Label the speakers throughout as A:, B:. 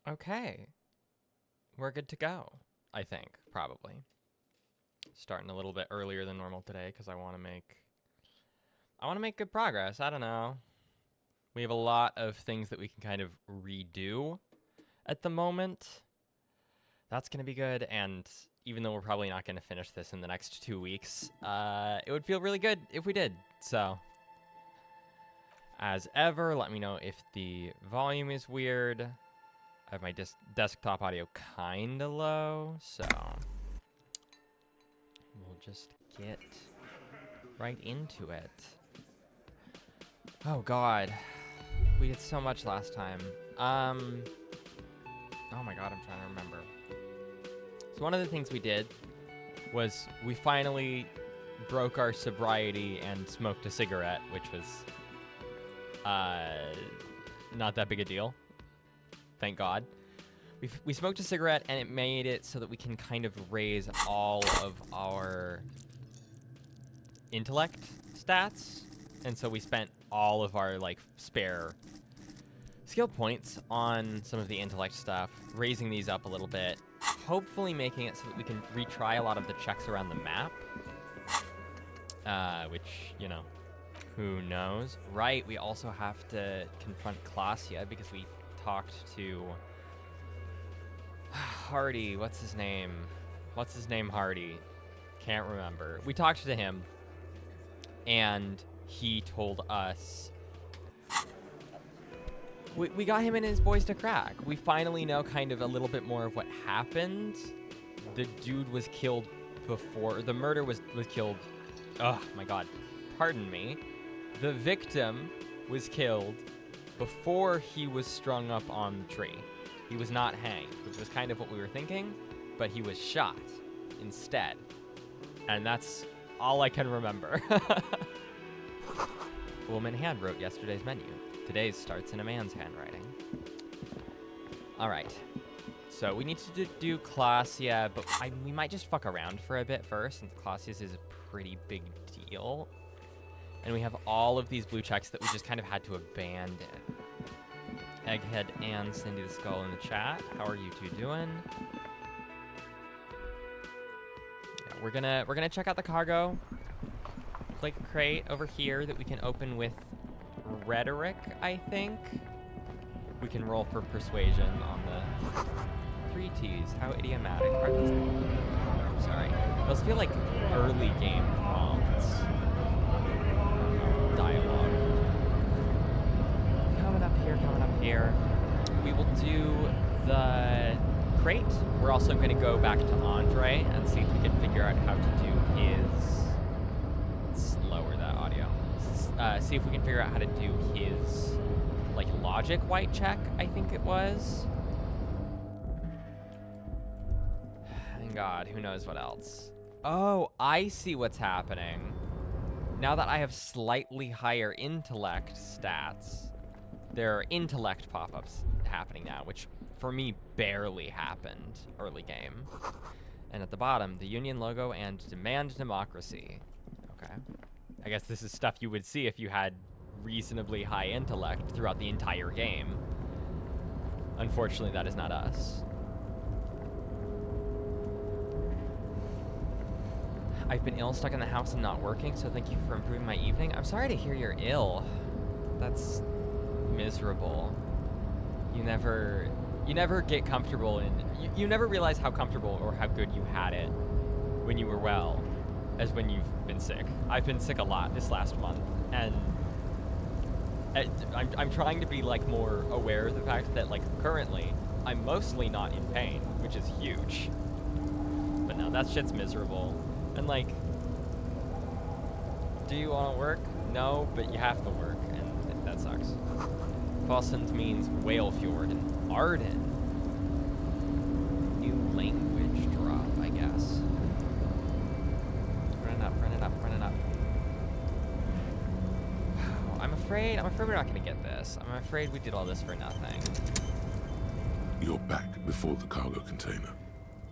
A: Okay. We're good to go, I think, probably. Starting a little bit earlier than normal today because I want to make good progress. I don't know. We have a lot of things that we can kind of redo at the moment. That's going to be good, and even though we're probably not going to finish this in the next 2 weeks, it would feel really good if we did. So, as ever, let me know if the volume is weird. I have my desktop audio kind of low, so we'll just get right into it. Oh God, we did so much last time. Oh my God, I'm trying to remember. So one of the things we did was we finally broke our sobriety and smoked a cigarette, which was not that big a deal. Thank God. We smoked a cigarette, and it made it so that we can kind of raise all of our intellect stats. And so we spent all of our, like, spare skill points on some of the intellect stuff, raising these up a little bit, hopefully making it so that we can retry a lot of the checks around the map. Which, you know, who knows? Right, we also have to confront Klasia because we talked to Hardy. What's his name? Hardy? Can't remember. We talked to him, and he told us we got him and his boys to crack. We finally know kind of a little bit more of what happened. The dude was killed before the murder was killed. Oh my God, pardon me. The victim was killed before he was strung up on the tree. He was not hanged, which was kind of what we were thinking, but he was shot instead. And that's all I can remember. A woman hand wrote yesterday's menu. Today's starts in a man's handwriting. All right. So we need to do Klasia, but we might just fuck around for a bit first, since Klasia's is a pretty big deal. And we have all of these blue checks that we just kind of had to abandon. Egghead and Cindy the Skull in the chat. How are you two doing? Yeah, we're gonna check out the cargo. Click a crate over here that we can open with rhetoric, I think. We can roll for persuasion on the 3 T's. How idiomatic are these? I'm sorry. Those feel like early game prompts. Dialogue. Coming up here. We will do the crate. We're also going to go back to Andre and see if we can figure out how to do his... Let's lower that audio. See if we can figure out how to do his, like, logic white check, I think it was. Thank God, who knows what else. Oh, I see what's happening. Now that I have slightly higher intellect stats, there are intellect pop-ups happening now, which for me barely happened early game. And at the bottom, the Union logo and demand democracy. Okay. I guess this is stuff you would see if you had reasonably high intellect throughout the entire game. Unfortunately, that is not us. I've been ill, stuck in the house and not working, so thank you for improving my evening. I'm sorry to hear you're ill. That's miserable. You never get comfortable in... You never realize how comfortable or how good you had it when you were well as when you've been sick. I've been sick a lot this last month, and I'm trying to be, like, more aware of the fact that, like, currently I'm mostly not in pain, which is huge. But no, that shit's miserable. And, like, do you want to work? No, but you have to work, and that sucks. Fossend means Whale Fjord and Arden. New language drop, I guess. Running up. I'm afraid we're not gonna get this. I'm afraid we did all this for nothing.
B: You're back before the cargo container.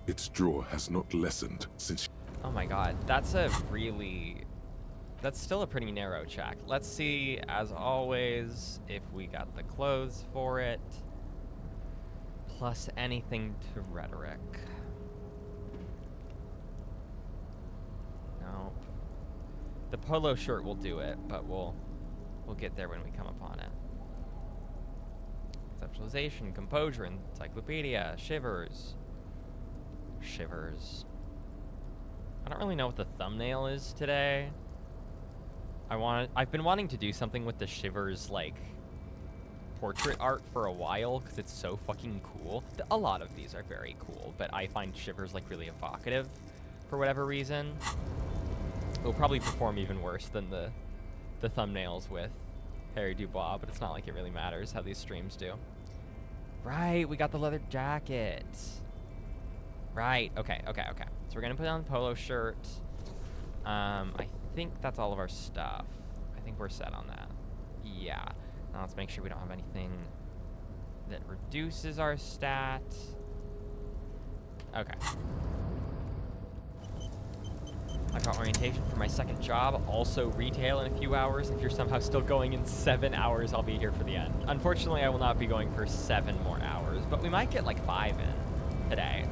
B: Its draw has not lessened since...
A: Oh my God, that's still a pretty narrow check. Let's see, as always, if we got the clothes for it. plus anything to rhetoric. Nope. The polo shirt will do it, but we'll get there when we come upon it. Conceptualization, composure, encyclopedia, shivers. Shivers. I don't really know what the thumbnail is today. I've been wanting to do something with the shivers, like, portrait art for a while, because it's so fucking cool. A lot of these are very cool, but I find shivers, like, really evocative for whatever reason. It'll probably perform even worse than the thumbnails with Harry Dubois, but it's not like it really matters how these streams do. Right, we got the leather jacket. Right, okay. So we're gonna put on the polo shirt. I think that's all of our stuff. I think we're set on that. Yeah. Now let's make sure we don't have anything that reduces our stat. Okay. I've got orientation for my second job, also retail in a few hours. If you're somehow still going in 7 hours, I'll be here for the end. Unfortunately, I will not be going for 7 more hours, but we might get like 5 in today,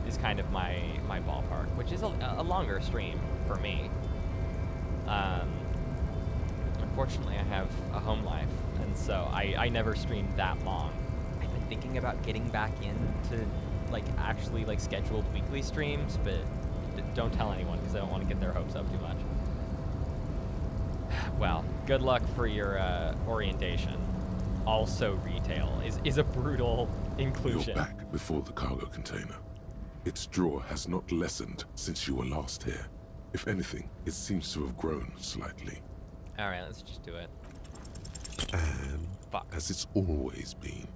A: is kind of my ballpark, which is a longer stream for me. Unfortunately, I have a home life, and so I never stream that long. I've been thinking about getting back into like actually like scheduled weekly streams, but don't tell anyone because I don't want to get their hopes up too much. Well, good luck for your orientation. Also retail is a brutal inclusion.
B: You're back before the cargo container. Its draw has not lessened since you were last here. If anything, it seems to have grown slightly.
A: Alright, let's just do it.
B: And
A: Fuck.
B: as it's always been,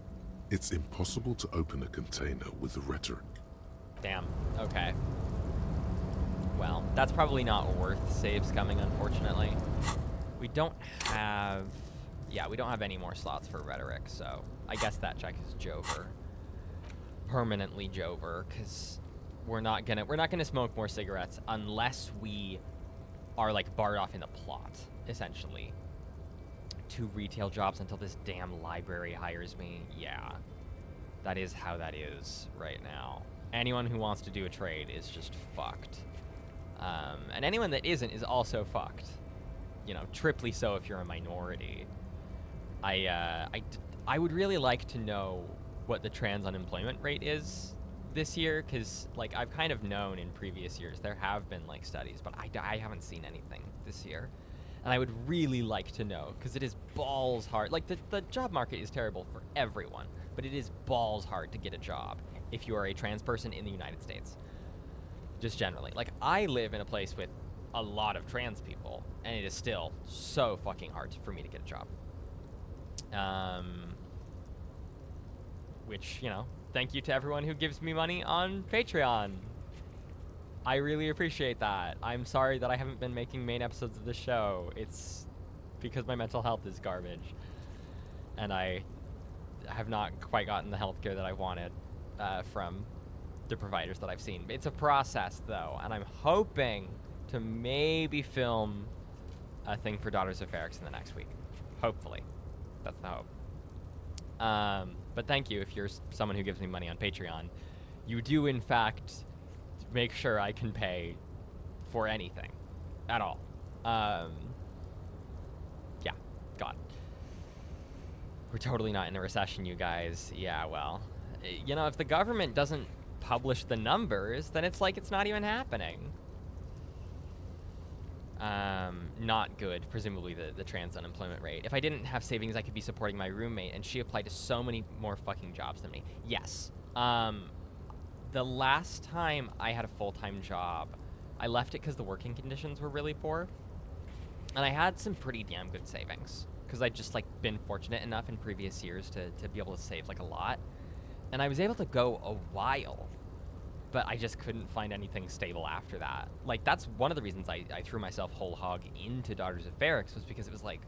B: it's impossible to open a container with the rhetoric.
A: Damn. Okay. Well, that's probably not worth saves coming, unfortunately. We don't have... Yeah, we don't have any more slots for rhetoric, so I guess that check is Jover. Permanently Jover, because we're not gonna smoke more cigarettes unless we are like barred off in the plot, essentially. 2 retail jobs until this damn library hires me. Yeah, that is how that is right now. Anyone who wants to do a trade is just fucked. And anyone that isn't is also fucked. You know, triply so if you're a minority. I would really like to know what the trans unemployment rate is this year, because like I've kind of known in previous years there have been like studies, but I haven't seen anything this year, and I would really like to know, because it is balls hard. Like the job market is terrible for everyone, but it is balls hard to get a job if you are a trans person in the United States. Just generally, like I live in a place with a lot of trans people, and it is still so fucking hard for me to get a job. Which, you know, thank you to everyone who gives me money on Patreon. I really appreciate that. I'm sorry that I haven't been making main episodes of the show. It's because my mental health is garbage. And I have not quite gotten the healthcare that I wanted from the providers that I've seen. It's a process, though, and I'm hoping to maybe film a thing for Daughters of Ferrix in the next week. Hopefully. That's the hope. But thank you if you're someone who gives me money on Patreon. You do, in fact, make sure I can pay for anything at all. Yeah, God. We're totally not in a recession, you guys. Yeah, well, you know, if the government doesn't publish the numbers, then it's like it's not even happening. Not good, presumably the trans unemployment rate. If I didn't have savings, I could be supporting my roommate, and she applied to so many more fucking jobs than me. Yes. The last time I had a full-time job, I left it because the working conditions were really poor, and I had some pretty damn good savings, because I'd just, like, been fortunate enough in previous years to be able to save, like, a lot, and I was able to go a while, but I just couldn't find anything stable after that. Like, that's one of the reasons I threw myself whole hog into Daughters of Ferrix, was because it was like,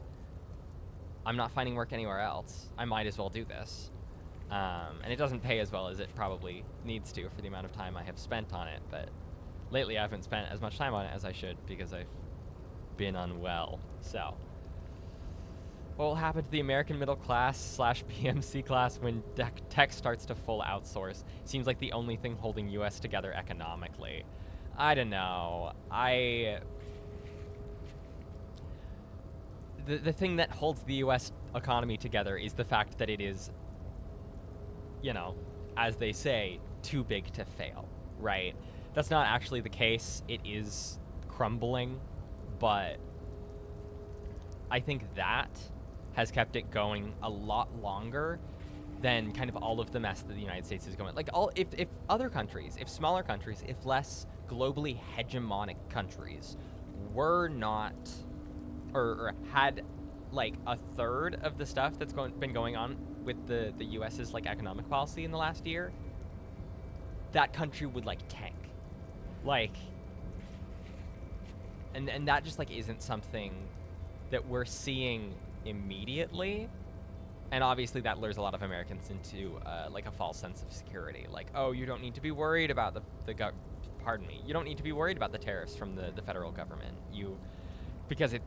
A: I'm not finding work anywhere else. I might as well do this. And it doesn't pay as well as it probably needs to for the amount of time I have spent on it, but lately I haven't spent as much time on it as I should because I've been unwell, so. What will happen to the American middle class slash PMC class when tech starts to full outsource? Seems like the only thing holding US together economically. I don't know. The thing that holds the US economy together is the fact that it is, you know, as they say, too big to fail, right? That's not actually the case. It is crumbling, but I think that has kept it going a lot longer than kind of all of the mess that the United States is going. Like, if other countries, if smaller countries, if less globally hegemonic countries were not, or had like a third of the stuff that's been going on with the US's like economic policy in the last year, that country would like tank. Like, and that just like isn't something that we're seeing immediately, and obviously that lures a lot of Americans into like a false sense of security. Like, oh, you don't need to be worried about you don't need to be worried about the tariffs from the federal government. Because it,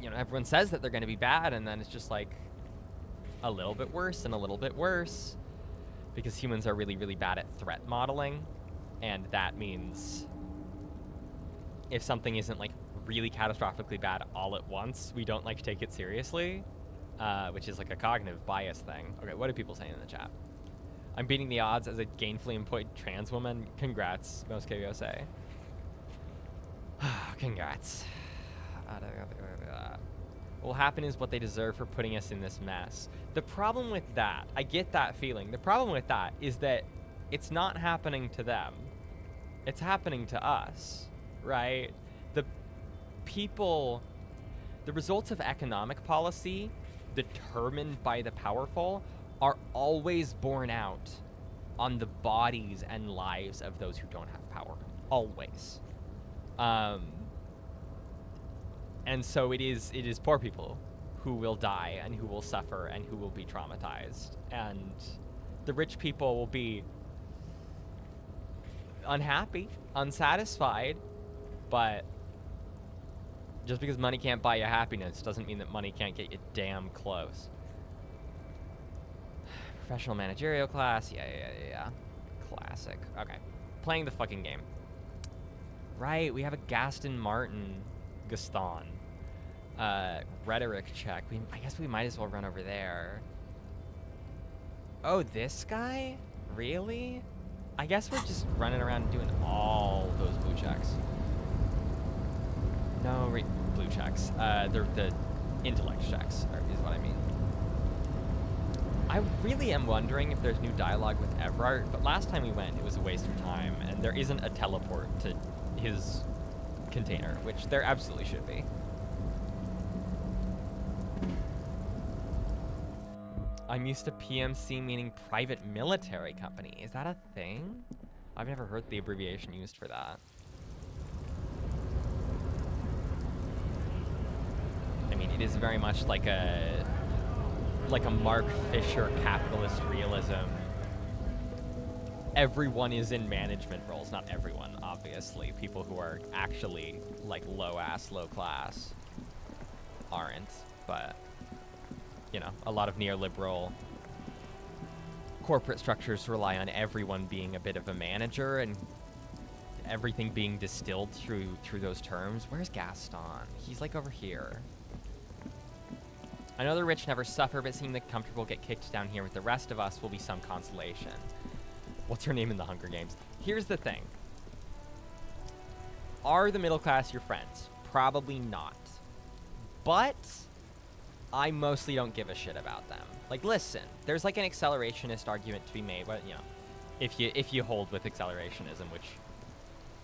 A: you know, everyone says that they're going to be bad, and then it's just like a little bit worse and a little bit worse, because humans are really, really bad at threat modeling, and that means if something isn't like really catastrophically bad all at once, we don't like take it seriously, which is like a cognitive bias thing. Okay, what are people saying in the chat? I'm beating the odds as a gainfully employed trans woman. Congrats, most KVOSA. Congrats. What will happen is what they deserve for putting us in this mess. The problem with that, I get that feeling. The problem with that is that it's not happening to them. It's happening to us, right? The results of economic policy determined by the powerful are always borne out on the bodies and lives of those who don't have power. Always. And so it is poor people who will die and who will suffer and who will be traumatized. And the rich people will be unhappy, unsatisfied, but just because money can't buy you happiness doesn't mean that money can't get you damn close. Professional managerial class, yeah. Classic. Okay, playing the fucking game. Right, we have a Gaston rhetoric check. I guess we might as well run over there. Oh, this guy? Really? I guess we're just running around doing all those blue checks. No, blue checks. They're the intellect checks, is what I mean. I really am wondering if there's new dialogue with Everard, but last time we went, it was a waste of time, and there isn't a teleport to his container, which there absolutely should be. I'm used to PMC meaning private military company. Is that a thing? I've never heard the abbreviation used for that. I mean, it is very much like a Mark Fisher capitalist realism. Everyone is in management roles. Not everyone, obviously. People who are actually like low class aren't, but you know, a lot of neoliberal corporate structures rely on everyone being a bit of a manager and everything being distilled through those terms. Where's Gaston? He's like over here. I know the rich never suffer, but seeing the comfortable get kicked down here with the rest of us will be some consolation. What's her name in the Hunger Games? Here's the thing. Are the middle class your friends? Probably not. But I mostly don't give a shit about them. Like, listen, there's like an accelerationist argument to be made, but you know, if you hold with accelerationism, which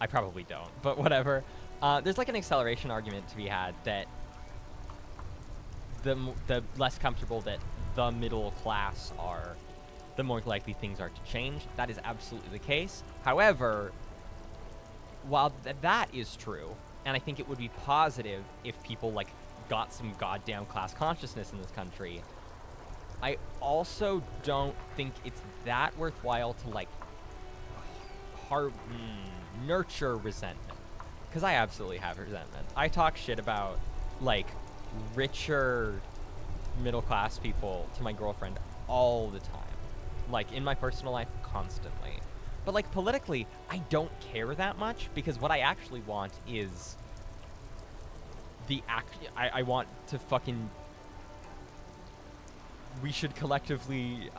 A: I probably don't, but whatever. There's like an acceleration argument to be had that the less comfortable that the middle class are, the more likely things are to change. That is absolutely the case. However, while that is true, and I think it would be positive if people like got some goddamn class consciousness in this country, I also don't think it's that worthwhile to like nurture resentment, because I absolutely have resentment. I talk shit about like richer middle-class people to my girlfriend all the time. Like, in my personal life, constantly. But, like, politically, I don't care that much, because what I actually want is I want to fucking... We should collectively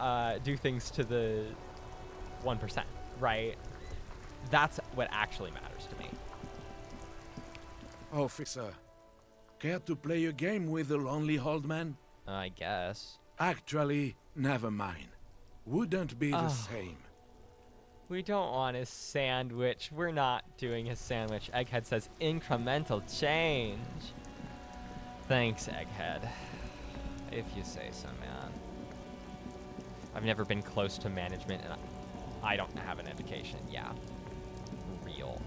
A: do things to the 1%, right? That's what actually matters to me.
C: Officer, care to play a game with the lonely old man?
A: I guess.
C: Actually, never mind. Wouldn't be the same.
A: We don't want a sandwich. We're not doing a sandwich. Egghead says incremental change. Thanks, Egghead. If you say so, man. I've never been close to management, and I don't have an education. Yeah. Real.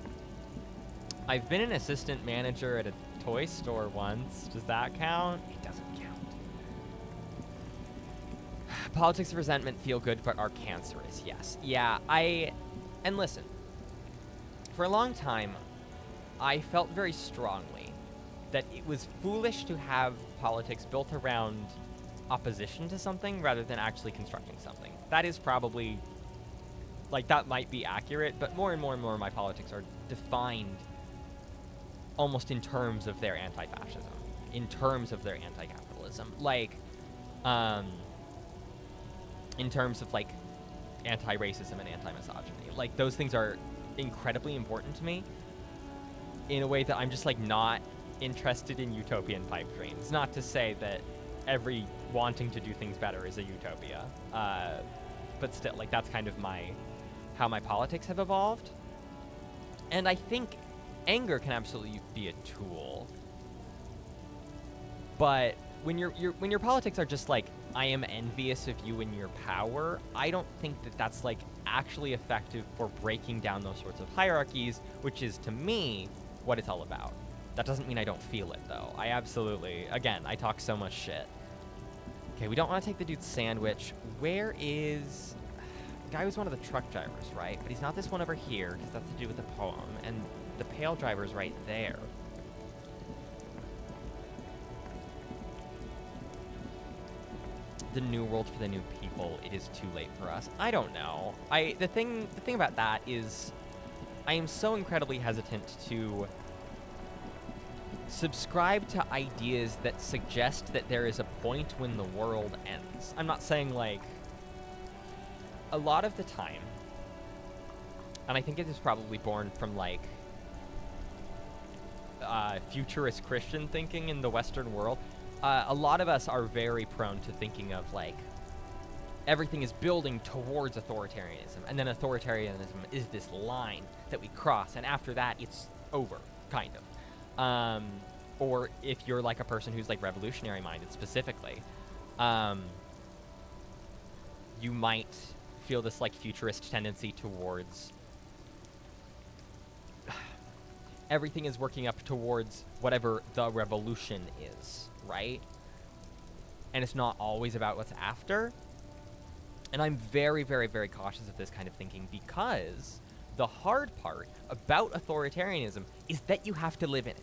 A: I've been an assistant manager at a toy store once. Does that count? It doesn't count. Politics of resentment feel good but are cancerous. Yes. Yeah, and listen. For a long time, I felt very strongly that it was foolish to have politics built around opposition to something rather than actually constructing something. That is probably, like, that might be accurate, but more and more and more my politics are defined almost in terms of their anti-fascism, in terms of their anti-capitalism. Like, in terms of, like, anti-racism and anti-misogyny. Like, those things are incredibly important to me in a way that I'm just, like, not interested in utopian pipe dreams. Not to say that every wanting to do things better is a utopia. But still, like, that's kind of how my politics have evolved. And I think anger can absolutely be a tool. But when your politics are just like, I am envious of you and your power, I don't think that that's, like, actually effective for breaking down those sorts of hierarchies, which is, to me, what it's all about. That doesn't mean I don't feel it, though. I absolutely, again, I talk so much shit. Okay, we don't want to take the dude's sandwich. Where is... The guy was one of the truck drivers, right? But he's not this one over here, because that's to do with the poem. And the pale driver's right there. The new world for the new people. It is too late for us. I don't know. The thing about that is I am so incredibly hesitant to subscribe to ideas that suggest that there is a point when the world ends. I'm not saying, like, a lot of the time, and I think it is probably born from, like, futurist Christian thinking in the Western world. A lot of us are very prone to thinking of, like, everything is building towards authoritarianism, and then authoritarianism is this line that we cross, and after that, it's over, kind of. Or if you're, like, a person who's, like, revolutionary-minded specifically, you might feel this, like, futurist tendency towards everything is working up towards whatever the revolution is, right? And it's not always about what's after. And I'm very, very, very cautious of this kind of thinking, because the hard part about authoritarianism is that you have to live in it.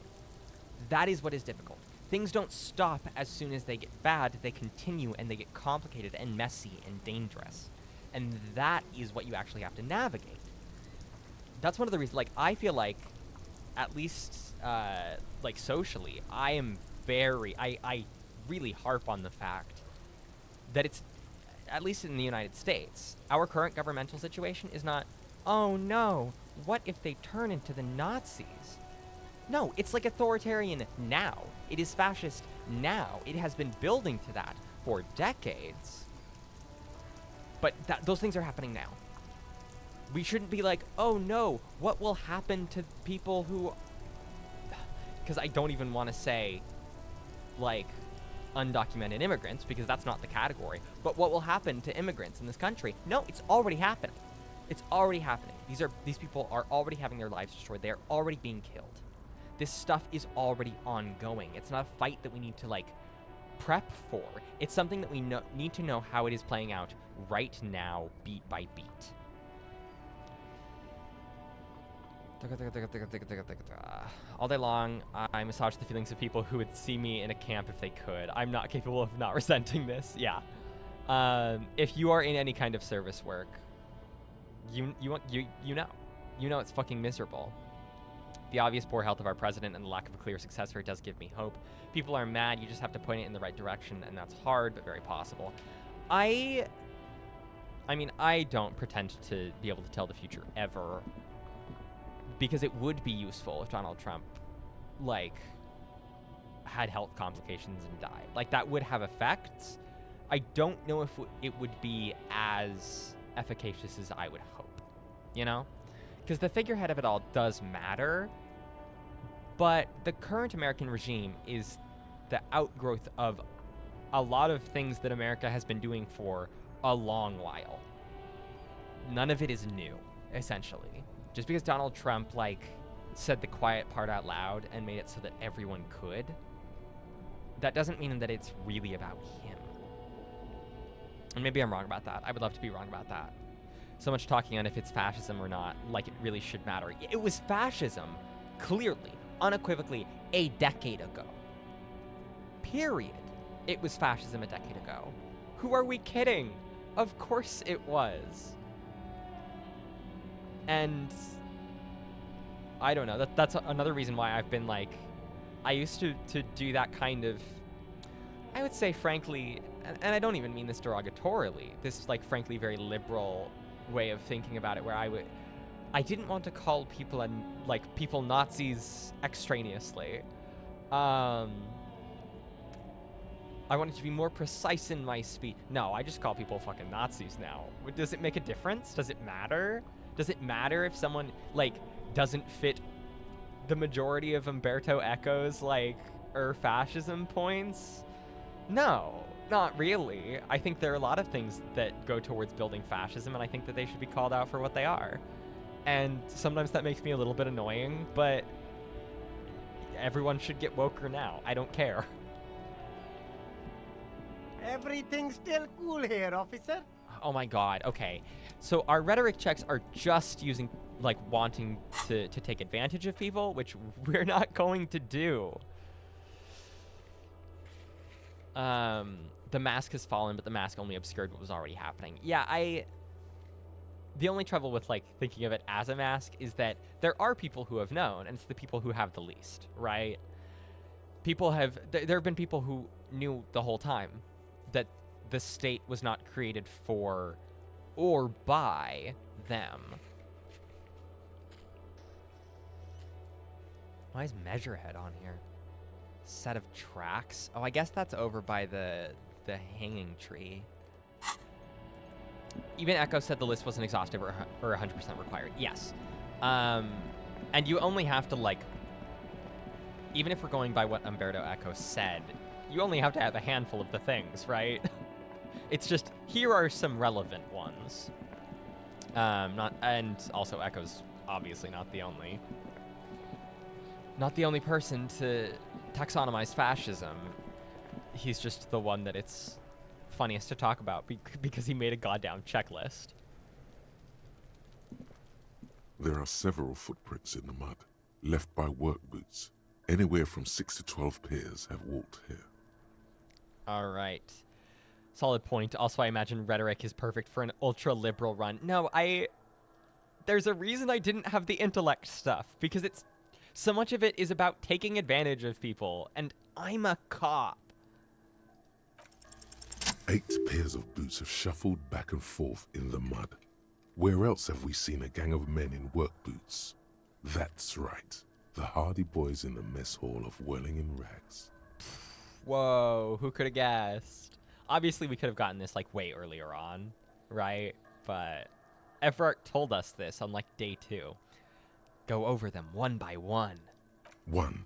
A: That is what is difficult. Things don't stop as soon as they get bad. They continue, and they get complicated and messy and dangerous. And that is what you actually have to navigate. That's one of the reasons, like, I feel like, at least, like, socially, I really harp on the fact that it's, at least in the United States, our current governmental situation is not, oh no, what if they turn into the Nazis? No, it's like authoritarian now. It is fascist now. It has been building to that for decades. But those things are happening now. We shouldn't be like, oh no, what will happen to people who... Because I don't even want to say, like, undocumented immigrants, because that's not the category. But what will happen to immigrants in this country? No, it's already happening. It's already happening. These people are already having their lives destroyed. They're already being killed. This stuff is already ongoing. It's not a fight that we need to, like, prep for. It's something that we need to know how it is playing out right now, beat by beat. All day long, I massage the feelings of people who would see me in a camp if they could. I'm not capable of not resenting this. Yeah. If you are in any kind of service work, you know it's fucking miserable. The obvious poor health of our president and the lack of a clear successor does give me hope. People are mad. You just have to point it in the right direction, and that's hard, but very possible. I mean, I don't pretend to be able to tell the future ever, because it would be useful if Donald Trump, like, had health complications and died. Like, that would have effects. I don't know if it would be as efficacious as I would hope, you know? Because the figurehead of it all does matter, but the current American regime is the outgrowth of a lot of things that America has been doing for a long while. None of it is new, essentially. Just because Donald Trump, like, said the quiet part out loud and made it so that everyone could, that doesn't mean that it's really about him. And maybe I'm wrong about that. I would love to be wrong about that. So much talking on if it's fascism or not, like it really should matter. It was fascism, clearly, unequivocally, a decade ago. Period. It was fascism a decade ago. Who are we kidding? Of course it was. And I don't know. That's another reason why I've been like, I used to do that kind of, I would say, frankly, and I don't even mean this derogatorily, this like frankly very liberal way of thinking about it, where I didn't want to call people people Nazis extraneously. I wanted to be more precise in my speech. No, I just call people fucking Nazis now. Does it make a difference? Does it matter? Does it matter if someone like doesn't fit the majority of Umberto Eco's like fascism points? No, not really. I think there are a lot of things that go towards building fascism, and I think that they should be called out for what they are. And sometimes that makes me a little bit annoying, but everyone should get woker now. I don't care.
D: Everything's still cool here, officer.
A: Oh my god, okay. So our rhetoric checks are just using, like, wanting to take advantage of people, which we're not going to do. The mask has fallen, but the mask only obscured what was already happening. Yeah, the only trouble with, like, thinking of it as a mask is that there are people who have known, and it's the people who have the least, right? There have been people who knew the whole time that the state was not created for or by them. Why is Measurehead on here? Set of tracks? Oh, I guess that's over by the hanging tree. Even Echo said the list wasn't exhaustive or 100% required. Yes. And you only have to, like, even if we're going by what Umberto Eco said, you only have to have a handful of the things, right? It's just, here are some relevant ones. And also Echo's obviously not the only person to taxonomize fascism. He's just the one that it's funniest to talk about because he made a goddamn checklist.
B: There are several footprints in the mud, left by work boots. Anywhere from 6 to 12 pairs have walked here.
A: All right. Solid point. Also, I imagine rhetoric is perfect for an ultra-liberal run. No, there's a reason I didn't have the intellect stuff, because so much of it is about taking advantage of people, and I'm a cop.
B: 8 pairs of boots have shuffled back and forth in the mud. Where else have we seen a gang of men in work boots? That's right. The hardy boys in the mess hall of whirling in rags.
A: Whoa, who could have guessed? Obviously, we could have gotten this, like, way earlier on, right? But Everett told us this on, like, day 2. Go over them one by one.
B: 1.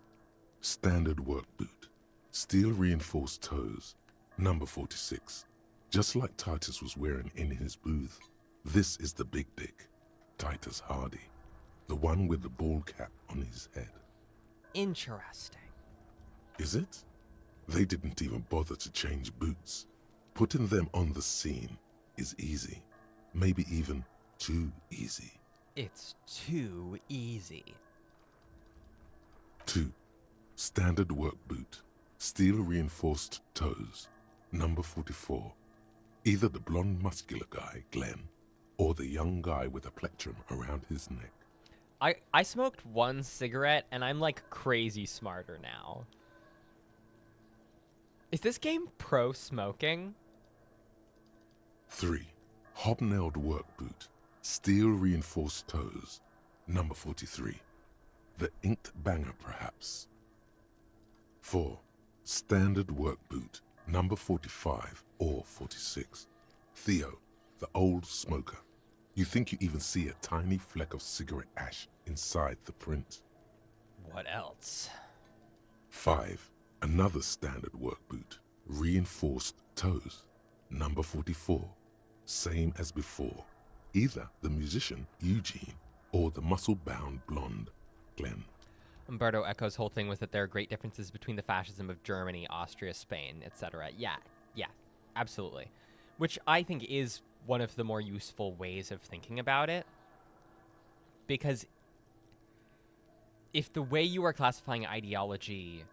B: Standard work boot. Steel reinforced toes. Number 46. Just like Titus was wearing in his booth. This is the big dick. Titus Hardy. The one with the bald cap on his head.
A: Interesting.
B: Is it? They didn't even bother to change boots. Putting them on the scene is easy. Maybe even too easy.
A: It's too easy.
B: 2. Standard work boot. Steel reinforced toes. Number 44. Either the blonde muscular guy, Glenn, or the young guy with a plectrum around his neck.
A: I smoked one cigarette and I'm like crazy smarter now. Is this game pro smoking?
B: 3. Hobnailed work boot. Steel reinforced toes. Number 43. The inked banger, perhaps. 4. Standard work boot. Number 45 or 46. Theo, the old smoker. You think you even see a tiny fleck of cigarette ash inside the print.
A: What else?
B: 5. Another standard work boot. Reinforced toes. Number 44. Same as before. Either the musician, Eugene, or the muscle-bound blonde, Glenn.
A: Umberto Eco's whole thing was that there are great differences between the fascism of Germany, Austria, Spain, etc. Yeah, absolutely. Which I think is one of the more useful ways of thinking about it. Because if the way you are classifying ideology,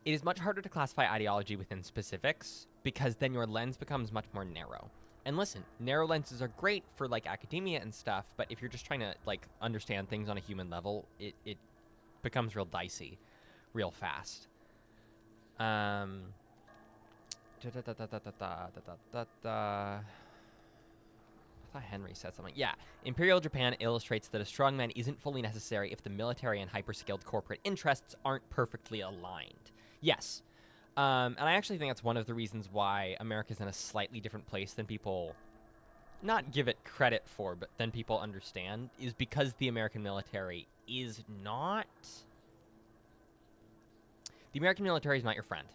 A: it is much harder to classify ideology within specifics, because then your lens becomes much more narrow. And listen, narrow lenses are great for like academia and stuff, but if you're just trying to like understand things on a human level, it becomes real dicey real fast. I thought Henry said something. Yeah, Imperial Japan illustrates that a strongman isn't fully necessary if the military and hyper-skilled corporate interests aren't perfectly aligned. Yes. And I actually think that's one of the reasons why America's in a slightly different place than people not give it credit for, but than people understand, is because the American military is not... The American military is not your friend.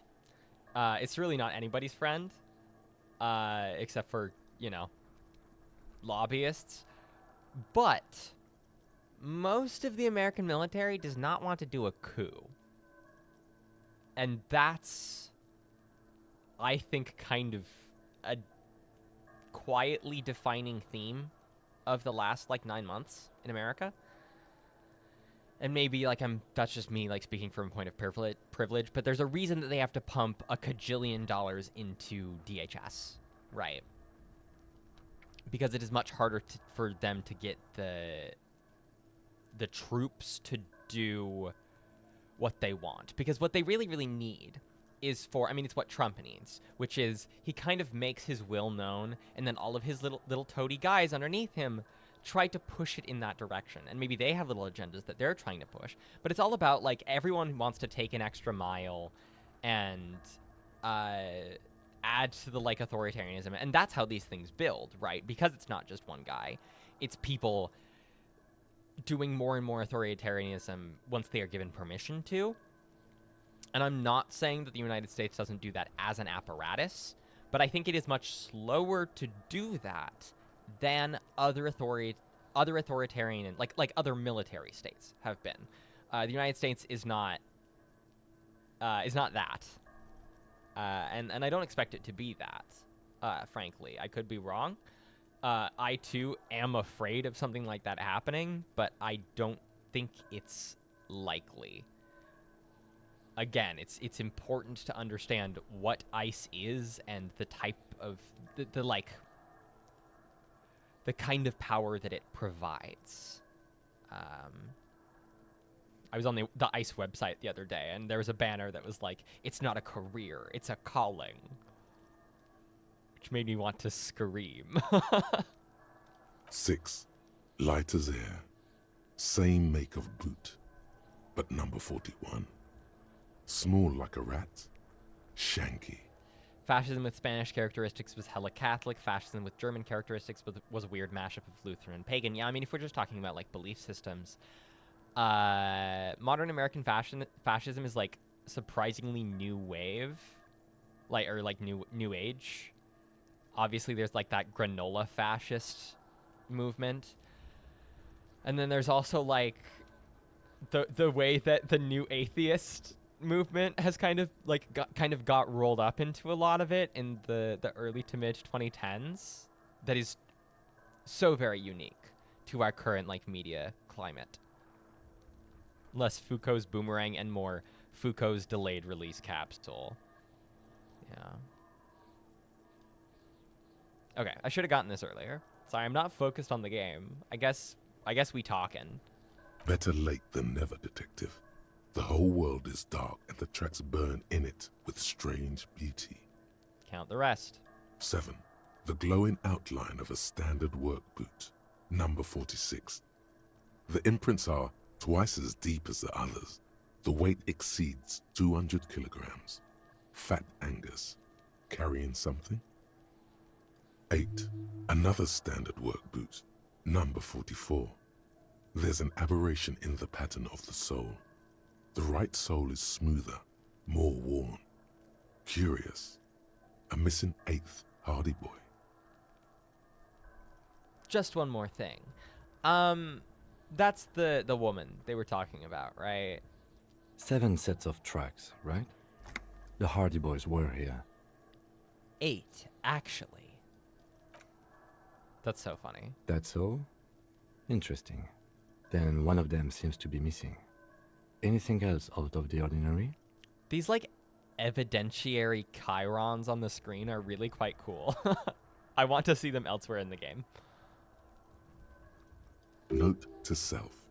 A: It's really not anybody's friend, except for, you know, lobbyists. But most of the American military does not want to do a coup. And that's, I think, kind of a quietly defining theme of the last, like, 9 months in America. And maybe, like, that's just me, like, speaking from a point of privilege, but there's a reason that they have to pump a cajillion dollars into DHS, right? Because it is much harder for them to get the troops to do what they want. Because what they really, really need is for, I mean, it's what Trump needs, which is he kind of makes his will known, and then all of his little toady guys underneath him try to push it in that direction. And maybe they have little agendas that they're trying to push. But it's all about, like, everyone wants to take an extra mile and add to the, like, authoritarianism. And that's how these things build, right? Because it's not just one guy. It's people doing more and more authoritarianism once they are given permission to. And I'm not saying that the United States doesn't do that as an apparatus, but I think it is much slower to do that than other authoritarian, like other military states have been. The United States is not that, and I don't expect it to be that. Frankly, I could be wrong. I too am afraid of something like that happening, but I don't think it's likely. Again, it's important to understand what ICE is and the type of the kind of power that it provides. I was on the ICE website the other day, and there was a banner that was like, "It's not a career, it's a calling," which made me want to scream.
B: 6. Light as air. Same make of boot, but number 41. Small like a rat. Shanky.
A: Fascism with Spanish characteristics was hella Catholic. Fascism with German characteristics was a weird mashup of Lutheran and pagan. Yeah, I mean, if we're just talking about, like, belief systems, modern American fascism is, like, surprisingly new wave, like, or, like, new age. Obviously, there's, like, that granola fascist movement. And then there's also, like, the way that the new atheist movement has kind of got rolled up into a lot of it in the early to mid 2010s. That is so very unique to our current like media climate. Less Foucault's boomerang and more Foucault's delayed release capsule. Yeah. Okay, I should have gotten this earlier. Sorry, I'm not focused on the game. I guess we talkin'.
B: Better late than never, detective. The whole world is dark and the tracks burn in it with strange beauty.
A: Count the rest.
B: 7. The glowing outline of a standard work boot. Number 46. The imprints are twice as deep as the others. The weight exceeds 200 kilograms. Fat Angus. Carrying something? 8. Another standard work boot. Number 44. There's an aberration in the pattern of the sole. The right sole is smoother, more worn. Curious. A missing 8th Hardy Boy.
A: Just one more thing. That's the woman they were talking about, right?
E: 7 sets of tracks, right? The Hardy Boys were here.
A: 8, actually. That's so funny.
E: That's all? Interesting. Then one of them seems to be missing. Anything else out of the ordinary?
A: These like evidentiary chirons on the screen are really quite cool. I want to see them elsewhere in the game.
B: Note to self.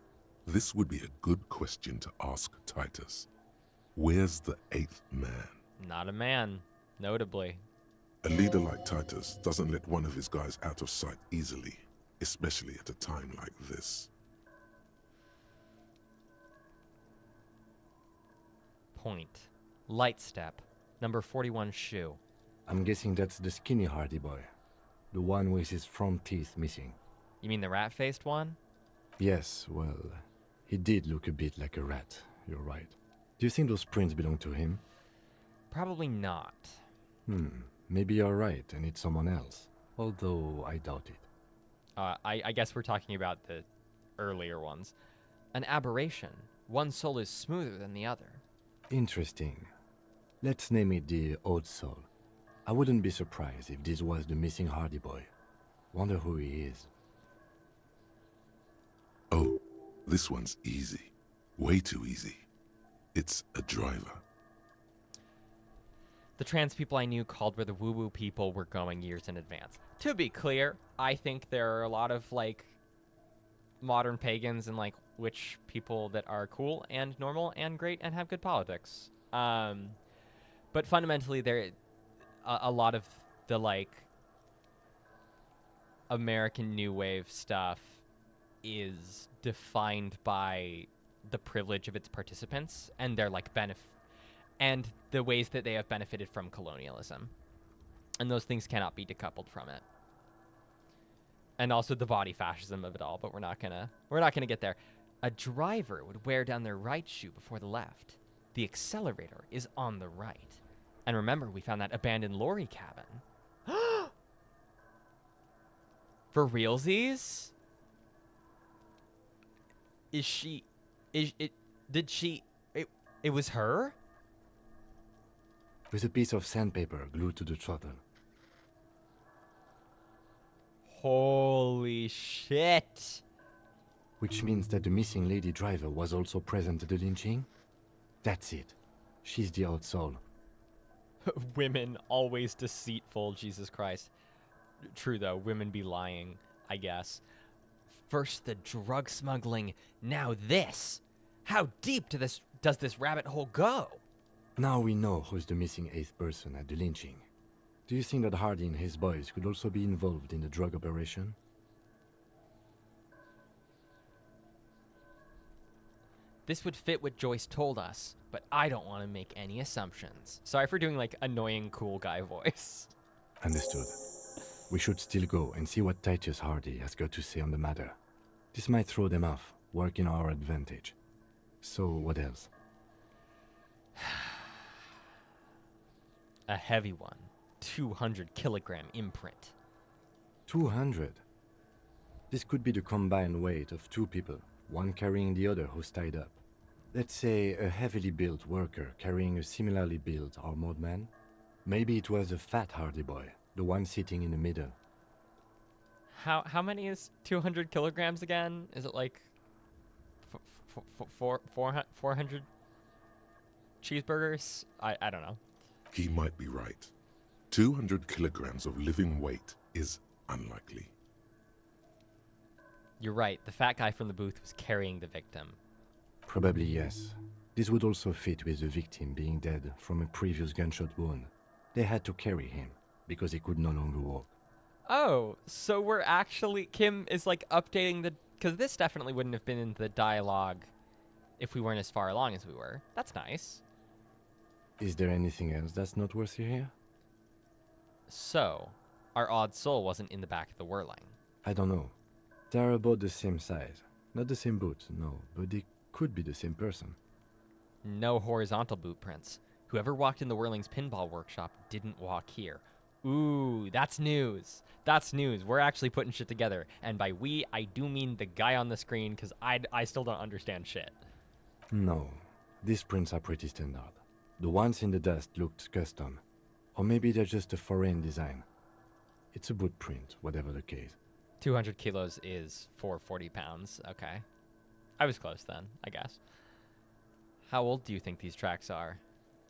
B: This would be a good question to ask Titus. Where's the 8th man?
A: Not a man, notably.
B: A leader like Titus doesn't let one of his guys out of sight easily, especially at a time like this.
A: Point. Light step. Number 41 shoe.
E: I'm guessing that's the skinny Hardy Boy. The one with his front teeth missing.
A: You mean the rat-faced one?
E: Yes, well, he did look a bit like a rat. You're right. Do you think those prints belong to him?
A: Probably not.
E: Maybe you're right and it's someone else. Although I doubt it.
A: I guess we're talking about the earlier ones. An aberration. One sole is smoother than the other.
E: Interesting. Let's name it the Odd Soul. I wouldn't be surprised if this was the missing Hardy Boy. Wonder who he is.
B: Oh, this one's easy. Way too easy. It's a driver.
A: The trans people I knew called where the woo-woo people were going years in advance. To be clear, I think there are a lot of, like, modern pagans and, like, witch people that are cool and normal and great and have good politics. But fundamentally, there a lot of the, like, American New Wave stuff is defined by the privilege of its participants and their, like, and the ways that they have benefited from colonialism. And those things cannot be decoupled from it. And also the body fascism of it all, but we're not gonna get there. A driver would wear down their right shoe before the left. The accelerator is on the right. And remember, we found that abandoned lorry cabin. For realsies? It was her?
E: With a piece of sandpaper glued to the throttle.
A: Holy shit.
E: Which means that the missing lady driver was also present at the lynching? That's it. She's the Odd Soul.
A: Women always deceitful, Jesus Christ. True though, women be lying, I guess. First the drug smuggling, now this. How deep does this rabbit hole go?
E: Now we know who's the missing 8th person at the lynching. Do you think that Hardy and his boys could also be involved in the drug operation?
A: This would fit what Joyce told us, but I don't want to make any assumptions. Sorry for doing, like, annoying cool guy voice.
E: Understood. We should still go and see what Titus Hardy has got to say on the matter. This might throw them off, work in our advantage. So, what else?
A: A heavy one. 200-kilogram imprint.
E: 200? This could be the combined weight of 2 people, one carrying the other who's tied up. Let's say a heavily built worker carrying a similarly built armored man. Maybe it was a fat Hardy Boy, the one sitting in the middle.
A: How many is 200 kilograms again? Is it like 400 cheeseburgers? I don't know.
B: He might be right. 200 kilograms of living weight is unlikely.
A: You're right. The fat guy from the booth was carrying the victim.
E: Probably yes. This would also fit with the victim being dead from a previous gunshot wound. They had to carry him because he could no longer walk.
A: Oh, so we're actually... Kim is like updating the... Because this definitely wouldn't have been in the dialogue if we weren't as far along as we were. That's nice.
E: Is there anything else that's noteworthy here?
A: So, our odd soul wasn't in the back of the whirling.
E: I don't know. They're about the same size. Not the same boot, no, but they could be the same person.
A: No horizontal boot prints. Whoever walked in the Whirling's pinball workshop didn't walk here. Ooh, that's news. That's news. We're actually putting shit together. And by we, I do mean the guy on the screen, because I still don't understand shit.
E: No, these prints are pretty standard. The ones in the dust looked custom. Or maybe they're just a foreign design. It's a boot print, whatever the case.
A: 200 kilos is 440 pounds. Okay. I was close then, I guess. How old do you think these tracks are?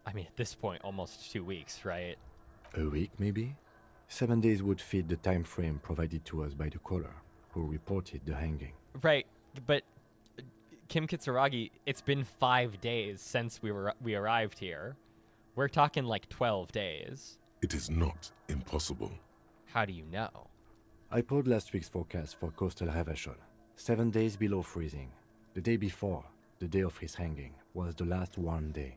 A: I mean, at this point, almost 2 weeks, right?
E: A week, maybe? 7 days would fit the time frame provided to us by the caller, who reported the hanging.
A: Right, but Kim Kitsuragi, it's been 5 days since we arrived here. We're talking like 12 days.
B: It is not impossible.
A: How do you know?
E: I pulled last week's forecast for coastal Havashol. 7 days below freezing. The day before, the day of his hanging, was the last warm day.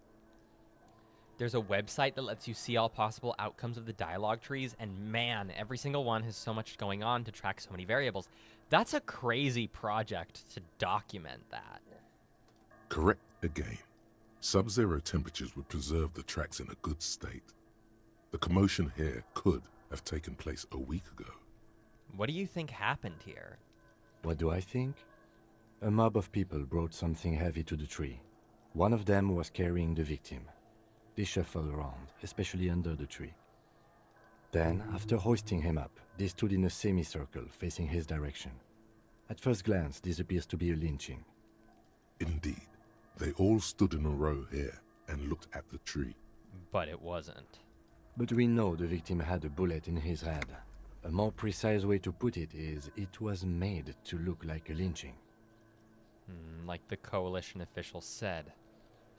A: There's a website that lets you see all possible outcomes of the dialogue trees, and man, every single one has so much going on to track so many variables. That's a crazy project to document that.
B: Correct again. Sub-zero temperatures would preserve the tracks in a good state. The commotion here could have taken place a week ago.
A: What do you think happened here?
E: What do I think? A mob of people brought something heavy to the tree. One of them was carrying the victim. They shuffled around, especially under the tree. Then, after hoisting him up, they stood in a semicircle facing his direction. At first glance, this appears to be a lynching.
B: Indeed, they all stood in a row here and looked at the tree.
A: But it wasn't.
E: But we know the victim had a bullet in his head. A more precise way to put it is, it was made to look like a lynching.
A: Like the coalition official said,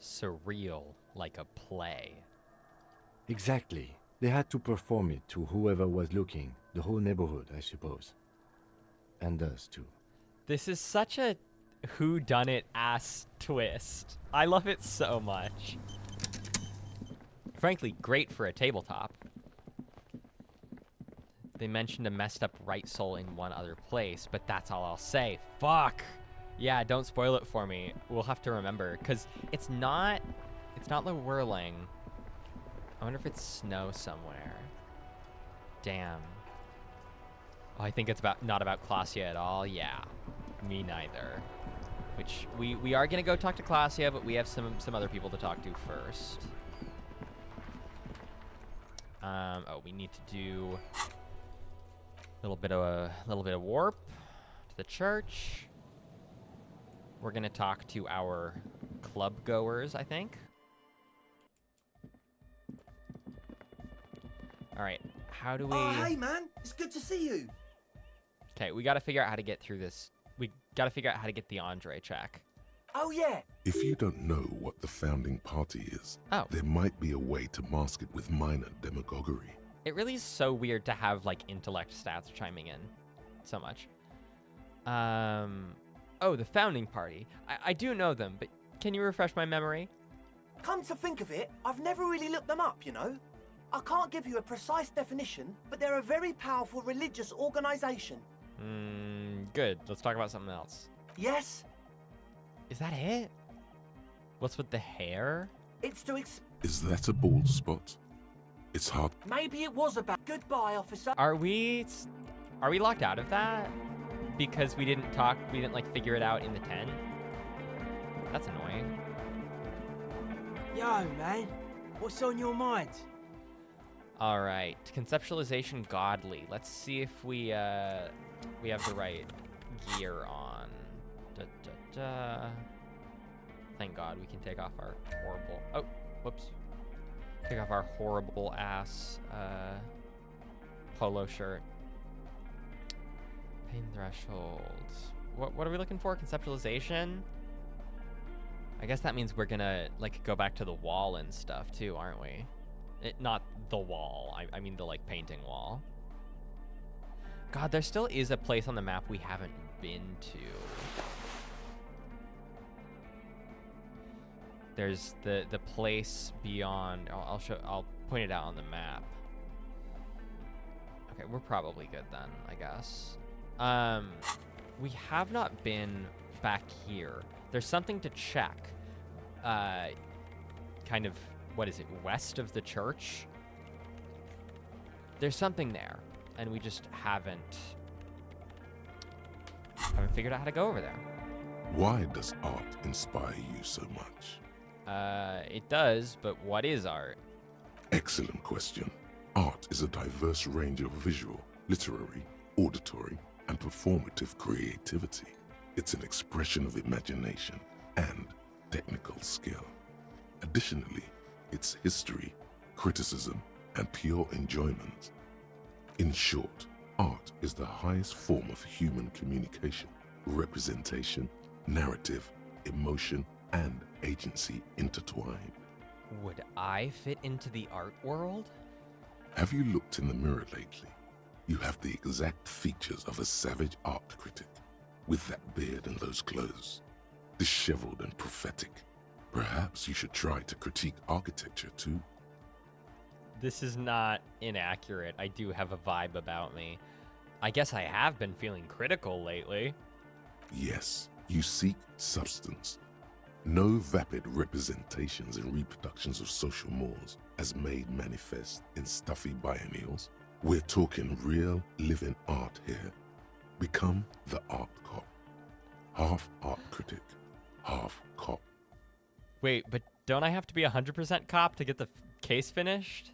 A: surreal like a play.
E: Exactly. They had to perform it to whoever was looking, the whole neighborhood, I suppose. And us, too.
A: This is such a whodunit-ass twist. I love it so much. Frankly, great for a tabletop. They mentioned a messed up right soul in one other place, but that's all I'll say. Fuck! Yeah, don't spoil it for me. We'll have to remember, because it's not the whirling. I wonder if it's snow somewhere. Damn. Oh, I think it's not about Clausia at all. Yeah, me neither. Which, we are going to go talk to Clausia, but we have some other people to talk to first. Oh, we need to do a little bit of warp to the church. We're gonna talk to our club goers, I think. All right, how do we?
F: Oh, hey man, it's good to see you.
A: Okay, we got to figure out how to get through this. We got to figure out how to get the Andre check.
F: Oh yeah.
B: If you don't know what the founding party is, there might be a way to mask it with minor demagoguery.
A: It really is so weird to have like intellect stats chiming in so much. Oh, the founding party. I do know them, but can you refresh my memory?
F: Come to think of it, I've never really looked them up, you know. I can't give you a precise definition, but they're a very powerful religious organization.
A: Good. Let's talk about something else.
F: Yes?
A: Is that it? What's with the hair?
F: It's to
B: Is that a bald spot? It's hard.
F: Maybe it was about... Goodbye, officer.
A: Are we locked out of that? Because we didn't like figure it out in the tent? That's annoying.
G: Yo, man. What's on your mind?
A: All right, conceptualization godly. Let's see if we we have the right gear on. Da, da, da. Thank God we can take off our horrible... Oh, whoops. Take off our horrible ass polo shirt. Pain thresholds. What are we looking for? Conceptualization? I guess that means we're gonna, like, go back to the wall and stuff, too, aren't we? Not the wall. I mean the, like, painting wall. God, there still is a place on the map we haven't been to. There's the place beyond. I'll point it out on the map. Okay, we're probably good then, I guess. We have not been back here. There's something to check. Kind of, what is it, west of the church? There's something there, and we just haven't figured out how to go over there.
B: Why does art inspire you so much?
A: It does, but what is art?
B: Excellent question. Art is a diverse range of visual, literary, auditory, and performative creativity. It's an expression of imagination and technical skill. Additionally, it's history, criticism, and pure enjoyment. In short, art is the highest form of human communication, representation, narrative, emotion, and agency intertwined.
A: Would I fit into the art world?
B: Have you looked in the mirror lately? You have the exact features of a savage art critic, with that beard and those clothes, disheveled and prophetic. Perhaps you should try to critique architecture too.
A: This is not inaccurate. I do have a vibe about me. I guess I have been feeling critical lately.
B: Yes, you seek substance. No vapid representations and reproductions of social mores as made manifest in stuffy biennials. We're talking real, living art here. Become the art cop. Half art critic, half cop.
A: Wait, but don't I have to be 100% cop to get the case finished?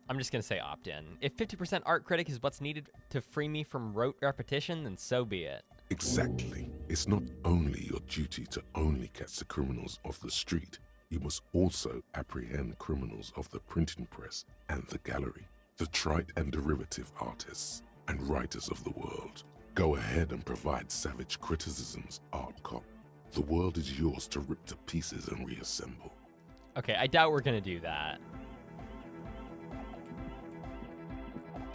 A: I'm just gonna say opt in. If 50% art critic is what's needed to free me from rote repetition, then so be it.
B: Exactly. It's not only your duty to only catch the criminals off the street, you must also apprehend criminals of the printing press and the gallery, the trite and derivative artists and writers of the world. Go ahead and provide savage criticisms, art cop. The world is yours to rip to pieces and reassemble.
A: Okay, I doubt we're gonna do that.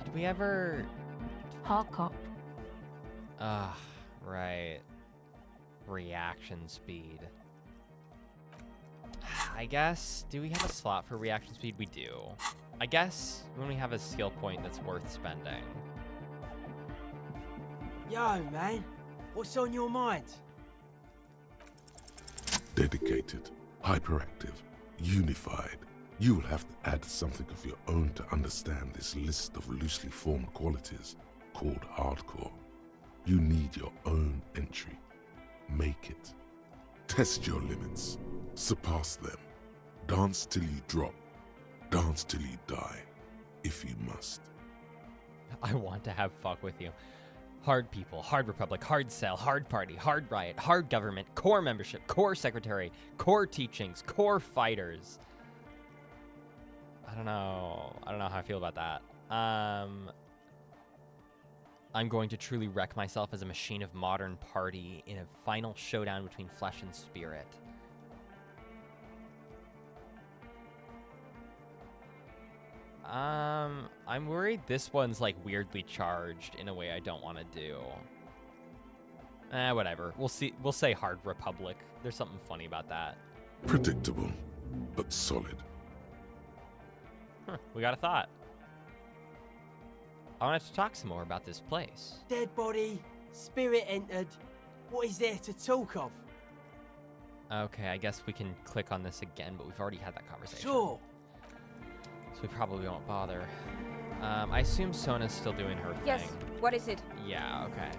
A: Did we ever...
H: Hard cop.
A: Ah, right. Reaction speed. I guess, do we have a slot for reaction speed? We do. I guess when we have a skill point that's worth spending.
G: Yo, man. What's on your mind?
B: Dedicated, hyperactive, unified. You will have to add something of your own to understand this list of loosely formed qualities called hardcore. You need your own entry. Make it. Test your limits. Surpass them. Dance till you drop. Dance till you die, if you must.
A: I want to have fuck with you. Hard people, hard republic, hard cell, hard party, hard riot, hard government, core membership, core secretary, core teachings, core fighters. I don't know how I feel about that. I'm going to truly wreck myself as a machine of modern party in a final showdown between flesh and spirit. I'm worried this one's like weirdly charged in a way I don't want to do. Whatever. We'll see. We'll say hard republic. There's something funny about that.
B: Predictable, but solid.
A: Huh, we got a thought. I wanted to talk some more about this place.
G: Dead body, spirit entered. What is there to talk of?
A: Okay, I guess we can click on this again, but we've already had that conversation.
G: Sure.
A: So we probably won't bother. I assume Sona's still doing her thing.
H: Yes, what is it?
A: Yeah, okay.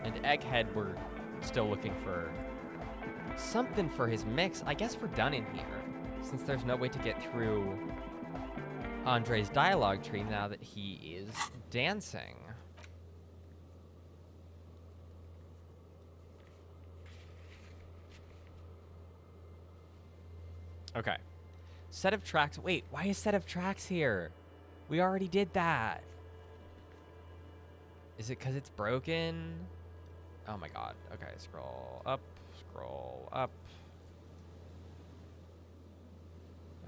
A: And Egghead, we're still looking for something for his mix. I guess we're done in here, since there's no way to get through Andre's dialogue tree now that he is dancing. Okay. Set of tracks. Wait, why is set of tracks here? We already did that. Is it because it's broken? Oh my god. Okay, scroll up, scroll up.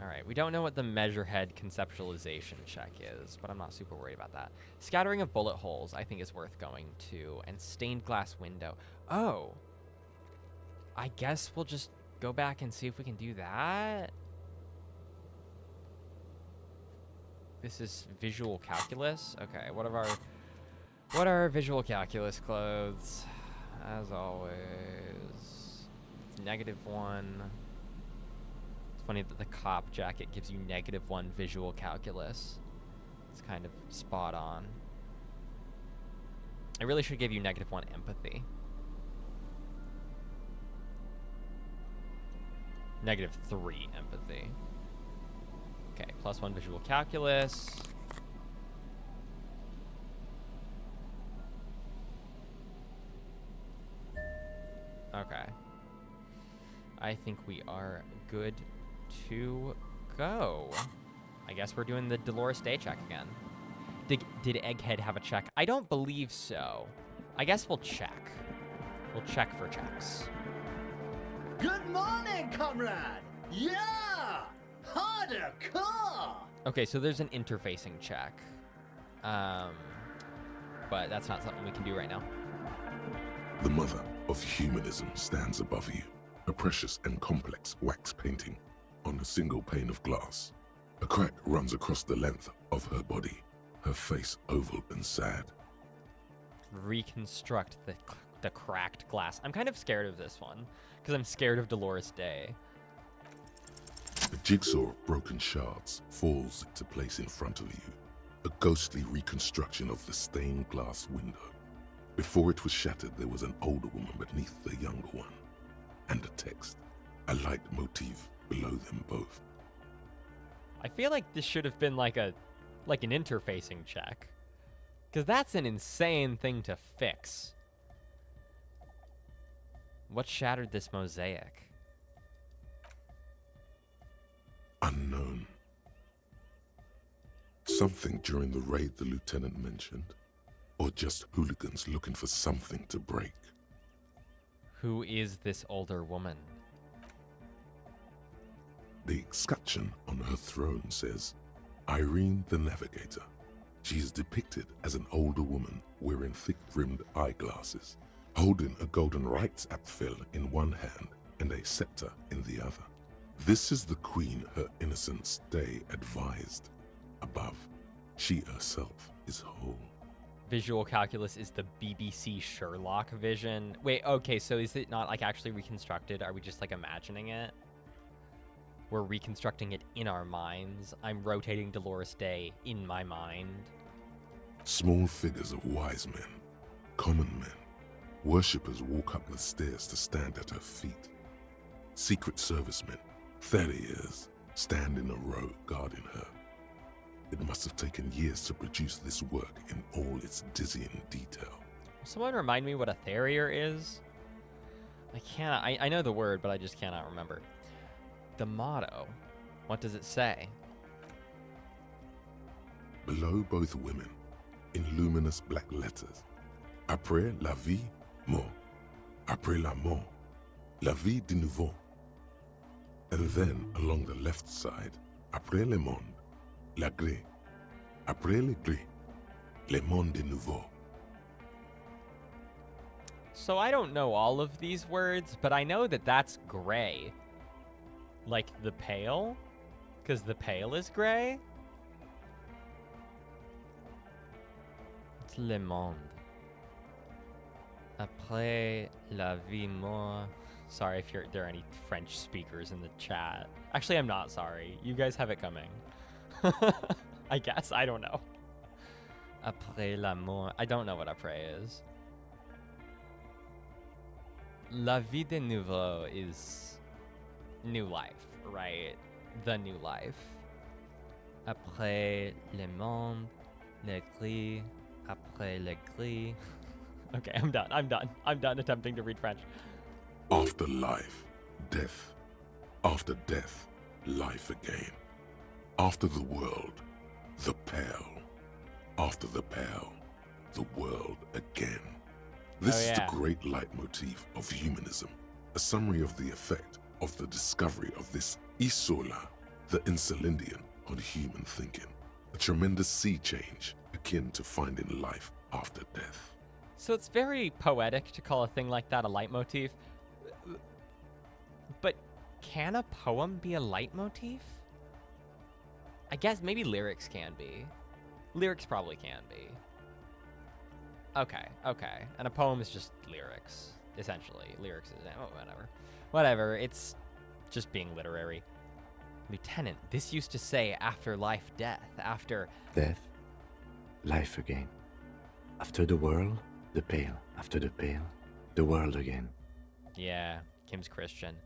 A: All right, we don't know what the measure head conceptualization check is, but I'm not super worried about that. Scattering of bullet holes, I think, is worth going to, and stained glass window. Oh, I guess we'll just go back and see if we can do that. This is visual calculus. Okay, what are our visual calculus clothes? As always, it's -1. It's funny that the cop jacket gives you -1 visual calculus. It's kind of spot on. I really should give you -1 empathy. -3 empathy. Okay, +1 visual calculus. Okay. I think we are good to go. I guess we're doing the Dolores Day check again. Did Egghead have a check? I don't believe so. I guess we'll check. We'll check for checks.
I: Good morning, comrade! Yeah! Harder car!
A: Okay, so there's an interfacing check. But that's not something we can do right now.
B: The mother of humanism stands above you, a precious and complex wax painting on a single pane of glass. A crack runs across the length of her body, her face oval and sad.
A: Reconstruct the cracked glass. I'm kind of scared of this one, because I'm scared of Dolores Day.
B: A jigsaw of broken shards falls into place in front of you, a ghostly reconstruction of the stained glass window. Before it was shattered, there was an older woman beneath the younger one, and a text, a light motif below them both.
A: I feel like this should have been like an interfacing check, because that's an insane thing to fix. What shattered this mosaic?
B: Unknown. Something during the raid the lieutenant mentioned, or just hooligans looking for something to break.
A: Who is this older woman?
B: The escutcheon on her throne says, Irene the Navigator. She is depicted as an older woman wearing thick-rimmed eyeglasses, holding a golden rights apfel in one hand and a scepter in the other. This is the queen her innocent stay advised. Above, she herself is whole.
A: Visual calculus is the BBC Sherlock vision. Wait, okay, so is it not like actually reconstructed? Are we just like imagining it? We're reconstructing it in our minds. I'm rotating Dolores Day in my mind.
B: Small figures of wise men, common men, worshippers walk up the stairs to stand at her feet. Secret servicemen, 30 years, stand in a row guarding her. It must have taken years to produce this work in all its dizzying detail.
A: Someone remind me what a Therier is? I know the word, but I just cannot remember. The motto, what does it say?
B: Below both women, in luminous black letters, Après la vie, mort. Après la mort, la vie de nouveau. And then along the left side, Après le monde, la gré. Après le gré, le monde de nouveau.
A: So I don't know all of these words, but I know that that's gray. Like the pale? Because the pale is gray? It's le monde. Après la vie mort. Sorry if there are any French speakers in the chat. Actually, I'm not sorry. You guys have it coming. I guess. I don't know. Après la mort. I don't know what après is. La vie de nouveau is new life, right? The new life. Après le monde, le gris, après le gris. Okay, I'm done. I'm done attempting to read French.
B: After life, death. After death, life again. After the world, the pale. After the pale, the world again. This is the great leitmotif of humanism, a summary of the effect of the discovery of this isola, the insulindian, on human thinking. A tremendous sea change akin to finding life after death.
A: So it's very poetic to call a thing like that a leitmotif. But can a poem be a leitmotif? I guess maybe lyrics can be. Lyrics probably can be. Okay. And a poem is just lyrics, essentially. Lyrics is, whatever. Whatever, it's just being literary. Lieutenant, this used to say after life, death. After...
E: Death, life again. After the world, the pale. After the pale, the world again.
A: Yeah, Kim's Christian.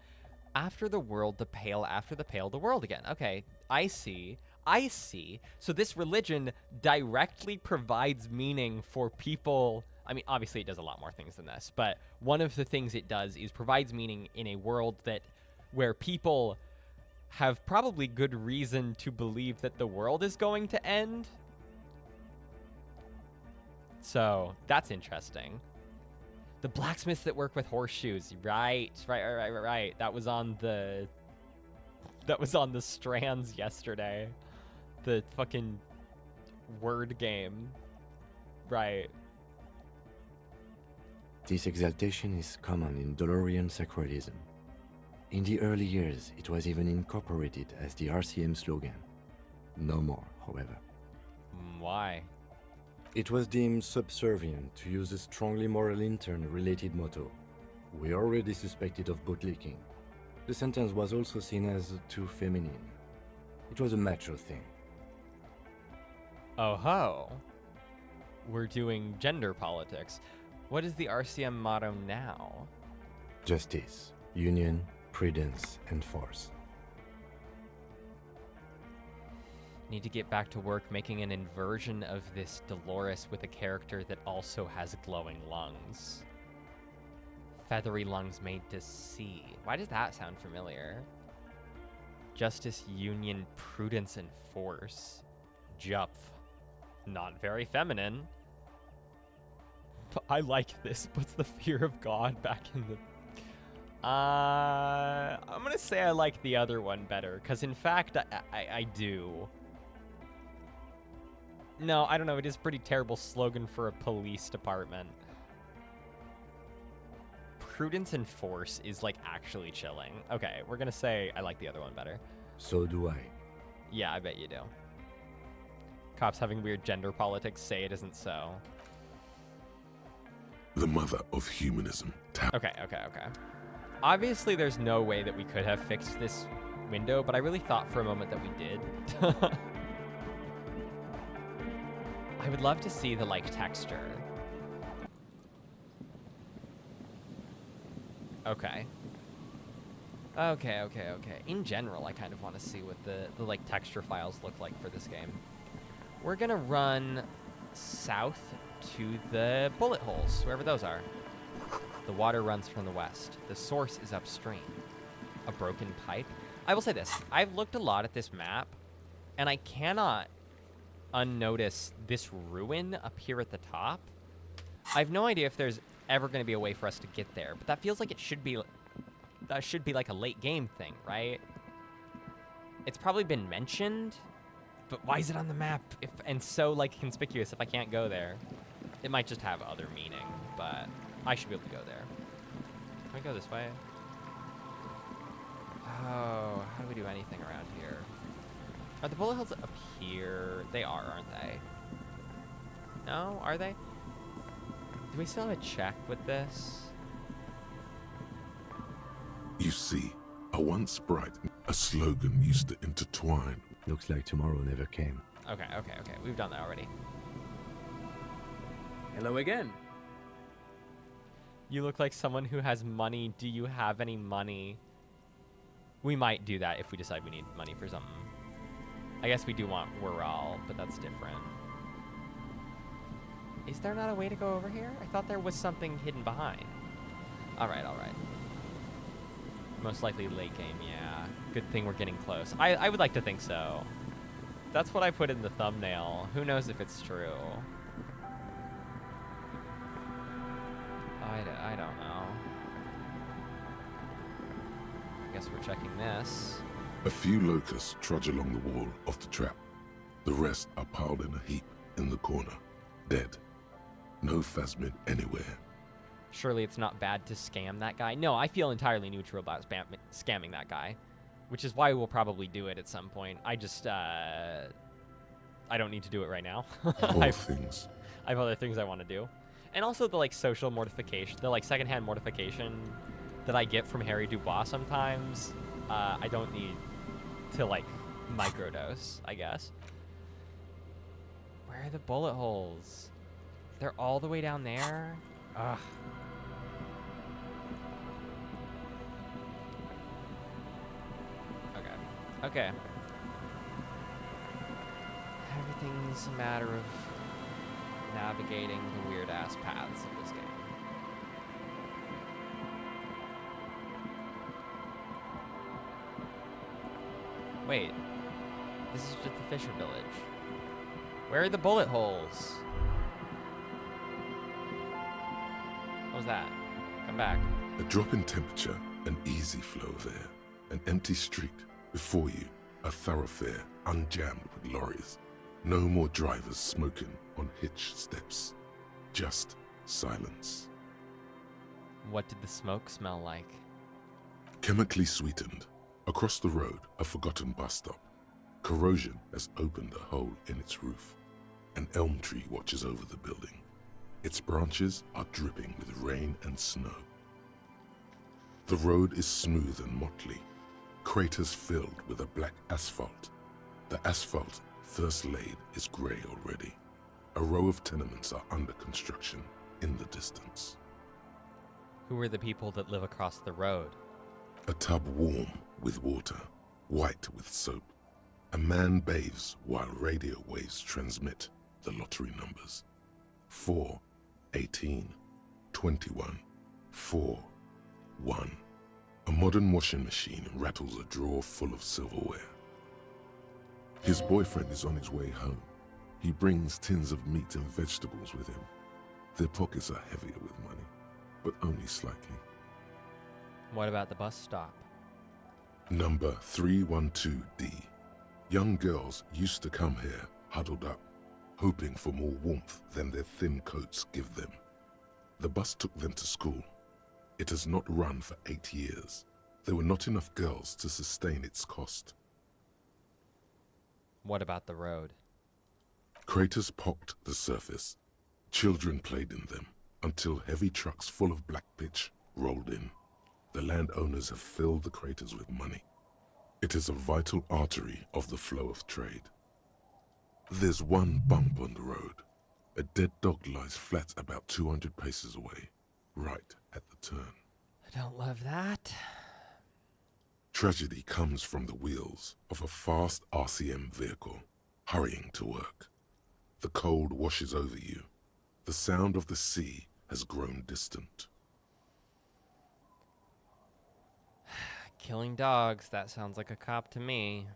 A: After the world, the pale. After the pale, the world again. Okay, I see. So this religion directly provides meaning for people. I mean, obviously it does a lot more things than this, but one of the things it does is provides meaning in a world where people have probably good reason to believe that the world is going to end. So that's interesting. The blacksmiths that work with horseshoes, right. That was on the strands yesterday. The fucking word game. Right.
E: This exaltation is common in Dolorian sacralism. In the early years, it was even incorporated as the RCM slogan. No more, however.
A: Why?
E: It was deemed subservient to use a strongly moral intern-related motto. We already suspected of bootlicking. The sentence was also seen as too feminine. It was a macho thing.
A: Oh ho. We're doing gender politics. What is the RCM motto now?
E: Justice, union, prudence, and force.
A: Need to get back to work making an inversion of this Dolores with a character that also has glowing lungs. Feathery lungs made to see. Why does that sound familiar? Justice, union, prudence, and force. Jupf. Not very feminine. But I like this. Puts the fear of God back in the... I'm gonna say I like the other one better, because in fact, I do. No, I don't know. It is a pretty terrible slogan for a police department. Prudence and force is, like, actually chilling. Okay, we're gonna say I like the other one better.
E: So do I.
A: Yeah, I bet you do. Cops having weird gender politics say it isn't so.
B: The mother of humanism.
A: Okay. Obviously, there's no way that we could have fixed this window, but I really thought for a moment that we did. I would love to see the, like, texture. Okay. In general, I kind of want to see what the like, texture files look like for this game. We're gonna run south to the bullet holes, wherever those are. The water runs from the west. The source is upstream. A broken pipe? I will say this. I've looked a lot at this map, and I cannot unnotice this ruin up here at the top. I have no idea if there's ever going to be a way for us to get there, but that feels like it should be... That should be like a late game thing, right? It's probably been mentioned, but why is it on the map and so, like, conspicuous if I can't go there? It might just have other meaning, but I should be able to go there. Can we go this way? Oh, how do we do anything around here? Are the bullet holes up here? They are, aren't they? No? Are they? Do we still have a check with this?
B: You see, a once bright, a slogan used to intertwine.
E: Looks like tomorrow never came.
A: Okay. We've done that already.
C: Hello again.
A: You look like someone who has money. Do you have any money? We might do that if we decide we need money for something. I guess we do want Whirl, but that's different. Is there not a way to go over here? I thought there was something hidden behind. All right. Most likely late game, yeah. Good thing we're getting close. I would like to think so. That's what I put in the thumbnail. Who knows if it's true? I don't know. I guess we're checking this.
B: A few locusts trudge along the wall of the trap. The rest are piled in a heap in the corner, dead. No phasmid anywhere.
A: Surely it's not bad to scam that guy. No, I feel entirely neutral about scamming that guy, which is why we'll probably do it at some point. I just, I don't need to do it right now. I have other things I want to do. And also the, like, social mortification, the, like, secondhand mortification that I get from Harry Dubois sometimes, I don't need to, like, microdose, I guess. Where are the bullet holes? They're all the way down there? Ugh. Okay. Everything's a matter of navigating the weird-ass paths of this game. Wait. This is just the Fisher Village. Where are the bullet holes? What was that? Come back.
B: A drop in temperature, an easy flow there. An empty street. Before you, a thoroughfare unjammed with lorries. No more drivers smoking on hitch steps. Just silence.
A: What did the smoke smell like?
B: Chemically sweetened. Across the road, a forgotten bus stop. Corrosion has opened a hole in its roof. An elm tree watches over the building. Its branches are dripping with rain and snow. The road is smooth and motley. Craters filled with a black asphalt. The asphalt, first laid, is grey already. A row of tenements are under construction in the distance.
A: Who are the people that live across the road?
B: A tub warm with water, white with soap. A man bathes while radio waves transmit the lottery numbers. 4, 18, 21, 4, 1. A modern washing machine rattles a drawer full of silverware. His boyfriend is on his way home. He brings tins of meat and vegetables with him. Their pockets are heavier with money, but only slightly.
A: What about the bus stop?
B: Number 312D. Young girls used to come here, huddled up, hoping for more warmth than their thin coats give them. The bus took them to school. It has not run for 8 years. There were not enough girls to sustain its cost.
A: What about the road?
B: Craters pocked the surface. Children played in them until heavy trucks full of black pitch rolled in. The landowners have filled the craters with money. It is a vital artery of the flow of trade. There's one bump on the road. A dead dog lies flat about 200 paces away, right at the turn.
A: I don't love that.
B: Tragedy comes from the wheels of a fast RCM vehicle, hurrying to work. The cold washes over you. The sound of the sea has grown distant.
A: Killing dogs, that sounds like a cop to me.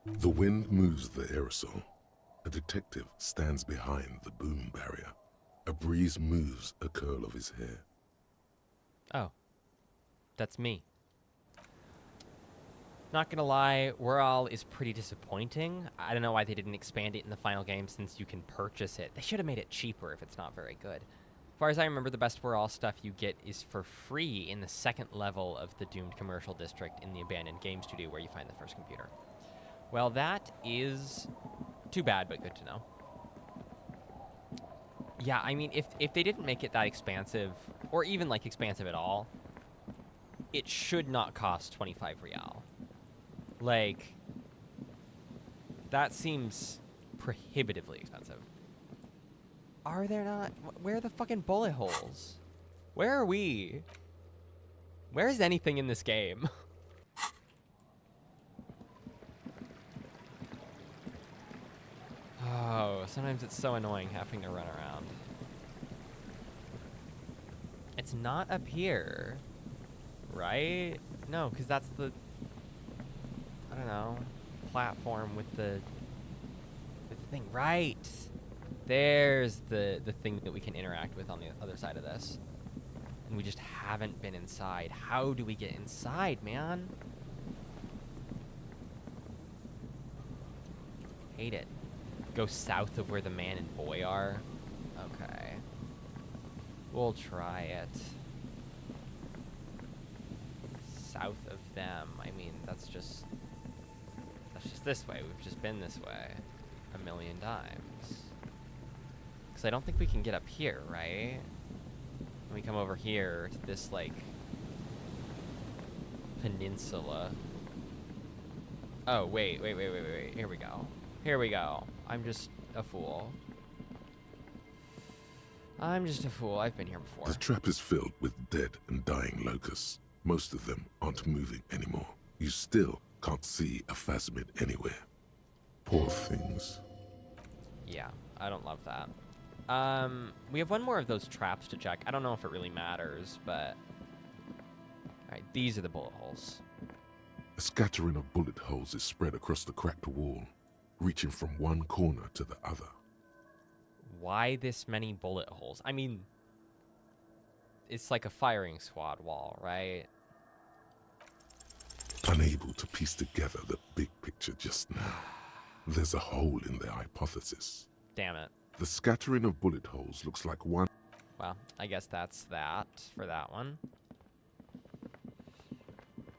B: The wind moves the aerosol. A detective stands behind the boom barrier. A breeze moves a curl of his hair.
A: Oh, that's me. Not gonna lie, Whirl is pretty disappointing. I don't know why they didn't expand it in the final game since you can purchase it. They should have made it cheaper if it's not very good. As far as I remember, the best Whirl stuff you get is for free in the second level of the doomed commercial district in the abandoned game studio where you find the first computer. Well, that is too bad, but good to know. Yeah, I mean, if they didn't make it that expansive, or even, like, expansive at all, it should not cost 25 real. Like, that seems prohibitively expensive. Are there not? Where are the fucking bullet holes? Where are we? Where is anything in this game? Oh, sometimes it's so annoying having to run around. It's not up here. right? No, because that's the, I don't know, platform with the thing. Right. There's the thing that we can interact with on the other side of this. And we just haven't been inside. How do we get inside, man? Hate it. Go south of where the man and boy are. Okay. We'll try it. South of them. I mean, that's just this way. We've just been this way a million times. Because I don't think we can get up here, right? When we come over here to this, like, peninsula. Oh, wait. Here we go. Here we go. I'm just a fool. I'm just a fool. I've been here before.
B: The trap is filled with dead and dying locusts. Most of them aren't moving anymore. You still can't see a phasmid anywhere. Poor things.
A: Yeah, I don't love that. We have one more of those traps to check. I don't know if it really matters, but... Alright, these are the bullet holes.
B: A scattering of bullet holes is spread across the cracked wall, reaching from one corner to the other.
A: Why this many bullet holes? I mean, it's like a firing squad wall, right?
B: Unable to piece together the big picture just now, there's a hole in their hypothesis.
A: Damn it.
B: The scattering of bullet holes looks like one...
A: Well, I guess that's that for that one.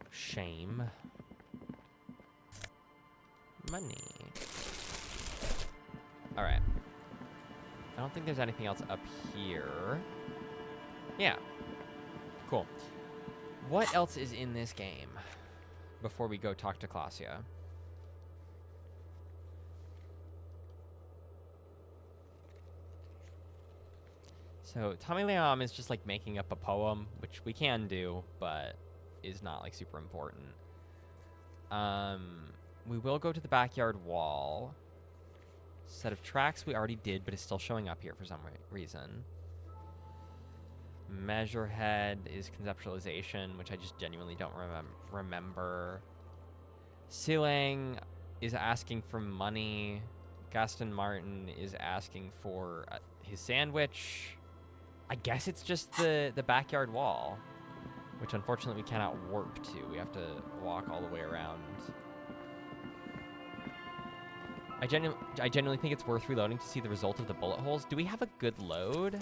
A: Shame. Money. Alright. I don't think there's anything else up here. Yeah. Cool. What else is in this game before we go talk to Klasia? So, Tommy Liam is just like making up a poem, which we can do, but is not like super important. We will go to the backyard wall. Set of tracks we already did, but it's still showing up here for some reason. Measure head is conceptualization, which I just genuinely don't remember. Ceiling is asking for money. Gaston Martin is asking for his sandwich. I guess it's just the backyard wall, which unfortunately we cannot warp to. We have to walk all the way around. I genuinely think it's worth reloading to see the result of the bullet holes. Do we have a good load?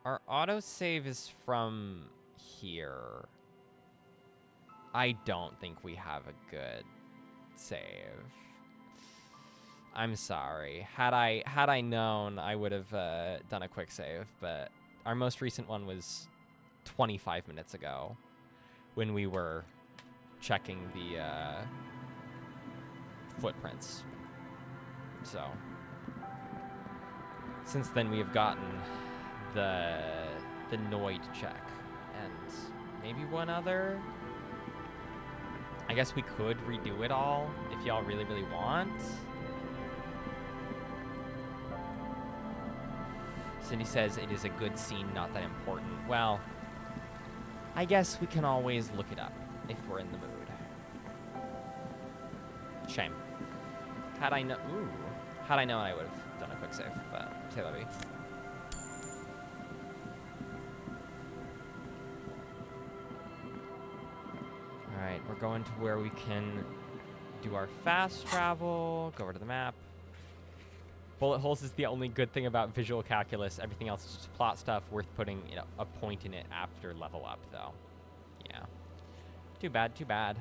A: Our autosave is from here. I don't think we have a good save. I'm sorry. Had I known, I would have done a quick save, but our most recent one was 25 minutes ago when we were checking the footprints. So since then we have gotten the Noid check and maybe one other. I guess we could redo it all if y'all really want. Cindy says it is a good scene, not that important. Well, I guess we can always look it up if we're in the mood. Shame. Had I known, I would have done a quick save, but c'est la vie. Alright, we're going to where we can do our fast travel, go over to the map. Bullet holes is the only good thing about visual calculus. Everything else is just plot stuff worth putting a point in it after level up, though. Yeah. Too bad, too bad.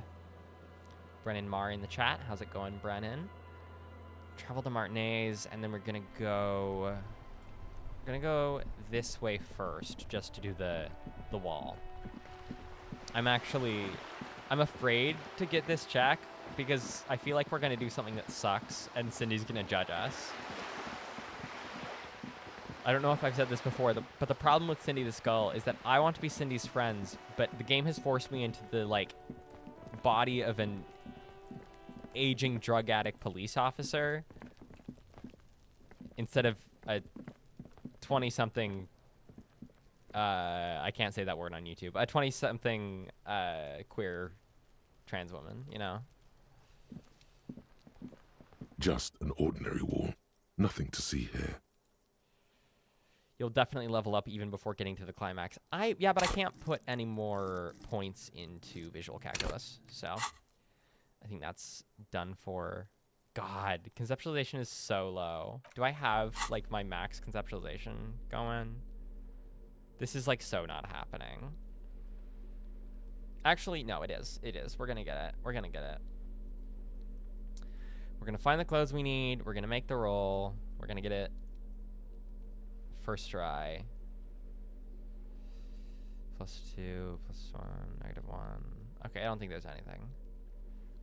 A: Brennan Marr in the chat. How's it going, Brennan? Travel to Martinez, and then we're gonna go this way first, just to do the wall. I'm afraid to get this check because I feel like we're gonna do something that sucks, and Cindy's gonna judge us. I don't know if I've said this before, but the problem with Cindy the Skull is that I want to be Cindy's friends, but the game has forced me into the body of an aging drug addict police officer instead of a 20-something I can't say that word on YouTube. A 20-something queer trans woman, you know?
B: Just an ordinary wall. Nothing to see here.
A: You'll definitely level up even before getting to the climax. Yeah, but I can't put any more points into visual calculus, so I think that's done for. God, conceptualization is so low. Do I have like my max conceptualization going? This is like so not happening. Actually, no, it is. It is. We're gonna get it. We're gonna get it. We're gonna find the clothes we need. We're gonna make the roll. We're gonna get it. First try. +2, +1, -1. Okay, I don't think there's anything.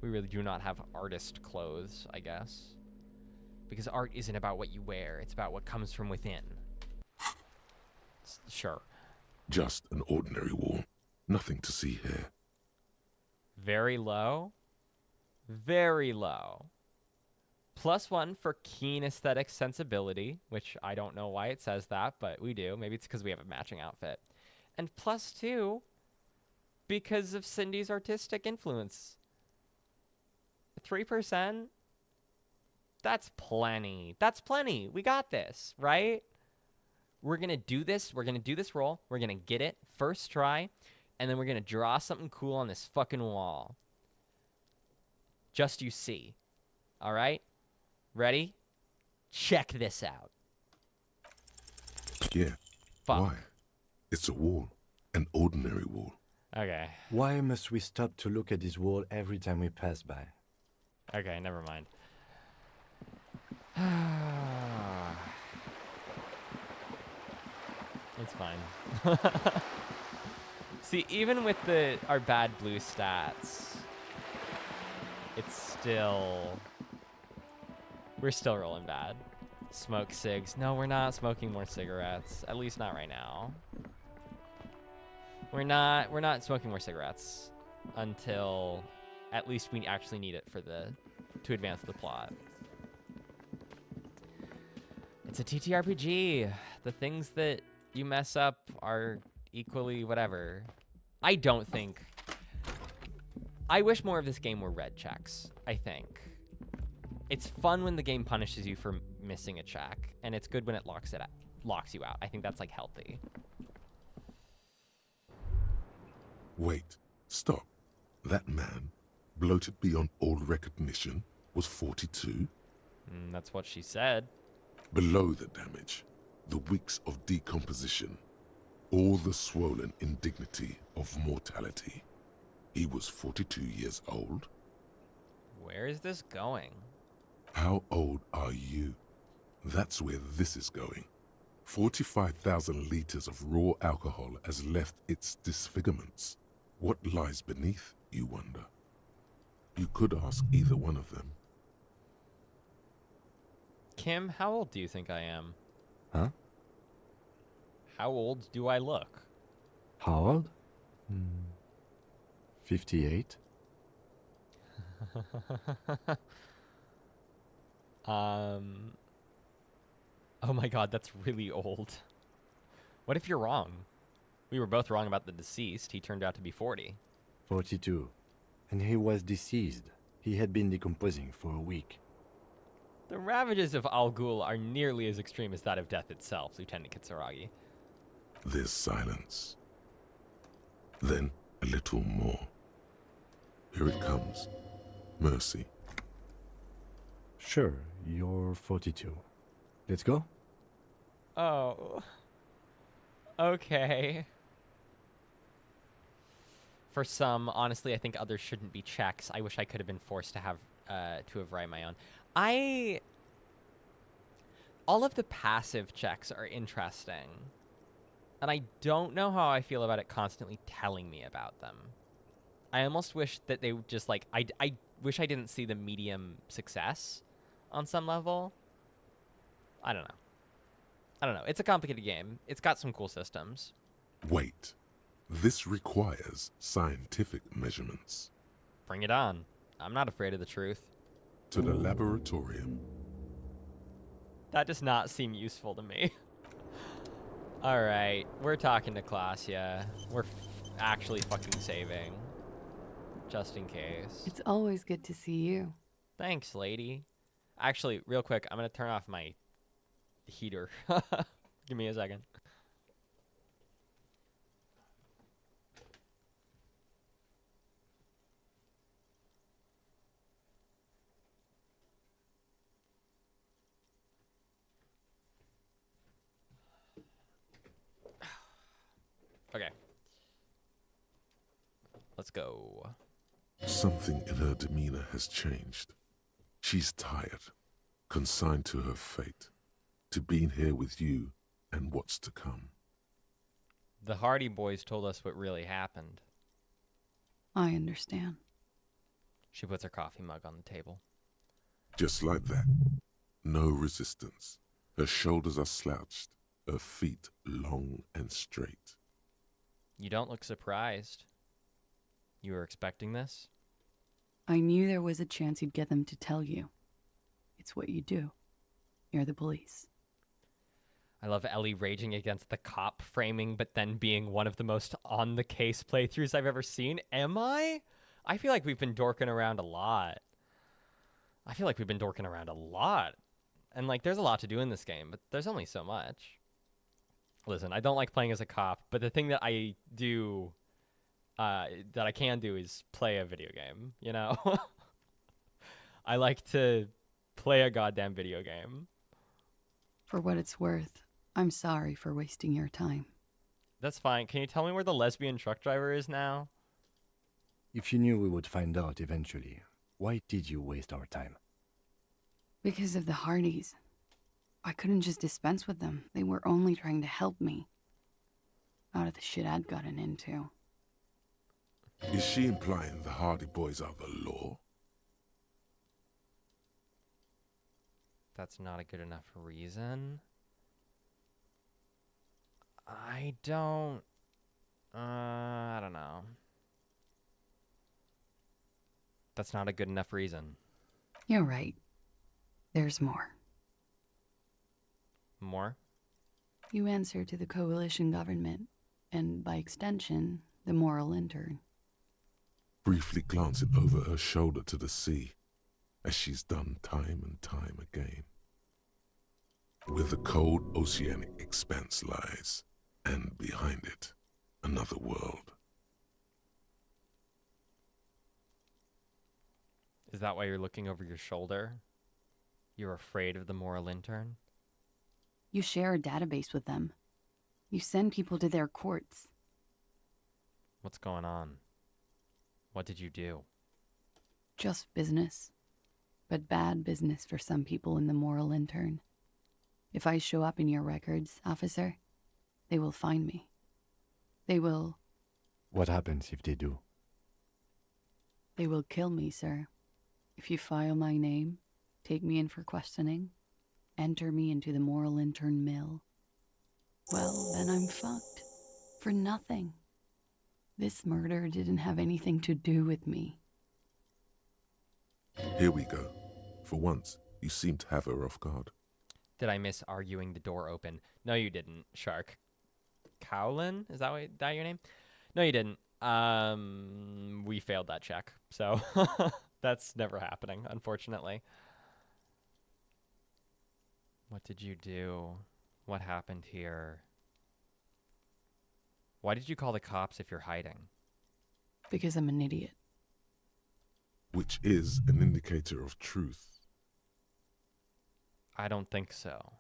A: We really do not have artist clothes, I guess. Because art isn't about what you wear, it's about what comes from within. Sure.
B: Just an ordinary wall. Nothing to see here.
A: Very low. Very low. +1 for keen aesthetic sensibility, which I don't know why it says that, but we do. Maybe it's because we have a matching outfit. And +2 because of Cindy's artistic influence. 3%? That's plenty. That's plenty. We got this, right? We're going to do this. We're going to do this roll. We're going to get it first try. And then we're going to draw something cool on this fucking wall. Just you see. All right? Ready? Check this out.
B: Yeah.
A: Fuck.
B: Why? It's a wall. An ordinary wall.
A: Okay.
E: Why must we stop to look at this wall every time we pass by?
A: Okay, never mind. It's fine. See, even with our bad blue stats, it's still... We're still rolling bad. Smoke cigs. No, we're not smoking more cigarettes. At least not right now. We're not smoking more cigarettes until at least we actually need it to advance the plot. It's a TTRPG. The things that you mess up are equally whatever. I don't think... I wish more of this game were red checks, I think. It's fun when the game punishes you for missing a check, and it's good when it locks you out. I think that's like healthy.
B: Wait. Stop. That man, bloated beyond all recognition, was 42?
A: That's what she said.
B: Below the damage, the weeks of decomposition, all the swollen indignity of mortality. He was 42 years old.
A: Where is this going?
B: How old are you? That's where this is going. 45,000 liters of raw alcohol has left its disfigurements. What lies beneath, you wonder? You could ask either one of them.
A: Kim, how old do you think I am?
E: Huh?
A: How old do I look?
E: How old? 58?
A: Oh my god, that's really old. What if you're wrong? We were both wrong about the deceased. He turned out to be 40.
E: 42. And he was deceased. He had been decomposing for a week.
A: The ravages of Al Ghul are nearly as extreme as that of death itself, Lieutenant Kitsuragi.
B: There's silence. Then a little more. Here it comes. Mercy.
E: Sure, you're 42. Let's go?
A: Oh. Okay. For some, honestly, I think others shouldn't be checks. I wish I could have been forced to have write my own. All of the passive checks are interesting. And I don't know how I feel about it constantly telling me about them. I almost wish that they would just like, I wish I didn't see the medium success on some level. I don't know. It's a complicated game. It's got some cool systems.
B: Wait. This requires scientific measurements.
A: Bring it on. I'm not afraid of the truth.
B: To the laboratorium.
A: That does not seem useful to me. Alright, we're talking to Klaasya. We're actually fucking saving. Just in case.
J: It's always good to see you.
A: Thanks, lady. Actually, real quick, I'm gonna turn off my heater. Give me a second. Okay. Let's go.
B: Something in her demeanor has changed. She's tired, consigned to her fate, to being here with you and what's to come.
A: The Hardy Boys told us what really happened.
J: I understand.
A: She puts her coffee mug on the table.
B: Just like that. No resistance. Her shoulders are slouched, her feet long and straight.
A: You don't look surprised. You were expecting this?
J: I knew there was a chance you'd get them to tell you. It's what you do. You're the police.
A: I love Ellie raging against the cop framing, but then being one of the most on-the-case playthroughs I've ever seen. Am I? I feel like we've been dorking around a lot. And, like, there's a lot to do in this game, but there's only so much. Listen, I don't like playing as a cop, but the thing that I do, that I can do is play a video game, you know? I like to play a goddamn video game.
J: For what it's worth, I'm sorry for wasting your time.
A: That's fine. Can you tell me where the lesbian truck driver is now?
E: If you knew we would find out eventually, why did you waste our time?
J: Because of the Hardys. I couldn't just dispense with them. They were only trying to help me. Out of the shit I'd gotten into.
B: Is she implying the Hardy Boys are the law?
A: That's not a good enough reason. I don't know. That's not a good enough reason.
J: You're right. There's more.
A: More?
J: You answer to the coalition government, and by extension, the moral intern.
B: Briefly glancing over her shoulder to the sea, as she's done time and time again. Where the cold oceanic expanse lies, and behind it, another world.
A: Is that why you're looking over your shoulder? You're afraid of the moral intern?
J: You share a database with them. You send people to their courts.
A: What's going on? What did you do?
J: Just business. But bad business for some people in the moral intern. If I show up in your records, officer, they will find me. They will...
E: What happens if they do?
J: They will kill me, sir. If you file my name, take me in for questioning, enter me into the moral intern mill, well, then I'm fucked. For nothing. This murder didn't have anything to do with me.
B: Here we go. For once, you seem to have her off guard.
A: Did I miss arguing the door open? No, you didn't, Shark. Cowlin? Is that your name? No, you didn't. We failed that check, so that's never happening, unfortunately. What did you do? What happened here? Why did you call the cops if you're hiding?
J: Because I'm an idiot.
B: Which is an indicator of truth.
A: I don't think so.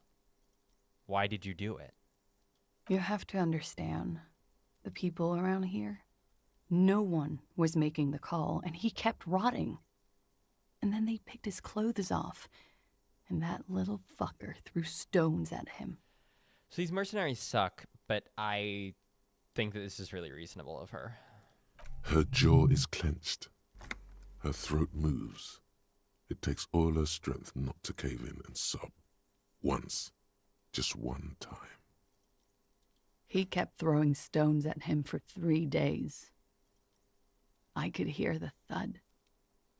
A: Why did you do it?
J: You have to understand, the people around here, no one was making the call, and he kept rotting. And then they picked his clothes off, and that little fucker threw stones at him.
A: So these mercenaries suck, but I think that this is really reasonable of her.
B: Her jaw is clenched. Her throat moves. It takes all her strength not to cave in and sob. Once. Just one time.
J: He kept throwing stones at him for 3 days. I could hear the thud.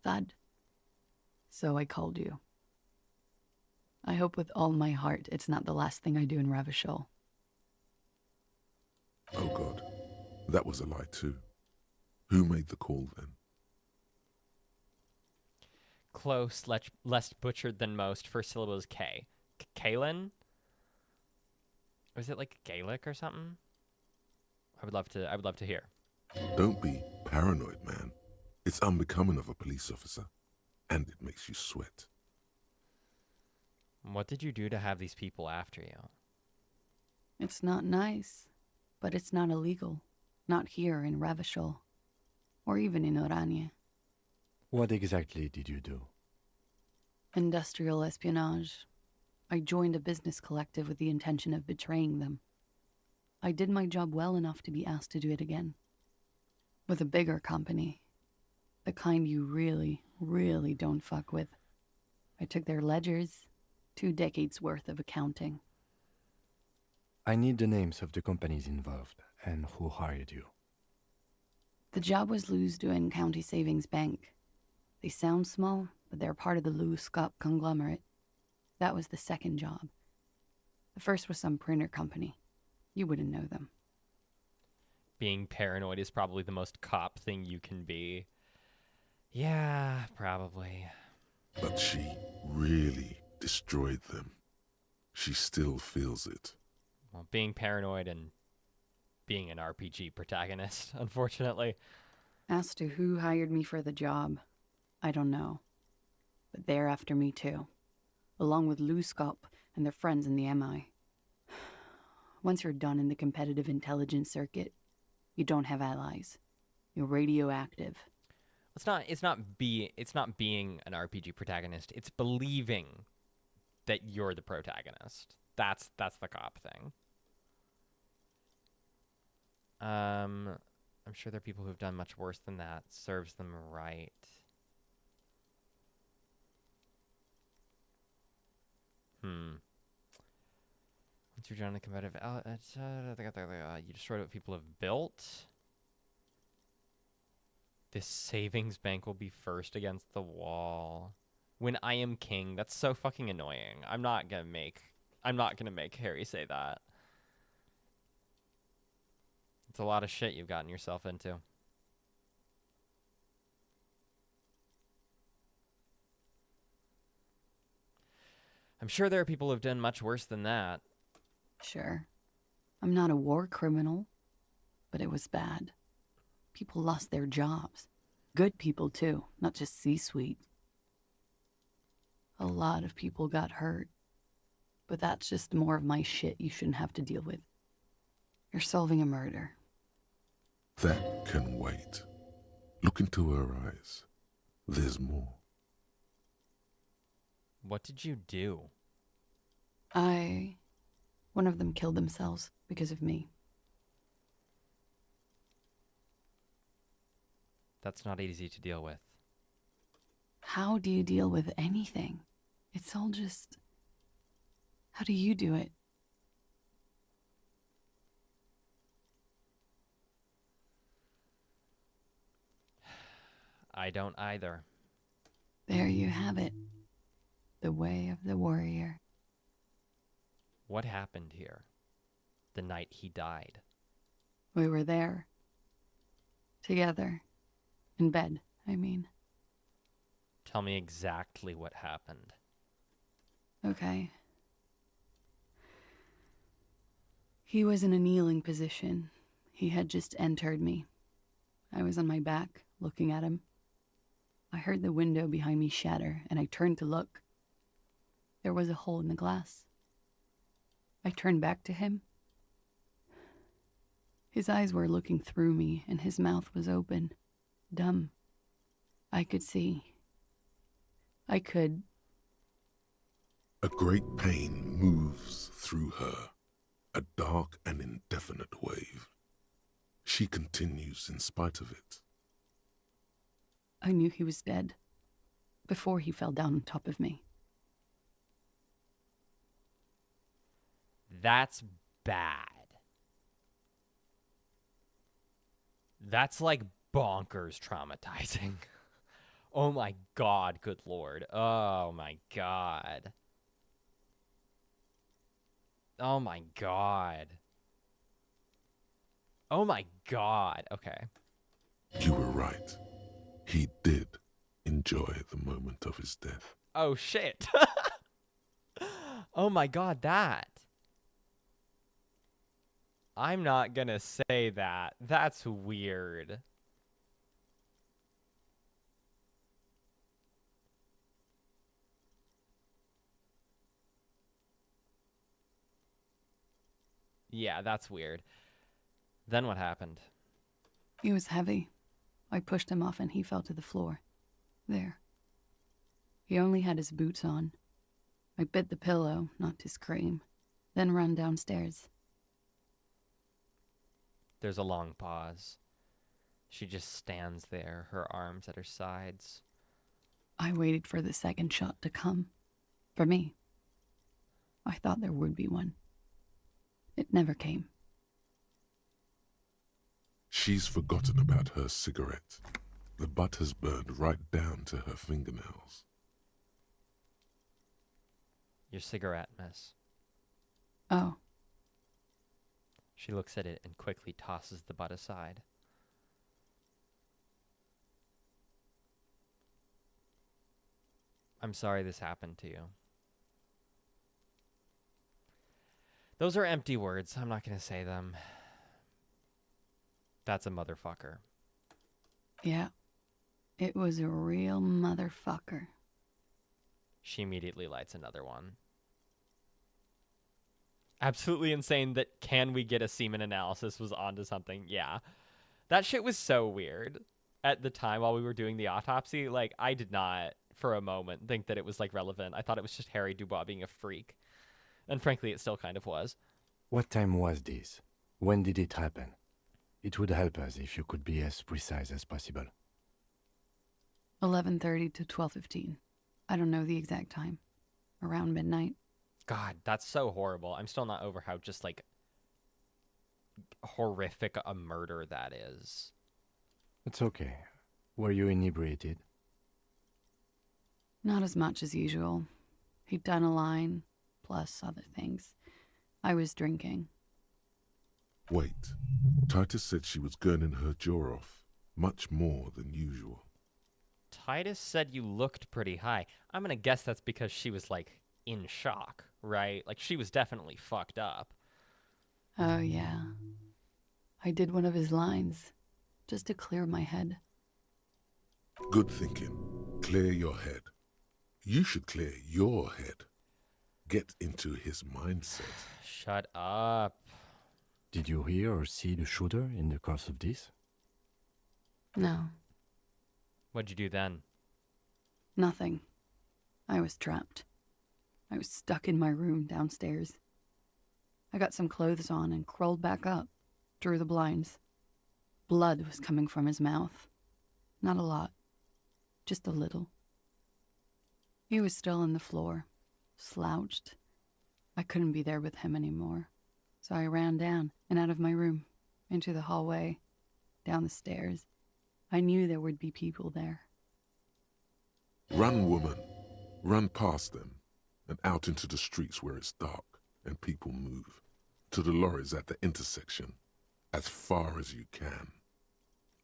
J: Thud. So I called you. I hope with all my heart it's not the last thing I do in Ravishol.
B: Oh God, that was a lie too. Who made the call then?
A: Close, less butchered than most. First syllable is K. Kaelin? Was it like Gaelic or something? I would love to hear.
B: Don't be paranoid, man. It's unbecoming of a police officer, and it makes you sweat.
A: What did you do to have these people after you?
J: It's not nice, but it's not illegal. Not here in Revachol, or even in Oranje.
E: What exactly did you do?
J: Industrial espionage. I joined a business collective with the intention of betraying them. I did my job well enough to be asked to do it again. With a bigger company. The kind you really, really don't fuck with. I took their ledgers, 2 decades worth of accounting.
E: I need the names of the companies involved and who hired you.
J: The job was Lou's-Duin County Savings Bank. They sound small, but they're part of the Lou-Scop conglomerate. That was the second job. The first was some printer company. You wouldn't know them.
A: Being paranoid is probably the most cop thing you can be. Yeah, probably.
B: But she really destroyed them. She still feels it.
A: Well, being paranoid and being an RPG protagonist, unfortunately.
J: As to who hired me for the job, I don't know. But they're after me too. Along with Lou-Scop and their friends in the MI. Once you're done in the competitive intelligence circuit, you don't have allies. You're radioactive.
A: It's not being an RPG protagonist. It's believing that you're the protagonist. That's the cop thing. I'm sure there are people who've done much worse than that. Serves them right. Once you're joining the competitive, you destroyed what people have built. This savings bank will be first against the wall. When I am king, that's so fucking annoying. I'm not gonna make Harry say that. It's a lot of shit you've gotten yourself into. I'm sure there are people who've done much worse than that.
J: Sure. I'm not a war criminal, but it was bad. People lost their jobs. Good people, too, not just C-suite. A lot of people got hurt. But that's just more of my shit you shouldn't have to deal with. You're solving a murder.
B: That can wait. Look into her eyes. There's more.
A: What did you do?
J: One of them killed themselves because of me.
A: That's not easy to deal with.
J: How do you deal with anything? It's all just... How do you do it?
A: I don't either.
J: There you have it. The way of the warrior.
A: What happened here? The night he died.
J: We were there. Together. In bed, I mean.
A: Tell me exactly what happened.
J: Okay. He was in a kneeling position. He had just entered me. I was on my back, looking at him. I heard the window behind me shatter, and I turned to look. There was a hole in the glass. I turned back to him. His eyes were looking through me, and his mouth was open. Dumb. I could see. I could.
B: A great pain moves through her, a dark and indefinite wave. She continues in spite of it.
J: I knew he was dead before he fell down on top of me.
A: That's bad. That's like bonkers traumatizing. Oh my god, good lord. Oh my god. Oh my god. Oh my god. Okay.
B: You were right. He did enjoy the moment of his death.
A: Oh shit. Oh my god, that. I'm not gonna say that. That's weird. Yeah, that's weird. Then what happened?
J: He was heavy. I pushed him off and he fell to the floor. There. He only had his boots on. I bit the pillow, not to scream, then ran downstairs.
A: There's a long pause. She just stands there, her arms at her sides.
J: I waited for the second shot to come. For me. I thought there would be one. It never came.
B: She's forgotten about her cigarette. The butt has burned right down to her fingernails.
A: Your cigarette, miss.
J: Oh.
A: She looks at it and quickly tosses the butt aside. I'm sorry this happened to you. Those are empty words. I'm not going to say them. That's a motherfucker.
J: Yeah. It was a real motherfucker.
A: She immediately lights another one. Absolutely insane that Can We Get a Semen Analysis was onto something. Yeah. That shit was so weird at the time while we were doing the autopsy. Like, I did not, for a moment, think that it was, like, relevant. I thought it was just Harry Dubois being a freak. And frankly, it still kind of was.
E: What time was this? When did it happen? It would help us if you could be as precise as possible.
J: 11:30 to 12:15. I don't know the exact time. Around midnight.
A: God, that's so horrible. I'm still not over how just, like, horrific a murder that is.
E: It's okay. Were you inebriated?
J: Not as much as usual. He'd done a line, plus other things. I was drinking.
B: Wait. Titus said she was gurning her jaw off, much more than usual.
A: Titus said you looked pretty high. I'm gonna guess that's because she was, like, in shock, right? Like, she was definitely fucked up.
J: Oh, yeah. I did one of his lines, just to clear my head.
B: Good thinking. Clear your head. You should clear your head. Get into his mindset.
A: Shut up.
E: Did you hear or see the shooter in the course of this?
J: No,
A: What'd you do then?
J: nothing. I was trapped. I was stuck in my room downstairs. I got some clothes on and crawled back up, drew the blinds. Blood was coming from his mouth. Not a lot, just a little. He was still on the floor, slouched. I couldn't be there with him anymore, so I ran down and out of my room, into the hallway, down the stairs. I knew there would be people there.
B: Run, woman. Run past them and out into the streets where it's dark and people move. To the lorries at the intersection. As far as you can.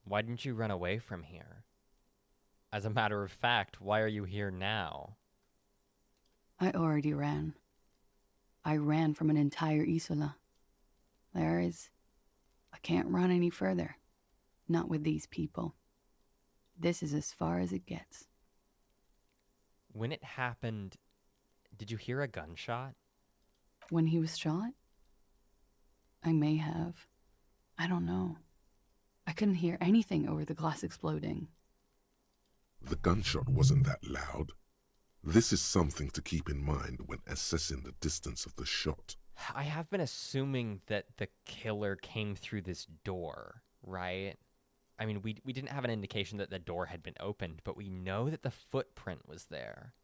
A: Why didn't you run away from here? As a matter of fact, why are you here now?
J: I already ran. I ran from an entire Isola. I can't run any further. Not with these people. This is as far as it gets.
A: When it happened, did you hear a gunshot?
J: When he was shot? I may have. I don't know. I couldn't hear anything over the glass exploding.
B: The gunshot wasn't that loud. This is something to keep in mind when assessing the distance of the shot.
A: I have been assuming that the killer came through this door, right? I mean, we didn't have an indication that the door had been opened, but we know that the footprint was there.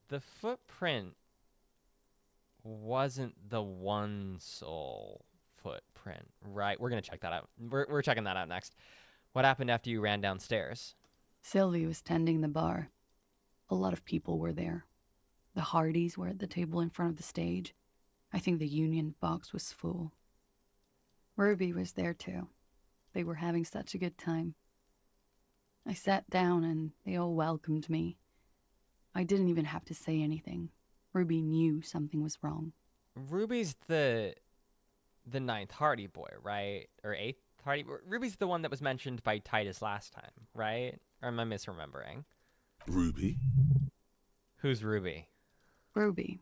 A: The footprint wasn't the one soul footprint, right? We're going to check that out. We're checking that out next. What happened after you ran downstairs?
J: Sylvie was tending the bar. A lot of people were there. The Hardys were at the table in front of the stage. I think the Union box was full. Ruby was there too. They were having such a good time. I sat down and they all welcomed me. I didn't even have to say anything. Ruby knew something was wrong.
A: Ruby's the ninth Hardy boy, right? Or eighth Hardy boy? Ruby's the one that was mentioned by Titus last time, right? Or am I misremembering?
B: Ruby?
A: Who's Ruby?
J: Ruby.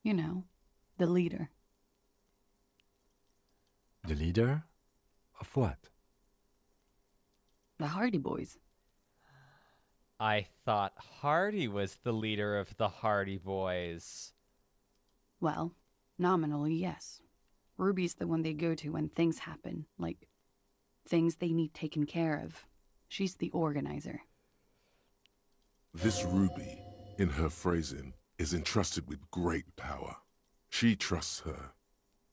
J: You know, the leader.
E: The leader? Of what?
J: The Hardy Boys.
A: I thought Hardy was the leader of the Hardy Boys.
J: Well, nominally, yes. Ruby's the one they go to when things happen, like things they need taken care of. She's the organizer.
B: This Ruby, in her phrasing, is entrusted with great power. She trusts her.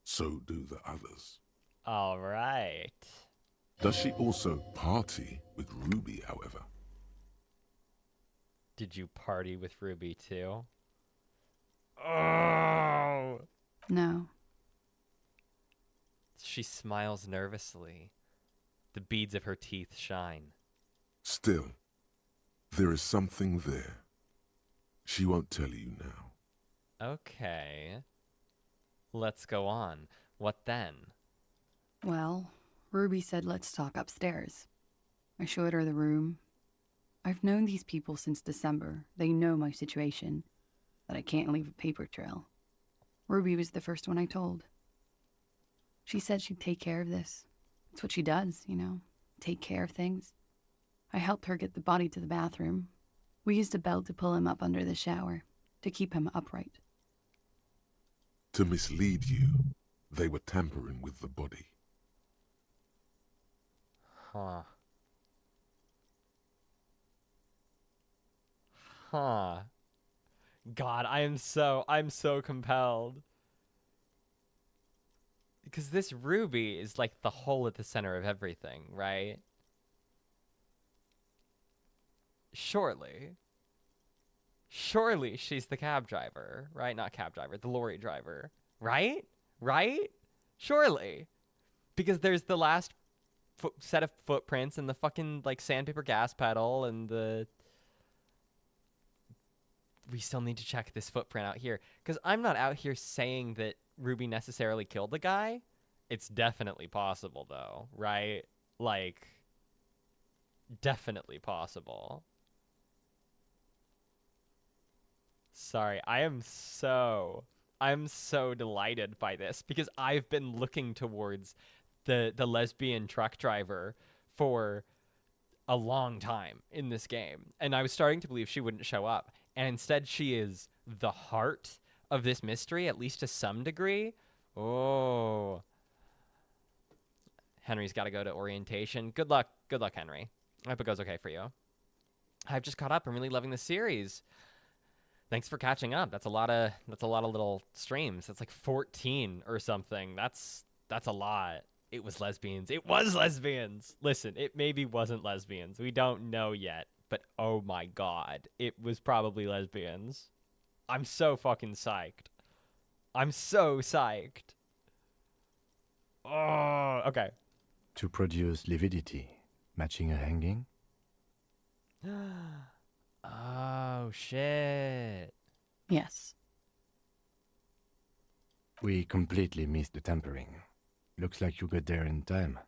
B: So do the others.
A: All right.
B: Does she also party with Ruby, however?
A: Did you party with Ruby too? Oh!
J: No.
A: She smiles nervously. The beads of her teeth shine.
B: Still, there is something there. She won't tell you now.
A: Okay. Let's go on. What then?
J: Well, Ruby said let's talk upstairs. I showed her the room. I've known these people since December. They know my situation, that I can't leave a paper trail. Ruby was the first one I told. She said she'd take care of this. It's what she does, you know, take care of things. I helped her get the body to the bathroom. We used a belt to pull him up under the shower, to keep him upright.
B: To mislead you, they were tampering with the body.
A: Huh. Huh. God, I'm so compelled. Because this Ruby is like the hole at the center of everything, right? Surely she's the cab driver, right? Not cab driver, the lorry driver, right? Right? Surely. Because there's the last set of footprints and the fucking like sandpaper gas pedal and the... We still need to check this footprint out here. Because I'm not out here saying that Ruby necessarily killed the guy. It's definitely possible, though, right? Like, definitely possible. Sorry, I'm so delighted by this because I've been looking towards the lesbian truck driver for a long time in this game. And I was starting to believe she wouldn't show up. And instead she is the heart of this mystery, at least to some degree. Oh. Henry's got to go to orientation. Good luck, Henry. I hope it goes okay for you. I've just caught up. I'm really loving the series. Thanks for catching up. That's a lot of little streams. That's like 14 or something. That's a lot. It was lesbians. It was lesbians. Listen, it maybe wasn't lesbians. We don't know yet. But oh my god, it was probably lesbians. I'm so fucking psyched. I'm so psyched. Oh, okay.
E: To produce lividity, matching a hanging?
A: Oh, shit.
J: Yes.
E: We completely missed the tampering. Looks like you got there in time.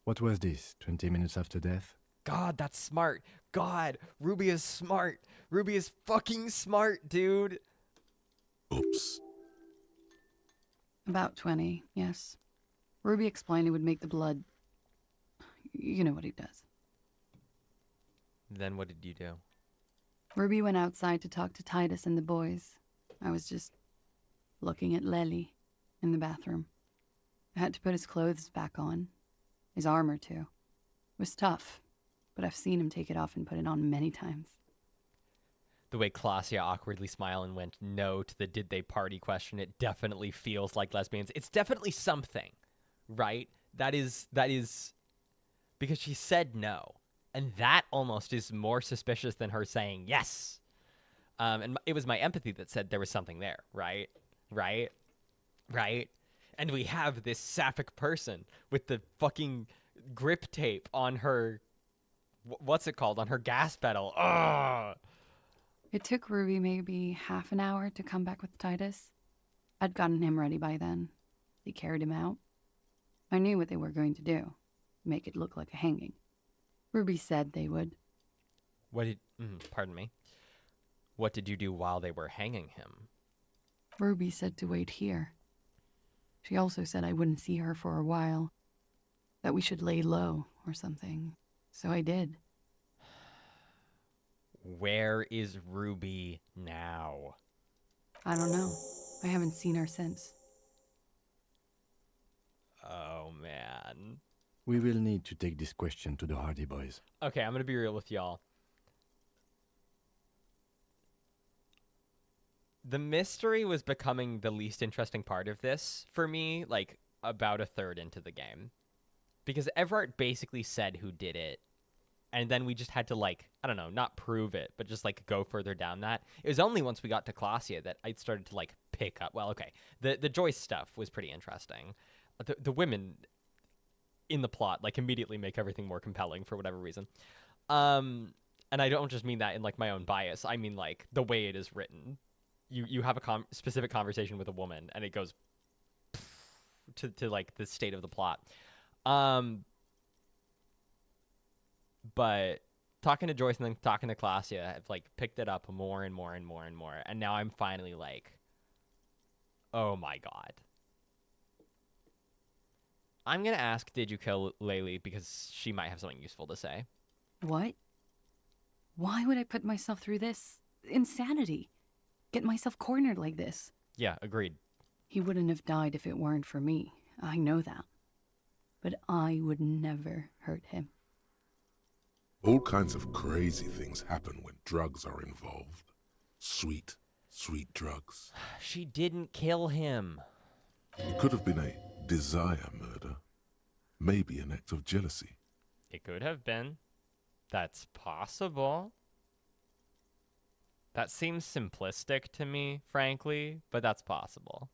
E: What was this, 20 minutes after death?
A: God, that's smart. God, Ruby is smart. Ruby is fucking smart, dude.
B: Oops.
J: About 20, yes. Ruby explained it would make the blood... You know what he does.
A: Then what did you do?
J: Ruby went outside to talk to Titus and the boys. I was just looking at Lely in the bathroom. I had to put his clothes back on. His armor, too. It was tough, but I've seen him take it off and put it on many times.
A: The way Klasia awkwardly smiled and went no to the did they party question, it definitely feels like lesbians. It's definitely something, right? That is because she said no. And that almost is more suspicious than her saying yes. And it was my empathy that said there was something there, right? Right? Right? And we have this sapphic person with the fucking grip tape on her, what's it called? On her gas pedal. Ugh!
J: It took Ruby maybe half an hour to come back with Titus. I'd gotten him ready by then. They carried him out. I knew what they were going to do. Make it look like a hanging. Ruby said they would.
A: What did, pardon me. What did you do while they were hanging him?
J: Ruby said to wait here. She also said I wouldn't see her for a while. That we should lay low or something. So I did.
A: Where is Ruby now?
J: I don't know. I haven't seen her since.
A: Oh, man.
E: We will need to take this question to the Hardy Boys.
A: Okay, I'm going to be real with y'all. The mystery was becoming the least interesting part of this for me, like, about a third into the game. Because Everett basically said who did it, and then we just had to, like, I don't know, not prove it, but just, like, go further down that. It was only once we got to Clausia that I started to, like, pick up. Well, okay, the Joyce stuff was pretty interesting. The women in the plot, like, immediately make everything more compelling for whatever reason. And I don't just mean that in, like, my own bias. I mean, like, the way it is written. You have a specific conversation with a woman, and it goes to like, the state of the plot. But talking to Joyce and then talking to Clausia, I've, like, picked it up more and more and more and more. And now I'm finally like, oh, my God. I'm going to ask, did you kill Laylee? Because she might have something useful to say.
J: What? Why would I put myself through this insanity? Get myself cornered like this?
A: Yeah, agreed.
J: He wouldn't have died if it weren't for me. I know that. But I would never hurt him.
B: All kinds of crazy things happen when drugs are involved. Sweet, sweet drugs.
A: She didn't kill him.
B: It could have been a desire murder. Maybe an act of jealousy.
A: It could have been. That's possible. That seems simplistic to me, frankly, but that's possible.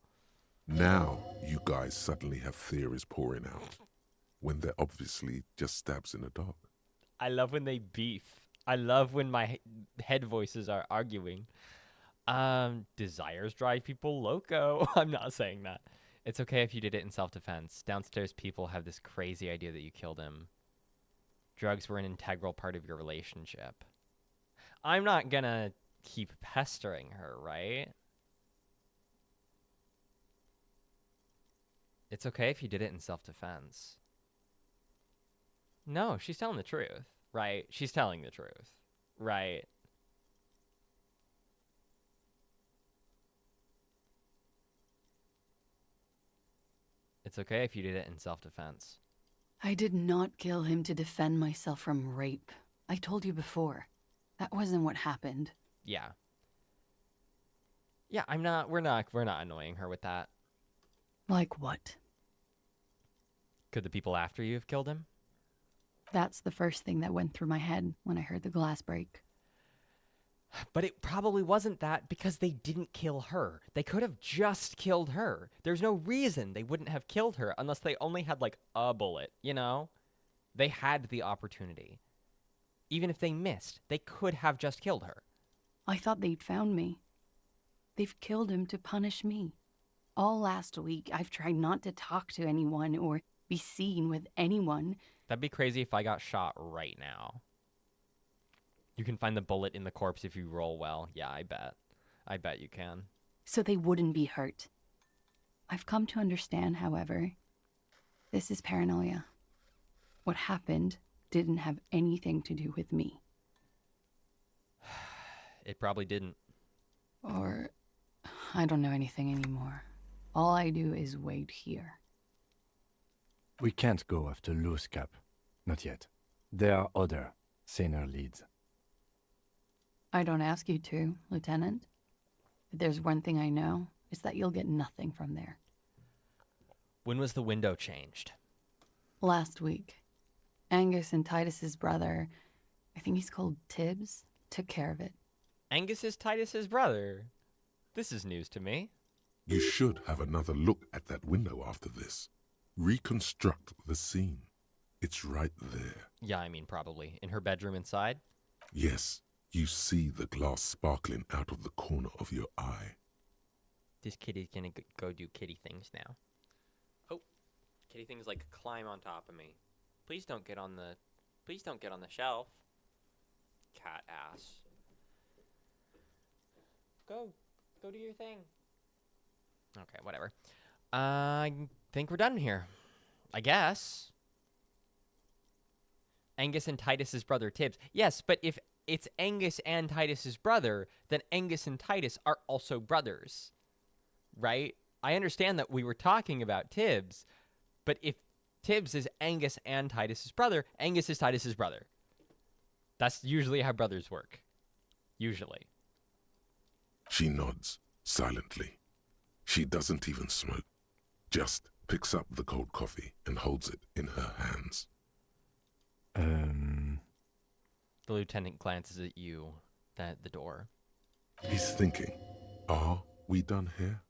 B: Now you guys suddenly have theories pouring out, when they're obviously just stabs in the dark.
A: I love when they beef. I love when my head voices are arguing. Desires drive people loco. I'm not saying that. It's okay if you did it in self-defense. Downstairs people have this crazy idea that you killed him. Drugs were an integral part of your relationship. I'm not gonna keep pestering her, right? It's okay if you did it in self-defense. No, she's telling the truth, right? She's telling the truth, right? It's okay if you did it in self-defense.
J: I did not kill him to defend myself from rape. I told you before. That wasn't what happened.
A: Yeah. Yeah, we're not annoying her with that.
J: Like what?
A: Could the people after you have killed him?
J: That's the first thing that went through my head when I heard the glass break.
A: But it probably wasn't that because they didn't kill her. They could have just killed her. There's no reason they wouldn't have killed her unless they only had, like, a bullet, you know? They had the opportunity. Even if they missed, they could have just killed her.
J: I thought they'd found me. They've killed him to punish me. All last week, I've tried not to talk to anyone or be seen with anyone.
A: That'd be crazy if I got shot right now. You can find the bullet in the corpse if you roll well. Yeah, I bet. I bet you can.
J: So they wouldn't be hurt. I've come to understand, however, this is paranoia. What happened didn't have anything to do with me.
A: It probably didn't.
J: Or I don't know anything anymore. All I do is wait here.
E: We can't go after Loose Cap. Not yet. There are other, saner leads.
J: I don't ask you to, Lieutenant. If there's one thing I know, it's that you'll get nothing from there.
A: When was the window changed?
J: Last week. Angus and Titus's brother, I think he's called Tibbs, took care of it.
A: Angus is Titus's brother. This is news to me.
B: You should have another look at that window after this. Reconstruct the scene. It's right there.
A: Yeah, I mean, probably. In her bedroom inside?
B: Yes, you see the glass sparkling out of the corner of your eye.
A: This kitty's gonna go do kitty things now. Oh, kitty things like climb on top of me. Please don't get on the shelf. Cat ass. Go do your thing. Okay, whatever. I think we're done here. I guess. Angus and Titus's brother Tibbs. Yes, but if it's Angus and Titus's brother, then Angus and Titus are also brothers. Right? I understand that we were talking about Tibbs, but if Tibbs is Angus and Titus's brother, Angus is Titus's brother. That's usually how brothers work. Usually.
B: She nods, silently. She doesn't even smoke. Just picks up the cold coffee and holds it in her hands.
A: The lieutenant glances at you, then at the door.
B: He's thinking, are we done here?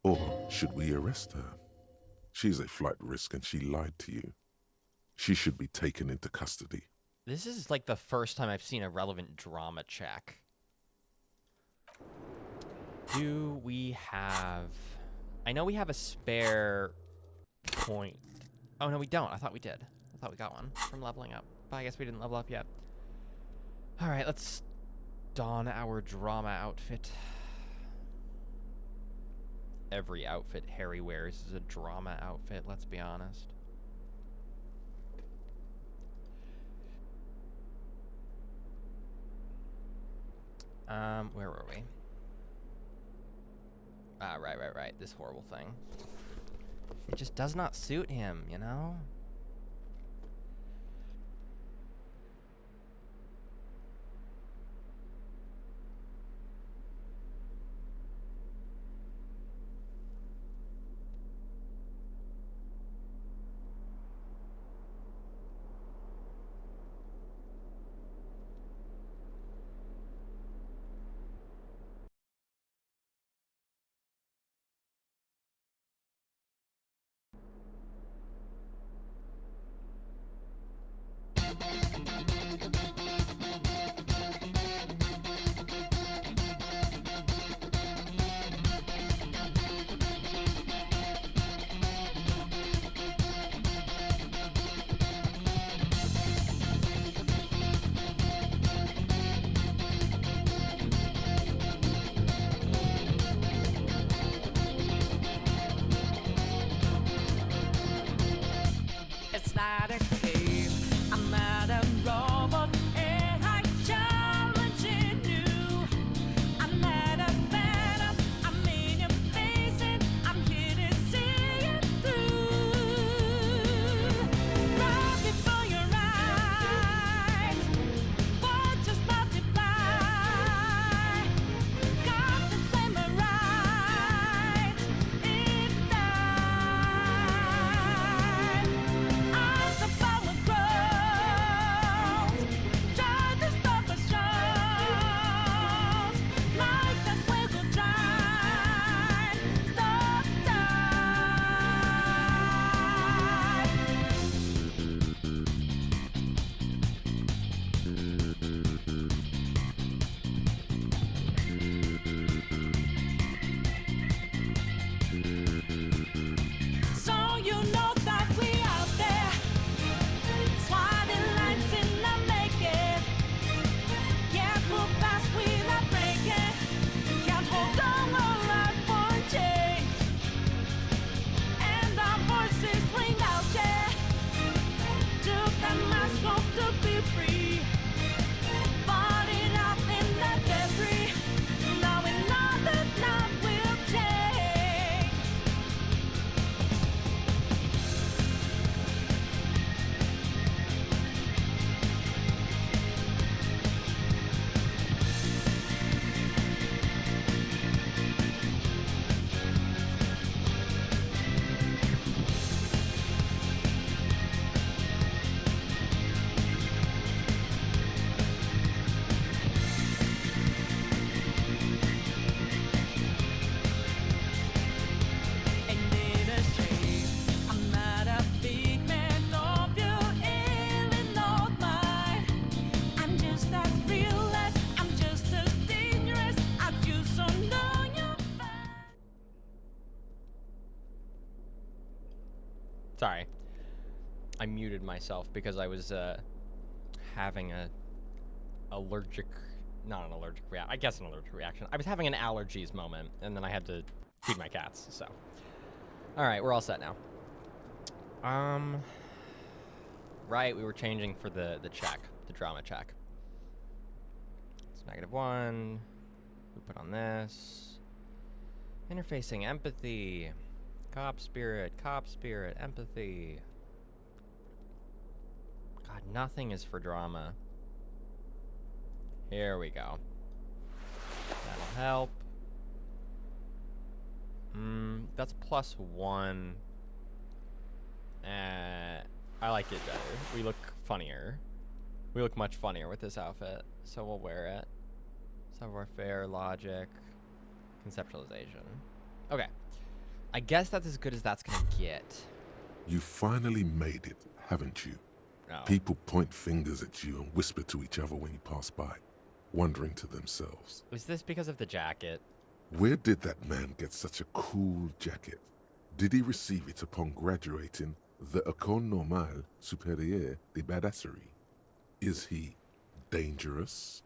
B: Or should we arrest her? She's a flight risk and she lied to you. She should be taken into custody.
A: This is like the first time I've seen a relevant drama check. Do we have... I know we have a spare point. Oh, no, we don't. I thought we did. I thought we got one from leveling up. But I guess we didn't level up yet. All right, let's don our drama outfit. Every outfit Harry wears is a drama outfit, let's be honest. Where were we? Ah, right. This horrible thing. It just does not suit him, you know? Sorry. I muted myself because I was having a allergic, not an allergic reaction. I guess an allergic reaction. I was having an allergies moment, and then I had to feed my cats. So, all right, we're all set now. Right, we were changing for the check, the drama check. It's -1. We put on this. Interfacing empathy. Cop spirit, empathy. God, nothing is for drama. Here we go. That'll help. That's +1. I like it better. We look funnier. We look much funnier with this outfit, so we'll wear it. Savoir-faire, logic, conceptualization. Okay. I guess that's as good as that's gonna get.
B: You finally made it, haven't you?
A: Oh.
B: People point fingers at you and whisper to each other when you pass by, wondering to themselves,
A: Was this because of the jacket?
B: where did that man get such a cool jacket? Did he receive it upon graduating the École Normale Supérieure de Badasserie? Is he dangerous?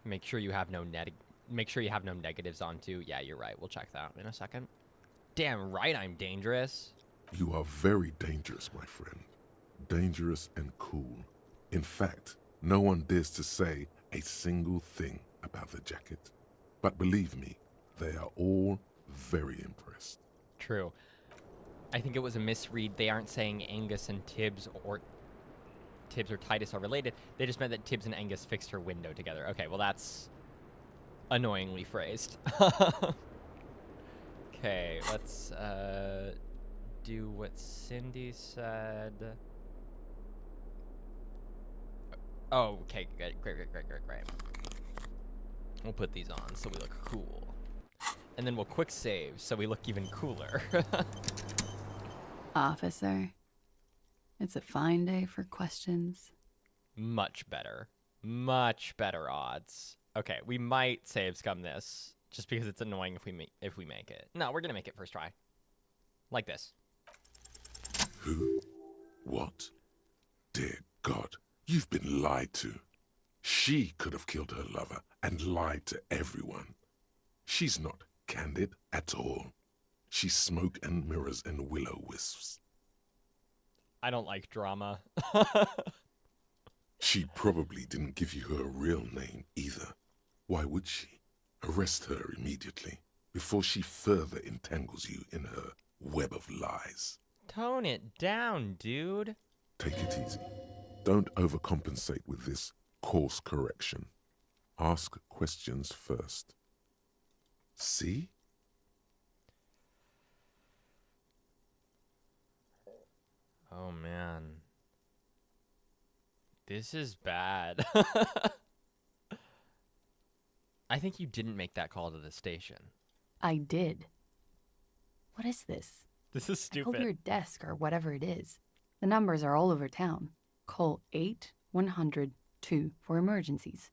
A: Make sure you have no negatives on too. Yeah, you're right. We'll check that in a second. Damn right I'm dangerous.
B: You are very dangerous, my friend. Dangerous and cool. In fact, no one dares to say a single thing about the jacket. But believe me, they are all very impressed.
A: True. I think it was a misread. They aren't saying Angus and Tibbs or Titus are related. They just meant that Tibbs and Angus fixed her window together. Okay, well that's annoyingly phrased. Okay, let's do what Cindy said. Oh, okay, great. We'll put these on so we look cool. And then we'll quick save so we look even cooler.
J: Officer, it's a fine day for questions.
A: Much better. Much better odds. Okay, we might save scum this just because it's annoying if we make it. No, we're gonna make it first try. Like this.
B: Who? What? Dear God, you've been lied to. She could have killed her lover and lied to everyone. She's not candid at all. She's smoke and mirrors and willow-wisps.
A: I don't like drama.
B: She probably didn't give you her real name either. Why would she? Arrest her immediately before she further entangles you in her web of lies.
A: Tone it down, dude.
B: Take it easy. Don't overcompensate with this course correction. Ask questions first. See?
A: Oh, man. This is bad. I think you didn't make that call to the station.
J: I did. What is this?
A: This is
J: I
A: stupid.
J: hope your desk or whatever it is. The numbers are all over town. Call 8-100-2 for emergencies.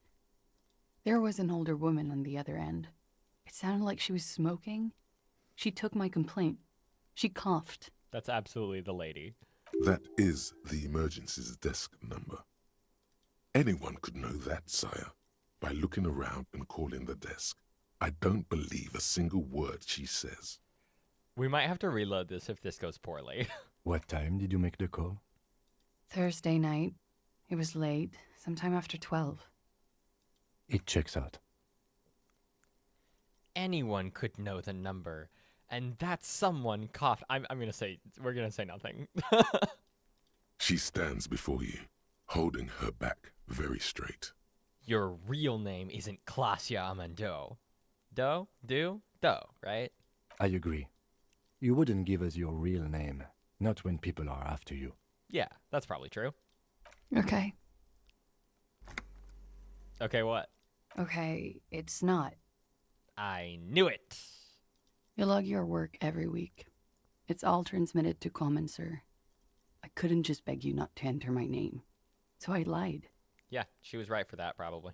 J: There was an older woman on the other end. It sounded like she was smoking. She took my complaint. She coughed.
A: That's absolutely the lady.
B: That is the emergencies desk number. Anyone could know that, sire, by looking around and calling the desk. I don't believe a single word she says.
A: We might have to reload this if this goes poorly.
E: What time did you make the call?
J: Thursday night. It was late, sometime after 12.
E: It checks out.
A: Anyone could know the number. And that someone coughed. We're gonna say nothing.
B: She stands before you, holding her back very straight.
A: Your real name isn't Klasia Amando. Do, right?
E: I agree. You wouldn't give us your real name, not when people are after you.
A: Yeah, that's probably true.
J: Okay.
A: Okay, what?
J: Okay, it's not.
A: I knew it.
J: You log your work every week. It's all transmitted to Common, sir. I couldn't just beg you not to enter my name. So I lied.
A: Yeah, she was right for that, probably.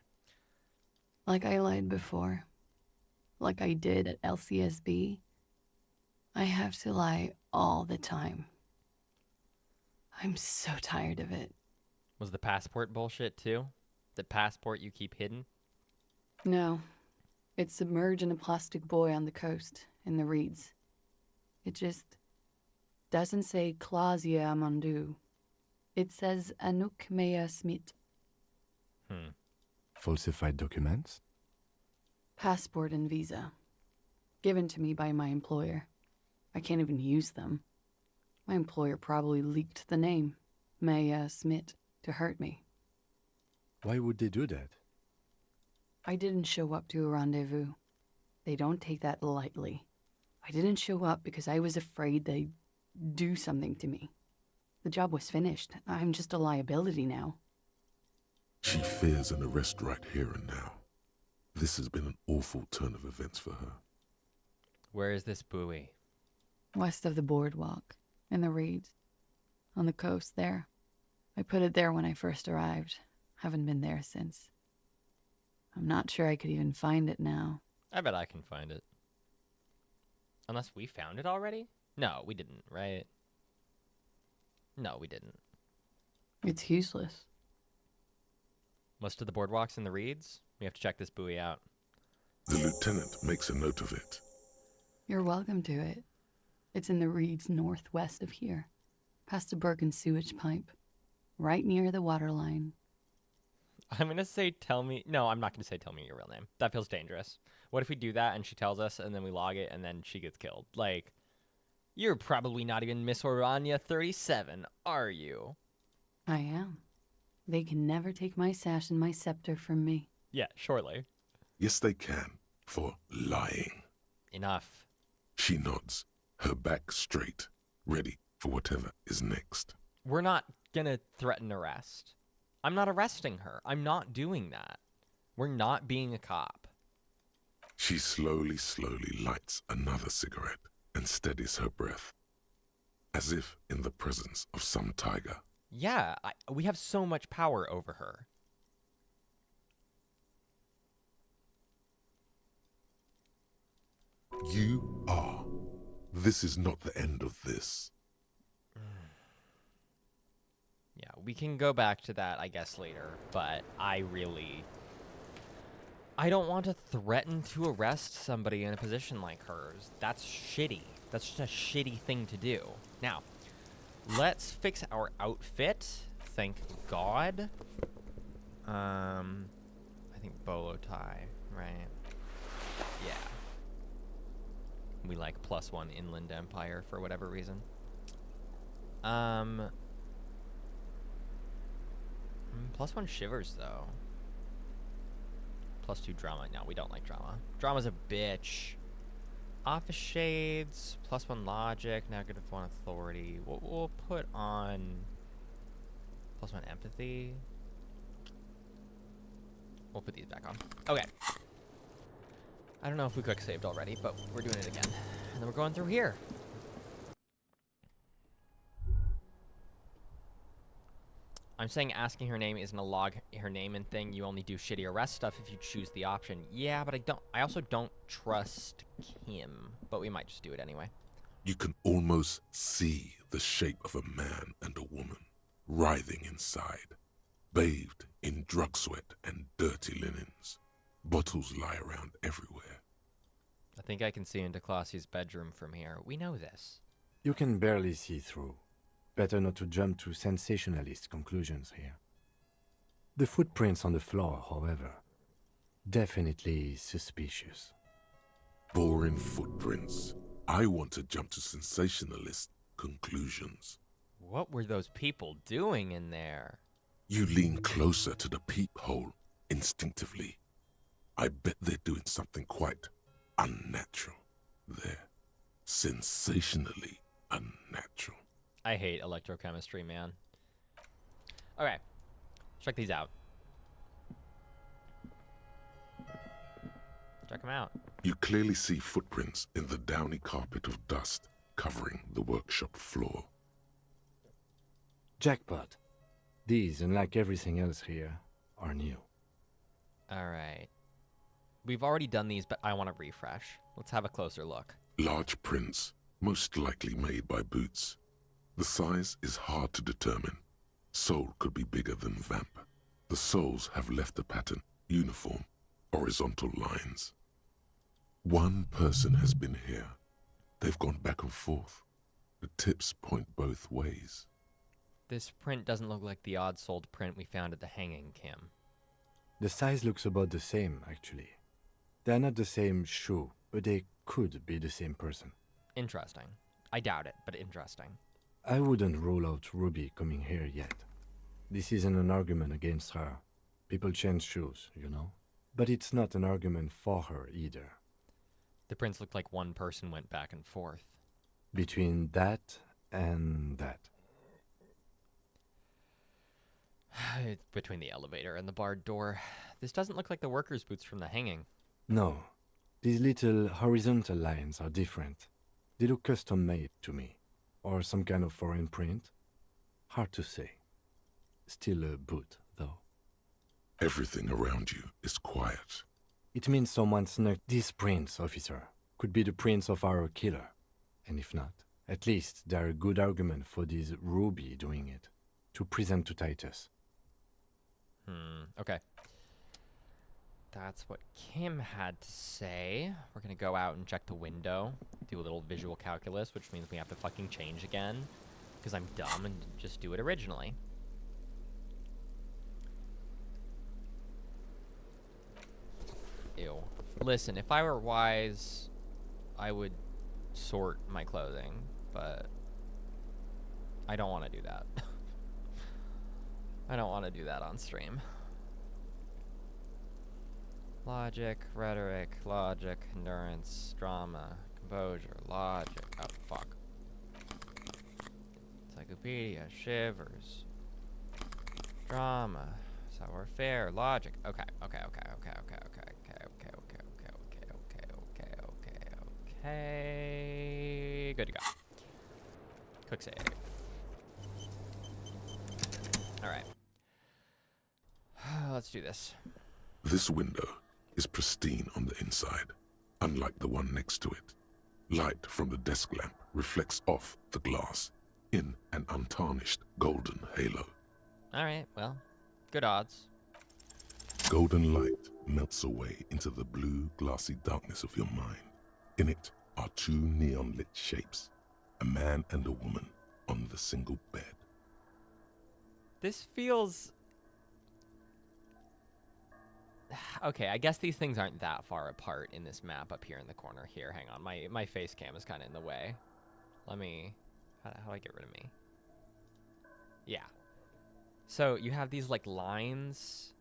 J: Like I lied before. Like I did at LCSB. I have to lie all the time. I'm so tired of it.
A: Was the passport bullshit too? The passport you keep hidden?
J: No. It's submerged in a plastic buoy on the coast, in the reeds. It just doesn't say Clausia Amandu. It says Anouk Mea Smith.
E: Falsified documents?
J: Passport and visa. Given to me by my employer. I can't even use them. My employer probably leaked the name, Maya Smith, to hurt me.
E: Why would they do that?
J: I didn't show up to a rendezvous. They don't take that lightly. I didn't show up because I was afraid they'd do something to me. The job was finished. I'm just a liability now.
B: She fears an arrest right here and now. This has been an awful turn of events for her.
A: Where is this buoy?
J: West of the boardwalk, in the reeds. On the coast there. I put it there when I first arrived. Haven't been there since. I'm not sure I could even find it now.
A: I bet I can find it. Unless we found it already? No, we didn't, right? No, we didn't.
J: It's useless.
A: Most of the boardwalks in the reeds? We have to check this buoy out.
B: The lieutenant makes a note of it.
J: You're welcome to it. It's in the reeds northwest of here, past a broken sewage pipe, right near the waterline.
A: I'm going to say no, I'm not going to say tell me your real name. That feels dangerous. What if we do that and she tells us and then we log it and then she gets killed? Like, you're probably not even Miss Orania 37, are you?
J: I am. They can never take my sash and my scepter from me.
A: Yeah, surely.
B: Yes, they can, for lying.
A: Enough.
B: She nods, her back straight, ready for whatever is next.
A: We're not going to threaten arrest. I'm not arresting her. I'm not doing that. We're not being a cop.
B: She slowly lights another cigarette and steadies her breath, as if in the presence of some tiger.
A: Yeah, we have so much power over her.
B: You are. This is not the end of this.
A: Yeah, we can go back to that, I guess, later, but I don't want to threaten to arrest somebody in a position like hers. That's shitty. That's just a shitty thing to do. Now, let's fix our outfit. Thank God. I think bolo tie, right? Yeah. We like +1 Inland Empire for whatever reason. +1 Shivers, though. +2 Drama. No, we don't like Drama. Drama's a bitch. Office Shades, +1 Logic, -1 Authority. We'll put on +1 Empathy. We'll put these back on. Okay. I don't know if we quick saved already, but we're doing it again. And then we're going through here. I'm saying asking her name isn't a log her name and thing. You only do shitty arrest stuff if you choose the option. Yeah, but I also don't trust Kim, but we might just do it anyway.
B: You can almost see the shape of a man and a woman writhing inside, bathed in drug sweat and dirty linens. Bottles lie around everywhere.
A: I think I can see into Clausia's bedroom from here. We know this.
E: You can barely see through. Better not to jump to sensationalist conclusions here. The footprints on the floor, however, definitely suspicious.
B: Boring footprints. I want to jump to sensationalist conclusions.
A: What were those people doing in there?
B: You lean closer to the peephole instinctively. I bet they're doing something quite unnatural there. Sensationally unnatural.
A: I hate electrochemistry, man. Okay. Check these out. Check them out.
B: You clearly see footprints in the downy carpet of dust covering the workshop floor.
E: Jackpot. These, unlike everything else here, are new.
A: All right. We've already done these, but I want to refresh. Let's have a closer look.
B: Large prints, most likely made by Boots. The size is hard to determine. Soul could be bigger than vamp. The souls have left a pattern, uniform, horizontal lines. One person has been here. They've gone back and forth. The tips point both ways.
A: This print doesn't look like the odd-souled print we found at the hanging, Kim.
E: The size looks about the same, actually. They're not the same shoe, but they could be the same person.
A: Interesting. I doubt it, but interesting.
E: I wouldn't rule out Ruby coming here yet. This isn't an argument against her. People change shoes, you know? But it's not an argument for her either.
A: The prints look like one person went back and forth.
E: Between that and that.
A: It's between the elevator and the barred door. This doesn't look like the workers' boots from the hanging.
E: No. These little horizontal lines are different. They look custom-made to me. Or some kind of foreign print. Hard to say. Still a boot, though.
B: Everything around you is quiet.
E: It means someone snuck these prints, officer. Could be the prints of our killer. And if not, at least they're a good argument for this Ruby doing it. To present to Titus.
A: Okay. That's what Kim had to say. We're gonna go out and check the window. Do a little visual calculus, which means we have to fucking change again. Because I'm dumb and just do it originally. Ew. Listen, if I were wise, I would sort my clothing, but I don't want to do that. I don't want to do that on stream. Logic, rhetoric, logic, endurance, drama, composure, logic. Oh, fuck. Encyclopedia, shivers. Drama, sour fair, logic. Okay. Good to go. Quick save. Alright. Let's do this.
B: This window is pristine on the inside, unlike the one next to it. Light from the desk lamp reflects off the glass in an untarnished golden halo.
A: Alright, well, good odds.
B: Golden light melts away into the blue, glassy darkness of your mind. In it are two neon-lit shapes, a man and a woman on the single bed.
A: This feels... Okay, I guess these things aren't that far apart in this map up here in the corner here. Hang on, my face cam is kind of in the way. Let me... How do I get rid of me? Yeah. So you have these, like, lines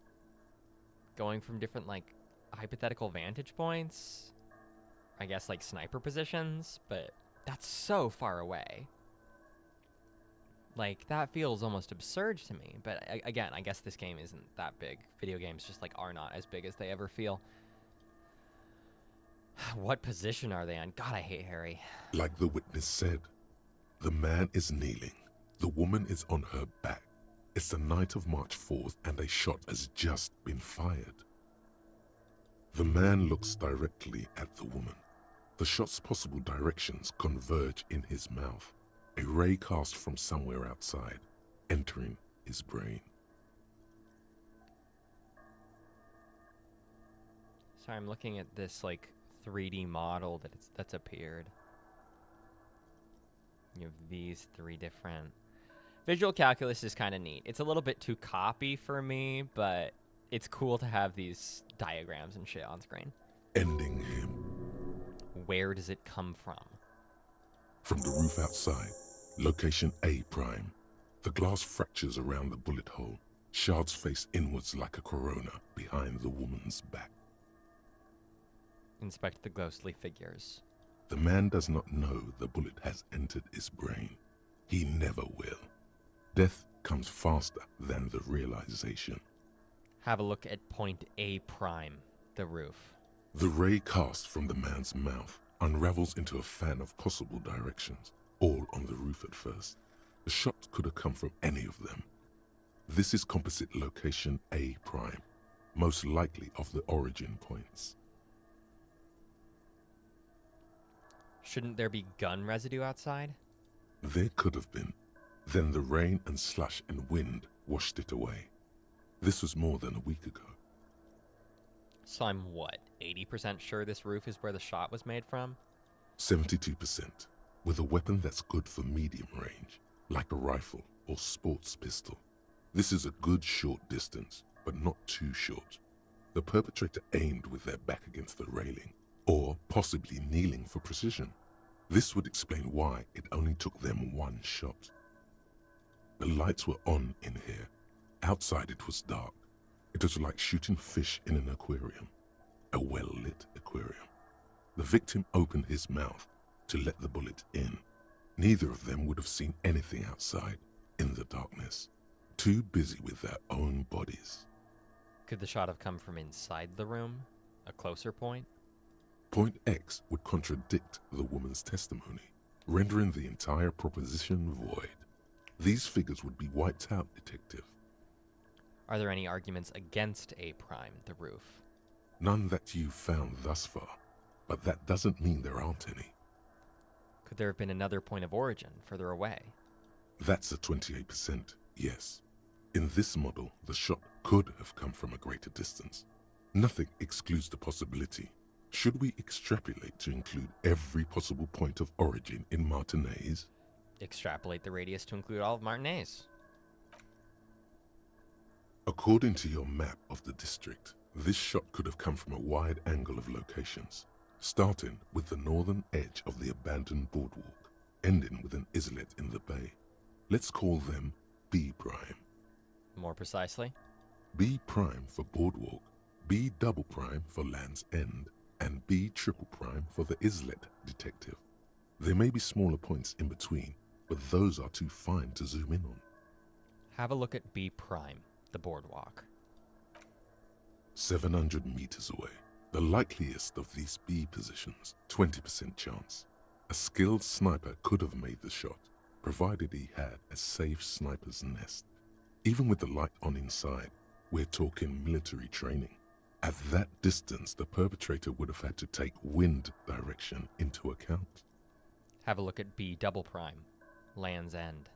A: going from different, like, hypothetical vantage points. I guess, like, sniper positions, but that's so far away. Like, that feels almost absurd to me. But again, I guess this game isn't that big. Video games just, like, are not as big as they ever feel. What position are they on? God, I hate Harry.
B: Like the witness said, the man is kneeling. The woman is on her back. It's the night of March 4th and a shot has just been fired. The man looks directly at the woman. The shot's possible directions converge in his mouth. A ray cast from somewhere outside, entering his brain.
A: Sorry, I'm looking at this, like, 3D model that's appeared. You have these three different... Visual calculus is kind of neat. It's a little bit too copy for me, but it's cool to have these diagrams and shit on screen.
B: Ending him.
A: Where does it come from?
B: From the roof outside, location A prime. The glass fractures around the bullet hole. Shards face inwards like a corona behind the woman's back.
A: Inspect the ghostly figures.
B: The man does not know the bullet has entered his brain. He never will. Death comes faster than the realization.
A: Have a look at point A prime, the roof.
B: The ray cast from the man's mouth unravels into a fan of possible directions, all on the roof at first. The shot could have come from any of them. This is composite location A prime, most likely of the origin points.
A: Shouldn't there be gun residue outside?
B: There could have been, Then the rain and slush and wind washed it away. This was more than a week ago.
A: So I'm what, 80% sure this roof is where the shot was made from?
B: 72%, with a weapon that's good for medium range, like a rifle or sports pistol. This is a good short distance, but not too short. The perpetrator aimed with their back against the railing, or possibly kneeling for precision. This would explain why it only took them one shot. The lights were on in here. Outside it was dark. It was like shooting fish in an aquarium, a well-lit aquarium. The victim opened his mouth to let the bullet in. Neither of them would have seen anything outside in the darkness, too busy with their own bodies.
A: Could the shot have come from inside the room? A closer point?
B: Point X would contradict the woman's testimony, rendering the entire proposition void. These figures would be wiped out, Detective.
A: Are there any arguments against A prime, the roof?
B: None that you've found thus far, but that doesn't mean there aren't any.
A: Could there have been another point of origin further away?
B: That's a 28%, yes. In this model, the shot could have come from a greater distance. Nothing excludes the possibility. Should we extrapolate to include every possible point of origin in Martinez?
A: Extrapolate the radius to include all of Martinez.
B: According to your map of the district, this shot could have come from a wide angle of locations, starting with the northern edge of the abandoned boardwalk, ending with an islet in the bay. Let's call them B prime.
A: More precisely?
B: B prime for boardwalk, B double prime for Land's End, and B triple prime for the islet, Detective. There may be smaller points in between, but those are too fine to zoom in on.
A: Have a look at B prime, the boardwalk.
B: 700 meters away. The likeliest of these B positions, 20% chance. A skilled sniper could have made the shot, provided he had a safe sniper's nest. Even with the light on inside, we're talking military training. At that distance, the perpetrator would have had to take wind direction into account.
A: Have a look at B double prime, Land's End.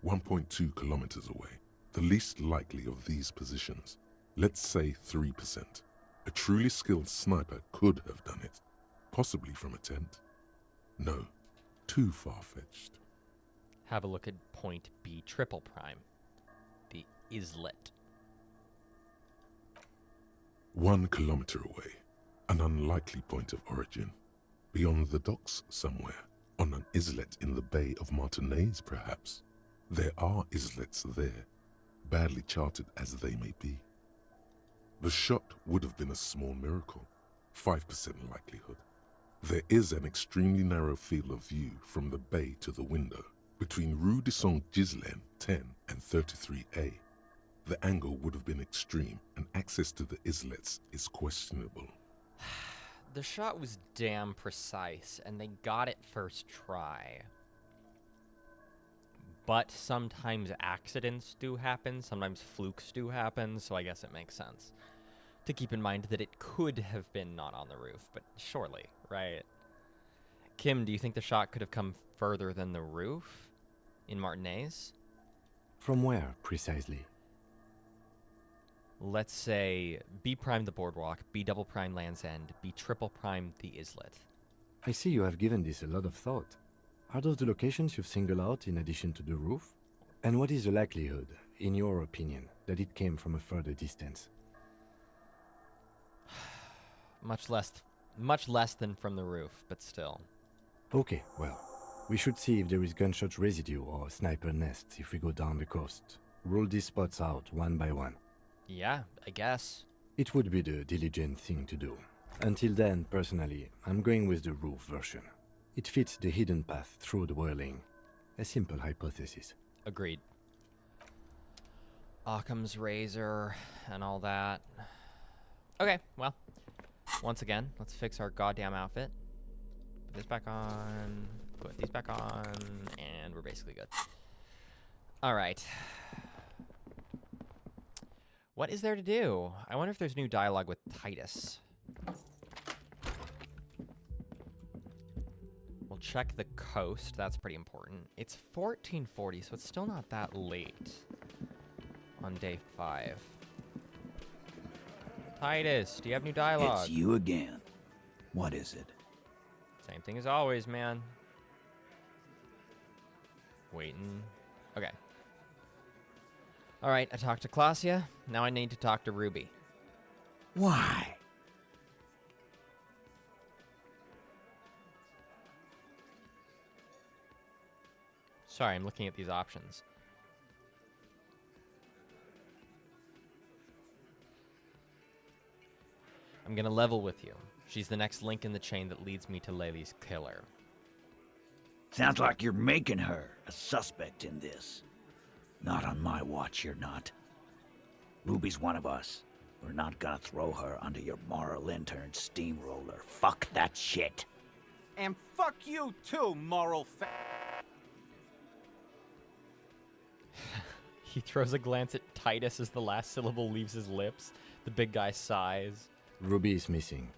B: 1.2 kilometers away, the least likely of these positions. Let's say 3%. A truly skilled sniper could have done it, possibly from a tent. No, too far-fetched.
A: Have a look at point B triple prime, the islet.
B: 1 kilometer away, an unlikely point of origin. Beyond the docks somewhere, on an islet in the Bay of Martinez perhaps. There are islets there, badly charted as they may be. The shot would have been a small miracle, 5% likelihood. There is an extremely narrow field of view from the bay to the window, between Rue de Saint-Ghislain 10 and 33A. The angle would have been extreme, and access to the islets is questionable.
A: The shot was damn precise, and they got it first try. But sometimes accidents do happen, sometimes flukes do happen, so I guess it makes sense to keep in mind that it could have been not on the roof, but surely, right? Kim, do you think the shot could have come further than the roof in Martinez?
E: From where, precisely?
A: Let's say B prime the boardwalk, B double prime Land's End, B triple prime the islet.
E: I see you have given this a lot of thought. Are those the locations you've singled out in addition to the roof? And what is the likelihood, in your opinion, that it came from a further distance?
A: Much less than from the roof, but still.
E: Okay, well, we should see if there is gunshot residue or sniper nests if we go down the coast. Rule these spots out one by one.
A: Yeah, I guess.
E: It would be the diligent thing to do. Until then, personally, I'm going with the roof version. It fits the hidden path through the whirling. A simple hypothesis.
A: Agreed. Occam's razor and all that. Okay, well, once again, let's fix our goddamn outfit. Put this back on, put these back on, and we're basically good. All right. What is there to do? I wonder if there's new dialogue with Titus. We'll We'll check the coast. That's pretty important. It's 1440, so it's still not that late on day 5. Titus, do you have new dialogue?
K: It's you again. What is it?
A: Same thing as always, man. Waiting. Okay. All right, I talked to Clausia. Now I need to talk to Ruby.
K: Why?
A: Sorry, I'm looking at these options. I'm gonna level with you. She's the next link in the chain that leads me to Laylee's killer.
K: Sounds like you're making her a suspect in this. Not on my watch, you're not. Ruby's one of us. We're not gonna throw her under your moral intern steamroller. Fuck that shit.
L: And fuck you too, moral
A: He throws a glance at Titus as the last syllable leaves his lips. The big guy sighs.
E: Ruby is missing.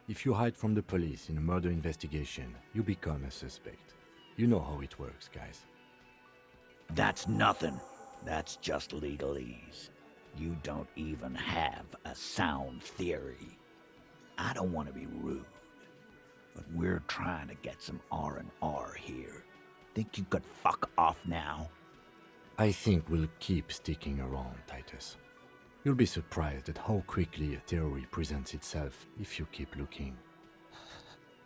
E: If you hide from the police in a murder investigation, you become a suspect. You know how it works, guys.
K: That's nothing. That's just legalese. You don't even have a sound theory. I don't want to be rude, but we're trying to get some R&R here. Think you could fuck off now?
E: I think we'll keep sticking around, Titus. You'll be surprised at how quickly a theory presents itself if you keep looking.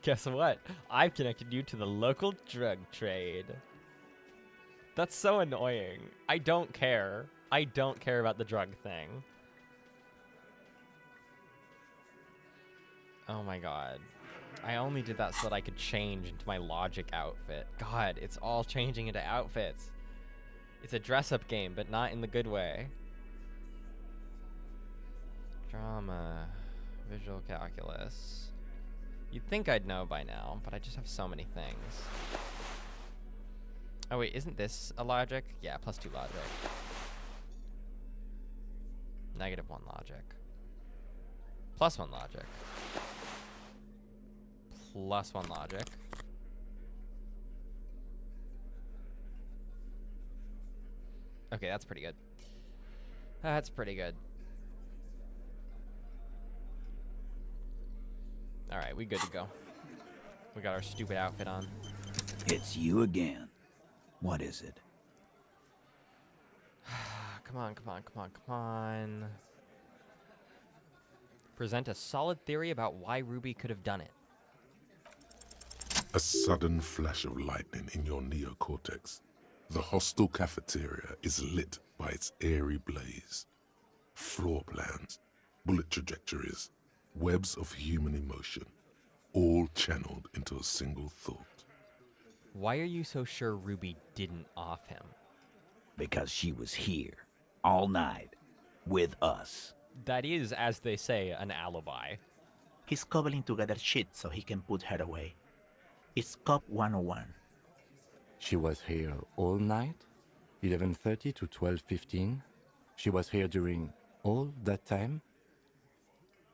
A: Guess what? I've connected you to the local drug trade. That's so annoying. I don't care. I don't care about the drug thing. Oh my god. I only did that so that I could change into my logic outfit. God, it's all changing into outfits. It's a dress-up game, but not in the good way. Drama. Visual calculus. You'd think I'd know by now, but I just have so many things. Oh wait, isn't this a logic? Yeah, +2 logic. -1 logic. +1 logic. +1 logic. Okay, that's pretty good. That's pretty good. Alright, we good to go. We got our stupid outfit on.
K: It's you again. What is it?
A: Come on, come on, come on, come on. Present a solid theory about why Ruby could have done it.
B: A sudden flash of lightning in your neocortex. The hostel cafeteria is lit by its airy blaze. Floor plans, bullet trajectories, webs of human emotion, all channeled into a single thought.
A: Why are you so sure Ruby didn't off him?
K: Because she was here, all night, with us.
A: That is, as they say, an alibi.
M: He's cobbling together shit so he can put her away. It's Cop 101.
E: She was here all night? 11:30 to 12:15? She was here during all that time?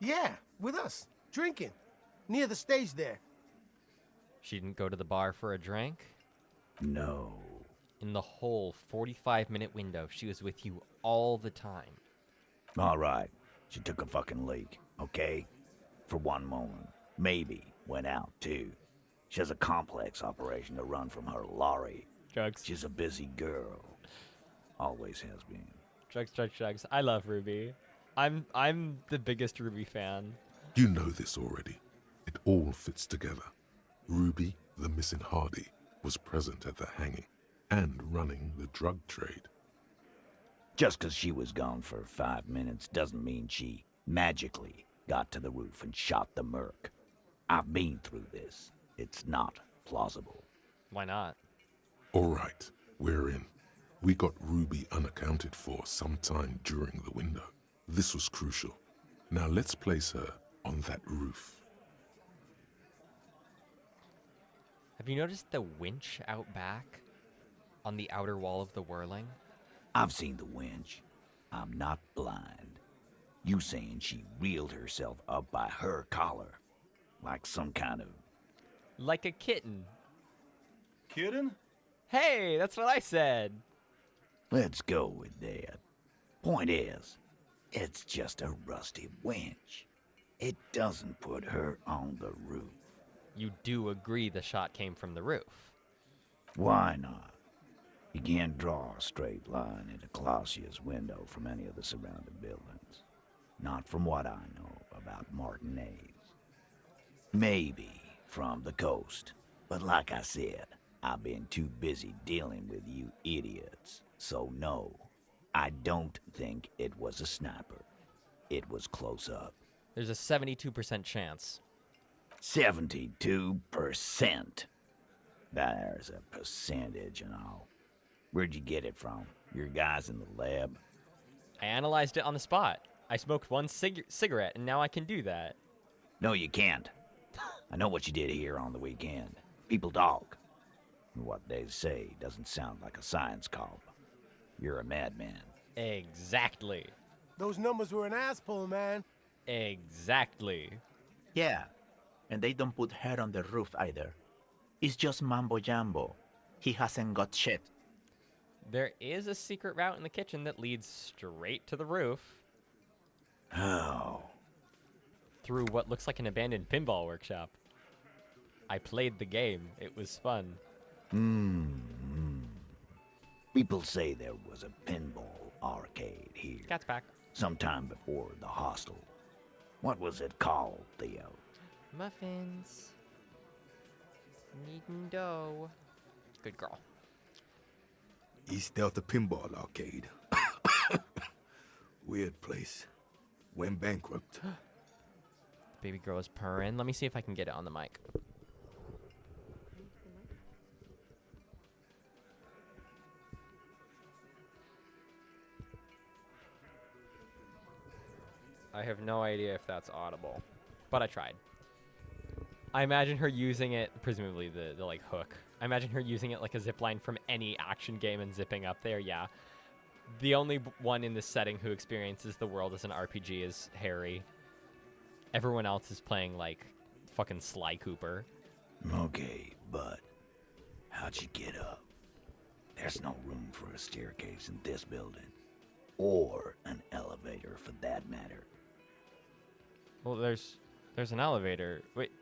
D: Yeah, with us, drinking, near the stage there.
A: She didn't go to the bar for a drink?
K: No.
A: In the whole 45-minute window, she was with you all the time.
K: All right. She took a fucking leak, okay? For one moment. Maybe went out, too. She has a complex operation to run from her lorry.
A: Drugs.
K: She's a busy girl. Always has been.
A: Drugs, drugs, drugs. I love Ruby. I'm the biggest Ruby fan.
B: You know this already. It all fits together. Ruby, the missing Hardy, was present at the hanging and running the drug trade.
K: Just because she was gone for 5 minutes doesn't mean she magically got to the roof and shot the merc. I've been through this. It's not plausible.
A: Why not?
B: All right, we're in. We got Ruby unaccounted for sometime during the window. This was crucial. Now let's place her on that roof.
A: Have you noticed the winch out back? On the outer wall of the whirling?
K: I've seen the winch. I'm not blind. You saying she reeled herself up by her collar. Like some kind of...
A: Like a kitten.
I: kidding?
A: Hey, that's what I said.
K: Let's go with that. Point is, it's just a rusty winch. It doesn't put her on the roof.
A: You do agree the shot came from the roof?
K: Why not? You can't draw a straight line into Clausia's window from any of the surrounding buildings. Not from what I know about Martinez. Maybe from the coast. But like I said, I've been too busy dealing with you idiots. So no, I don't think it was a sniper. It was close up.
A: There's a 72% chance.
K: 72%. There's a percentage and all. Where'd you get it from? Your guys in the lab?
A: I analyzed it on the spot. I smoked one cigarette, and now I can do that.
K: No, you can't. I know what you did here on the weekend. People talk. And what they say doesn't sound like a science cop. You're a madman.
A: Exactly.
D: Those numbers were an ass pull, man.
A: Exactly.
M: Yeah, and they don't put her on the roof either. It's just mambo jumbo. He hasn't got shit.
A: There is a secret route in the kitchen that leads straight to the roof.
K: Oh.
A: Through what looks like an abandoned pinball workshop. I played the game. It was fun.
K: People say there was a pinball arcade here.
A: Cat's back.
K: Sometime before the hostel. What was it called, Theo?
A: Muffins. Needing dough. Good girl.
C: East Delta Pinball Arcade. Weird place. Went bankrupt.
A: Baby girl is purring. Let me see if I can get it on the mic. I have no idea if that's audible, but I tried. I imagine her using it, presumably the like hook. I imagine her using it like a zip line from any action game and zipping up there. Yeah. The only one in this setting who experiences the world as an RPG is Harry. Everyone else is playing like fucking Sly Cooper.
K: Okay, but how'd you get up? There's no room for a staircase in this building. Or an elevator for that matter.
A: Well, there's an elevator. Wait,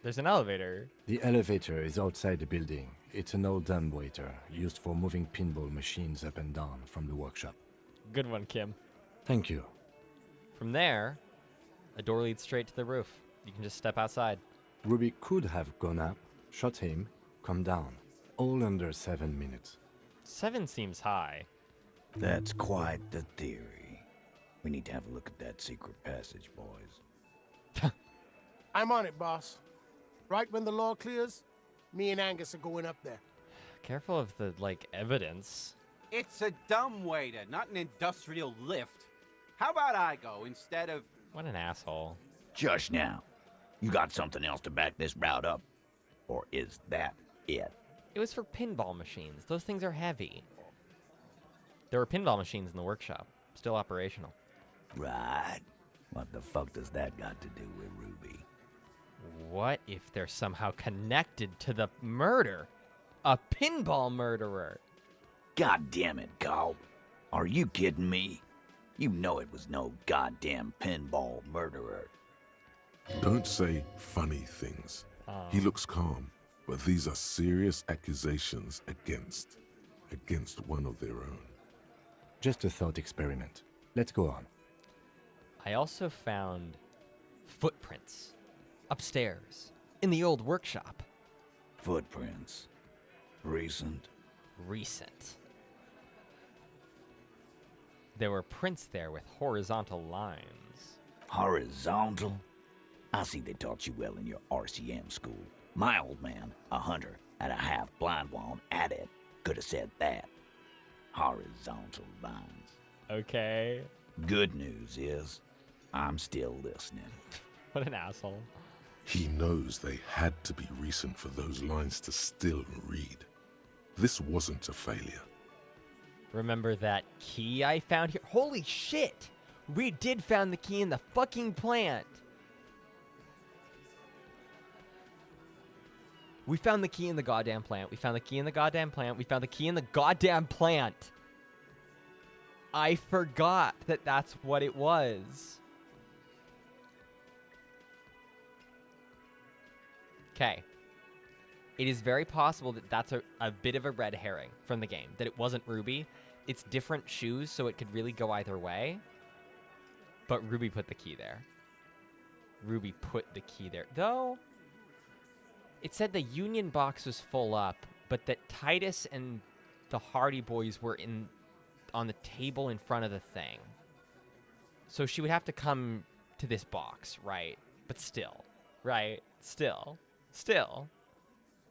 A: there's an elevator.
E: The elevator is outside the building. It's an old dumbwaiter used for moving pinball machines up and down from the workshop.
A: Good one, Kim.
E: Thank you.
A: From there, a door leads straight to the roof. You can just step outside.
E: Ruby could have gone up, shot him, come down. All under 7 minutes.
A: 7 seems high.
K: That's quite the theory. We need to have a look at that secret passage, boys.
D: I'm on it, boss. Right when the law clears, me and Angus are going up there.
A: Careful of the, evidence.
L: It's a dumbwaiter, not an industrial lift. How about I go instead of...
A: What an asshole.
K: Just now. You got something else to back this route up? Or is that it?
A: It was for pinball machines. Those things are heavy. There were pinball machines in the workshop. Still operational.
K: Right. What the fuck does that got to do with Ruby?
A: What if they're somehow connected to the murder? A pinball murderer.
K: God damn it, Cobb. Are you kidding me? You know it was no goddamn pinball murderer.
B: Don't say funny things. He looks calm, but these are serious accusations against one of their own.
E: Just a thought experiment. Let's go on.
A: I also found footprints upstairs in the old workshop.
K: Footprints. Recent.
A: There were prints there with horizontal lines.
K: Horizontal? I see they taught you well in your RCM school. My old man, a hunter, and a half-blind one at it, could have said that. Horizontal lines.
A: Okay.
K: Good news is, I'm still listening.
A: What an asshole.
B: He knows they had to be recent for those lines to still read. This wasn't a failure.
A: Remember that key I found here? Holy shit! We did found the key in the fucking plant. We found the key in the goddamn plant. We found the key in the goddamn plant. We found the key in the goddamn plant. I forgot that that's what it was. Okay. It is very possible that that's a bit of a red herring from the game, that it wasn't Ruby. It's different shoes, so it could really go either way. But Ruby put the key there. Ruby put the key there. Though, it said the Union box was full up, but that Titus and the Hardy Boys were on the table in front of the thing. So she would have to come to this box, right? But still, right? Still.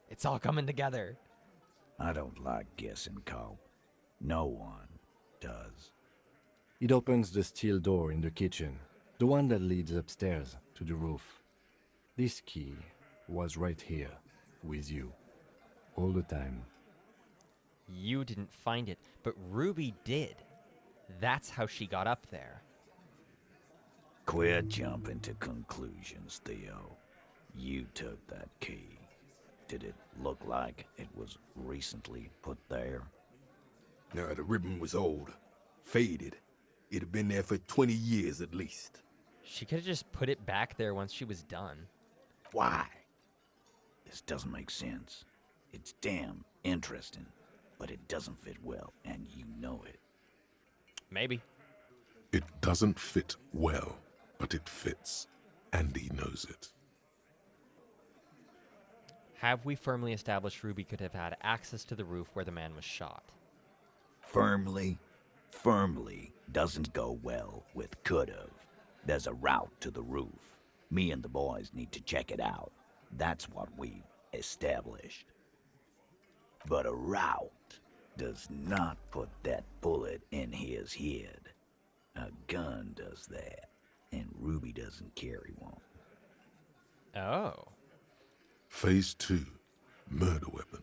A: It's all coming together.
K: I don't like guessing, Cope. No one does.
E: It opens the steel door in the kitchen, the one that leads upstairs to the roof. This key was right here, with you, all the time.
A: You didn't find it, but Ruby did. That's how she got up there.
K: Quit jumping to conclusions, Theo. You took that key. Did it look like it was recently put there?
N: No, the ribbon was old, faded. It'd have been there for 20 years at least.
A: She could have just put it back there once she was done.
K: Why? This doesn't make sense. It's damn interesting, but it doesn't fit well, and you know it.
A: Maybe.
B: It doesn't fit well, but it fits, and he knows it.
A: Have we firmly established Ruby could have had access to the roof where the man was shot?
K: Firmly doesn't go well with could've. There's a route to the roof. Me and the boys need to check it out. That's what we've established. But a route does not put that bullet in his head. A gun does that, and Ruby doesn't carry one.
A: Oh.
B: Phase 2, murder weapon.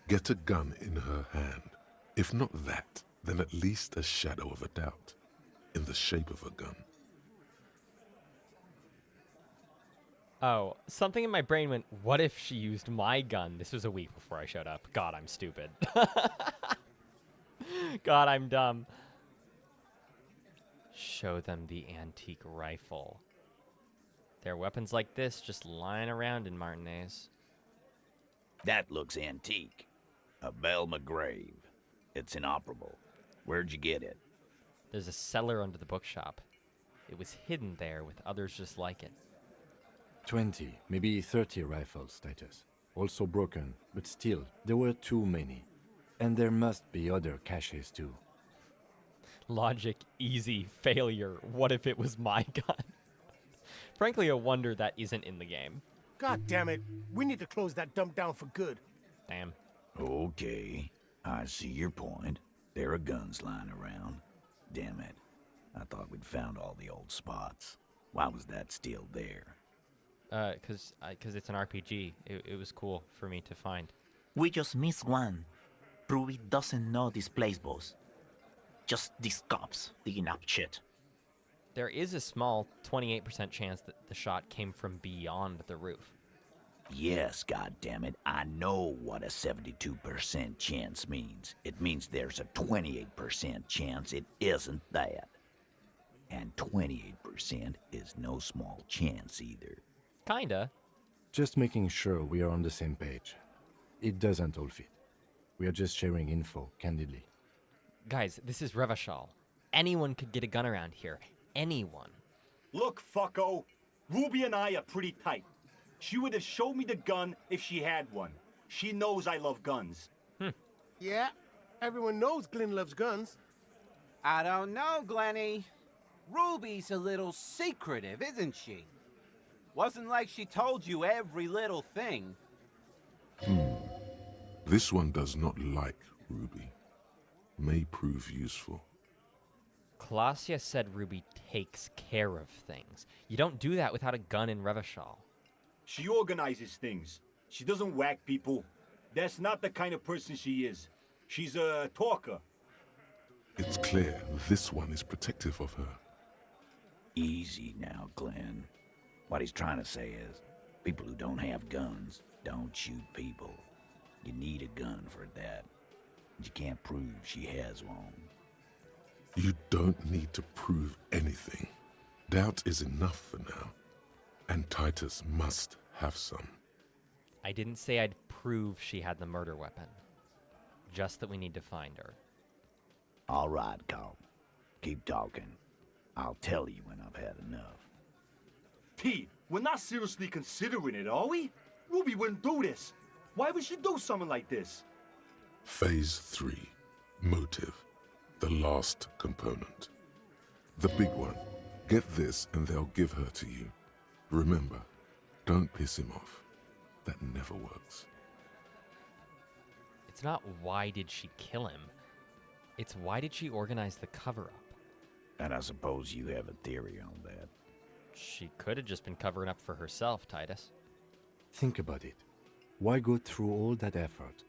B: Get a gun in her hand. If not that, then at least a shadow of a doubt, in the shape of a gun.
A: Oh, something in my brain went, what if she used my gun? This was a week before I showed up. God, I'm stupid. God, I'm dumb. Show them the antique rifle. There are weapons like this just lying around in Martinez.
K: That looks antique. A Belle McGrave. It's inoperable. Where'd you get it?
A: There's a cellar under the bookshop. It was hidden there with others just like it.
E: 20, maybe 30 rifles, Titus. Also broken, but still, there were too many. And there must be other caches too.
A: Logic, easy, failure. What if it was my gun? Frankly, a wonder that isn't in the game.
D: God damn it. We need to close that dump down for good.
A: Damn.
K: Okay, I see your point. There are guns lying around. Damn it. I thought we'd found all the old spots. Why was that still there?
A: Cause it's an RPG. It was cool for me to find.
M: We just missed one. Ruby doesn't know this place, boss. Just these cops digging up shit.
A: There is a small 28% chance that the shot came from beyond the roof.
K: Yes, goddammit, I know what a 72% chance means. It means there's a 28% chance it isn't that. And 28% is no small chance either.
A: Kinda.
E: Just making sure we are on the same page. It doesn't all fit. We are just sharing info, candidly.
A: Guys, this is Revachol. Anyone could get a gun around here. Anyone.
O: Look, fucko. Ruby and I are pretty tight. She would have showed me the gun if she had one. She knows I love guns.
D: Yeah, everyone knows Glenn loves guns.
L: I don't know, Glenny. Ruby's a little secretive, isn't she? Wasn't like she told you every little thing.
B: This one does not like Ruby. May prove useful.
A: Klaasya said Ruby takes care of things. You don't do that without a gun in Revachol.
O: She organizes things. She doesn't whack people. That's not the kind of person she is. She's a talker.
B: It's clear this one is protective of her.
K: Easy now, Glenn. What he's trying to say is, People who don't have guns don't shoot people. You need a gun for that. You can't prove she has one.
B: You don't need to prove anything. Doubt is enough for now. And Titus must have some.
A: I didn't say I'd prove she had the murder weapon. Just that we need to find her.
K: All right, Carl. Keep talking. I'll tell you when I've had enough.
O: Pete, we're not seriously considering it, are we? Ruby wouldn't do this. Why would she do something like this?
B: Phase 3. Motive. The last component. The big one. Get this and they'll give her to you. Remember, don't piss him off. That never works.
A: It's not why did she kill him. It's why did she organize the cover-up.
K: And I suppose you have a theory on that.
A: She could have just been covering up for herself, Titus.
E: Think about it. Why go through all that effort?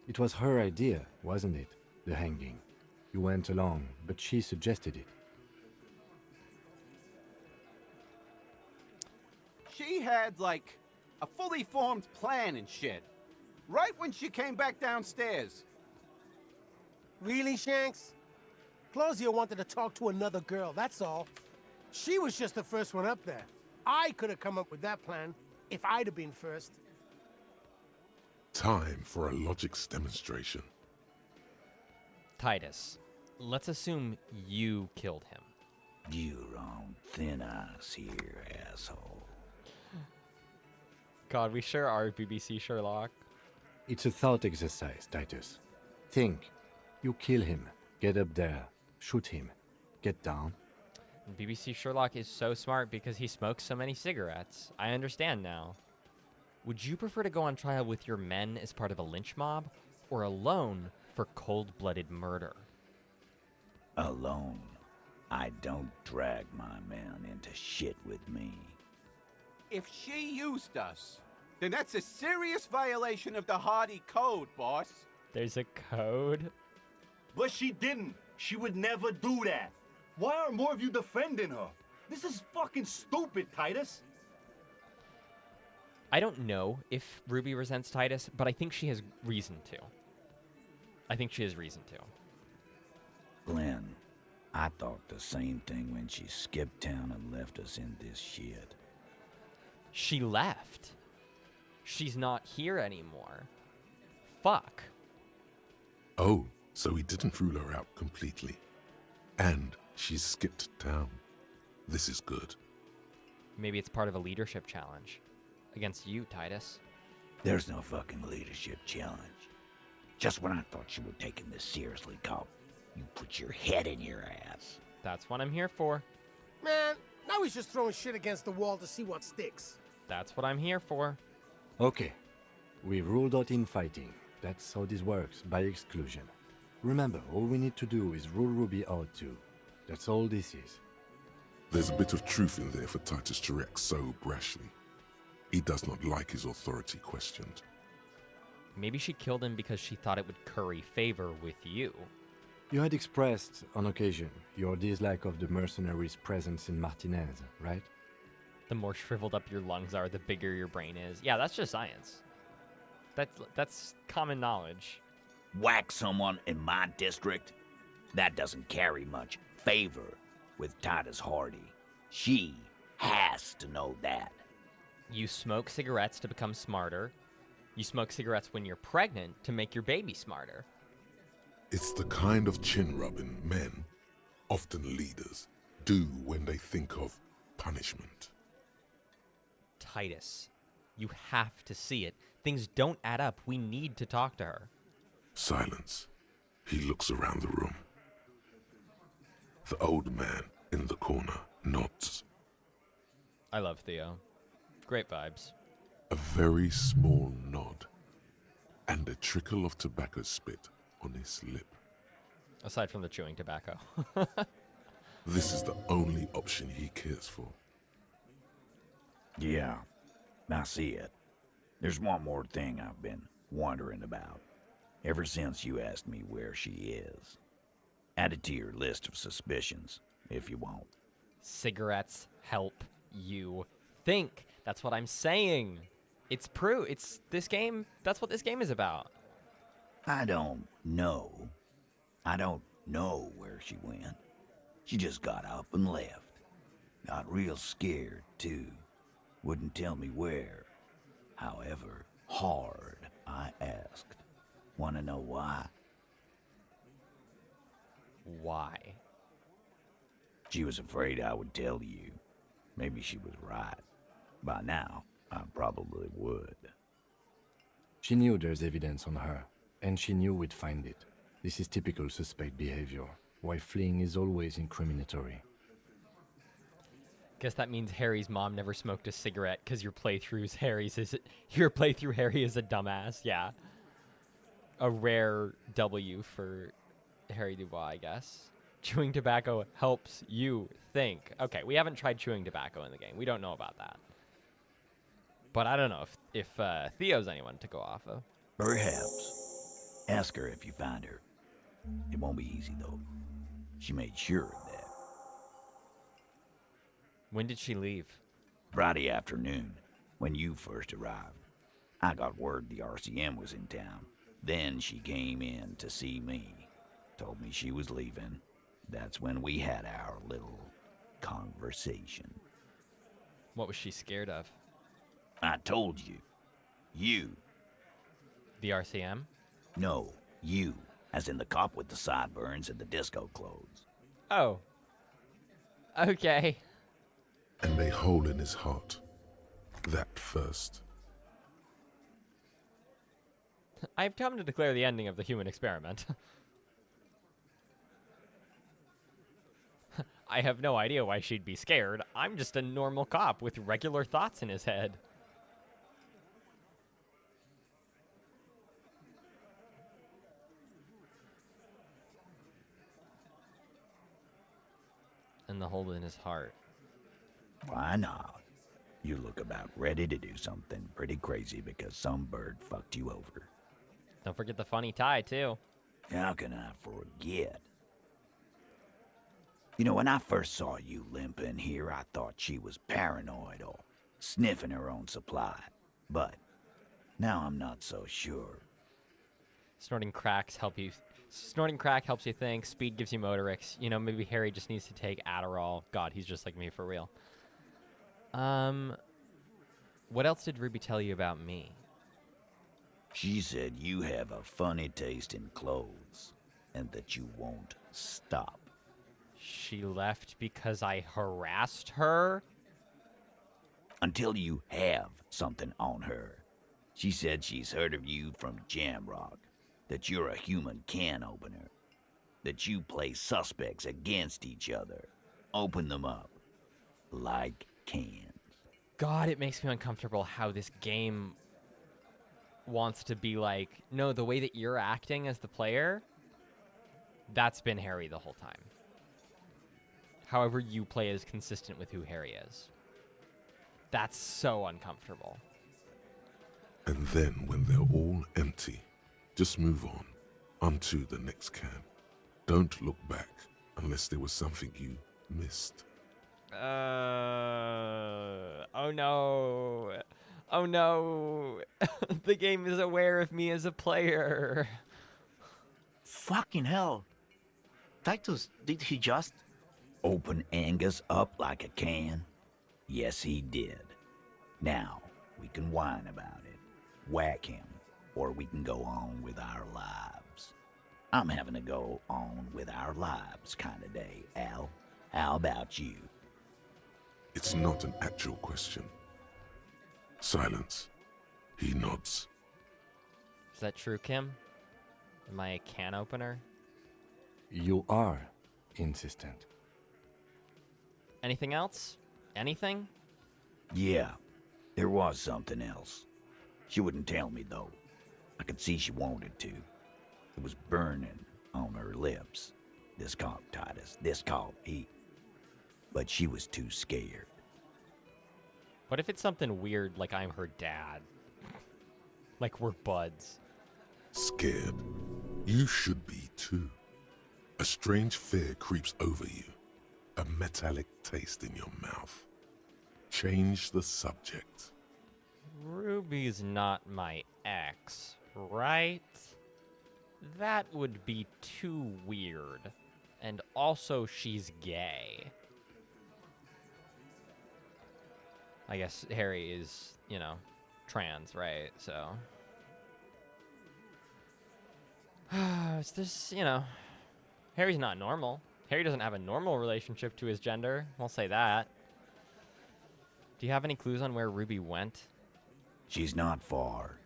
E: It was her idea, wasn't it? The hanging. You went along, but she suggested it.
L: She had, like, a fully formed plan and shit. Right when she came back downstairs.
D: Really, Shanks? Claudia wanted to talk to another girl, that's all. She was just the first one up there. I could have come up with that plan if I'd have been first.
B: Time for a logics demonstration.
A: Titus, let's assume you killed him.
K: You're on thin ice here, asshole.
A: God, we sure are BBC Sherlock.
E: It's a thought exercise, Titus. Think. You kill him. Get up there. Shoot him. Get down.
A: BBC Sherlock is so smart because he smokes so many cigarettes. I understand now. Would you prefer to go on trial with your men as part of a lynch mob, or alone for cold-blooded murder?
K: Alone. I don't drag my men into shit with me.
L: If she used us, then that's a serious violation of the Hardy Code, boss.
A: There's a code?
O: But she didn't. She would never do that. Why aren't more of you defending her? This is fucking stupid, Titus.
A: I don't know if Ruby resents Titus, but I think she has reason to. I think she has reason to.
K: Glenn, I thought the same thing when she skipped town and left us in this shit.
A: She left. She's not here anymore. Fuck.
B: Oh, so he didn't rule her out completely. And she skipped town. This is good.
A: Maybe it's part of a leadership challenge. Against you, Titus.
K: There's no fucking leadership challenge. Just when I thought you were taking this seriously, Cop, you put your head in your ass.
A: That's what I'm here for.
D: Man, now he's just throwing shit against the wall to see what sticks.
A: That's what I'm here for.
E: Okay. We ruled out infighting. That's how this works, by exclusion. Remember, all we need to do is rule Ruby out too. That's all this is.
B: There's a bit of truth in there for Titus to react so brashly. He does not like his authority questioned.
A: Maybe she killed him because she thought it would curry favor with you.
E: You had expressed, on occasion, your dislike of the mercenaries' presence in Martinez, right?
A: The more shriveled up your lungs are, the bigger your brain is. Yeah, that's just science. That's common knowledge.
K: Whack someone in my district? That doesn't carry much favor with Titus Hardy. She has to know that.
A: You smoke cigarettes to become smarter. You smoke cigarettes when you're pregnant to make your baby smarter.
B: It's the kind of chin-rubbing men, often leaders, do when they think of punishment.
A: Titus, you have to see it. Things don't add up. We need to talk to her.
B: Silence. He looks around the room. The old man in the corner nods.
A: I love Theo. Great vibes.
B: A very small nod, and a trickle of tobacco spit on his lip.
A: Aside from the chewing tobacco.
B: This is the only option he cares for.
K: Yeah, I see it. There's one more thing I've been wondering about, ever since you asked me where she is. Add it to your list of suspicions, if you want.
A: Cigarettes help you think. That's what I'm saying. It's this game. That's what this game is about.
K: I don't know. I don't know where she went. She just got up and left. Got real scared, too. Wouldn't tell me where. However, hard, I asked. Want to know why?
A: Why?
K: She was afraid I would tell you. Maybe she was right. By now, I probably would.
E: She knew there's evidence on her, and she knew we'd find it. This is typical suspect behavior, why fleeing is always incriminatory.
A: Guess that means Harry's mom never smoked a cigarette because your playthrough Harry is a dumbass. Yeah. A rare W for Harry Dubois, I guess. Chewing tobacco helps you think. Okay, we haven't tried chewing tobacco in the game. We don't know about that. But I don't know if Theo's anyone to go off of.
K: Perhaps. Ask her if you find her. It won't be easy, though. She made sure of that.
A: When did she leave?
K: Friday afternoon, when you first arrived. I got word the RCM was in town. Then she came in to see me. Told me she was leaving. That's when we had our little conversation.
A: What was she scared of?
K: I told you. You.
A: The RCM?
K: No, you. As in the cop with the sideburns and the disco clothes.
A: Oh. Okay.
B: And a hole in his heart. That first.
A: I've come to declare the ending of the human experiment. I have no idea why she'd be scared. I'm just a normal cop with regular thoughts in his head. And the hole in his heart.
K: Why not? You look about ready to do something pretty crazy because some bird fucked you over.
A: Don't forget the funny tie, too.
K: How can I forget? You know, when I first saw you limping here, I thought she was paranoid or sniffing her own supply. But now I'm not so sure.
A: Snorting crack helps you think. Speed gives you motorics. You know, maybe Harry just needs to take Adderall. God, he's just like me for real. What else did Ruby tell you about me?
K: She said you have a funny taste in clothes and that you won't stop.
A: She left because I harassed her?
K: Until you have something on her. She said she's heard of you from Jamrock, that you're a human can opener, that you play suspects against each other, open them up like cans.
A: God, it makes me uncomfortable how this game wants to be like, no, the way that you're acting as the player, that's been Harry the whole time. However you play is consistent with who Harry is. That's so uncomfortable.
B: And then when they're all empty, just move on to the next can. Don't look back unless there was something you missed.
A: Oh no. Oh no. The game is aware of me as a player.
M: Fucking hell. Titus, did he just...
K: Open Angus up like a can? Yes, he did. Now, we can whine about it, whack him, or we can go on with our lives. I'm having a go on with our lives kind of day, Al. How about you?
B: It's not an actual question. Silence. He nods.
A: Is that true, Kim? Am I a can opener?
E: You are insistent.
A: Anything else? Anything?
K: Yeah, there was something else. She wouldn't tell me, though. I could see she wanted to. It was burning on her lips. This called Titus, this called he. But she was too scared.
A: What if it's something weird like I'm her dad? Like we're buds.
B: Scared. You should be too. A strange fear creeps over you. A metallic taste in your mouth. Change the subject.
A: Ruby's not my ex, right? That would be too weird. And also, she's gay. I guess Harry is, you know, trans, right? So. It's this, you know. Harry's not normal. Harry doesn't have a normal relationship to his gender. We'll say that. Do you have any clues on where Ruby went?
K: She's not far.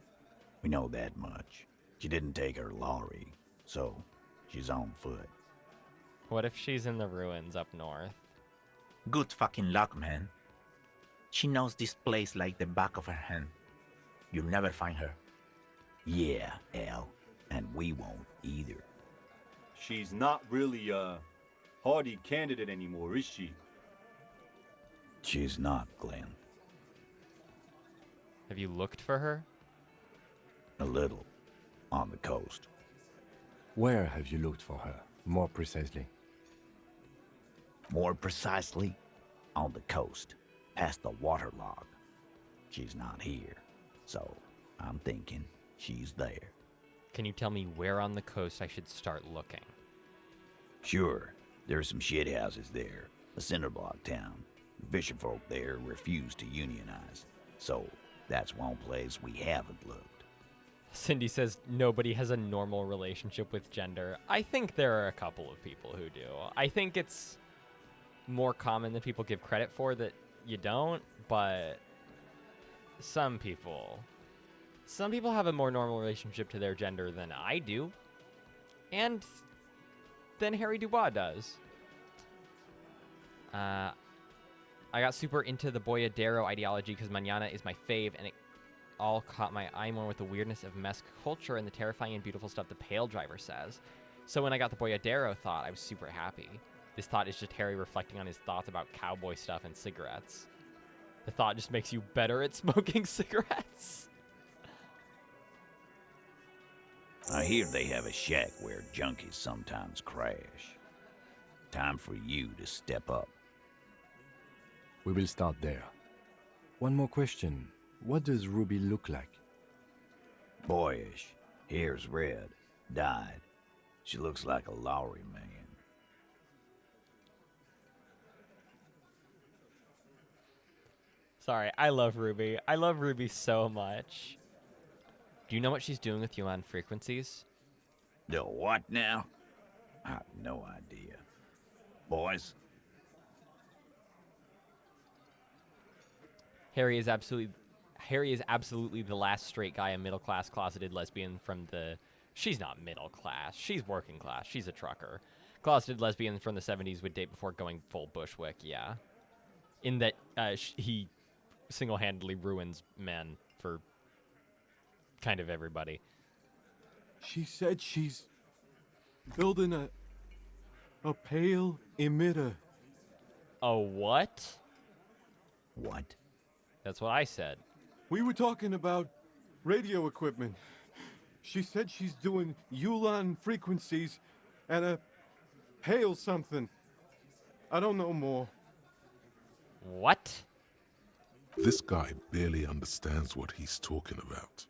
K: We know that much. She didn't take her lorry, so she's on foot.
A: What if she's in the ruins up north?
M: Good fucking luck, man. She knows this place like the back of her hand. You'll never find her.
K: Yeah, Al, and we won't either.
O: She's not really a hardy candidate anymore, is she?
K: She's not, Glenn.
A: Have you looked for her?
K: A little. On the coast.
E: Where have you looked for her, more precisely?
K: More precisely, on the coast, past the waterlog. She's not here, so I'm thinking she's there.
A: Can you tell me where on the coast I should start looking?
K: Sure, there's some shithouses there, a cinderblock town. Fisherfolk there refuse to unionize, so that's one place we haven't looked.
A: Cindy says nobody has a normal relationship with gender. I think there are a couple of people who do. I think it's more common than people give credit for that you don't, but some people have a more normal relationship to their gender than I do, and than Harry Dubois does. I got super into the Boyadero ideology because Mañana is my fave, and it all caught my eye more with the weirdness of Mesk culture and the terrifying and beautiful stuff the Pale Driver says. So when I got the Boyadero thought, I was super happy. This thought is just Harry reflecting on his thoughts about cowboy stuff and cigarettes. The thought just makes you better at smoking cigarettes.
K: I hear they have a shack where junkies sometimes crash. Time for you to step up.
E: We will start there. One more question. What does Ruby look like?
K: Boyish. Hair's red. Dyed. She looks like a Lowry man.
A: Sorry, I love Ruby. I love Ruby so much. Do you know what she's doing with Yuan frequencies?
K: The what now? I have no idea. Boys?
A: Harry is absolutely the last straight guy, a middle-class closeted lesbian from the... She's not middle class. She's working class. She's a trucker. Closeted lesbian from the 70s would date before going full Bushwick, yeah. In that he single-handedly ruins men for kind of everybody.
P: She said she's building a pale emitter.
A: A what?
K: What?
A: That's what I said.
P: We were talking about radio equipment. She said she's doing Yulan frequencies at a pale something. I don't know more.
A: What?
B: This guy barely understands what he's talking about.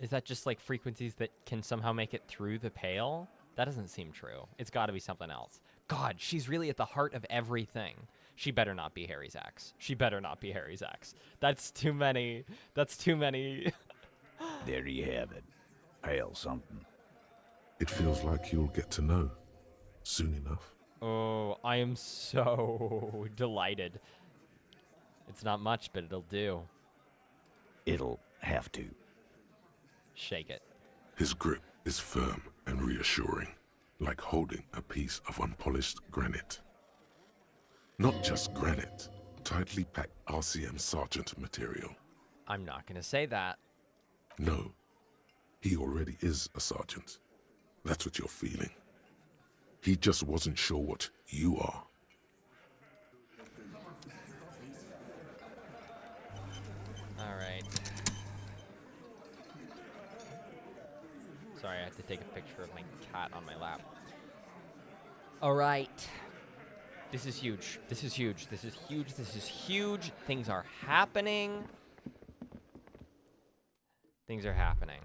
A: Is that just like frequencies that can somehow make it through the pale? That doesn't seem true. It's got to be something else. God, she's really at the heart of everything. She better not be Harry's ex. She better not be Harry's ex. That's too many. That's too many.
K: There you have it. Pale something.
B: It feels like you'll get to know soon enough.
A: Oh, I am so delighted. It's not much, but it'll do.
K: It'll have to.
A: Shake it.
B: His grip is firm and reassuring, like holding a piece of unpolished granite. Not just granite, tightly packed RCM Sergeant material.
A: I'm not going to say that.
B: No, he already is a sergeant. That's what you're feeling. He just wasn't sure what you are.
A: All right. Sorry, I have to take a picture of my cat on my lap. All right. This is huge. This is huge. This is huge. This is huge. Things are happening. Things are happening.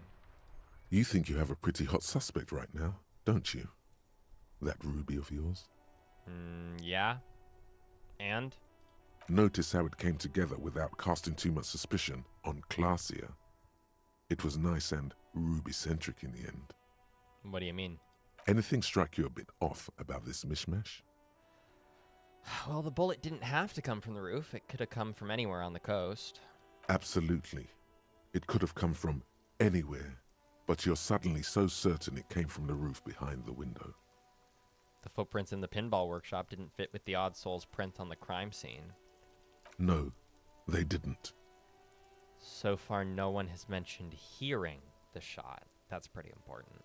B: You think you have a pretty hot suspect right now, don't you? That Ruby of yours?
A: Yeah. And?
B: Notice how it came together without casting too much suspicion on Clasia. It was nice and Ruby-centric in the end.
A: What do you mean?
B: Anything strike you a bit off about this mishmash?
A: Well, the bullet didn't have to come from the roof. It could have come from anywhere on the coast.
B: Absolutely. It could have come from anywhere, but you're suddenly so certain it came from the roof behind the window.
A: The footprints in the pinball workshop didn't fit with the Odd Soul's print on the crime scene.
B: No, they didn't.
A: So far, no one has mentioned hearing the shot. That's pretty important.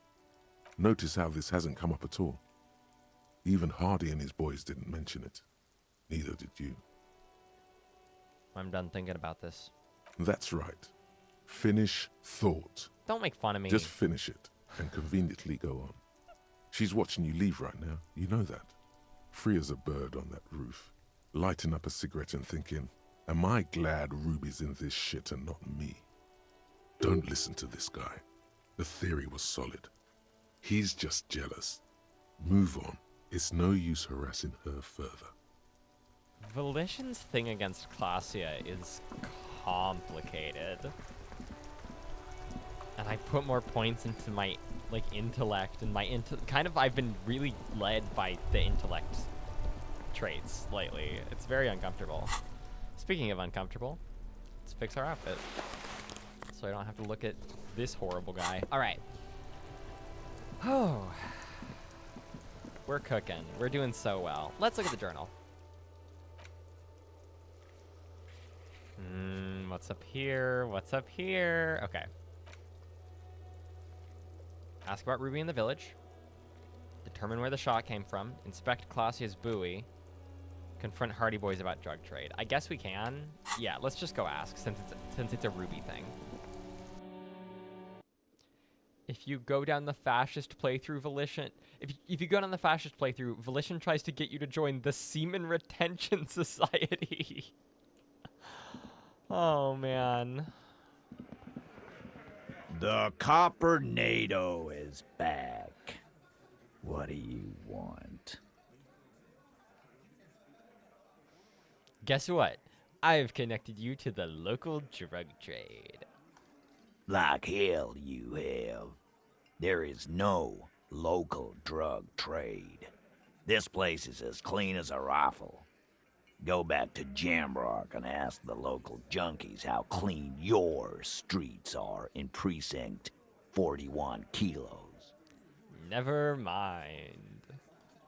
B: Notice how this hasn't come up at all. Even Hardy and his boys didn't mention it. Neither did you.
A: I'm done thinking about this.
B: That's right. Finish thought.
A: Don't make fun of me.
B: Just finish it and conveniently go on. She's watching you leave right now. You know that. Free as a bird on that roof. Lighting up a cigarette and thinking, am I glad Ruby's in this shit and not me? Don't listen to this guy. The theory was solid. He's just jealous. Move on. It's no use harassing her further.
A: Volition's thing against Clasia is complicated. And I put more points into my, intellect and my I've been really led by the intellect traits lately. It's very uncomfortable. Speaking of uncomfortable, let's fix our outfit. So I don't have to look at this horrible guy. All right. Oh. We're cooking. We're doing so well. Let's look at the journal. What's up here? What's up here? Okay. Ask about Ruby in the village. Determine where the shot came from. Inspect Clasia's buoy. Confront Hardy Boys about drug trade. I guess we can. Yeah, let's just go ask since it's a Ruby thing. If you go down the fascist playthrough, Volition... If you go down the fascist playthrough, Volition tries to get you to join the Seaman Retention Society. Oh, man.
K: The Copper-nado is back. What do you want?
A: Guess what? I've connected you to the local drug trade.
K: Like hell you have. There is no local drug trade. This place is as clean as a rifle. Go back to Jamrock and ask the local junkies how clean your streets are in Precinct 41 Kilos.
A: Never mind.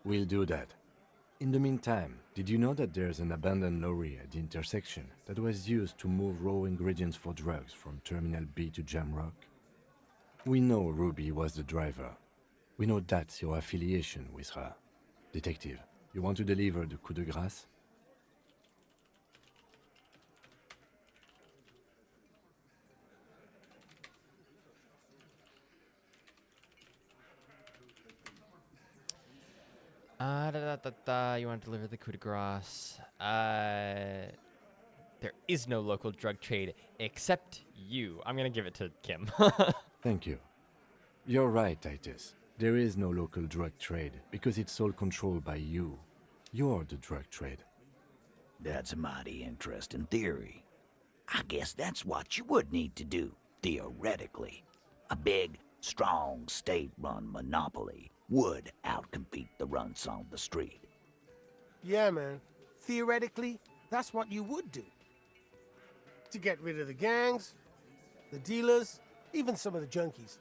E: We'll do that. In the meantime, did you know that there's an abandoned lorry at the intersection that was used to move raw ingredients for drugs from Terminal B to Jamrock? We know Ruby was the driver. We know that's your affiliation with her. Detective, you want to deliver the coup de grâce?
A: You want to deliver the coup de grace. There is no local drug trade except you. I'm going to give it to Kim.
E: Thank you. You're right, Titus. There is no local drug trade because it's all controlled by you. You're the drug trade.
K: That's a mighty interesting theory. I guess that's what you would need to do, theoretically. A big, strong, state-run monopoly would outcompete the runts on the street.
D: Yeah, man. Theoretically, that's what you would do. To get rid of the gangs, the dealers, even some of the junkies.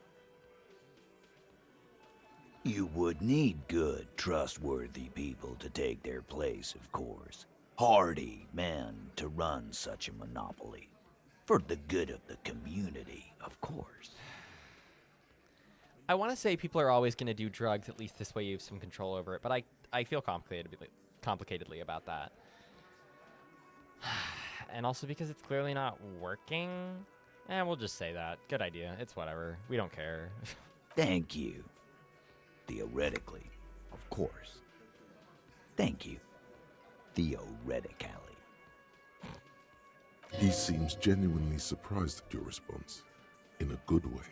K: You would need good, trustworthy people to take their place, of course. Hardy men to run such a monopoly. For the good of the community, of course.
A: I want to say people are always going to do drugs, at least this way you have some control over it, but I feel complicatedly about that. And also because it's clearly not working. We'll just say that. Good idea. It's whatever. We don't care.
K: Thank you. Theoretically, of course. Thank you. theoretically.
B: He seems genuinely surprised at your response, in a good way.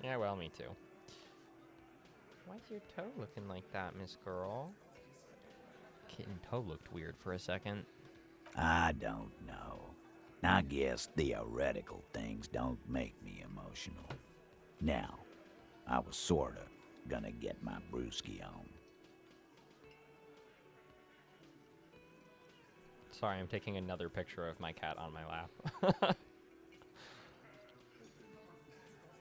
A: Yeah, well, me too. Why's your toe looking like that, Miss Girl? Kitten toe looked weird for a second.
K: I don't know. I guess theoretical things don't make me emotional. Now, I was sorta gonna get my brewski on.
A: Sorry, I'm taking another picture of my cat on my lap.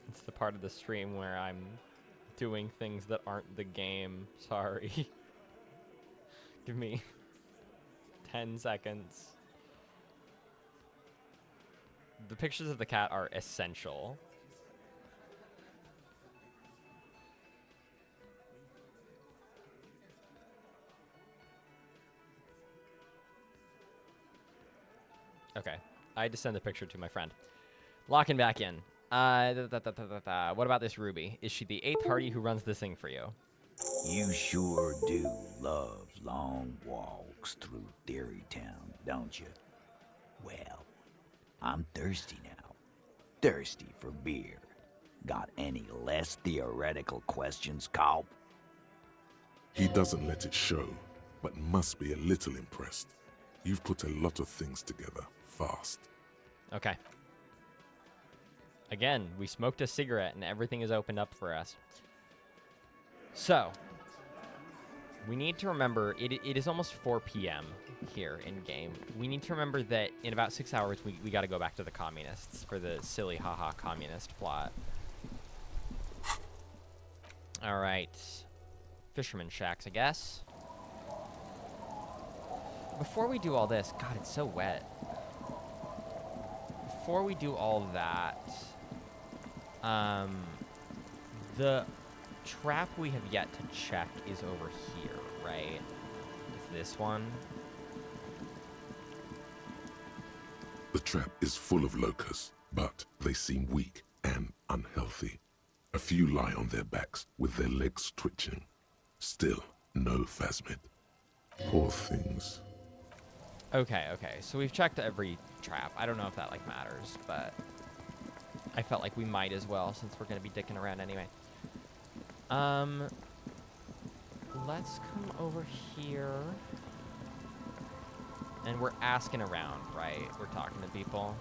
A: It's the part of the stream where I'm doing things that aren't the game. Sorry. Give me 10 seconds. The pictures of the cat are essential. Okay, I had to send the picture to my friend. Locking back in. What about this Ruby? Is she the 8th Hardy who runs this thing for you?
K: You sure do love long walks through Theory Town, don't you? Well, I'm thirsty now. Thirsty for beer. Got any less theoretical questions, Cobb?
B: He doesn't let it show, but must be a little impressed. You've put a lot of things together, fast.
A: Okay. Again, we smoked a cigarette and everything is opened up for us. So, we need to remember, it is almost 4 p.m. here in-game. We need to remember that in about 6 hours, we got to go back to the communists for the silly haha communist plot. All right. Fisherman shacks, I guess. Before we do all this, God, it's so wet. Before we do all that, the trap we have yet to check is over here, right? It's this one.
B: The trap is full of locusts, but they seem weak and unhealthy. A few lie on their backs with their legs twitching. Still, no phasmid. Poor things.
A: Okay, so we've checked every trap. I don't know if that, like, matters, but I felt like we might as well since we're going to be dicking around anyway. Let's come over here. And we're asking around, right? We're talking to people.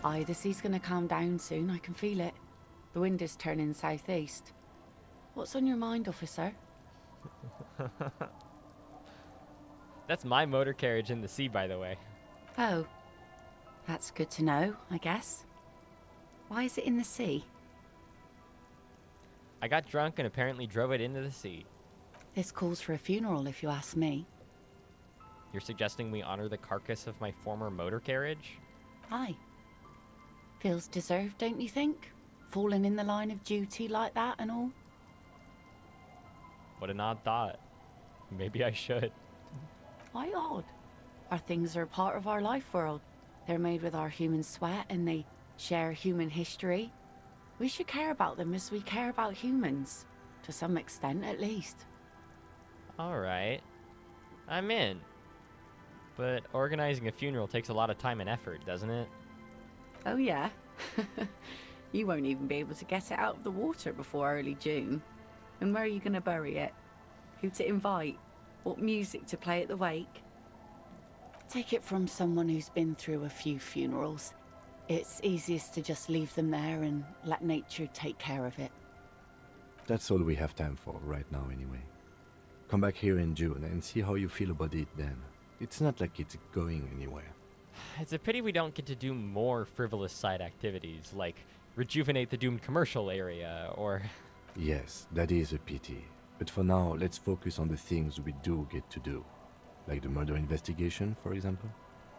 J: Aye, the sea's gonna calm down soon. I can feel it. The wind is turning southeast. What's on your mind, officer?
A: That's my motor carriage in the sea, by the way.
J: Oh, that's good to know, I guess. Why is it in the sea?
A: I got drunk and apparently drove it into the sea.
J: This calls for a funeral, if you ask me.
A: You're suggesting we honor the carcass of my former motor carriage?
J: Aye. Feels deserved, don't you think? Falling in the line of duty like that and all?
A: What an odd thought. Maybe I should.
J: Why odd? Our things are part of our life world. They're made with our human sweat and they share human history. We should care about them as we care about humans. To some extent, at least.
A: Alright. I'm in. But organizing a funeral takes a lot of time and effort, doesn't it?
J: Oh yeah? You won't even be able to get it out of the water before early June. And where are you going to bury it? Who to invite? What music to play at the wake? Take it from someone who's been through a few funerals. It's easiest to just leave them there and let nature take care of it.
E: That's all we have time for right now anyway. Come back here in June and see how you feel about it then. It's not like it's going anywhere.
A: It's a pity we don't get to do more frivolous side activities, like rejuvenate the doomed commercial area, or...
E: Yes, that is a pity. But for now, let's focus on the things we do get to do. Like the murder investigation, for example.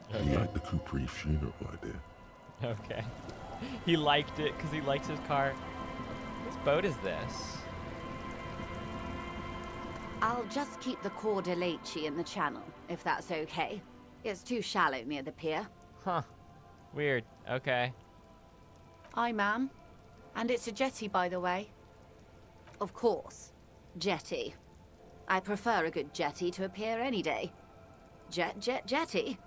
B: He liked the Capri funeral idea.
A: Okay. He liked it because he likes his car. Whose boat is this?
Q: I'll just keep the Cordelici in the channel, if that's okay. It's too shallow near the pier.
A: Huh. Weird. Okay.
J: Aye, ma'am. And it's a jetty, by the way.
Q: Of course. jetty. I prefer a good jetty to a pier any day. Jetty?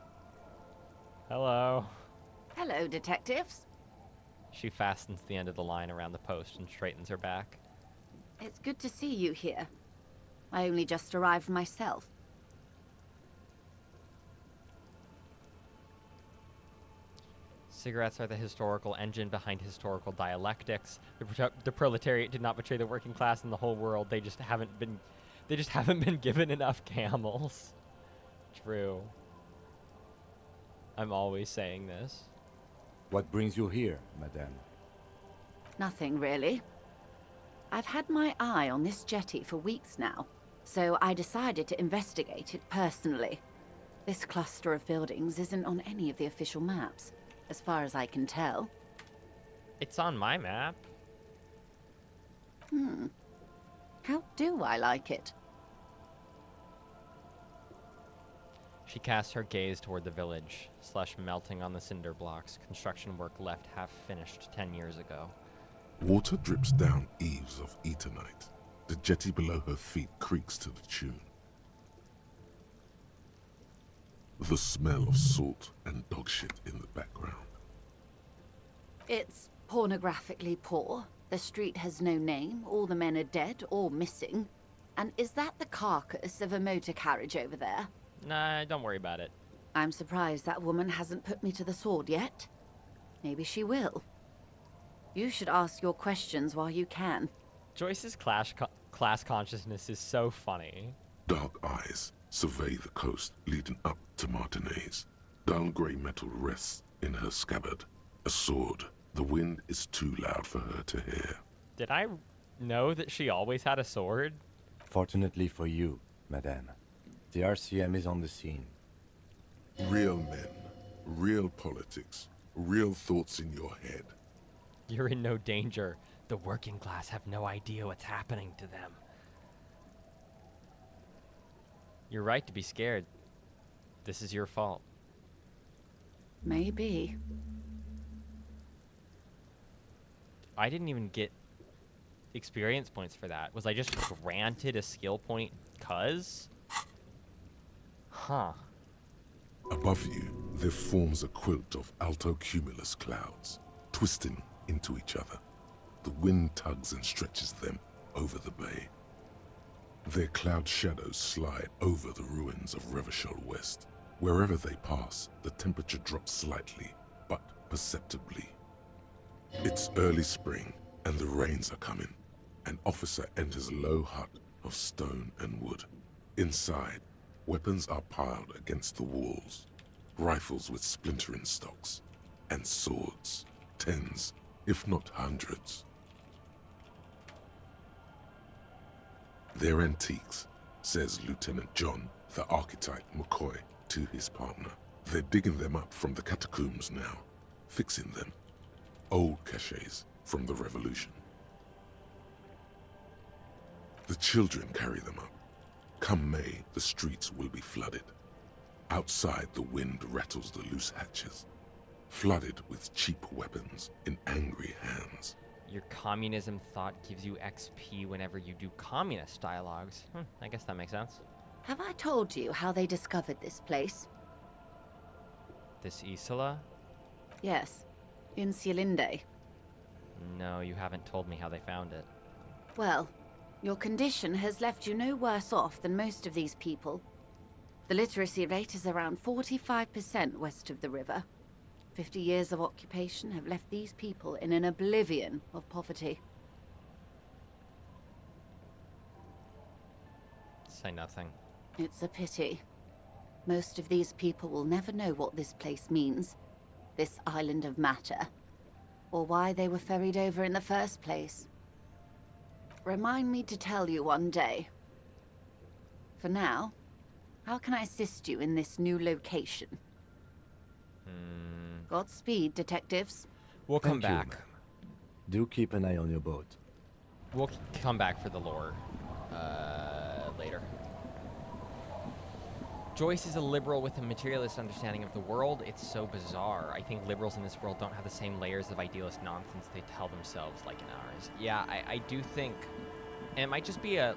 A: Hello.
Q: Hello, detectives.
A: She fastens the end of the line around the post and straightens her back.
Q: It's good to see you here. I only just arrived myself.
A: Cigarettes are the historical engine behind historical dialectics. The proletariat did not betray the working class in the whole world. They just haven't been given enough camels. True. I'm always saying this.
E: What brings you here, madame?
Q: Nothing, really. I've had my eye on this jetty for weeks now, so I decided to investigate it personally. This cluster of buildings isn't on any of the official maps, as far as I can tell.
A: It's on my map.
Q: How do I like it?
A: She casts her gaze toward the village, slush melting on the cinder blocks, construction work left half finished 10 years ago.
B: Water drips down eaves of eternite. The jetty below her feet creaks to the tune. The smell of salt and dog shit in the background.
Q: It's pornographically poor. The street has no name, all the men are dead or missing. And is that the carcass of a motor carriage over there?
A: Nah, don't worry about it.
Q: I'm surprised that woman hasn't put me to the sword yet. Maybe she will. You should ask your questions while you can.
A: Joyce's class consciousness is so funny.
B: Dark eyes survey the coast leading up to Martinez. Dull grey metal rests in her scabbard. A sword. The wind is too loud for her to hear.
A: Did I know that she always had a sword?
E: Fortunately for you, madame. The RCM is on the scene.
B: Real men, real politics, real thoughts in your head.
A: You're in no danger. The working class have no idea what's happening to them. You're right to be scared. This is your fault.
Q: Maybe.
A: I didn't even get experience points for that. Was I just granted a skill point 'cause? Huh.
B: Above you, there forms a quilt of altocumulus clouds, twisting into each other. The wind tugs and stretches them over the bay. Their cloud shadows slide over the ruins of Revachol West. Wherever they pass, the temperature drops slightly, but perceptibly. It's early spring, and the rains are coming. An officer enters a low hut of stone and wood. Inside, weapons are piled against the walls. Rifles with splintering stocks, and swords. Tens, if not hundreds. They're antiques, says Lieutenant John, the archetype McCoy, to his partner. They're digging them up from the catacombs now, fixing them. Old caches from the revolution. The children carry them up. Come May, the streets will be flooded. Outside, the wind rattles the loose hatches, flooded with cheap weapons in angry hands.
A: Your communism thought gives you XP whenever you do communist dialogues. I guess that makes sense.
Q: Have I told you how they discovered this place?
A: This Isola?
Q: Yes, in Cielinde.
A: No, you haven't told me how they found it.
Q: Well, your condition has left you no worse off than most of these people. The literacy rate is around 45% west of the river. 50 years of occupation have left these people in an oblivion of poverty.
A: Say nothing.
Q: It's a pity. Most of these people will never know what this place means, this island of matter, or why they were ferried over in the first place. Remind me to tell you one day. For now, how can I assist you in this new location? Godspeed, detectives.
A: We'll come
E: Thank you,
A: back.
E: ma'am. Do keep an eye on your boat.
A: We'll come back for the lore later. Joyce is a liberal with a materialist understanding of the world. It's so bizarre. I think liberals in this world don't have the same layers of idealist nonsense they tell themselves like in ours. Yeah, I do think And it might just be a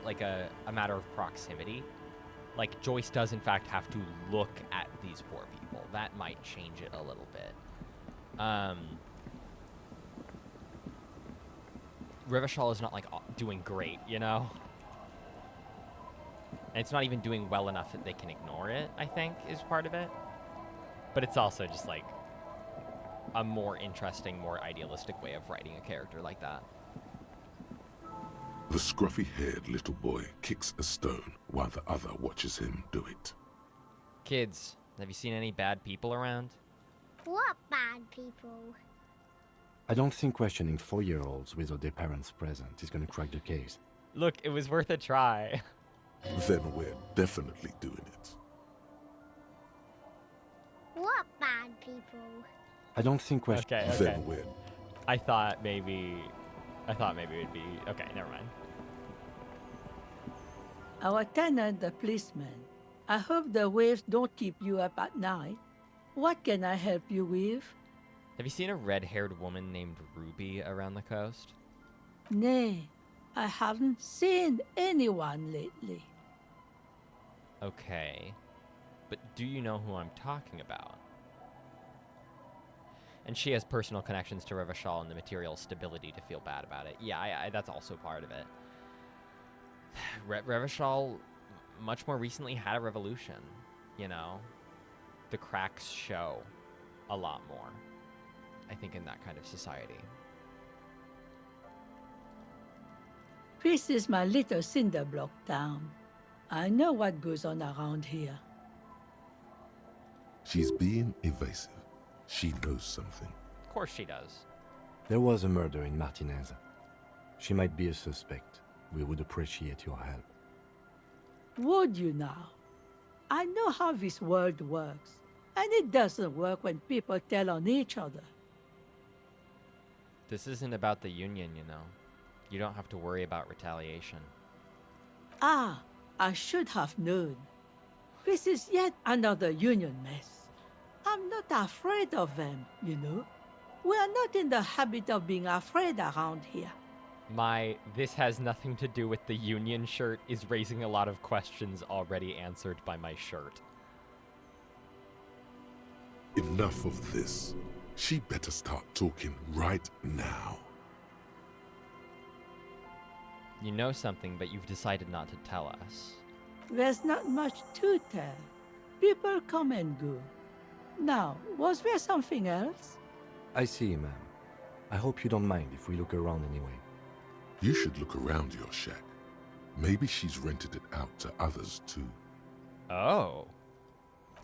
A: matter of proximity. Like, Joyce does, in fact, have to look at these poor people. That might change it a little bit. Revachol is not, like, doing great, you know? And it's not even doing well enough that they can ignore it, I think, is part of it. But it's also just, like, a more interesting, more idealistic way of writing a character like that.
B: The scruffy-haired little boy kicks a stone while the other watches him do it.
A: Kids, have you seen any bad people around?
R: What bad people?
E: I don't think questioning 4-year-olds without their parents present is gonna crack the case.
A: Look, it was worth a try.
B: Then we're definitely doing it.
R: What bad people?
E: I don't think
A: Okay.
B: Then we're...
A: I thought maybe it'd be... Okay, never mind.
S: Our tenant, the policeman. I hope the waves don't keep you up at night. What can I help you with?
A: Have you seen a red-haired woman named Ruby around the coast?
S: Nay, I haven't seen anyone lately.
A: Okay. But do you know who I'm talking about? And she has personal connections to Revachol and the material stability to feel bad about it. Yeah, that's also part of it. Revachol much more recently had a revolution, you know? The cracks show a lot more, I think, in that kind of society.
S: This is my little cinder block town. I know what goes on around here.
B: She's being evasive. She knows something.
A: Of course she does.
E: There was a murder in Martinez. She might be a suspect. We would appreciate your help.
S: Would you now? I know how this world works, and it doesn't work when people tell on each other.
A: This isn't about the Union, you know. You don't have to worry about retaliation.
S: Ah, I should have known. This is yet another Union mess. I'm not afraid of them, you know. We are not in the habit of being afraid around here.
A: My "this has nothing to do with the Union" shirt is raising a lot of questions already answered by my shirt.
B: Enough of this. She better start talking right now.
A: You know something, but you've decided not to tell us.
S: There's not much to tell. People come and go. Now, was there something else?
E: I see, ma'am. I hope you don't mind if we look around anyway.
B: You should look around your shack. Maybe she's rented it out to others too.
A: Oh.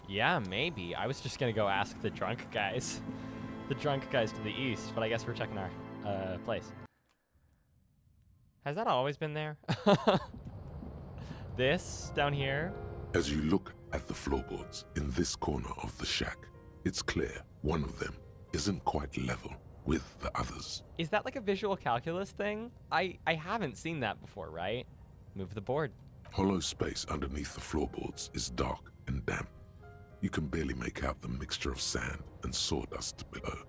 A: Yeah, maybe. I was just gonna go ask the drunk guys. The drunk guys to the east, but I guess we're checking our place. Has that always been there? This down here?
B: As you look at the floorboards in this corner of the shack, it's clear one of them isn't quite level with the others.
A: Is that like a visual calculus thing? I haven't seen that before, right? Move the board.
B: Hollow space underneath the floorboards is dark and damp. You can barely make out the mixture of sand and sawdust below.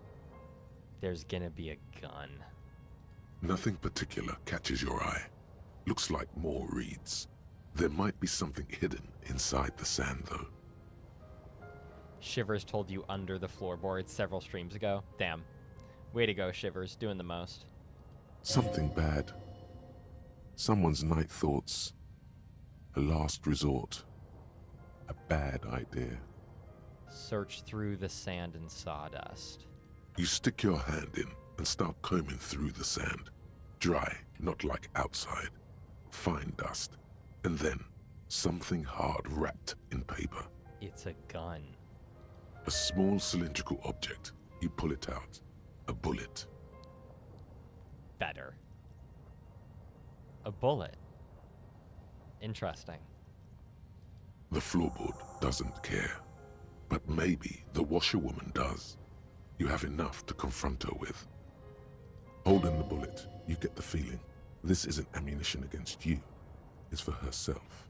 A: There's gonna be a gun.
B: Nothing particular catches your eye. Looks like more reeds. There might be something hidden inside the sand, though.
A: Shivers told you under the floorboards several streams ago. Damn. Way to go, Shivers. Doing the most.
B: Something bad. Someone's night thoughts. A last resort. A bad idea.
A: Search through the sand and sawdust.
B: You stick your hand in and start combing through the sand. Dry, not like outside. Fine dust. And then, something hard wrapped in paper.
A: It's a gun.
B: A small cylindrical object. You pull it out. A bullet.
A: Better. A bullet. Interesting.
B: The floorboard doesn't care. But maybe the washerwoman does. You have enough to confront her with. Holding the bullet, you get the feeling this isn't ammunition against you. It's for herself.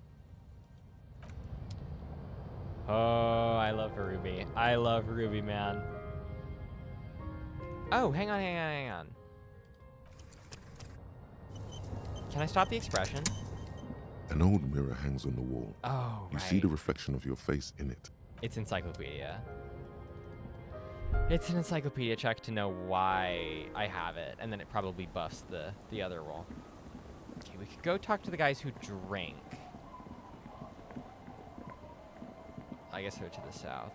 A: Oh, I love Ruby. I love Ruby, man. Oh, hang on. Can I stop the expression?
B: An old mirror hangs on the wall.
A: Oh,
B: You
A: right.
B: see the reflection of your face in it.
A: It's encyclopedia. It's an encyclopedia check to know why I have it, and then it probably buffs the other roll. Okay, we could go talk to the guys who drink. I guess they're to the south.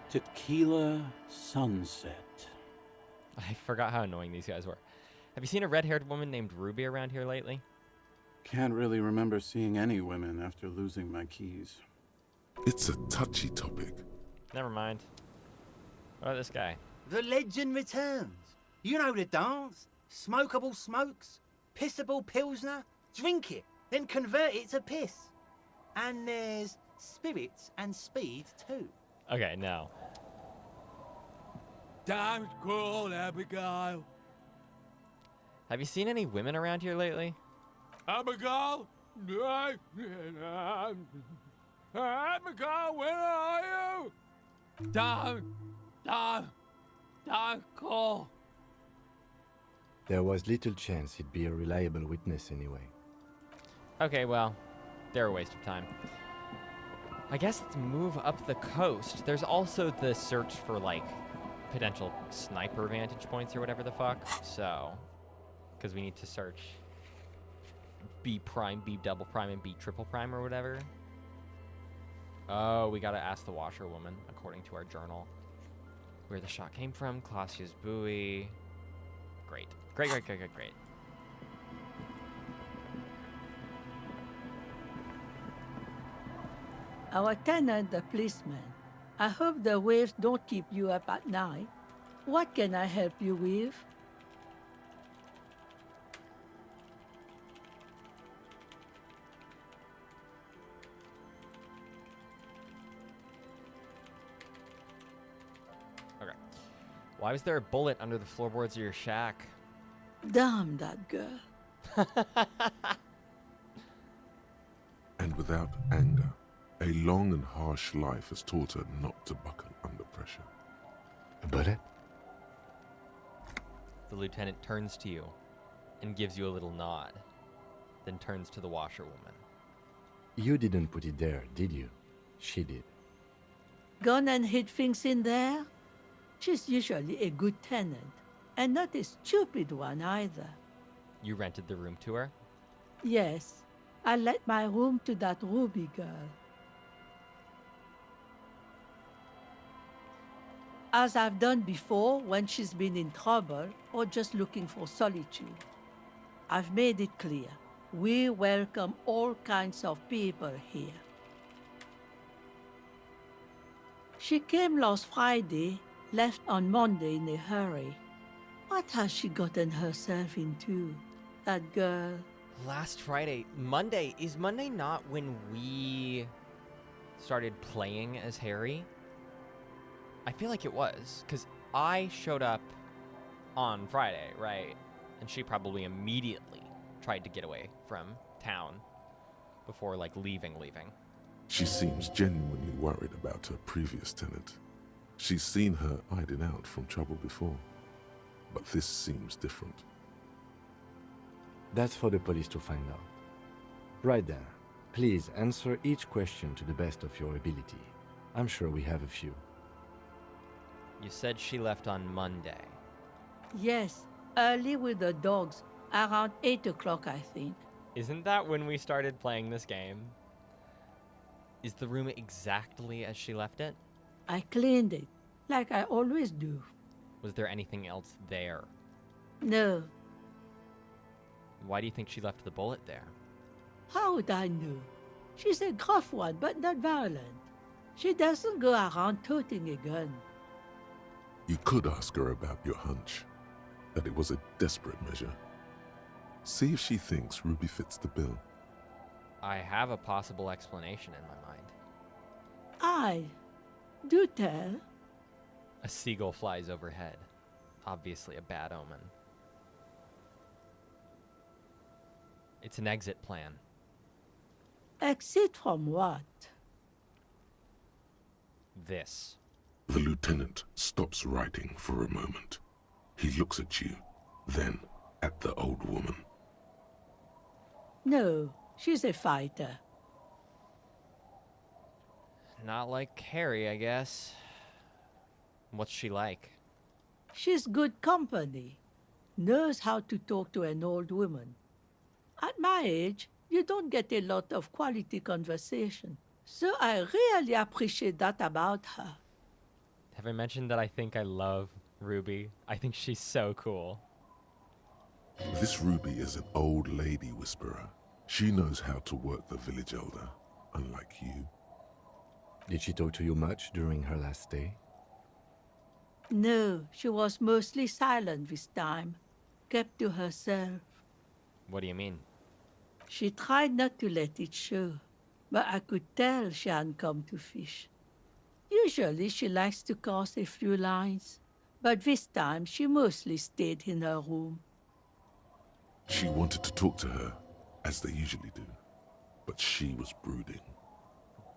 T: Tequila Sunset.
A: I forgot how annoying these guys were. Have you seen a red-haired woman named Ruby around here lately?
T: Can't really remember seeing any women after losing my keys.
B: It's a touchy topic.
A: Never mind. What about this guy?
F: The legend returns. You know the dance. Smokable smokes, pissable pilsner. Drink it, then convert it to piss. And there's spirits and speed too.
A: Okay, no.
C: Time's cold, Abigail.
A: Have you seen any women around here lately?
C: Abigail? Abigail, where are you? Time cold.
E: There was little chance he'd be a reliable witness anyway.
A: Okay, well, they're a waste of time. I guess let's move up the coast. There's also the search for, like, potential sniper vantage points or whatever the fuck. So, because we need to search B prime, B double prime, and B triple prime or whatever. Oh, we gotta ask the washerwoman, according to our journal, where the shot came from. Clausia's buoy. Great. Great.
S: Our tenant, the policeman. I hope the waves don't keep you up at night. What can I help you with?
A: Okay. Why was there a bullet under the floorboards of your shack?
S: Damn that girl.
B: And without anger, a long and harsh life has taught her not to buckle under pressure.
E: A bullet?
A: The lieutenant turns to you and gives you a little nod, then turns to the washerwoman.
E: You didn't put it there, did you? She did.
S: Gone and hid things in there? She's usually a good tenant, and not a stupid one either.
A: You rented the room to her?
S: Yes, I let my room to that Ruby girl. As I've done before when she's been in trouble or just looking for solitude. I've made it clear, we welcome all kinds of people here. She came last Friday, left on Monday in a hurry. What has she gotten herself into, that girl?
A: Last Friday. Monday. Is Monday not when we started playing as Harry? I feel like it was, because I showed up on Friday, right? And she probably immediately tried to get away from town before, like, leaving.
B: She seems genuinely worried about her previous tenant. She's seen her hiding out from trouble before, but this seems different.
E: That's for the police to find out. Right then, please answer each question to the best of your ability. I'm sure we have a few.
A: You said she left on Monday.
S: Yes, early with the dogs, around 8 o'clock, I think.
A: Isn't that when we started playing this game? Is the room exactly as she left it?
S: I cleaned it, like I always do.
A: Was there anything else there?
S: No.
A: Why do you think she left the bullet there?
S: How would I know? She's a gruff one, but not violent. She doesn't go around toting a gun.
B: You could ask her about your hunch, that it was a desperate measure. See if she thinks Ruby fits the bill.
A: I have a possible explanation in my mind.
S: Do tell.
A: A seagull flies overhead. Obviously a bad omen. It's an exit plan.
S: Exit from what?
A: This.
B: The lieutenant stops writing for a moment. He looks at you, then at the old woman.
S: No, she's a fighter.
A: Not like Harry, I guess. What's she like?
S: She's good company. Knows how to talk to an old woman. At my age, you don't get a lot of quality conversation. So I really appreciate that about her.
A: Have I mentioned that I think I love Ruby? I think she's so cool.
B: This Ruby is an old lady whisperer. She knows how to work the village elder, unlike you.
E: Did she talk to you much during her last stay?
S: No, she was mostly silent this time. Kept to herself.
A: What do you mean?
S: She tried not to let it show, but I could tell she hadn't come to fish. Usually she likes to cast a few lines, but this time she mostly stayed in her room.
B: She wanted to talk to her, as they usually do, but she was brooding.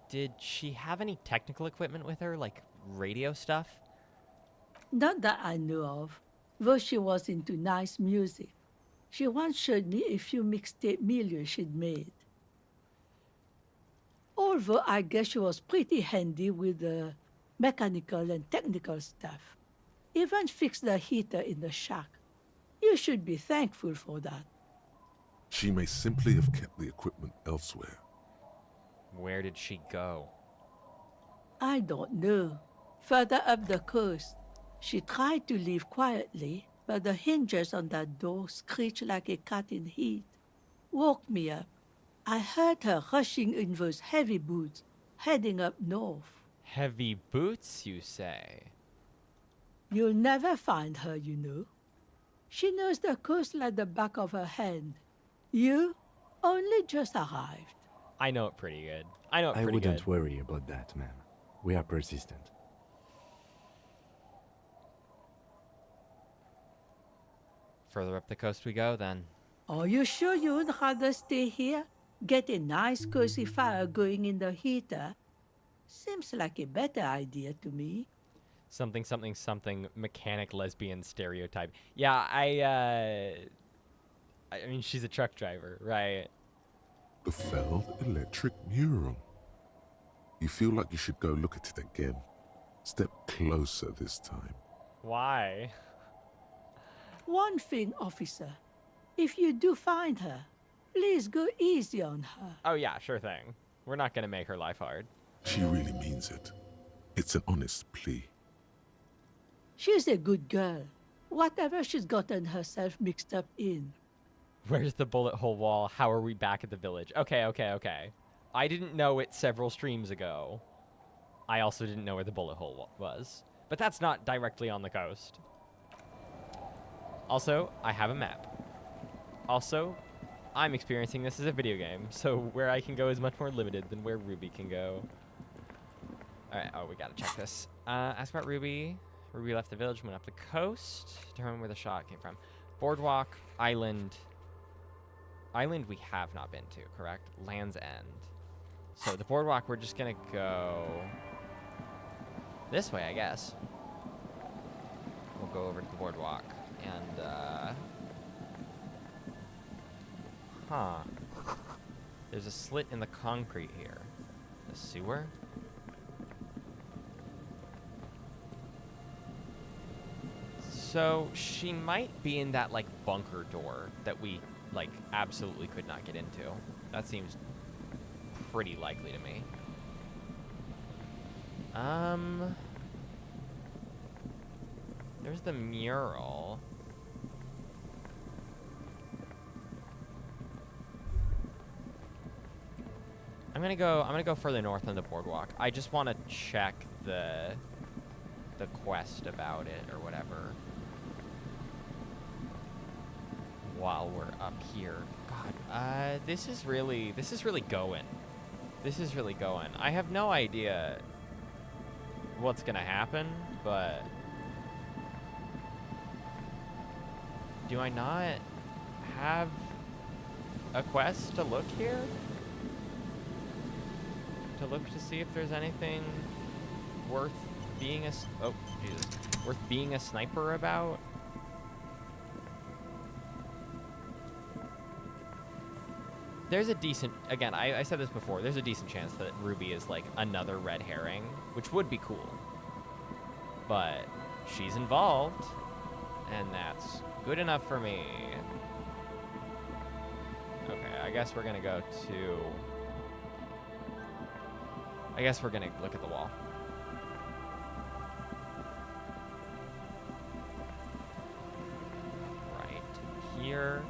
A: Did she have any technical equipment with her, like radio stuff?
S: Not that I know of, though she was into nice music. She once showed me a few mixtape milieux she'd made. Although I guess she was pretty handy with the mechanical and technical stuff. Even fixed the heater in the shack. You should be thankful for that.
B: She may simply have kept the equipment elsewhere.
A: Where did she go?
S: I don't know. Further up the coast. She tried to leave quietly, but the hinges on that door screeched like a cat in heat. Woke me up. I heard her rushing in those heavy boots, heading up north.
A: Heavy boots, you say?
S: You'll never find her, you know. She knows the coast like the back of her hand. You only just arrived.
A: I know it pretty good. I know it
E: I
A: pretty
E: wouldn't
A: good.
E: worry about that, ma'am. We are persistent.
A: Further up the coast we go, then.
S: Are you sure you would rather stay here? Get a nice cozy fire going in the heater? Seems like a better idea to me.
A: Something, something, something, mechanic lesbian stereotype. Yeah, I mean, she's a truck driver, right?
B: The felled electric mural. You feel like you should go look at it again. Step closer this time.
A: Why?
S: One thing, officer. If you do find her, please go easy on her.
A: Oh yeah, sure thing. We're not gonna make her life hard.
B: She really means it. It's an honest plea.
S: She's a good girl. Whatever she's gotten herself mixed up in.
A: Where's the bullet hole wall? How are we back at the village? Okay. I didn't know it several streams ago. I also didn't know where the bullet hole was. But that's not directly on the coast. Also, I have a map. Also, I'm experiencing this as a video game, so where I can go is much more limited than where Ruby can go. Alright, we gotta check this. Ask about Ruby. Ruby left the village, went up the coast. Determine where the shot came from. Boardwalk, island. Island we have not been to, correct? Land's End. So the boardwalk, we're just gonna go this way, I guess. We'll go over to the boardwalk and, there's a slit in the concrete here. The sewer? So she might be in that, like, bunker door that we, like, absolutely could not get into. That seems pretty likely to me. There's the mural. I'm gonna go further north on the boardwalk. I just want to check the quest about it or whatever while we're up here. God, this is really going. This is really going. I have no idea what's gonna happen, but do I not have a quest to look here? To look to see if there's anything worth being worth being a sniper about? There's a decent, again, I said this before, there's a decent chance that Ruby is like another red herring, which would be cool. But she's involved, and that's good enough for me. Okay, I guess we're gonna go to... I guess we're gonna look at the wall. Right here.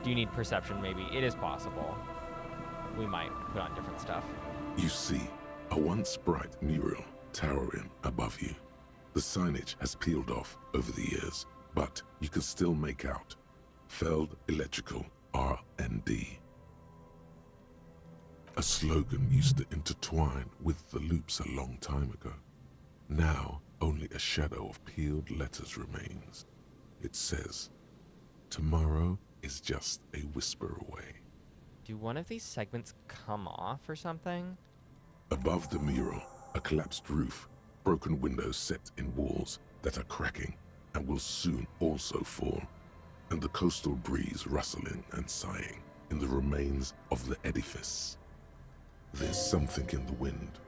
A: Do you need perception? Maybe. It is possible. We might put on different stuff.
B: You see a once bright mural towering above you. The signage has peeled off over the years, but you can still make out Feld Electrical R&D. A slogan used to intertwine with the loops a long time ago. Now, only a shadow of peeled letters remains. It says, "Tomorrow is just a whisper away."
A: Do one of these segments come off or something?
B: Above the mural, a collapsed roof, broken windows set in walls that are cracking and will soon also fall, and the coastal breeze rustling and sighing in the remains of the edifice. There's something in the wind.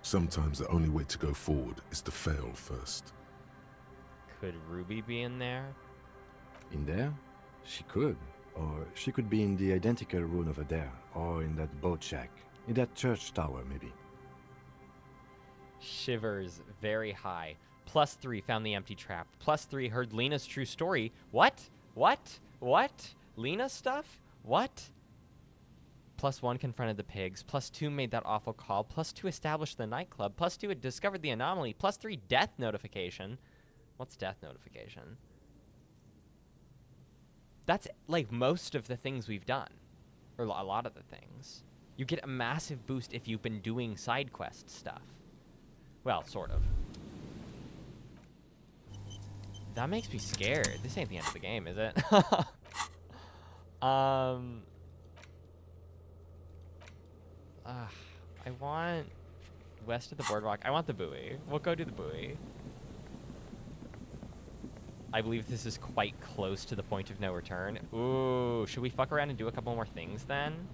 B: Sometimes the only way to go forward is to fail first.
A: Could Ruby be in there?
E: In there? She could. Or she could be in the identical room over there, or in that boat shack, in that church tower, maybe.
A: Shivers very high. +3 found the empty trap. +3 heard Lena's true story. What? What? What? Lena stuff? What? +1 confronted the pigs. +2 made that awful call. +2 established the nightclub. +2 had discovered the anomaly. +3 death notification. What's death notification? That's like most of the things we've done. Or a lot of the things. You get a massive boost if you've been doing side quest stuff. Well, sort of. That makes me scared. This ain't the end of the game, is it? I want west of the boardwalk. I want the buoy. We'll go do the buoy. I believe this is quite close to the point of no return. Ooh, should we fuck around and do a couple more things then?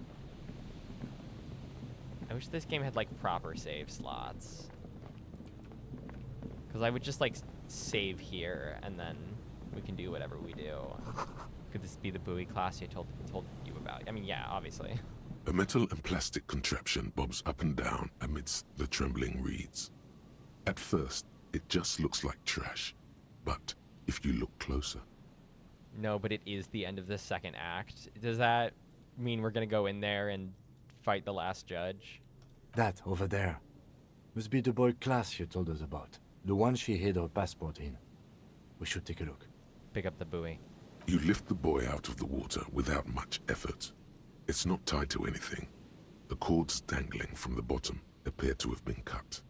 A: I wish this game had like proper save slots. Because I would just like save here and then we can do whatever we do. Could this be the buoy class I told you about? I mean, yeah, obviously.
B: A metal and plastic contraption bobs up and down amidst the trembling reeds. At first, it just looks like trash, but if you look closer...
A: No, but it is the end of the second act. Does that mean we're gonna go in there and fight the last judge?
E: That over there must be the boy class you told us about. The one she hid her passport in. We should take a look.
A: Pick up the buoy.
B: You lift the boy out of the water without much effort. It's not tied to anything. The cords dangling from the bottom appear to have been cut.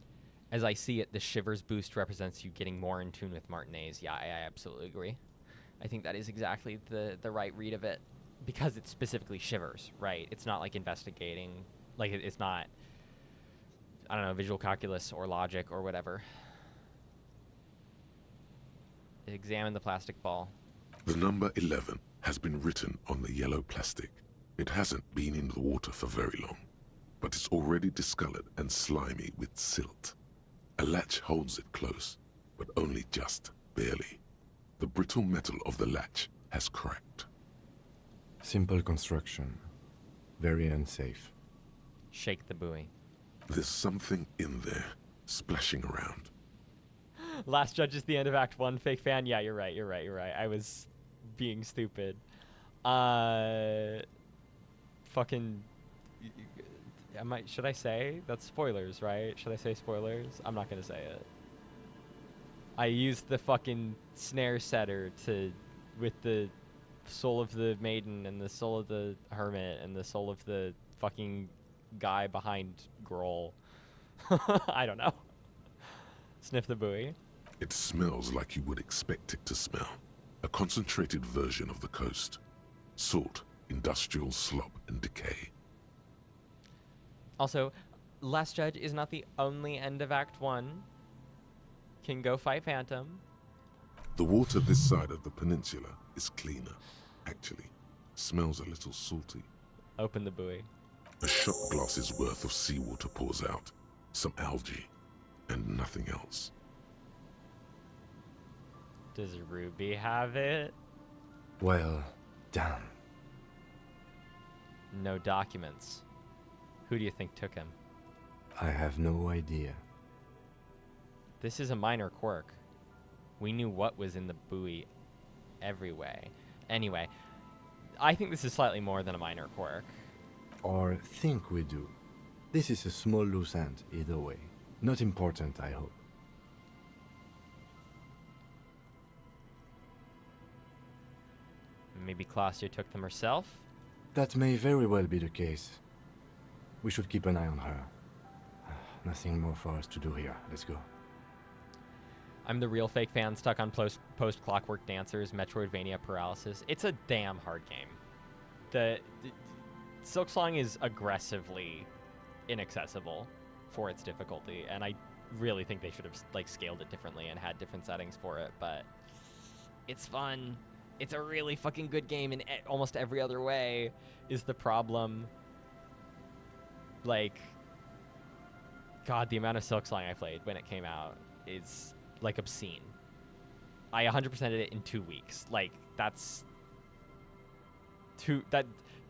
A: As I see it, the shivers boost represents you getting more in tune with Martinez. Yeah, I absolutely agree. I think that is exactly the right read of it. Because it specifically shivers, right? It's not like investigating. Like, it's not, I don't know, visual calculus or logic or whatever. Examine the plastic ball.
B: The number 11 has been written on the yellow plastic. It hasn't been in the water for very long, but it's already discolored and slimy with silt. A latch holds it close, but only just barely. The brittle metal of the latch has cracked.
E: Simple construction. Very unsafe.
A: Shake the buoy.
B: There's something in there, splashing around.
A: Last judge is the end of Act 1, fake fan. Yeah, you're right. I was being stupid. Fucking... should I say? That's spoilers, right? Should I say spoilers? I'm not gonna say it. I used the fucking snare setter with the soul of the maiden and the soul of the hermit and the soul of the fucking guy behind Grohl. I don't know. Sniff the buoy.
B: It smells like you would expect it to smell. A concentrated version of the coast. Salt, industrial slop, and decay.
A: Also, Last Judge is not the only end of Act 1. Can go fight Phantom.
B: The water this side of the peninsula is cleaner, actually. Smells a little salty.
A: Open the buoy.
B: A shot glass's worth of seawater pours out. Some algae. And nothing else.
A: Does Ruby have it?
E: Well, damn.
A: No documents. Who do you think took him?
E: I have no idea.
A: This is a minor quirk. We knew what was in the buoy every way. Anyway, I think this is slightly more than a minor quirk.
E: Or think we do. This is a small loose end, either way. Not important, I hope.
A: Maybe Claudia took them herself?
E: That may very well be the case. We should keep an eye on her. Nothing more for us to do here. Let's go.
A: I'm the real fake fan stuck on post-Clockwork Dancers, Metroidvania paralysis. It's a damn hard game. The Silksong is aggressively inaccessible for its difficulty, and I really think they should have like scaled it differently and had different settings for it, but it's fun. It's a really fucking good game in almost every other way is the problem. Like, God, the amount of Silksong I played when it came out is like obscene. I 100%ed it in 2 weeks. Like, that's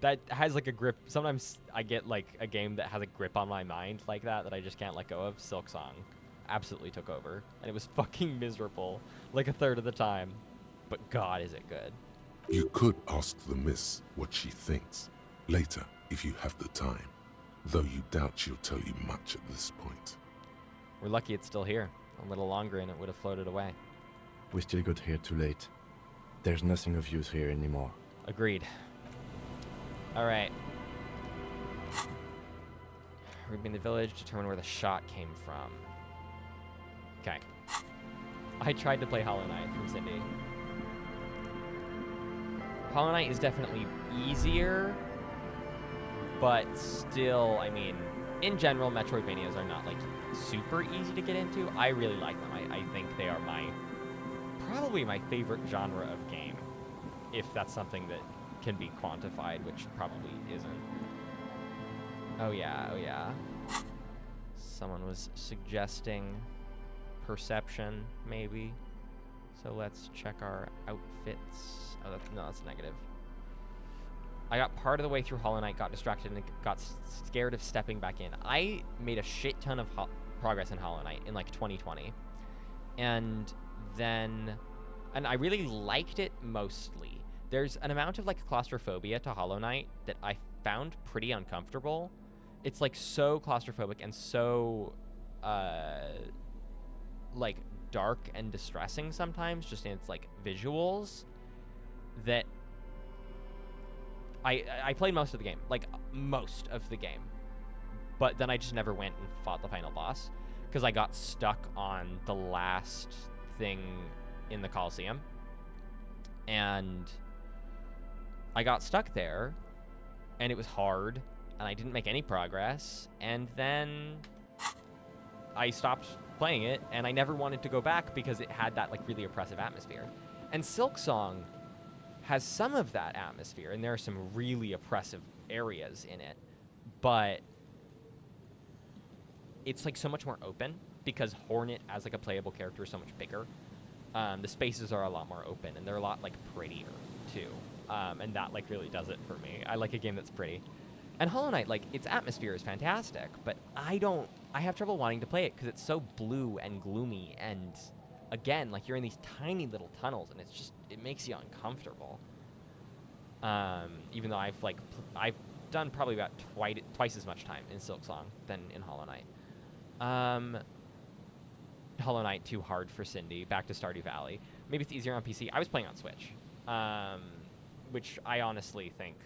A: that has like a grip. Sometimes I get like a game that has a grip on my mind like that I just can't let go of. Silksong absolutely took over, and it was fucking miserable like a third of the time. But God, is it good.
B: You could ask the miss what she thinks later if you have the time, though you doubt she'll tell you much at this point.
A: We're lucky it's still here. A little longer and it would have floated away.
E: We still got here too late. There's nothing of use here anymore.
A: Agreed. All right. We've been in the village, determine where the shot came from. Okay. I tried to play Hollow Knight from Cindy. Hollow Knight is definitely easier, but still, I mean, in general, Metroidvanias are not like super easy to get into. I really like them. I think they are probably my favorite genre of game, if that's something that can be quantified, which probably isn't. Oh yeah, oh yeah. Someone was suggesting perception, maybe. So let's check our outfits. Oh, that's negative. I got part of the way through Hollow Knight, got distracted, and got scared of stepping back in. I made a shit ton of progress in Hollow Knight in like 2020. And I really liked it mostly. There's an amount of like claustrophobia to Hollow Knight that I found pretty uncomfortable. It's like so claustrophobic and so like dark and distressing sometimes, just in its like visuals, that I played most of the game, like most of the game, but then I just never went and fought the final boss because I got stuck on the last thing in the Coliseum, and I got stuck there, and it was hard, and I didn't make any progress, and then I stopped playing it, and I never wanted to go back because it had that like really oppressive atmosphere. And Silksong has some of that atmosphere, and there are some really oppressive areas in it, but it's like so much more open because Hornet as like a playable character is so much bigger. The spaces are a lot more open, and they're a lot like prettier too, and that like really does it for me. I like a game that's pretty. And Hollow Knight, like, its atmosphere is fantastic, but I have trouble wanting to play it because it's so blue and gloomy, and again, like, you're in these tiny little tunnels, and it makes you uncomfortable. Even though I've done probably about twice as much time in Silksong than in Hollow Knight. Hollow Knight too hard for Cindy. Back to Stardew Valley. Maybe it's easier on PC. I was playing on Switch, which I honestly think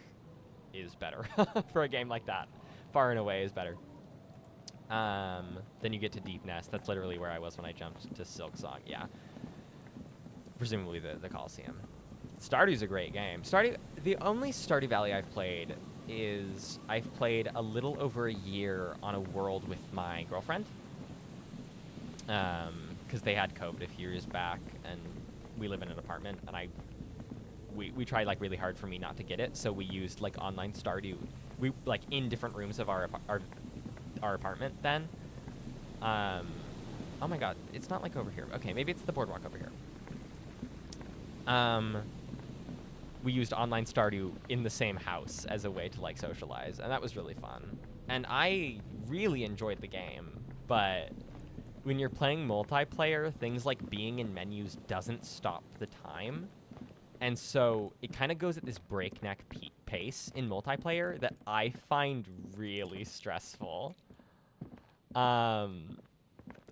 A: is better for a game like that. Far and away is better. Then you get to Deep Nest. That's literally where I was when I jumped to Silksong. Yeah. Presumably the Coliseum. Stardew's a great game. The only Stardew Valley I've played is I've played a little over a year on a world with my girlfriend. Because they had COVID a few years back, and we live in an apartment, and I we tried like really hard for me not to get it, so we used like online Stardew. We like in different rooms of our apartment then. Oh my god, it's not like over here. Okay, maybe it's the boardwalk over here. We used online Stardew in the same house as a way to like socialize, and that was really fun. And I really enjoyed the game, but when you're playing multiplayer, things like being in menus doesn't stop the time. And so it kind of goes at this breakneck pace in multiplayer that I find really stressful.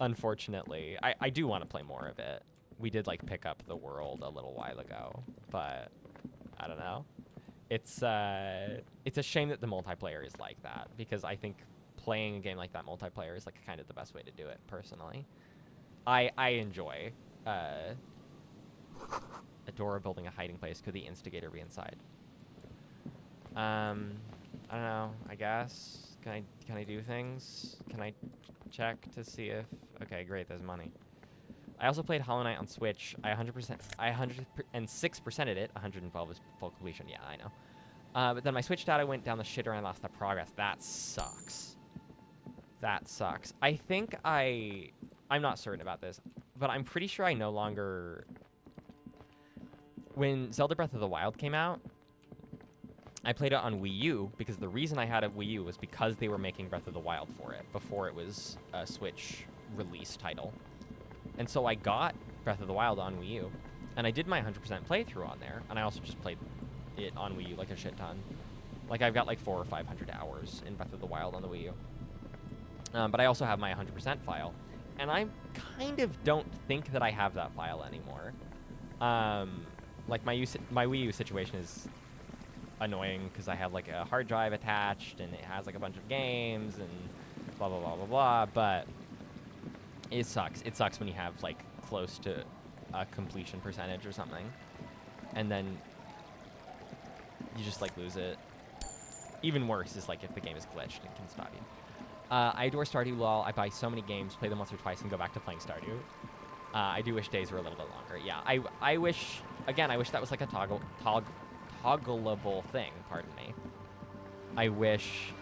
A: Unfortunately, I do want to play more of it. We did like pick up the world a little while ago, but I don't know. It's a shame that the multiplayer is like that, because I think playing a game like that multiplayer is like kind of the best way to do it personally. I enjoy Adora building a hiding place. Could the instigator be inside? I don't know. I guess. Can I do things? Can I check to see if? Okay, great. There's money. I also played Hollow Knight on Switch. I 106%ed it. 112 is full completion. Yeah, I know. But then my Switch data went down the shitter and I lost the progress. That sucks. That sucks. I think I'm not certain about this, but I'm pretty sure I no longer. When Zelda Breath of the Wild came out, I played it on Wii U because the reason I had a Wii U was because they were making Breath of the Wild for it before it was a Switch release title. And so I got Breath of the Wild on Wii U, and I did my 100% playthrough on there, and I also just played it on Wii U like a shit ton. Like, I've got like 400 or 500 hours in Breath of the Wild on the Wii U. But I also have my 100% file, and I kind of don't think that I have that file anymore. Like, my Wii U situation is annoying because I have like a hard drive attached, and it has like a bunch of games, and blah, blah, blah, blah, blah, but it sucks. It sucks when you have like close to a completion percentage or something, and then you just like lose it. Even worse is like if the game is glitched and can stop you. I adore Stardew, lol. I buy so many games, play them once or twice, and go back to playing Stardew. I do wish days were a little bit longer. Yeah, I wish, again, I wish that was like a toggleable thing, pardon me. I wish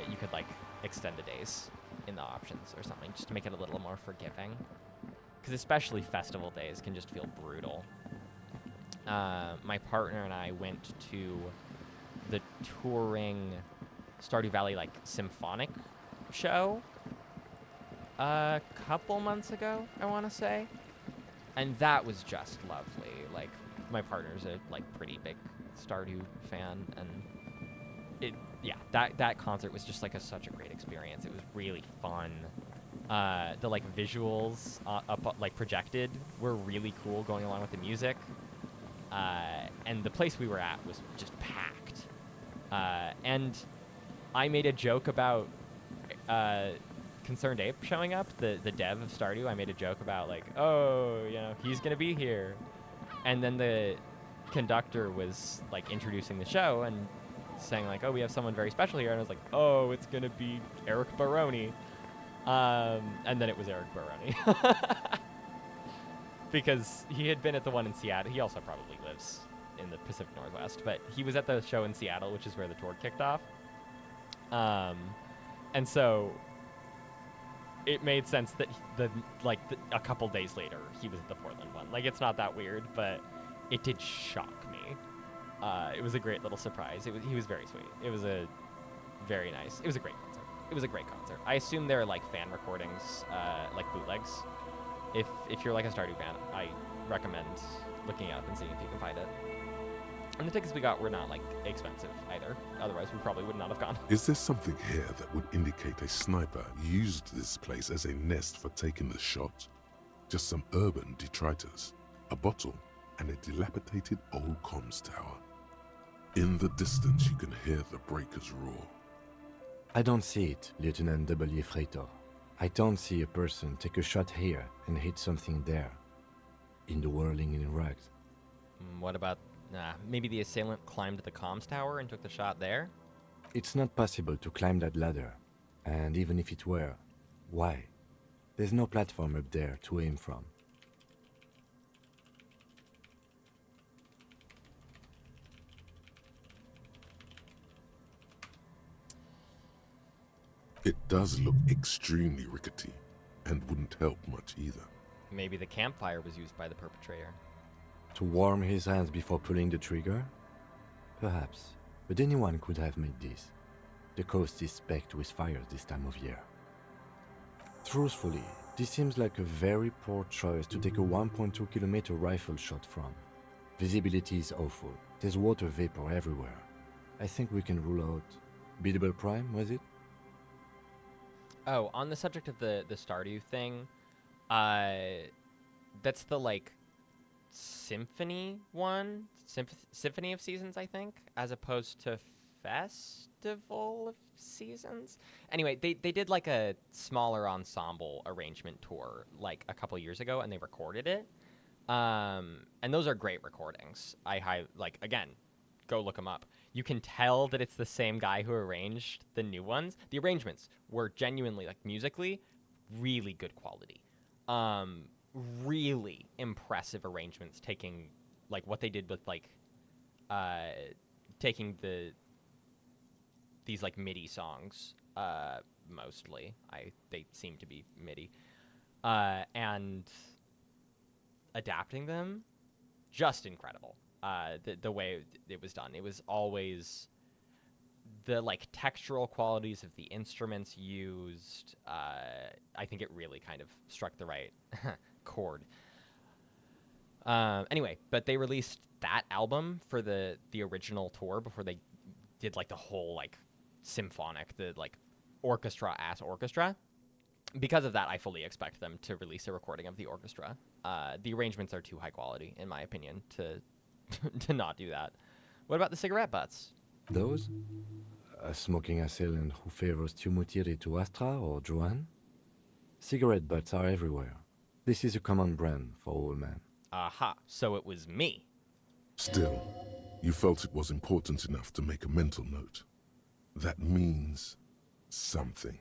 A: you could like extend the days in the options or something, just to make it a little more forgiving. Because especially festival days can just feel brutal. My partner and I went to the touring Stardew Valley like symphonic show a couple months ago, I want to say, and that was just lovely. Like, my partner's a like pretty big Stardew fan, and that concert was just like such a great experience. It was really fun. The like visuals up like projected were really cool, going along with the music. And the place we were at was just packed. And I made a joke about Concerned Ape showing up, the dev of Stardew. I made a joke about like, oh, you know, he's gonna be here. And then the conductor was like introducing the show and saying like, oh, we have someone very special here. And I was like, oh, it's gonna be Eric Baroni. And then it was Eric Baroni. Because he had been at the one in Seattle. He also probably lives in the Pacific Northwest, but he was at the show in Seattle, which is where the tour kicked off. And so it made sense that a couple days later he was at the Portland one. Like, it's not that weird, but it did shock me. It was a great little surprise. He was very sweet. It was a very nice. It was a great concert. It was a great concert. I assume they're like fan recordings, like bootlegs. If you're like a Stardew fan, I recommend looking it up and seeing if you can find it. And the tickets we got were not like expensive either. Otherwise, we probably would not have gone.
B: Is there something here that would indicate a sniper used this place as a nest for taking the shot? Just some urban detritus, a bottle, and a dilapidated old comms tower. In the distance, you can hear the breakers roar.
E: I don't see it, Lieutenant W. Freitor. I don't see a person take a shot here and hit something there. In the whirling in rags.
A: What about, maybe the assailant climbed the comms tower and took the shot there?
E: It's not possible to climb that ladder. And even if it were, why? There's no platform up there to aim from.
B: does look extremely rickety and wouldn't help much either.
A: Maybe the campfire was used by the perpetrator.
E: To warm his hands before pulling the trigger? Perhaps, but anyone could have made this. The coast is specked with fires this time of year. Truthfully, this seems like a very poor choice to take a 1.2 kilometer rifle shot from. Visibility is awful. There's water vapor everywhere. I think we can rule out Biddable Prime, was it?
A: Oh, on the subject of the Stardew thing, that's the like symphony one, Symphony of Seasons, I think, as opposed to Festival of Seasons. Anyway, they did like a smaller ensemble arrangement tour like a couple years ago, and they recorded it. And those are great recordings. Again, go look them up. You can tell that it's the same guy who arranged the new ones. The arrangements were genuinely, like, musically, really good quality. Really impressive arrangements, taking, like, what they did with, like, taking these, like, MIDI songs, mostly. They seem to be MIDI. And adapting them, just incredible. The way it was done. It was always the like textural qualities of the instruments used. I think it really kind of struck the right chord. Anyway, but they released that album for the original tour before they did like the whole like symphonic, the like orchestra. Because of that, I fully expect them to release a recording of the orchestra. The arrangements are too high quality, in my opinion, to to not do that. What about the cigarette butts?
E: Those? A smoking assailant who favors Tumutiri to Astra or Joanne? Cigarette butts are everywhere. This is a common brand for all men.
A: Aha, so it was me.
B: Still, you felt it was important enough to make a mental note. That means something.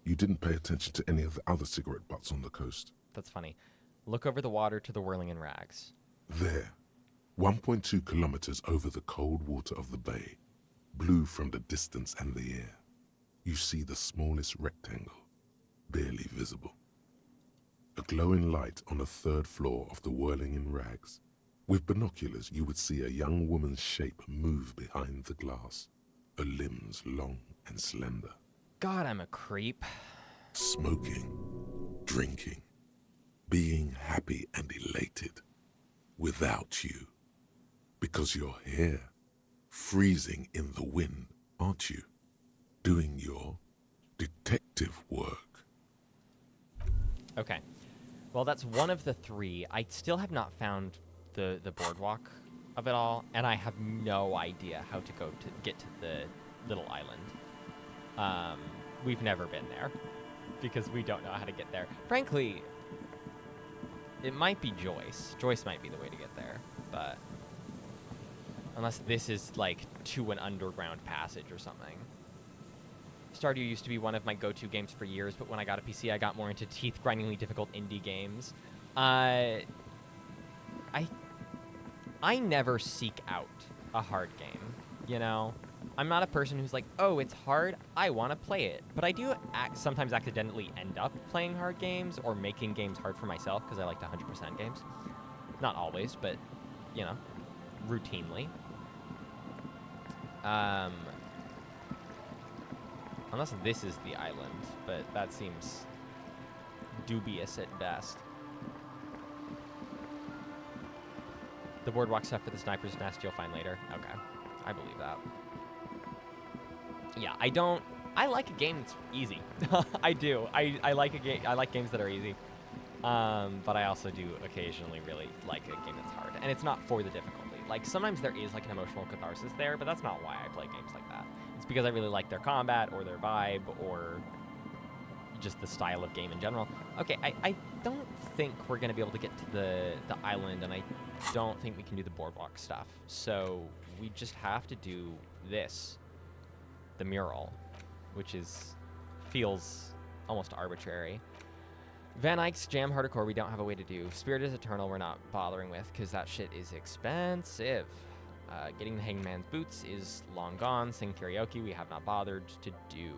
B: You didn't pay attention to any of the other cigarette butts on the coast.
A: That's funny. Look over the water to the whirling in rags.
B: There, 1.2 kilometers over the cold water of the bay, blue from the distance and the air, you see the smallest rectangle, barely visible. A glowing light on the third floor of the whirling in rags. With binoculars, you would see a young woman's shape move behind the glass, her limbs long and slender.
A: God, I'm a creep.
B: Smoking, drinking, being happy and elated, without you. Because you're here, freezing in the wind, aren't you? Doing your detective work.
A: Okay. Well, that's one of the three. I still have not found the boardwalk of it all, and I have no idea how to get to the little island. We've never been there because we don't know how to get there. Frankly, it might be Joyce. Joyce might be the way to get there, but unless this is like to an underground passage or something. Stardew used to be one of my go-to games for years, but when I got a PC, I got more into teeth-grindingly difficult indie games. I never seek out a hard game, you know? I'm not a person who's like, oh, it's hard, I want to play it. But I do sometimes accidentally end up playing hard games or making games hard for myself because I like to 100% games. Not always, but, you know, routinely. Unless this is the island, but that seems dubious at best. The boardwalk stuff for the sniper's nest you'll find later. Okay, I believe that. Yeah, I like a game that's easy. I do. I like games that are easy. But I also do occasionally really like a game that's hard. And it's not for the difficulty. Like, sometimes there is like an emotional catharsis there, but that's not why I play games like that. It's because I really like their combat or their vibe or just the style of game in general. Okay, I don't think we're going to be able to get to the island, and I don't think we can do the boardwalk stuff. So we just have to do this. The mural, which feels almost arbitrary. Van Eyck's Jam Hardcore we don't have a way to do. Spirit is Eternal we're not bothering with because that shit is expensive. Getting the Hangman's Boots is long gone. Sing Karaoke we have not bothered to do.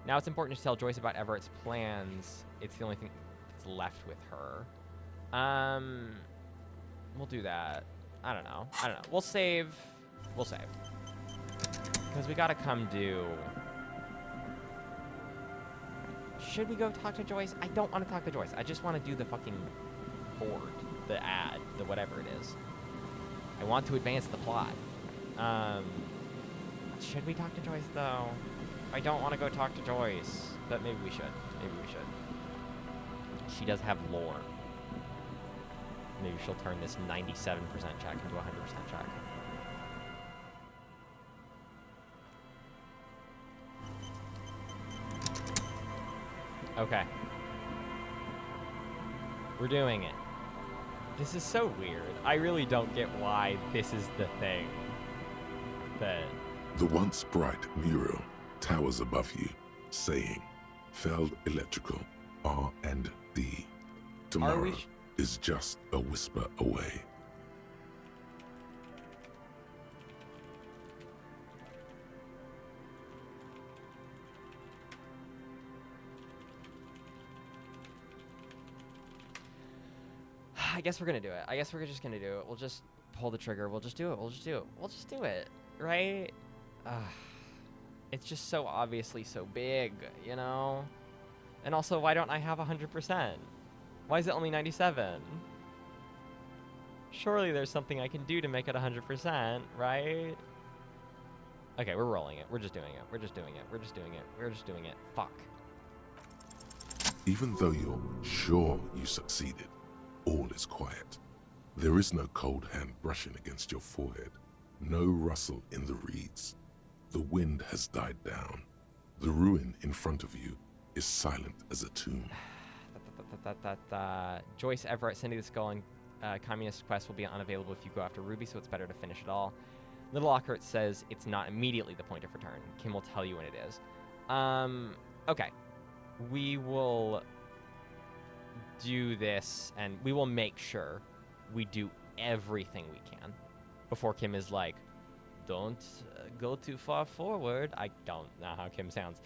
A: Now it's important to tell Joyce about Everett's plans. It's the only thing that's left with her. We'll do that. I don't know. We'll save. Because we gotta come do... Should we go talk to Joyce? I don't want to talk to Joyce. I just want to do the fucking board, the ad, the whatever it is. I want to advance the plot. Should we talk to Joyce, though? I don't want to go talk to Joyce, but maybe we should. She does have lore. Maybe she'll turn this 97% check into a 100% check. Okay. We're doing it. This is so weird. I really don't get why this is the thing that...
B: The once bright mural towers above you, saying, Feld Electrical, R&D. Tomorrow is just a whisper away.
A: I guess we're gonna do it. I guess we're just gonna do it. We'll just pull the trigger. We'll just do it. We'll just do it. Right? It's just so obviously so big, you know? And also, why don't I have 100%? Why is it only 97? Surely there's something I can do to make it 100%, right? Okay, we're rolling it. We're just doing it. Fuck.
B: Even though you're sure you succeeded, all is quiet. There is no cold hand brushing against your forehead, no rustle in the reeds. The wind has died down. The ruin in front of you is silent as a tomb.
A: Joyce Everett, Cindy the Skull, and Communist Quest will be unavailable if you go after Ruby, so it's better to finish it all. Little Lockhart says it's not immediately the point of return. Kim will tell you when it is. Okay. We will do this, and we will make sure we do everything we can before Kim is like, don't go too far forward. I don't know how Kim sounds.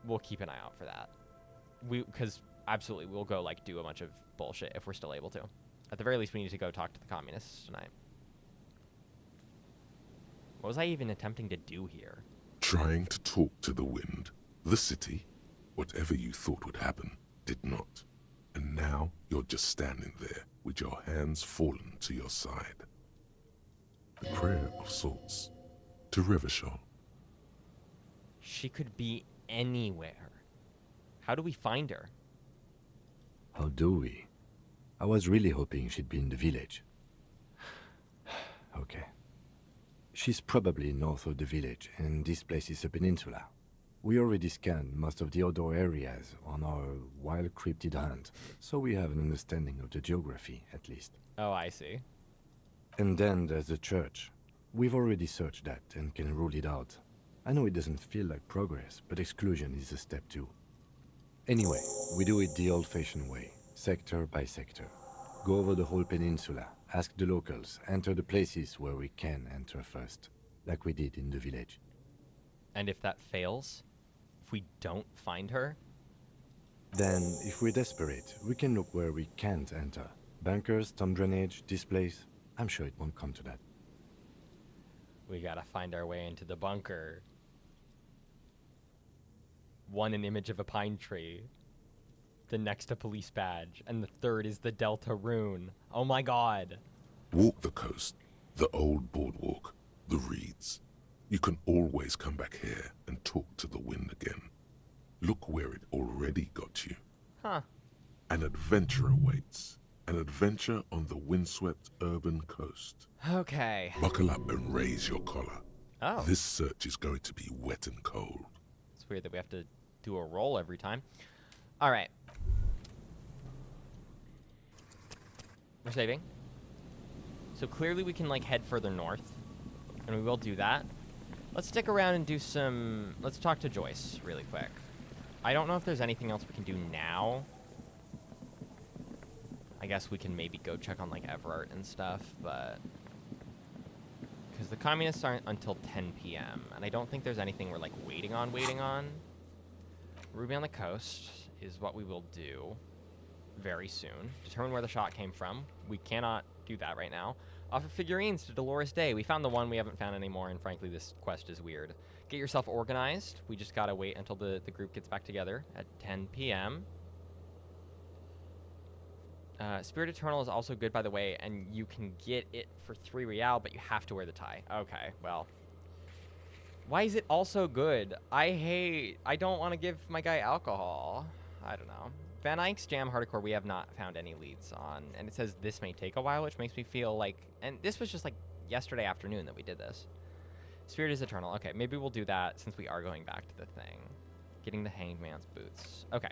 A: We'll keep an eye out for that. Because absolutely, we'll go like do a bunch of bullshit if we're still able to. At the very least, we need to go talk to the communists tonight. What was I even attempting to do here?
B: Trying to talk to the wind, the city, whatever you thought would happen, did not. And now you're just standing there with your hands fallen to your side. A prayer of sorts to Revachol.
A: She could be anywhere. How do we find her?
E: How do we? I was really hoping she'd be in the village. Okay. She's probably north of the village, and this place is a peninsula. We already scanned most of the outdoor areas on our wild cryptid hunt, so we have an understanding of the geography, at least.
A: Oh, I see.
E: And then there's the church. We've already searched that and can rule it out. I know it doesn't feel like progress, but exclusion is a step too. Anyway, we do it the old-fashioned way, sector by sector. Go over the whole peninsula, ask the locals, enter the places where we can enter first, like we did in the village.
A: And if that fails? If we don't find her?
E: Then, if we're desperate, we can look where we can't enter. Bunkers, storm drainage, this place. I'm sure it won't come to that.
A: We gotta find our way into the bunker. One, an image of a pine tree. The next, a police badge. And the third is the Delta rune. Oh my god.
B: Walk the coast, the old boardwalk, the reeds. You can always come back here and talk to the wind again. Look where it already got you.
A: Huh.
B: An adventure awaits. An adventure on the windswept urban coast.
A: Okay.
B: Buckle up and raise your collar.
A: Oh.
B: This search is going to be wet and cold.
A: It's weird that we have to do a roll every time. All right. We're saving. So clearly we can like head further north, and we will do that. Let's stick around and do some... Let's talk to Joyce really quick. I don't know if there's anything else we can do now. I guess we can maybe go check on like Everett and stuff, but... Because the communists aren't until 10 p.m. And I don't think there's anything we're like waiting on. Ruby on the coast is what we will do very soon. Determine where the shot came from. We cannot do that right now. Offer figurines to Dolores Day. We found the one, we haven't found any more, and frankly this quest is weird. Get yourself organized. We just gotta wait until the group gets back together at 10 p.m. Spirit Eternal is also good, by the way, and you can get it for 3 real, but you have to wear the tie. Okay, well. Why is it also good? I don't want to give my guy alcohol. I don't know. Van Eyck's Jam Hardcore, we have not found any leads on. And it says this may take a while, which makes me feel like... And this was just like yesterday afternoon that we did this. Spirit is Eternal. Okay, maybe we'll do that since we are going back to the thing. Getting the Hanged Man's boots. Okay.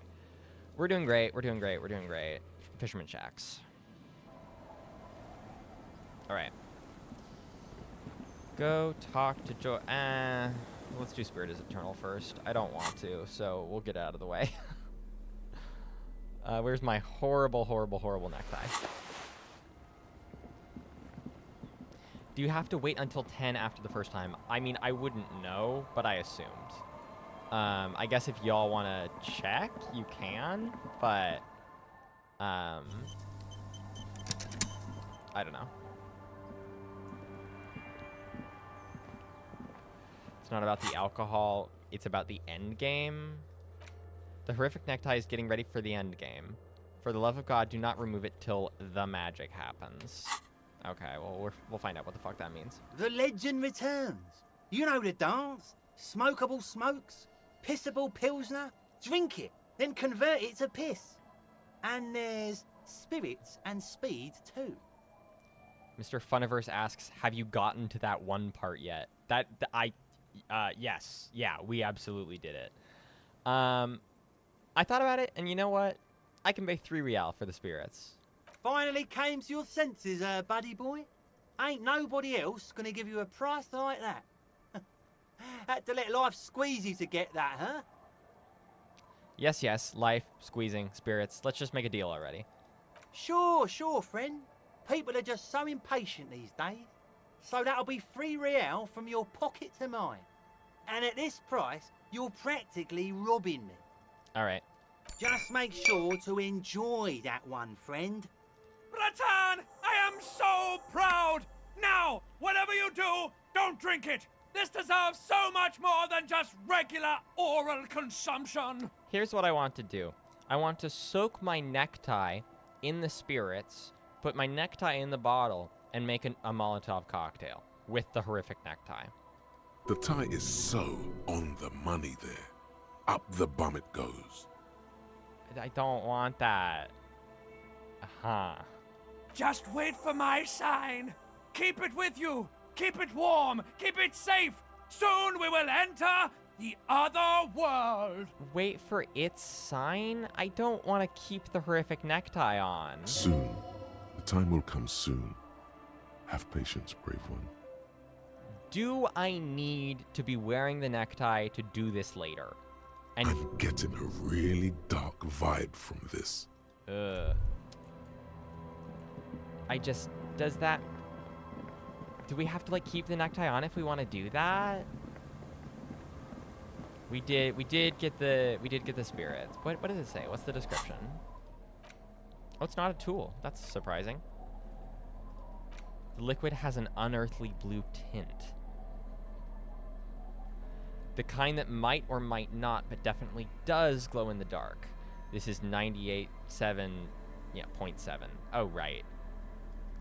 A: We're doing great. We're doing great. We're doing great. Fisherman Shacks. Alright. Go talk to Joy. Let's do Spirit is Eternal first. I don't want to, so we'll get out of the way. Where's my horrible, horrible, horrible necktie? Do you have to wait until 10 after the first time? I mean, I wouldn't know, but I assumed. I guess if y'all want to check, you can, but... I don't know. It's not about the alcohol, it's about the end game. The horrific necktie is getting ready for the end game. For the love of God, do not remove it till the magic happens. Okay, well, we'll find out what the fuck that means.
F: The legend returns. You know the dance. Smokable smokes, pissable pilsner. Drink it, then convert it to piss. And there's spirits and speed too.
A: Mr. Funiverse asks, have you gotten to that one part yet? Yes. Yeah, we absolutely did it. I thought about it, and you know what? I can pay 3 real for the spirits.
F: Finally came to your senses, buddy boy. Ain't nobody else gonna give you a price like that. Had to let life squeeze you to get that, huh?
A: Yes, life, squeezing, spirits. Let's just make a deal already.
F: Sure, friend. People are just so impatient these days. So that'll be 3 real from your pocket to mine. And at this price, you're practically robbing me.
A: All right.
F: Just make sure to enjoy that one, friend.
U: Ratan, I am so proud! Now, whatever you do, don't drink it! This deserves so much more than just regular oral consumption!
A: Here's what I want to do. I want to soak my necktie in the spirits, put my necktie in the bottle, and make a Molotov cocktail with the horrific necktie.
B: The tie is so on the money there. Up the bum it goes.
A: I don't want that.
U: Just wait for my sign. Keep it with you. Keep it warm. Keep it safe. Soon we will enter the other world.
A: Wait for its sign? I don't want to keep the horrific necktie on.
B: Soon. The time will come soon. Have patience, brave one.
A: Do I need to be wearing the necktie to do this later? And
B: I'm getting a really dark vibe from this.
A: Does that... Do we have to, like, keep the necktie on if we want to do that? We did get the spirits. What does it say? What's the description? Oh, it's not a tool. That's surprising. The liquid has an unearthly blue tint. The kind that might or might not, but definitely does glow in the dark. This is 98.7, yeah, 0.7. Oh, right.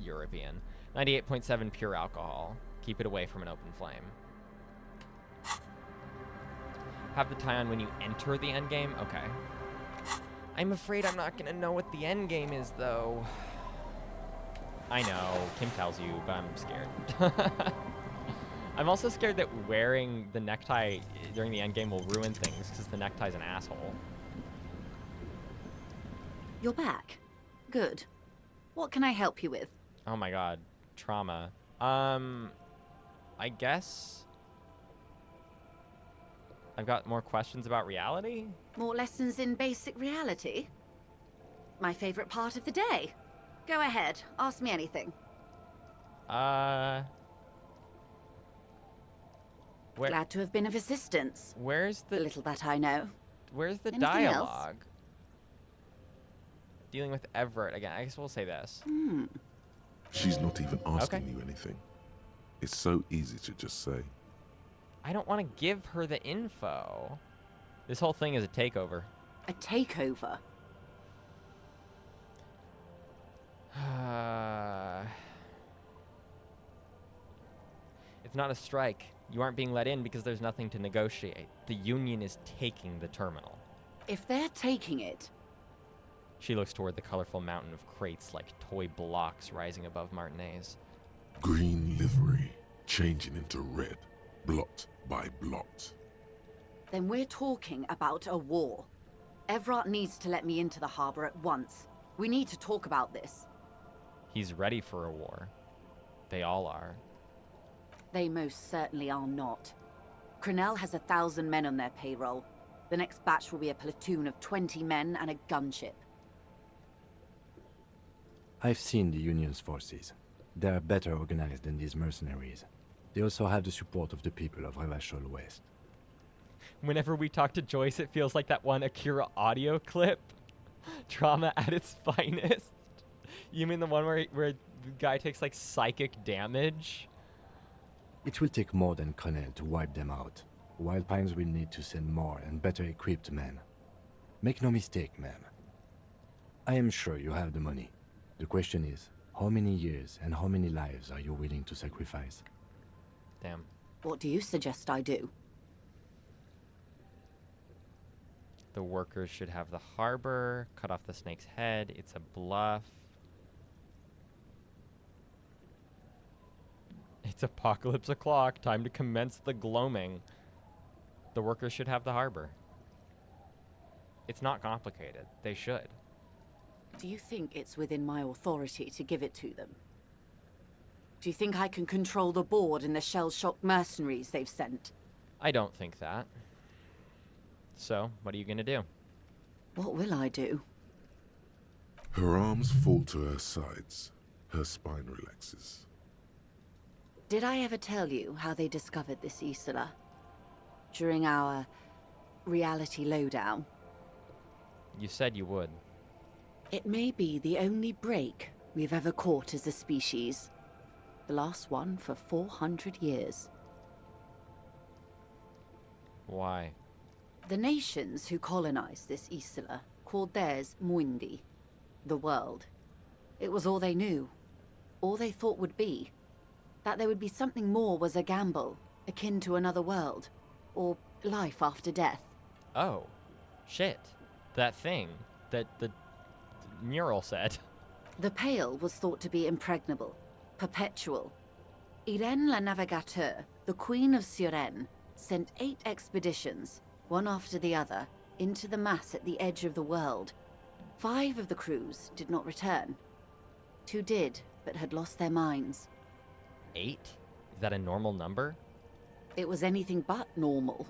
A: European. 98.7 pure alcohol. Keep it away from an open flame. Have the tie on when you enter the endgame? Okay. I'm afraid I'm not gonna know what the endgame is, though. I know, Kim tells you, but I'm scared. I'm also scared that wearing the necktie during the endgame will ruin things, because the necktie's an asshole.
Q: You're back. Good. What can I help you with?
A: Oh my god. Trauma. I guess... I've got more questions about reality?
Q: More lessons in basic reality? My favorite part of the day. Go ahead, ask me anything. Glad to have been of assistance.
A: Where's the
Q: little that I know?
A: Where's the
Q: Anything else?
A: dialogue? Dealing with Everett again. I guess we'll say this.
B: She's not even asking you anything. It's so easy to just say.
A: I don't want to give her the info. This whole thing is a takeover.
Q: A takeover?
A: It's not a strike. You aren't being let in because there's nothing to negotiate. The Union is taking the terminal.
Q: If they're taking it...
A: She looks toward the colorful mountain of crates like toy blocks rising above Martinez.
B: Green livery, changing into red, blot by blot.
Q: Then we're talking about a war. Everett needs to let me into the harbor at once. We need to talk about this.
A: He's ready for a war. They all are.
Q: They most certainly are not. Crenell has 1,000 men on their payroll. The next batch will be a platoon of 20 men and a gunship.
E: I've seen the Union's forces. They are better organized than these mercenaries. They also have the support of the people of Revachol West.
A: Whenever we talk to Joyce, it feels like that one Akira audio clip. Trauma at its finest. You mean the one where the guy takes like psychic damage?
E: It will take more than Crenell to wipe them out. Wild Pines will need to send more and better equipped men. Make no mistake, ma'am. I am sure you have the money. The question is, how many years and how many lives are you willing to sacrifice?
A: Damn.
Q: What do you suggest I do?
A: The workers should have the harbor, cut off the snake's head. It's a bluff. It's apocalypse o'clock. Time to commence the gloaming. The workers should have the harbor. It's not complicated. They should.
Q: Do you think it's within my authority to give it to them? Do you think I can control the board and the shell-shocked mercenaries they've sent?
A: I don't think that. So, what are you gonna do?
Q: What will I do?
B: Her arms fall to her sides. Her spine relaxes.
Q: Did I ever tell you how they discovered this Isola? During our reality lowdown?
A: You said you would.
Q: It may be the only break we've ever caught as a species. The last one for 400 years.
A: Why?
Q: The nations who colonized this Isola called theirs Muindi, the world. It was all they knew, all they thought would be. That there would be something more was a gamble, akin to another world, or life after death.
A: Oh, shit. That thing that the mural said.
Q: The Pale was thought to be impregnable, perpetual. Irene la Navigateur, the Queen of Suren, sent 8 expeditions, one after the other, into the mass at the edge of the world. 5 of the crews did not return. 2 did, but had lost their minds.
A: 8? Is that a normal number?
Q: It was anything but normal.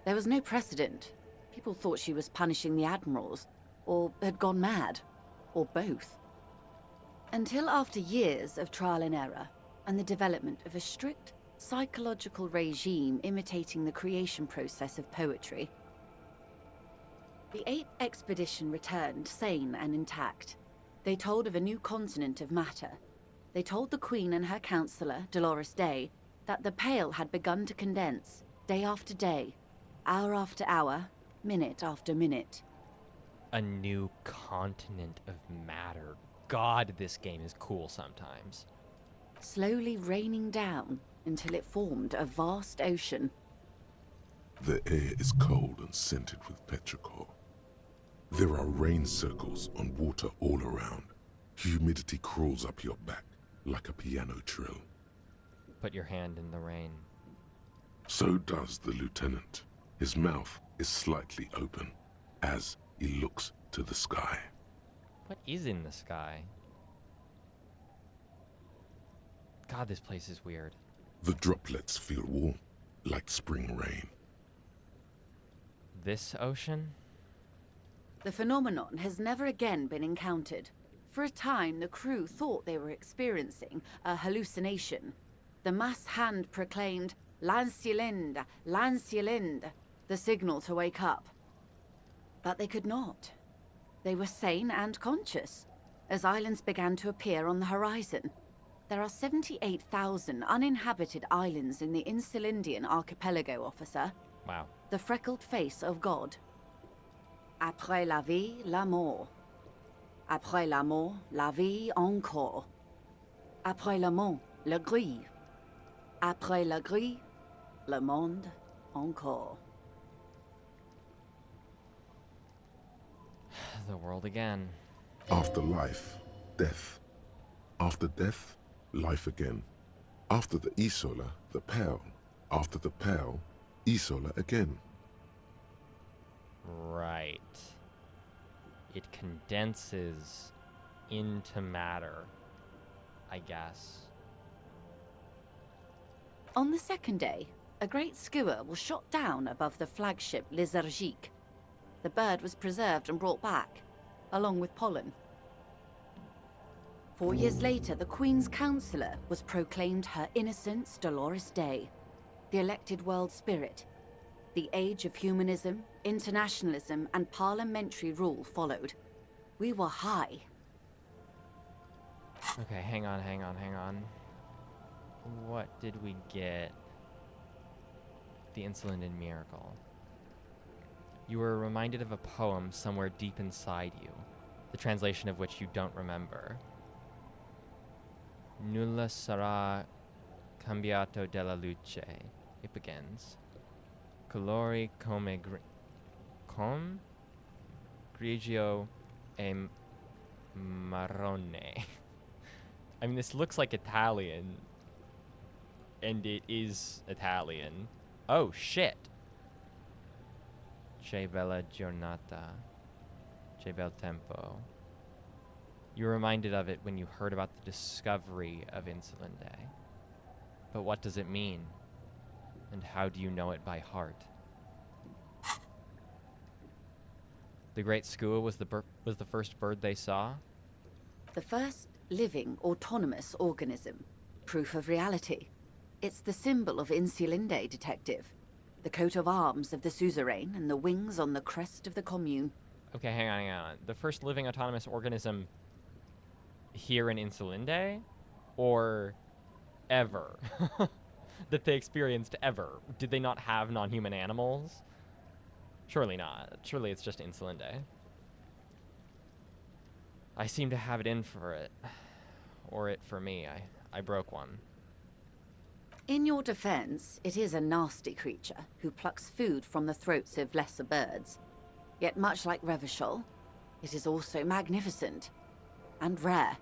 Q: There was no precedent. People thought she was punishing the admirals, or had gone mad, or both. Until after years of trial and error, and the development of a strict psychological regime imitating the creation process of poetry. The 8th expedition returned sane and intact. They told of a new continent of matter. They told the Queen and her counselor, Dolores Day, that the Pale had begun to condense, day after day, hour after hour, minute after minute.
A: A new continent of matter. God, this game is cool sometimes.
Q: Slowly raining down until it formed a vast ocean.
B: The air is cold and scented with petrichor. There are rain circles on water all around. Humidity crawls up your back like a piano trill.
A: Put your hand in the rain.
B: So does the lieutenant. His mouth is slightly open as he looks to the sky.
A: What is in the sky? God, this place is weird.
B: The droplets feel warm, like spring rain.
A: This ocean?
Q: The phenomenon has never again been encountered. For a time, the crew thought they were experiencing a hallucination. The mass hand proclaimed, Lancielinde, Lancielinde, the signal to wake up. But they could not. They were sane and conscious, as islands began to appear on the horizon. There are 78,000 uninhabited islands in the Insulindian archipelago, officer.
A: Wow.
Q: The freckled face of God. Après la vie, la mort. Après la mort, la vie encore. Après la mort, le gris. Après la gris, le monde encore.
A: The world again.
B: After life, death. After death, life again. After the Isola, the Pale. After the Pale, Isola again.
A: Right. It condenses into matter, I guess.
Q: On the second day, a great skua was shot down above the flagship Lysergique. The bird was preserved and brought back, along with pollen. 4 years later, the Queen's Counsellor was proclaimed Her Innocence Dolores Day, the elected world spirit. The age of humanism, internationalism, and parliamentary rule followed. We were high.
A: Okay, hang on. What did we get? The Insulindian Miracle. You were reminded of a poem somewhere deep inside you, the translation of which you don't remember. Nulla sarà cambiato della luce. It begins. Colori come grigio e marrone. I mean, this looks like Italian, and it is Italian. Oh, shit. Che bella giornata. Che bel tempo. You were reminded of it when you heard about the discovery of Insulinde. But what does it mean? And how do you know it by heart? The great skua was the first bird they saw?
Q: The first living, autonomous organism. Proof of reality. It's the symbol of Insulinde, Detective. The coat of arms of the suzerain and the wings on the crest of the commune.
A: Okay, hang on. The first living autonomous organism here in Insulinde? Or ever? That they experienced ever? Did they not have non-human animals? Surely not. Surely it's just Insulinde. I seem to have it in for it. Or it for me. I broke one.
Q: In your defense, it is a nasty creature who plucks food from the throats of lesser birds. Yet much like Revachol, it is also magnificent and rare.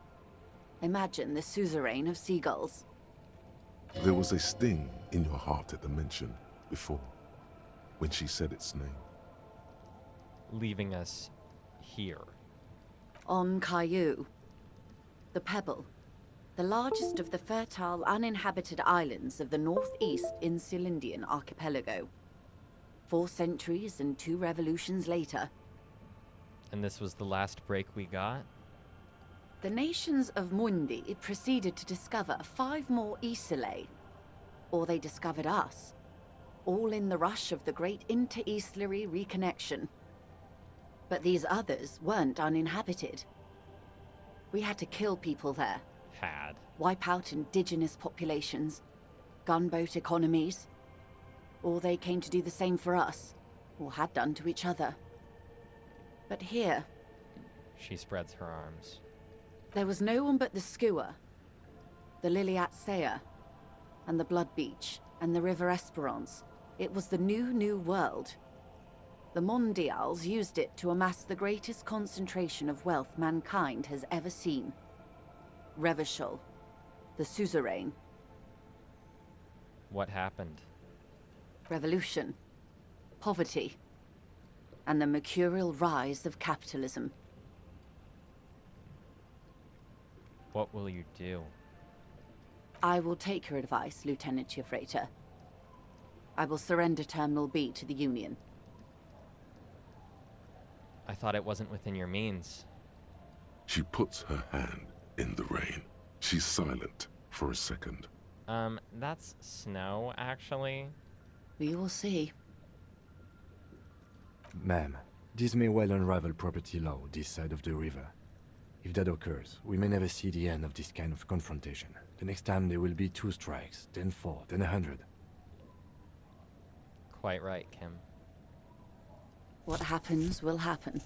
Q: Imagine the suzerain of seagulls.
B: There was a sting in your heart at the mention before, when she said its name.
A: Leaving us here.
Q: On Caillou, the Pebble, the largest of the fertile, uninhabited islands of the northeast Insulindian archipelago. 4 centuries and 2 revolutions later.
A: And this was the last break we got?
Q: The nations of Mundi proceeded to discover 5 more Isolae. Or they discovered us. All in the rush of the great inter-Islary reconnection. But these others weren't uninhabited. We had to kill people there. Wipe out indigenous populations. Gunboat economies. Or they came to do the same for us. Or had done to each other. But here...
A: She spreads her arms.
Q: There was no one but the skua, the Liliat Sea, and the Blood Beach, and the River Esperance. It was the new world. The Mondials used it to amass the greatest concentration of wealth mankind has ever seen. Revachol, the suzerain.
A: What happened?
Q: Revolution, poverty, and the mercurial rise of capitalism.
A: What will you do?
Q: I will take your advice, Lieutenant Chiefrater. I will surrender Terminal B to the Union.
A: I thought it wasn't within your means.
B: She puts her hand in the rain. She's silent for a second.
A: That's snow, actually.
Q: We will see.
E: Ma'am, this may well unravel property law this side of the river. If that occurs, we may never see the end of this kind of confrontation. The next time there will be 2 strikes, then 4, then 100.
A: Quite right, Kim.
Q: What happens will happen.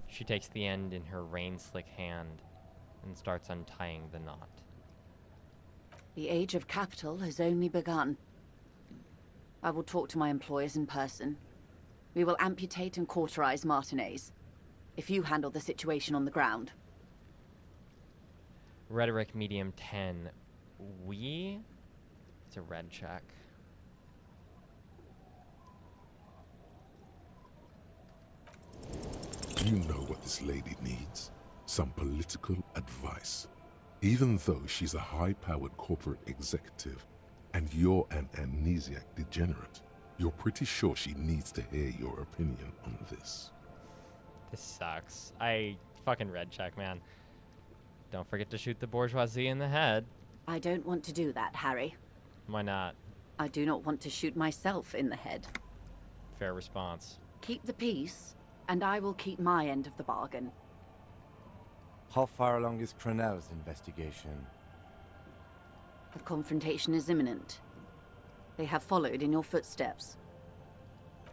A: She takes the end in her rain-slick hand and starts untying the knot.
Q: The age of capital has only begun. I will talk to my employers in person. We will amputate and cauterize Martinez. If you handle the situation on the ground.
A: Rhetoric medium 10. We? It's a red check.
B: You know what this lady needs? Some political advice. Even though she's a high-powered corporate executive, and you're an amnesiac degenerate, you're pretty sure she needs to hear your opinion on this.
A: This sucks. I fucking red check, man. Don't forget to shoot the bourgeoisie in the head.
Q: I don't want to do that, Harry.
A: Why not?
Q: I do not want to shoot myself in the head.
A: Fair response.
Q: Keep the peace, and I will keep my end of the bargain.
E: How far along is Cronell's investigation?
Q: The confrontation is imminent. They have followed in your footsteps.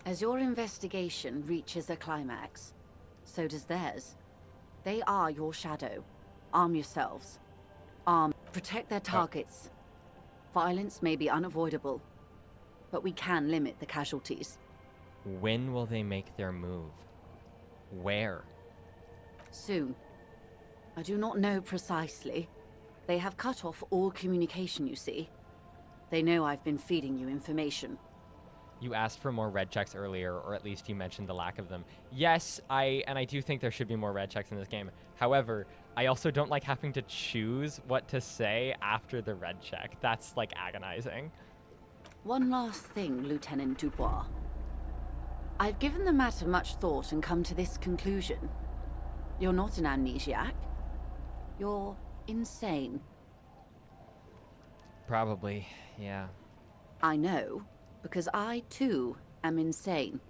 Q: As your investigation reaches a climax, so does theirs. They are your shadow. Arm yourselves. Protect their targets. Violence may be unavoidable, but we can limit the casualties.
A: When will they make their move? Where?
Q: Soon. I do not know precisely. They have cut off all communication, you see. They know I've been feeding you information.
A: You asked for more red checks earlier, or at least you mentioned the lack of them. Yes, I do think there should be more red checks in this game. However, I also don't like having to choose what to say after the red check. That's, like, agonizing.
Q: One last thing, Lieutenant Dubois. I've given the matter much thought and come to this conclusion. You're not an amnesiac. You're insane.
A: Probably, yeah.
Q: I know, because I, too, am insane.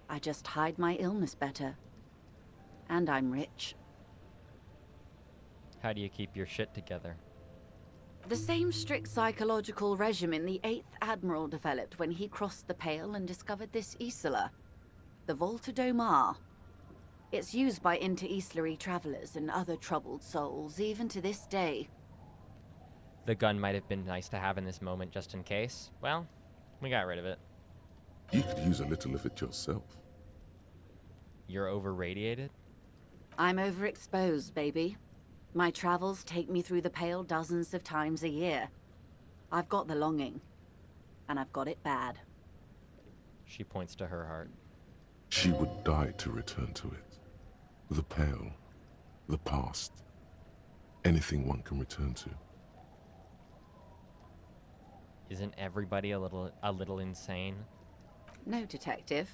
Q: I just hide my illness better. And I'm rich.
A: How do you keep your shit together?
Q: The same strict psychological regimen the 8th Admiral developed when he crossed the Pale and discovered this Isola, the Volta do Mar. It's used by inter-Islary travelers and other troubled souls, even to this day.
A: The gun might have been nice to have in this moment just in case. Well, we got rid of it.
B: You could use a little of it yourself.
A: You're over-radiated?
Q: I'm overexposed, baby. My travels take me through the Pale dozens of times a year. I've got the longing, and I've got it bad.
A: She points to her heart.
B: She would die to return to it. The Pale, the past, anything one can return to.
A: Isn't everybody a little insane?
Q: No, Detective.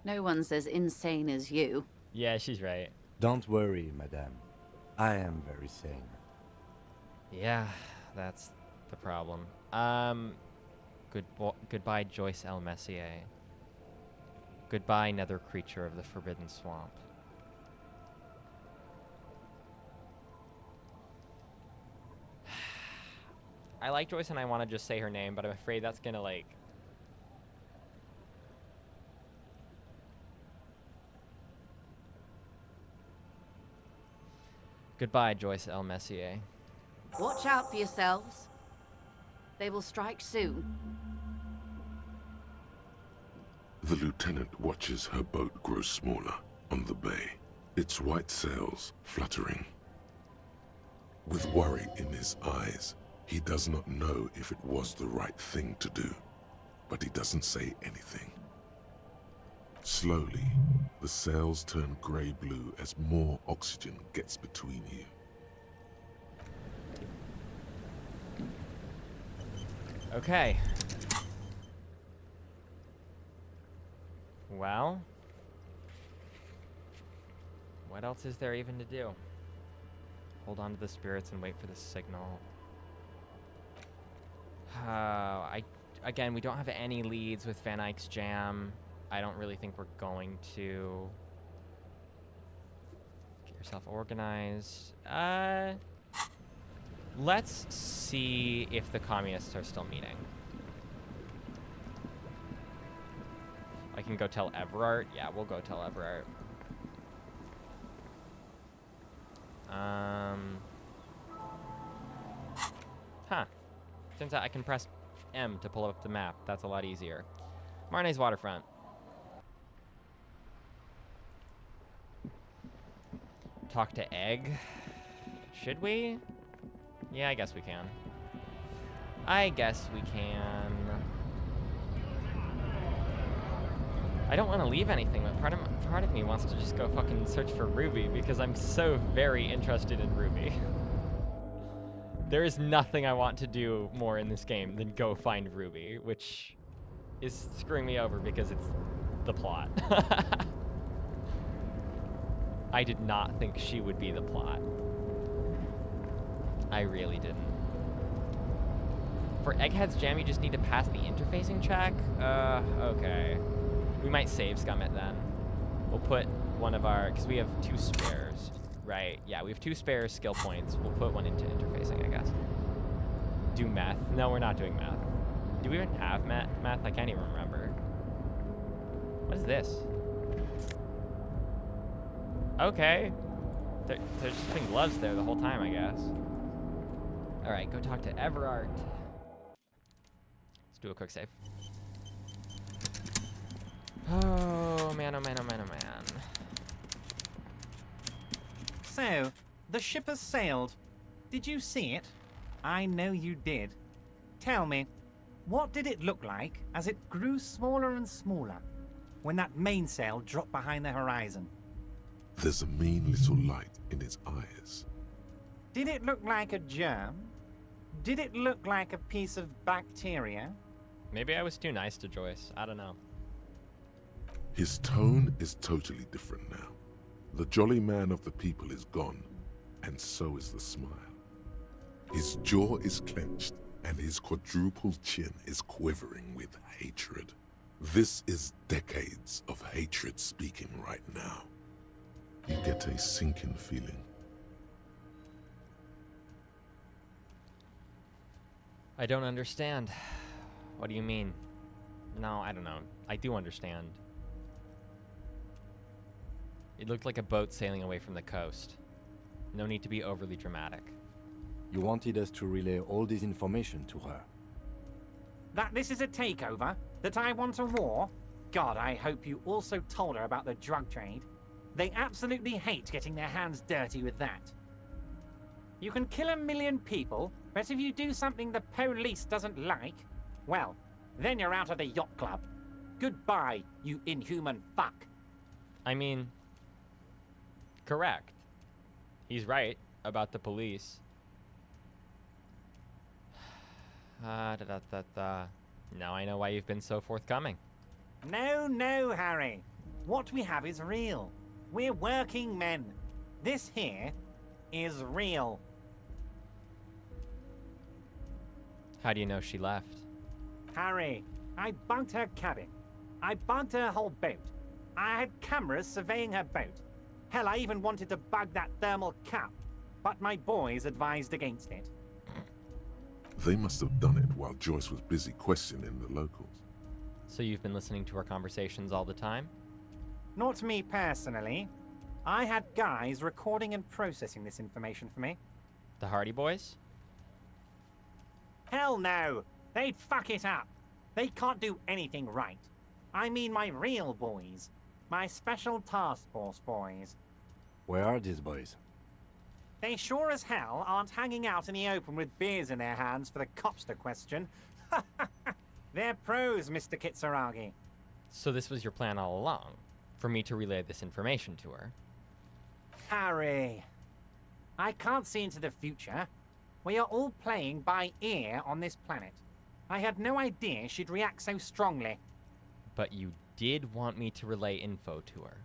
Q: No one's as insane as you.
A: Yeah, she's right.
E: Don't worry, madame. I am very sane.
A: Yeah, that's the problem. Goodbye, Joyce L. Messier. Goodbye, nether creature of the Forbidden Swamp. I like Joyce and I want to just say her name, but I'm afraid that's gonna, like... Goodbye, Joyce L. Messier.
Q: Watch out for yourselves. They will strike soon.
B: The lieutenant watches her boat grow smaller on the bay, its white sails fluttering. With worry in his eyes, he does not know if it was the right thing to do, but he doesn't say anything. Slowly, the sails turn grey-blue as more oxygen gets between you.
A: Okay. Well, what else is there even to do? Hold on to the spirits and wait for the signal. Again, we don't have any leads with Van Eyck's jam. I don't really think we're going to. Get yourself organized. Let's see if the communists are still meeting. I can go tell Everard. Yeah, we'll go tell Everard. Huh. Turns out I can press M to pull up the map. That's a lot easier. Marnay's waterfront. Talk to Egg. Should we? Yeah, I guess we can. I guess we can. I don't want to leave anything, but part of me wants to just go fucking search for Ruby because I'm so very interested in Ruby. There is nothing I want to do more in this game than go find Ruby, which is screwing me over because it's the plot. I did not think she would be the plot. I really didn't. For Egghead's jam, you just need to pass the interfacing check? Okay. We might save scum it then. We'll put one of our, because we have 2 spares, right? Yeah, we have 2 spare skill points. We'll put one into interfacing, I guess. Do meth. No, we're not doing meth. Do we even have meth? I can't even remember. What is this? Okay. There's just been gloves there the whole time, I guess. All right, go talk to Everard. Let's do a quick save. Oh, man, oh, man, oh, man, oh, man.
F: So, the ship has sailed. Did you see it? I know you did. Tell me, what did it look like as it grew smaller and smaller when that mainsail dropped behind the horizon?
B: There's a mean little light in its eyes.
F: Did it look like a germ? Did it look like a piece of bacteria?
A: Maybe I was too nice to Joyce. I don't know.
B: His tone is totally different now. The jolly man of the people is gone, and so is the smile. His jaw is clenched, and his quadruple chin is quivering with hatred. This is decades of hatred speaking right now. You get a sinking feeling.
A: I don't understand. What do you mean? No, I don't know. I do understand. It looked like a boat sailing away from the coast. No need to be overly dramatic.
E: You wanted us to relay all this information to her.
F: That this is a takeover? That I want a war? God, I hope you also told her about the drug trade. They absolutely hate getting their hands dirty with that. You can kill 1 million people, but if you do something the police doesn't like, well, then you're out of the yacht club. Goodbye, you inhuman fuck.
A: I mean, correct. He's right about the police. Now I know why you've been so forthcoming.
F: No, Harry. What we have is real. We're working men. This here is real.
A: How do you know she left?
F: Harry, I bugged her cabin. I bugged her whole boat. I had cameras surveying her boat. Hell, I even wanted to bug that thermal cap, but my boys advised against it.
B: They must have done it while Joyce was busy questioning the locals.
A: So you've been listening to our conversations all the time?
F: Not me personally. I had guys recording and processing this information for me.
A: The Hardy Boys?
F: Hell no! They'd fuck it up. They can't do anything right. I mean my real boys. My special task force boys.
E: Where are these boys?
F: They sure as hell aren't hanging out in the open with beers in their hands for the cops to question. They're pros, Mr. Kitsuragi.
A: So this was your plan all along? For me to relay this information to her?
F: Harry, I can't see into the future. We are all playing by ear on this planet. I had no idea she'd react so strongly.
A: But you did want me to relay info to her.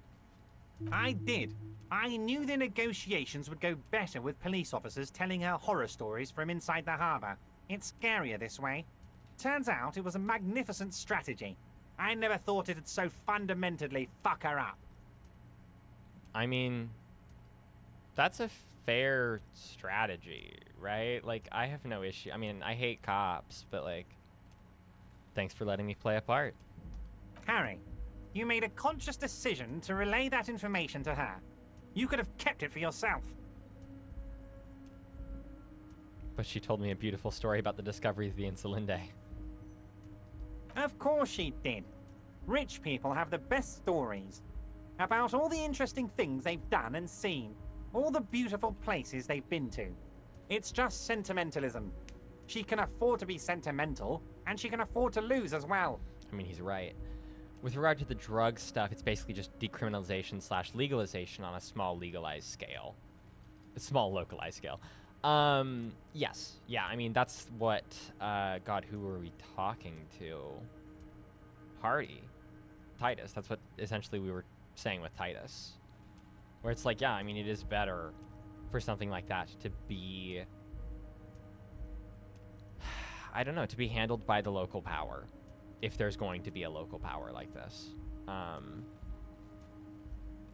F: I did. I knew the negotiations would go better with police officers telling her horror stories from inside the harbor.
G: It's scarier this way. Turns out it was a magnificent strategy. I never thought it'd so fundamentally fuck her up.
A: I mean, that's a fair strategy, right? Like, I have no issue. I mean, I hate cops, but, like, thanks for letting me play a part.
G: Harry, you made a conscious decision to relay that information to her. You could have kept it for yourself.
A: But she told me a beautiful story about the discovery of the Insulinde.
G: Of course she did. Rich people have the best stories about all the interesting things they've done and seen, all the beautiful places they've been to. It's just sentimentalism. She can afford to be sentimental, and she can afford to lose as well.
A: I mean, he's right. With regard to the drug stuff, it's basically just decriminalization/legalization on a small legalized scale. A small localized scale. Yes. Yeah, I mean, that's what, God, who were we talking to? Hardy. Titus. That's what essentially we were saying with Titus. Where it's like, yeah, I mean, it is better for something like that to be, I don't know, to be handled by the local power. If there's going to be a local power like this.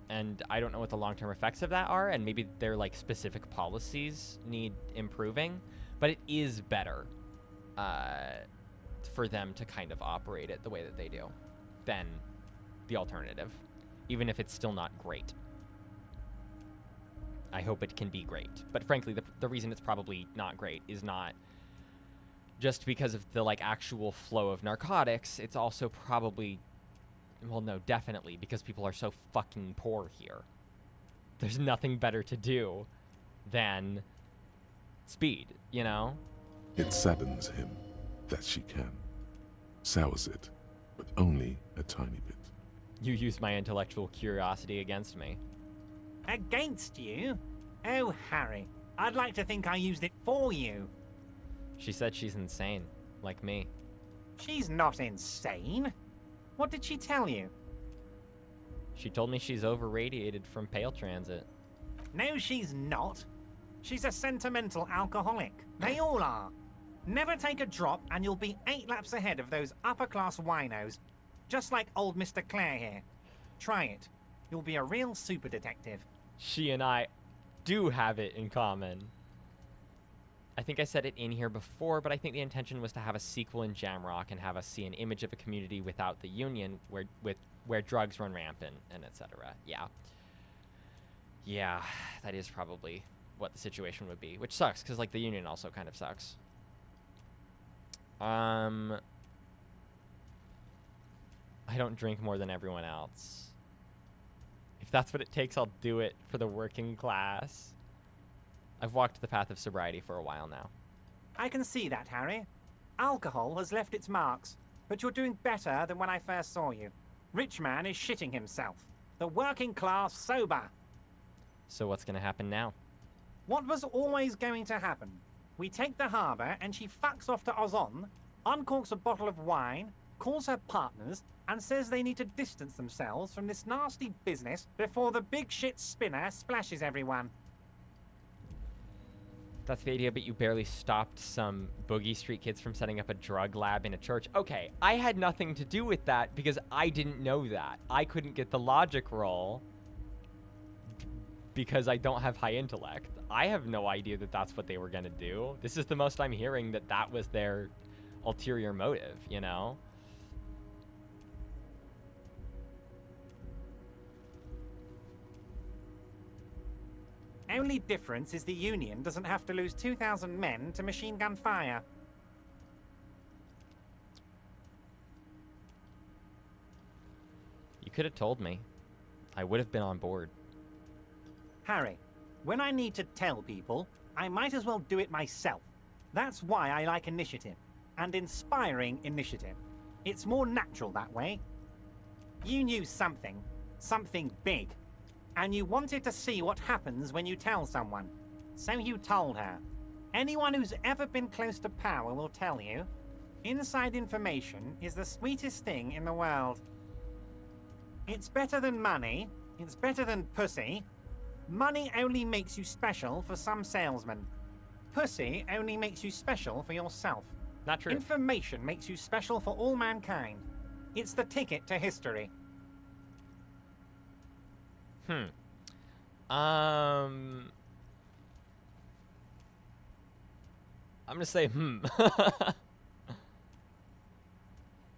A: And I don't know what the long-term effects of that are, and maybe their, like, specific policies need improving, but it is better for them to kind of operate it the way that they do than the alternative, even if it's still not great. I hope it can be great, but frankly, the reason it's probably not great is not just because of the, like, actual flow of narcotics. It's also probably, well, no, definitely because people are so fucking poor here. There's nothing better to do than speed, you know?
B: It saddens him that she can. Sours it, but only a tiny bit.
A: You use my intellectual curiosity against me.
G: Against you? Oh, Harry, I'd like to think I used it for you.
A: She said she's insane, like me.
G: She's not insane. What did she tell you?
A: She told me she's over-radiated from Pale Transit.
G: No, she's not. She's a sentimental alcoholic. They all are. Never take a drop and you'll be 8 laps ahead of those upper-class winos. Just like old Mr. Clare here. Try it. You'll be a real super detective.
A: She and I do have it in common. I think I said it in here before, but I think the intention was to have a sequel in Jamrock and have us see an image of a community without the Union, where drugs run rampant and etc. Yeah, that is probably what the situation would be, which sucks because, like, the Union also kind of sucks. I don't drink more than everyone else. If that's what it takes, I'll do it for the working class. I've walked the path of sobriety for a while now.
G: I can see that, Harry. Alcohol has left its marks, but you're doing better than when I first saw you. Rich man is shitting himself. The working class sober.
A: So what's going to happen now?
G: What was always going to happen? We take the harbour and she fucks off to Ozon, uncorks a bottle of wine, calls her partners, and says they need to distance themselves from this nasty business before the big shit spinner splashes everyone.
A: That's the idea, but you barely stopped some Boogie Street kids from setting up a drug lab in a church. Okay, I had nothing to do with that because I didn't know that. I couldn't get the logic roll because I don't have high intellect. I have no idea that that's what they were going to do. This is the most I'm hearing that that was their ulterior motive, you know?
G: Only difference is the Union doesn't have to lose 2,000 men to machine gun fire.
A: You could have told me. I would have been on board.
G: Harry, when I need to tell people, I might as well do it myself. That's why I like initiative, and inspiring initiative. It's more natural that way. You knew something big, and you wanted to see what happens when you tell someone. So you told her. Anyone who's ever been close to power will tell you, inside information is the sweetest thing in the world. It's better than money, it's better than pussy. Money only makes you special for some salesmen. Pussy only makes you special for yourself.
A: Not true.
G: Information makes you special for all mankind. It's the ticket to history.
A: I'm gonna say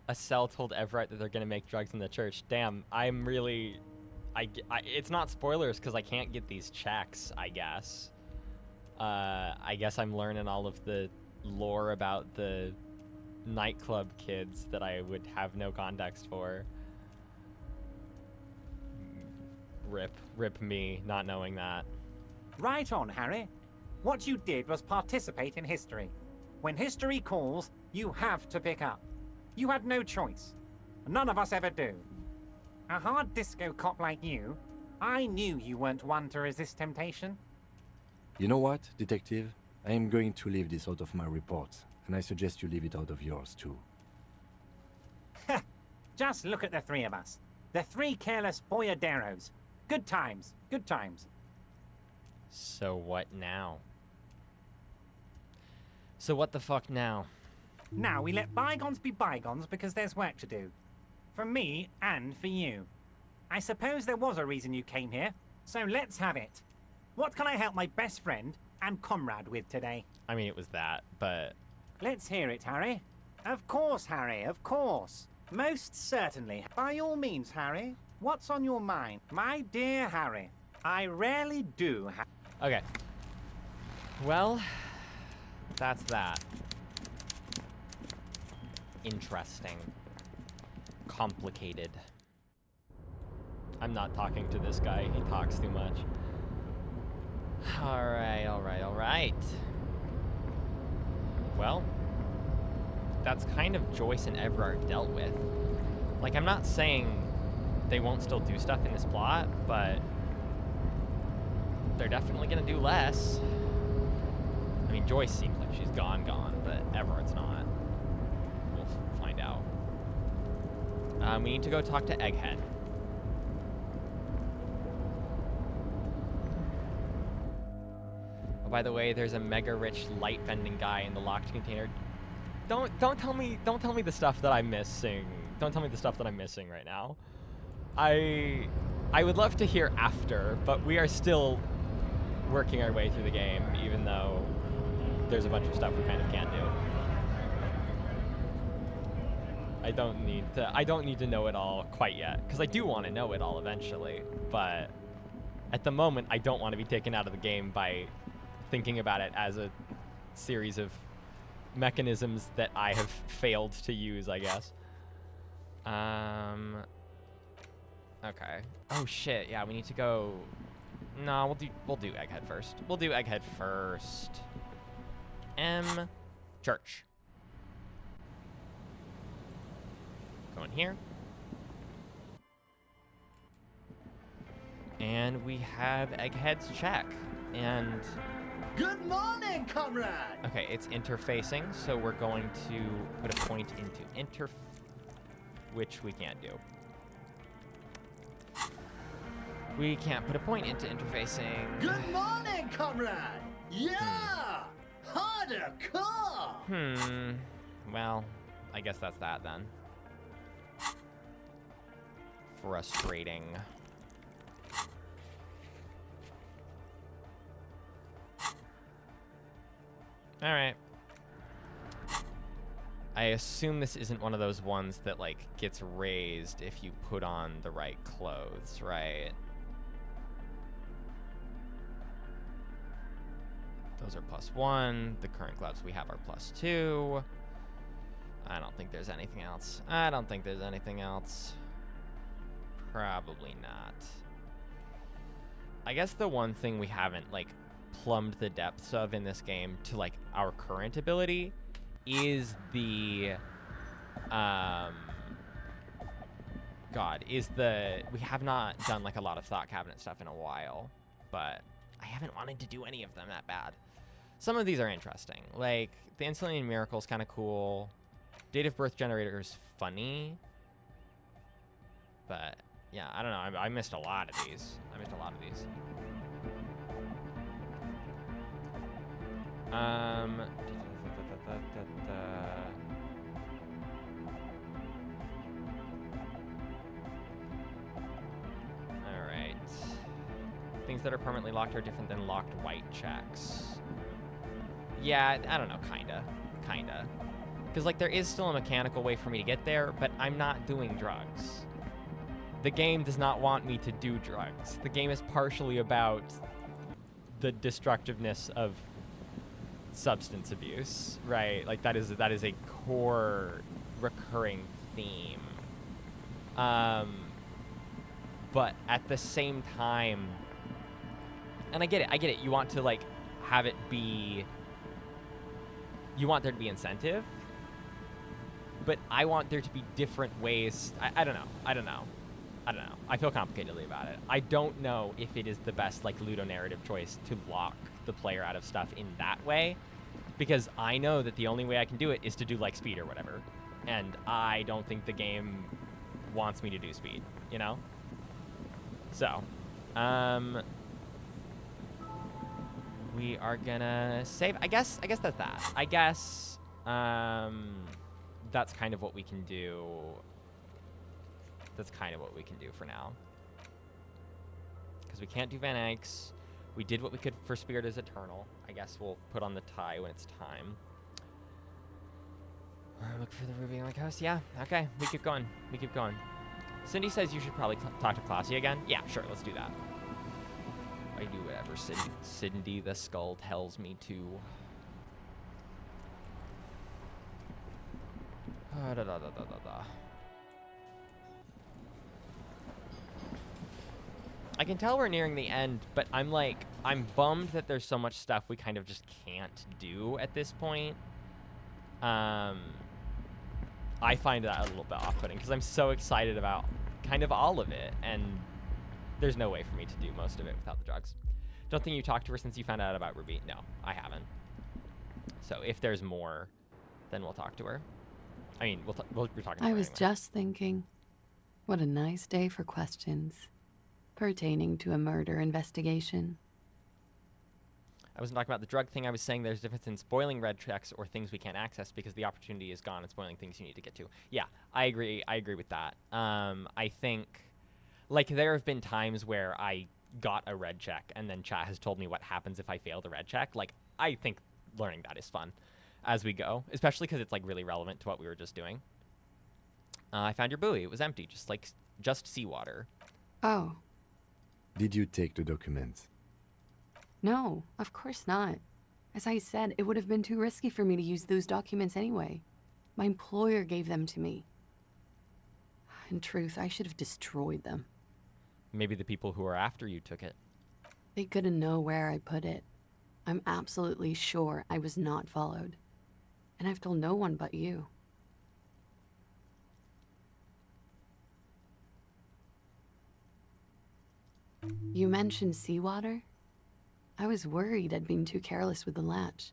A: A cell told Everett that they're gonna make drugs in the church. Damn, I'm really... it's not spoilers because I can't get these checks, I guess. I guess I'm learning all of the lore about the nightclub kids that I would have no context for. Rip me, not knowing that.
G: Right on, Harry. What you did was participate in history. When history calls, you have to pick up. You had no choice. None of us ever do. A hard disco cop like you, I knew you weren't one to resist temptation.
E: You know what, Detective? I am going to leave this out of my report, and I suggest you leave it out of yours too.
G: Just look at the three of us. The three careless boyaderos. Good times, good times.
A: So what now? So what the fuck now?
G: Now we let bygones be bygones because there's work to do. For me and for you. I suppose there was a reason you came here, so let's have it. What can I help my best friend and comrade with today?
A: I mean, it was that, but...
G: Let's hear it, Harry. Of course, Harry, of course. Most certainly. By all means, Harry. What's on your mind? My dear Harry, I rarely do
A: Okay. Well, that's that. Interesting. Complicated. I'm not talking to this guy. He talks too much. Alright, alright, alright. Well, that's kind of Joyce and Everard dealt with. Like, I'm not saying they won't still do stuff in this plot, but they're definitely gonna do less. I mean, Joyce seems like she's gone, but Everard's not. We'll find out. We need to go talk to Egghead. Oh, by the way, there's a mega rich light bending guy in the locked container. Don't tell me the stuff that I'm missing. Don't tell me the stuff that I'm missing right now. I would love to hear after, but we are still working our way through the game, even though there's a bunch of stuff we kind of can't do. I don't need to know it all quite yet, because I do want to know it all eventually, but at the moment I don't want to be taken out of the game by thinking about it as a series of mechanisms that I have failed to use, I guess. Okay. Oh shit, yeah, we need to go... No, we'll do Egghead first. We'll do Egghead first. Church. Go in here. And we have Egghead's check. And...
I: Good morning, comrade!
A: Okay, it's interfacing, so we're going to put a point into which we can't do. We can't put a point into interfacing.
I: Good morning, comrade! Yeah! Harder core!
A: Well, I guess that's that then. Frustrating. Alright. I assume this isn't one of those ones that, like, gets raised if you put on the right clothes, right? Those are +1. The current gloves we have are +2. I don't think there's anything else. I don't think there's anything else. Probably not. I guess the one thing we haven't, like, plumbed the depths of in this game to, like, our current ability is the, we have not done, like, a lot of thought cabinet stuff in a while, but I haven't wanted to do any of them that bad. Some of these are interesting. Like, the Insulin Miracle is kind of cool. Date of birth generator is funny. But, yeah, I don't know. I missed a lot of these. Um. All right. Things that are permanently locked are different than locked white checks. Yeah, I don't know, kinda. Because, like, there is still a mechanical way for me to get there, but I'm not doing drugs. The game does not want me to do drugs. The game is partially about the destructiveness of substance abuse, right? Like, that is a core recurring theme. But at the same time, and I get it. You want to, like, have it be... You want there to be incentive, but I want there to be different ways. I don't know. I feel complicatedly about it. I don't know if it is the best, like, ludonarrative choice to lock the player out of stuff in that way, because I know that the only way I can do it is to do, like, speed or whatever, and I don't think the game wants me to do speed, you know? So, we are gonna save. I guess that's that. I guess that's kind of what we can do. That's kind of what we can do for now. Because we can't do Van Eyck's. We did what we could for Spirit is Eternal. I guess we'll put on the tie when it's time. Look for the Ruby on the coast. Yeah, okay. We keep going. Cindy says you should probably talk to Classy again. Yeah, sure. Let's do that. I do whatever Cindy the Skull tells me to. I can tell we're nearing the end, but I'm bummed that there's so much stuff we kind of just can't do at this point. I find that a little bit off-putting because I'm so excited about kind of all of it, and there's no way for me to do most of it without the drugs. Don't think you talked to her since you found out about Ruby. No, I haven't. So if there's more, then we'll talk to her. I mean, we'll be talking to her
J: I was
A: anyway.
J: just thinking, what a nice day for questions pertaining to a murder investigation.
A: I wasn't talking about the drug thing. I was saying there's a difference in spoiling red checks or things we can't access because the opportunity is gone and spoiling things you need to get to. Yeah, I agree with that. I think, like, there have been times where I got a red check and then chat has told me what happens if I fail the red check. Like, I think learning that is fun as we go, especially because it's, like, really relevant to what we were just doing. I found your buoy. It was empty, just seawater.
J: Oh.
E: Did you take the documents?
J: No, of course not. As I said, it would have been too risky for me to use those documents anyway. My employer gave them to me. In truth, I should have destroyed them.
A: Maybe the people who are after you took it.
J: They couldn't know where I put it. I'm absolutely sure I was not followed. And I've told no one but you. You mentioned seawater? I was worried I'd been too careless with the latch.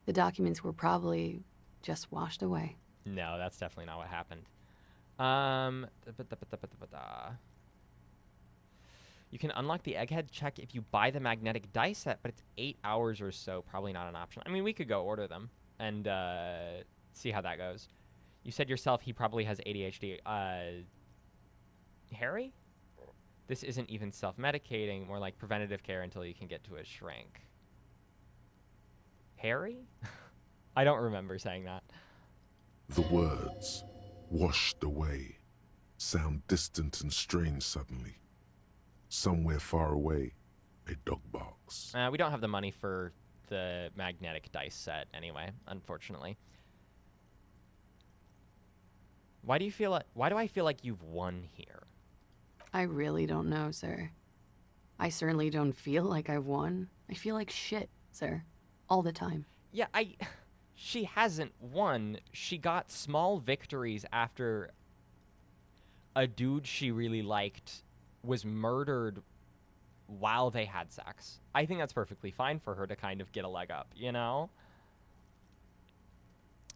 J: The documents were probably just washed away.
A: No, that's definitely not what happened. You can unlock the egghead check if you buy the magnetic dice set, but it's 8 hours or so. Probably not an option. I mean, we could go order them and see how that goes. You said yourself he probably has ADHD. Harry? This isn't even self-medicating, more like preventative care until you can get to a shrink. Harry? I don't remember saying that.
B: The words, washed away, sound distant and strange suddenly. Somewhere far away, a dog barks.
A: We don't have the money for the magnetic dice set anyway, unfortunately. Why do I feel like you've won here?
J: I really don't know, sir. I certainly don't feel like I've won. I feel like shit, sir. All the time.
A: Yeah, she hasn't won. She got small victories after a dude she really liked was murdered while they had sex. I think that's perfectly fine for her to kind of get a leg up, you know?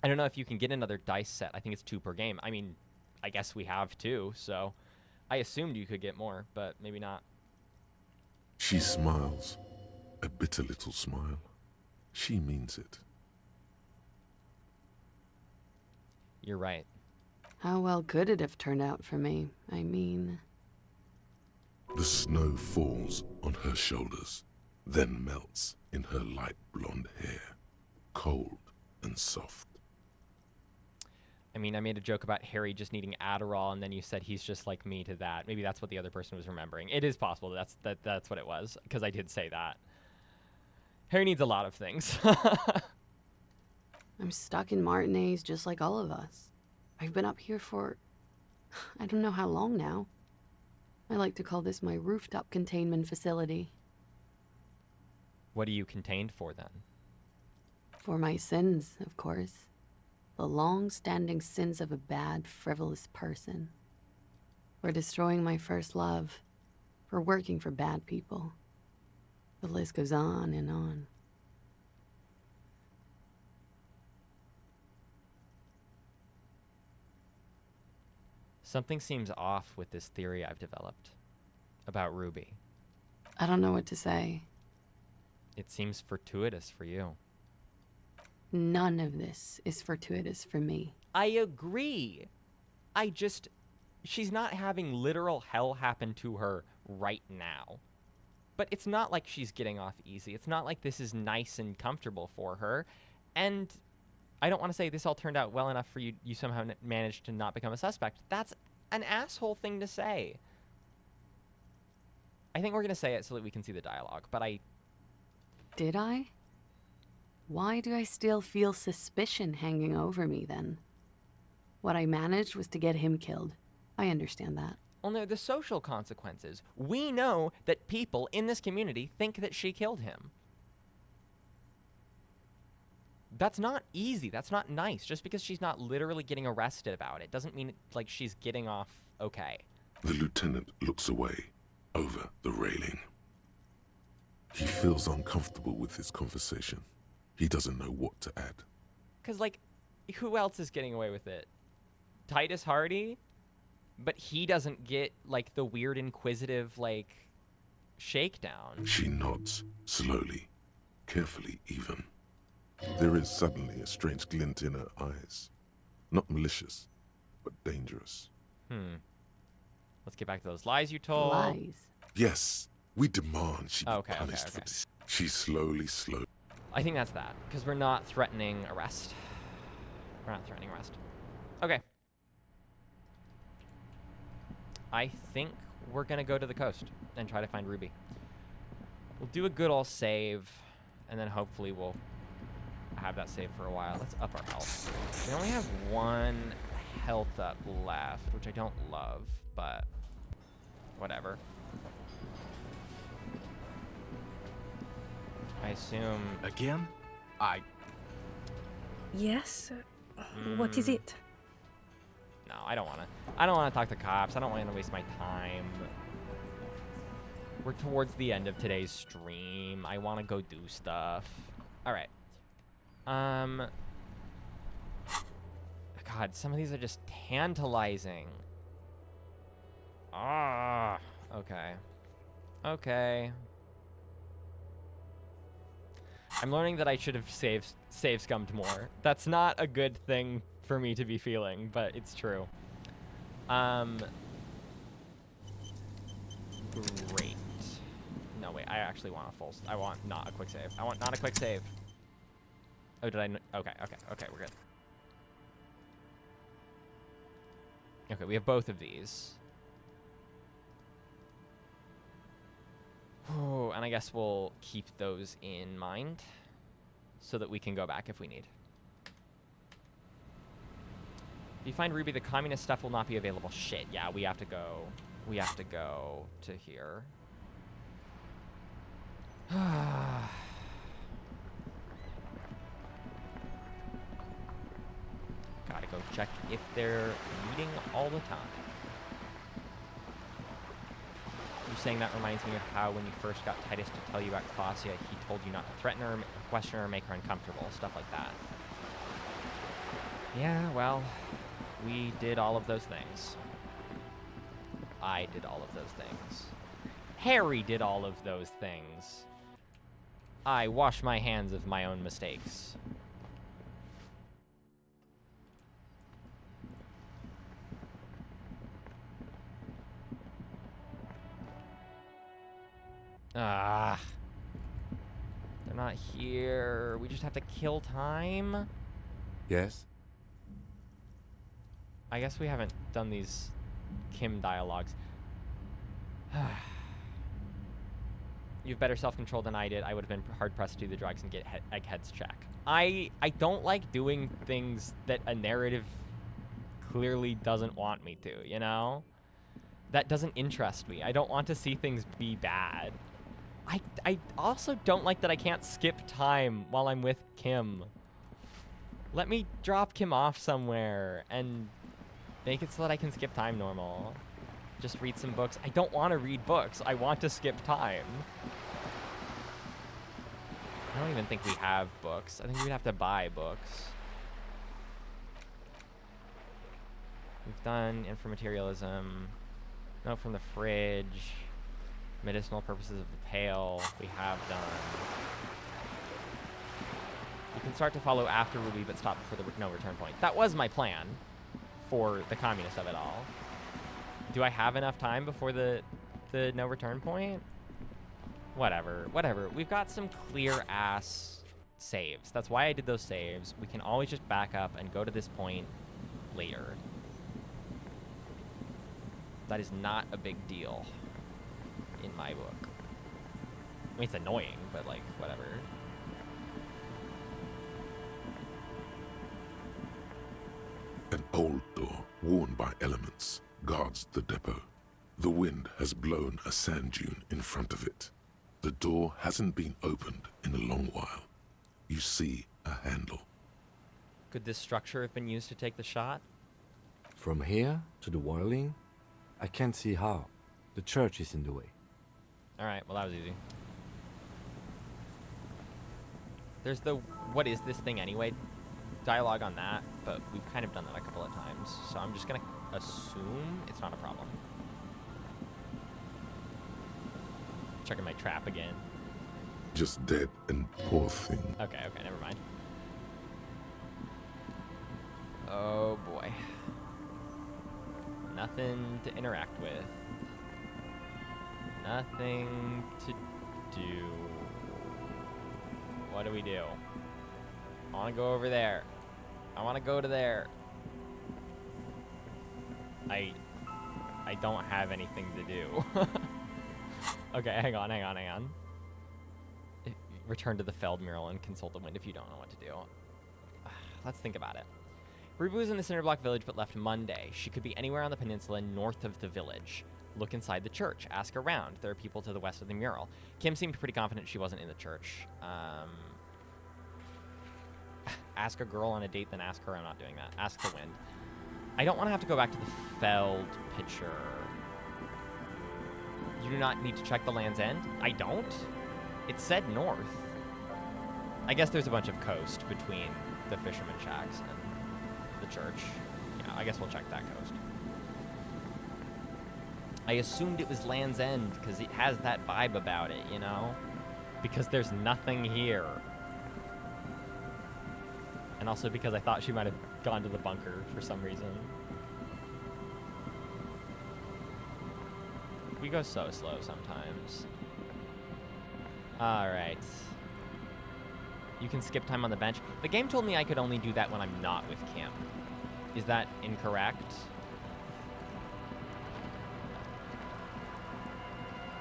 A: I don't know if you can get another dice set. I think it's 2 per game. I mean, I guess we have 2, so I assumed you could get more, but maybe not.
B: She smiles, a bitter little smile. She means it.
A: You're right.
J: How well could it have turned out for me? I mean...
B: The snow falls on her shoulders, then melts in her light blonde hair, cold and soft.
A: I mean, I made a joke about Harry just needing Adderall, and then you said he's just like me to that. Maybe that's what the other person was remembering. It is possible that's what it was, because I did say that. Harry needs a lot of things.
J: I'm stuck in Martinez just like all of us. I've been up here for... I don't know how long now. I like to call this my rooftop containment facility.
A: What are you contained for, then?
J: For my sins, of course. The long-standing sins of a bad, frivolous person. For destroying my first love. For working for bad people. The list goes on and on.
A: Something seems off with this theory I've developed about Ruby.
J: I don't know what to say.
A: It seems fortuitous for you.
J: None of this is fortuitous for me.
A: I agree. She's not having literal hell happen to her right now. But it's not like she's getting off easy. It's not like this is nice and comfortable for her. And I don't want to say this all turned out well enough for you somehow managed to not become a suspect. That's an asshole thing to say. I think we're going to say it so that we can see the dialogue, but
J: Did I? Why do I still feel suspicion hanging over me, then? What I managed was to get him killed. I understand that.
A: Well, no, the social consequences. We know that people in this community think that she killed him. That's not easy. That's not nice. Just because she's not literally getting arrested about it doesn't mean like she's getting off okay.
B: The lieutenant looks away, over the railing. He feels uncomfortable with this conversation. He doesn't know what to add.
A: Because, like, who else is getting away with it? Titus Hardy? But he doesn't get, like, the weird inquisitive, like, shakedown.
B: She nods, slowly, carefully even. There is suddenly a strange glint in her eyes. Not malicious, but dangerous.
A: Let's get back to those lies you told.
J: Lies?
B: Yes, we demand she be punished for this. She slowly.
A: I think that's that, because we're not threatening arrest. We're not threatening arrest. Okay. I think we're going to go to the coast and try to find Ruby. We'll do a good old save, and then hopefully we'll have that save for a while. Let's up our health. We only have one health up left, which I don't love, but whatever. I assume...
C: Again?
H: Yes? What is it?
A: No, I don't want to talk to cops. I don't want to waste my time. We're towards the end of today's stream. I want to go do stuff. All right. God, some of these are just tantalizing. Okay. Okay. I'm learning that I should have save scummed more. That's not a good thing for me to be feeling, but it's true. Great. No, wait, I actually want I want not a quick save. I want not a quick save. Oh, did I? Okay, we're good. Okay, we have both of these. Oh, and I guess we'll keep those in mind so that we can go back if we need. If you find Ruby, the communist stuff will not be available. Shit, yeah, we have to go. We have to go to here. Gotta go check if they're meeting all the time. You saying that reminds me of how when you first got Titus to tell you about Claudia, he told you not to threaten her, question her, or make her uncomfortable, stuff like that. Yeah, well, we did all of those things. I did all of those things. Harry did all of those things. I wash my hands of my own mistakes. Ah. They're not here. We just have to kill time?
E: Yes?
A: I guess we haven't done these Kim dialogues. You've better self-control than I did. I would have been hard-pressed to do the drugs and get eggheads check. I don't like doing things that a narrative clearly doesn't want me to, you know? That doesn't interest me. I don't want to see things be bad. I also don't like that I can't skip time while I'm with Kim. Let me drop Kim off somewhere and make it so that I can skip time normal. Just read some books. I don't want to read books. I want to skip time. I don't even think we have books. I think we'd have to buy books. We've done informaterialism. Note from the fridge. Medicinal purposes of the pail. We have done. You can start to follow after Ruby, but stop before the no return point. That was my plan for the communist of it all. Do I have enough time before the no return point? Whatever. We've got some clear-ass saves. That's why I did those saves. We can always just back up and go to this point later. That is not a big deal in my book. I mean, it's annoying, but, like, whatever.
B: An old door, worn by elements, guards the depot. The wind has blown a sand dune in front of it. The door hasn't been opened in a long while. You see a handle.
A: Could this structure have been used to take the shot?
E: From here to the whirling, I can't see how. The church is in the way.
A: Alright, well that was easy. There's the what is this thing anyway dialogue on that, but we've kind of done that a couple of times, so I'm just gonna assume it's not a problem. Checking my trap again.
B: Just dead and poor thing.
A: Okay, never mind. Oh boy. Nothing to interact with. Nothing to do. What do we do? I want to go over there. I want to go to there. I don't have anything to do. Okay, hang on. Return to the Feld mural and consult the wind if you don't know what to do. Let's think about it. Ruby was in the Cinderblock village but left Monday. She could be anywhere on the peninsula north of the village. Look inside the church. Ask around. There are people to the west of the mural. Kim seemed pretty confident she wasn't in the church. Ask a girl on a date, then ask her. I'm not doing that. Ask the wind. I don't want to have to go back to the Feld picture. You do not need to check the Land's End? I don't? It said north. I guess there's a bunch of coast between the fisherman shacks and the church. Yeah, I guess we'll check that coast. I assumed it was Land's End because it has that vibe about it, you know? Because there's nothing here. And also because I thought she might have gone to the bunker for some reason. We go so slow sometimes. Alright. You can skip time on the bench. The game told me I could only do that when I'm not with Kim. Is that incorrect?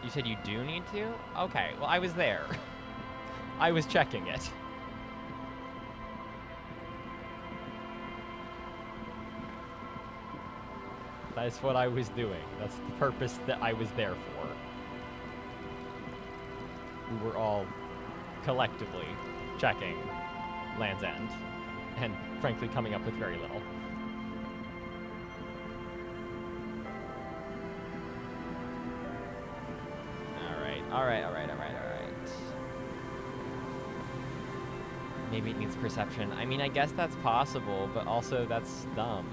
A: You said you do need to? Okay, well I was there. I was checking it. That's what I was doing. That's the purpose that I was there for. We were all collectively checking Land's End and frankly coming up with very little. Alright. Maybe it needs perception. I mean, I guess that's possible, but also that's dumb.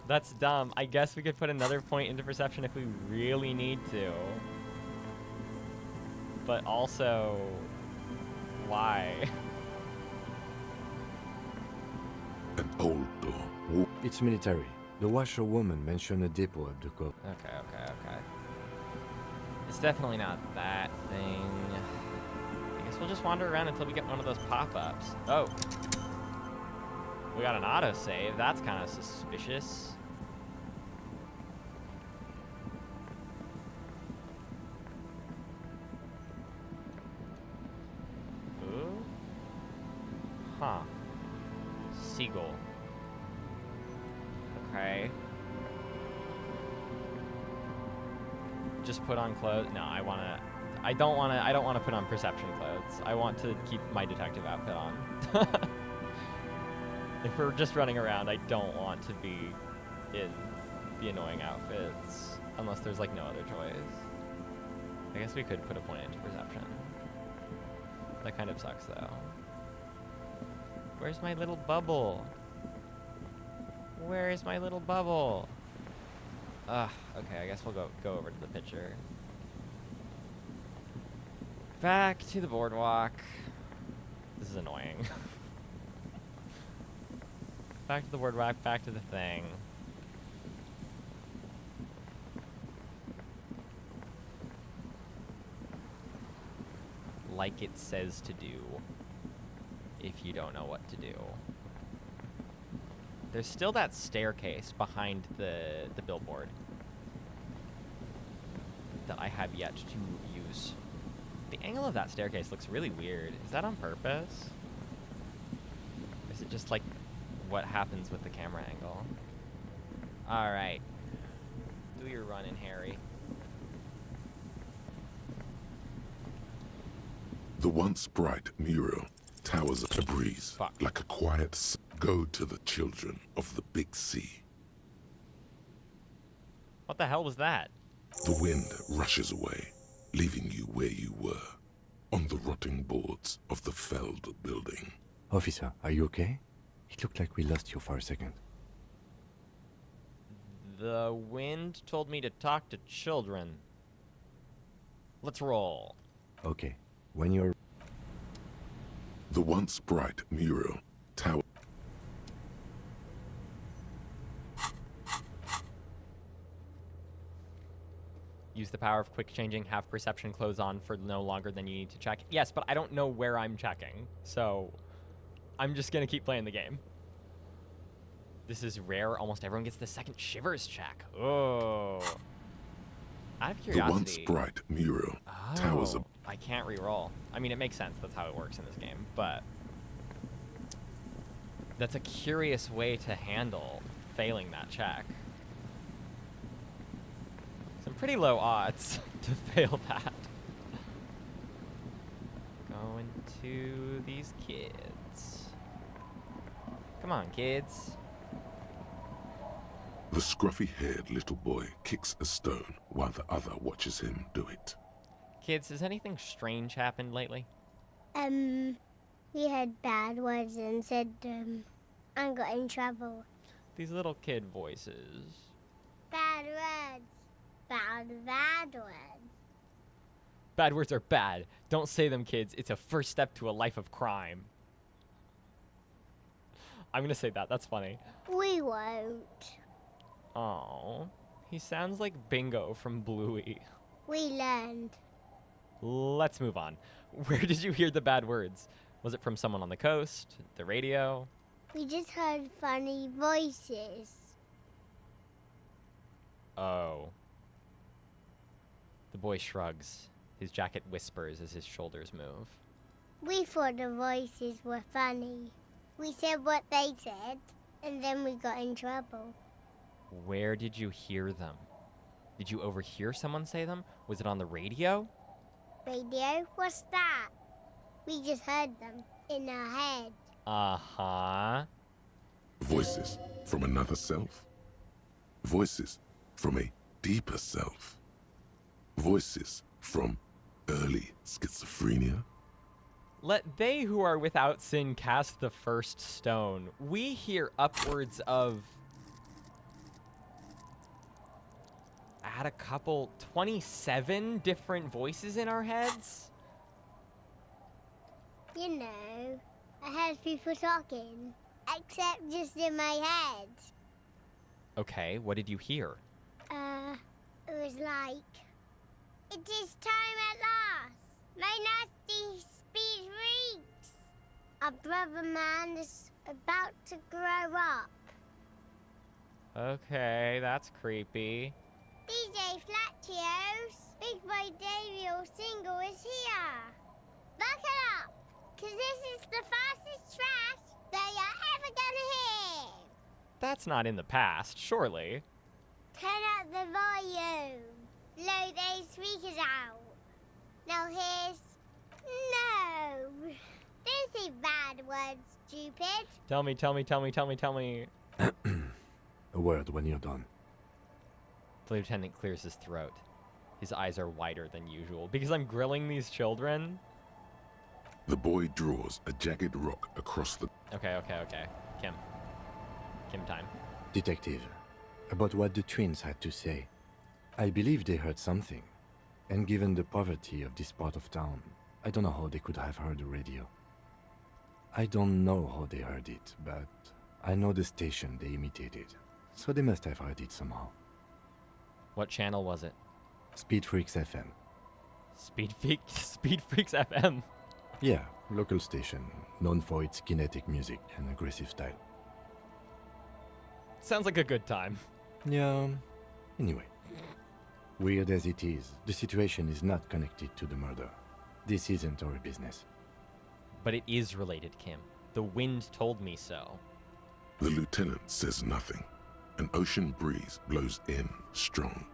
A: That's dumb. I guess we could put another point into perception if we really need to. but also, why?
B: An old door.
E: It's military. The washerwoman mentioned a depot up the coast.
A: Okay. It's definitely not that thing. I guess we'll just wander around until we get one of those pop-ups. Oh. We got an autosave. That's kind of suspicious. Ooh. Huh. Seagull. Okay. Just put on clothes. No, I don't wanna put on perception clothes. I want to keep my detective outfit on. If we're just running around, I don't want to be in the annoying outfits. Unless there's like no other choice. I guess we could put a point into perception. That kind of sucks though. Where's my little bubble? Where is my little bubble? Okay, I guess we'll go over to the picture. Back to the boardwalk. This is annoying. Back to the boardwalk, back to the thing. Like it says to do, if you don't know what to do. There's still that staircase behind the billboard that I have yet to use. The angle of that staircase looks really weird. Is that on purpose? Or is it just like what happens with the camera angle? Alright. Do your running, Harry.
B: The once bright mural towers a breeze like a quiet go to the children of the big sea.
A: What the hell was that?
B: The wind rushes away, leaving you where you were, on the rotting boards of the felled building.
E: Officer, are you okay? It looked like we lost you for a second.
A: The wind told me to talk to children. Let's roll.
E: Okay, when you're...
B: The once bright mural tower...
A: Use the power of quick changing, have perception clothes on for no longer than you need to check. Yes, but I don't know where I'm checking, so I'm just gonna keep playing the game. This is rare. Almost everyone gets the second shivers check. Oh. Out of curiosity.
B: The once bright mural towers a...
A: I can't re-roll. I mean, it makes sense. That's how it works in this game, but that's a curious way to handle failing that check. Some pretty low odds to fail that. Going to these kids. Come on, kids.
B: The scruffy-haired little boy kicks a stone while the other watches him do it.
A: Kids, has anything strange happened lately?
R: We had bad words and said, I got in trouble.
A: These little kid voices.
R: Bad words. Bad words.
A: Bad words are bad. Don't say them, kids. It's a first step to a life of crime. I'm gonna say that. That's funny.
R: We won't.
A: Oh, he sounds like Bingo from Bluey.
R: We learned.
A: Let's move on. Where did you hear the bad words? Was it from someone on the coast? The radio?
R: We just heard funny voices.
A: Oh. The boy shrugs. His jacket whispers as his shoulders move.
R: We thought the voices were funny. We said what they said, and then we got in trouble.
A: Where did you hear them? Did you overhear someone say them? Was it on the radio?
R: Radio? What's that? We just heard them in our head.
A: Uh-huh.
B: Voices from another self. Voices from a deeper self. Voices from early schizophrenia.
A: Let they who are without sin cast the first stone. We hear upwards of... Add a couple, 27 different voices in our heads?
R: You know, I heard people talking, except just in my head.
A: Okay, what did you hear?
R: It was like, it is time at last, my nasty speed freaks. Our brother man is about to grow up.
A: Okay, that's creepy.
R: DJ Flatio's Big Boy Daniel single is here. Buckle up, cause this is the fastest track that you're ever gonna hear.
A: That's not in the past, surely.
R: Turn up the volume. Blow those speakers out. Now here's... No. Don't say bad words, stupid.
A: Tell me.
E: A word when you're done.
A: The lieutenant clears his throat. His eyes are wider than usual. Because I'm grilling these children?
B: The boy draws a jagged rock across the...
A: Okay. Kim time.
E: Detective, about what the twins had to say. I believe they heard something. And given the poverty of this part of town, I don't know how they could have heard the radio. I don't know how they heard it, but I know the station they imitated. So they must have heard it somehow.
A: What channel was it?
E: Speed Freaks FM.
A: Speed Freaks FM?
E: Yeah, local station, known for its kinetic music and aggressive style.
A: Sounds like a good time.
E: Yeah, anyway. Weird as it is, the situation is not connected to the murder. This isn't our business.
A: But it is related, Kim. The wind told me so.
B: The lieutenant says nothing. An ocean breeze blows in strong.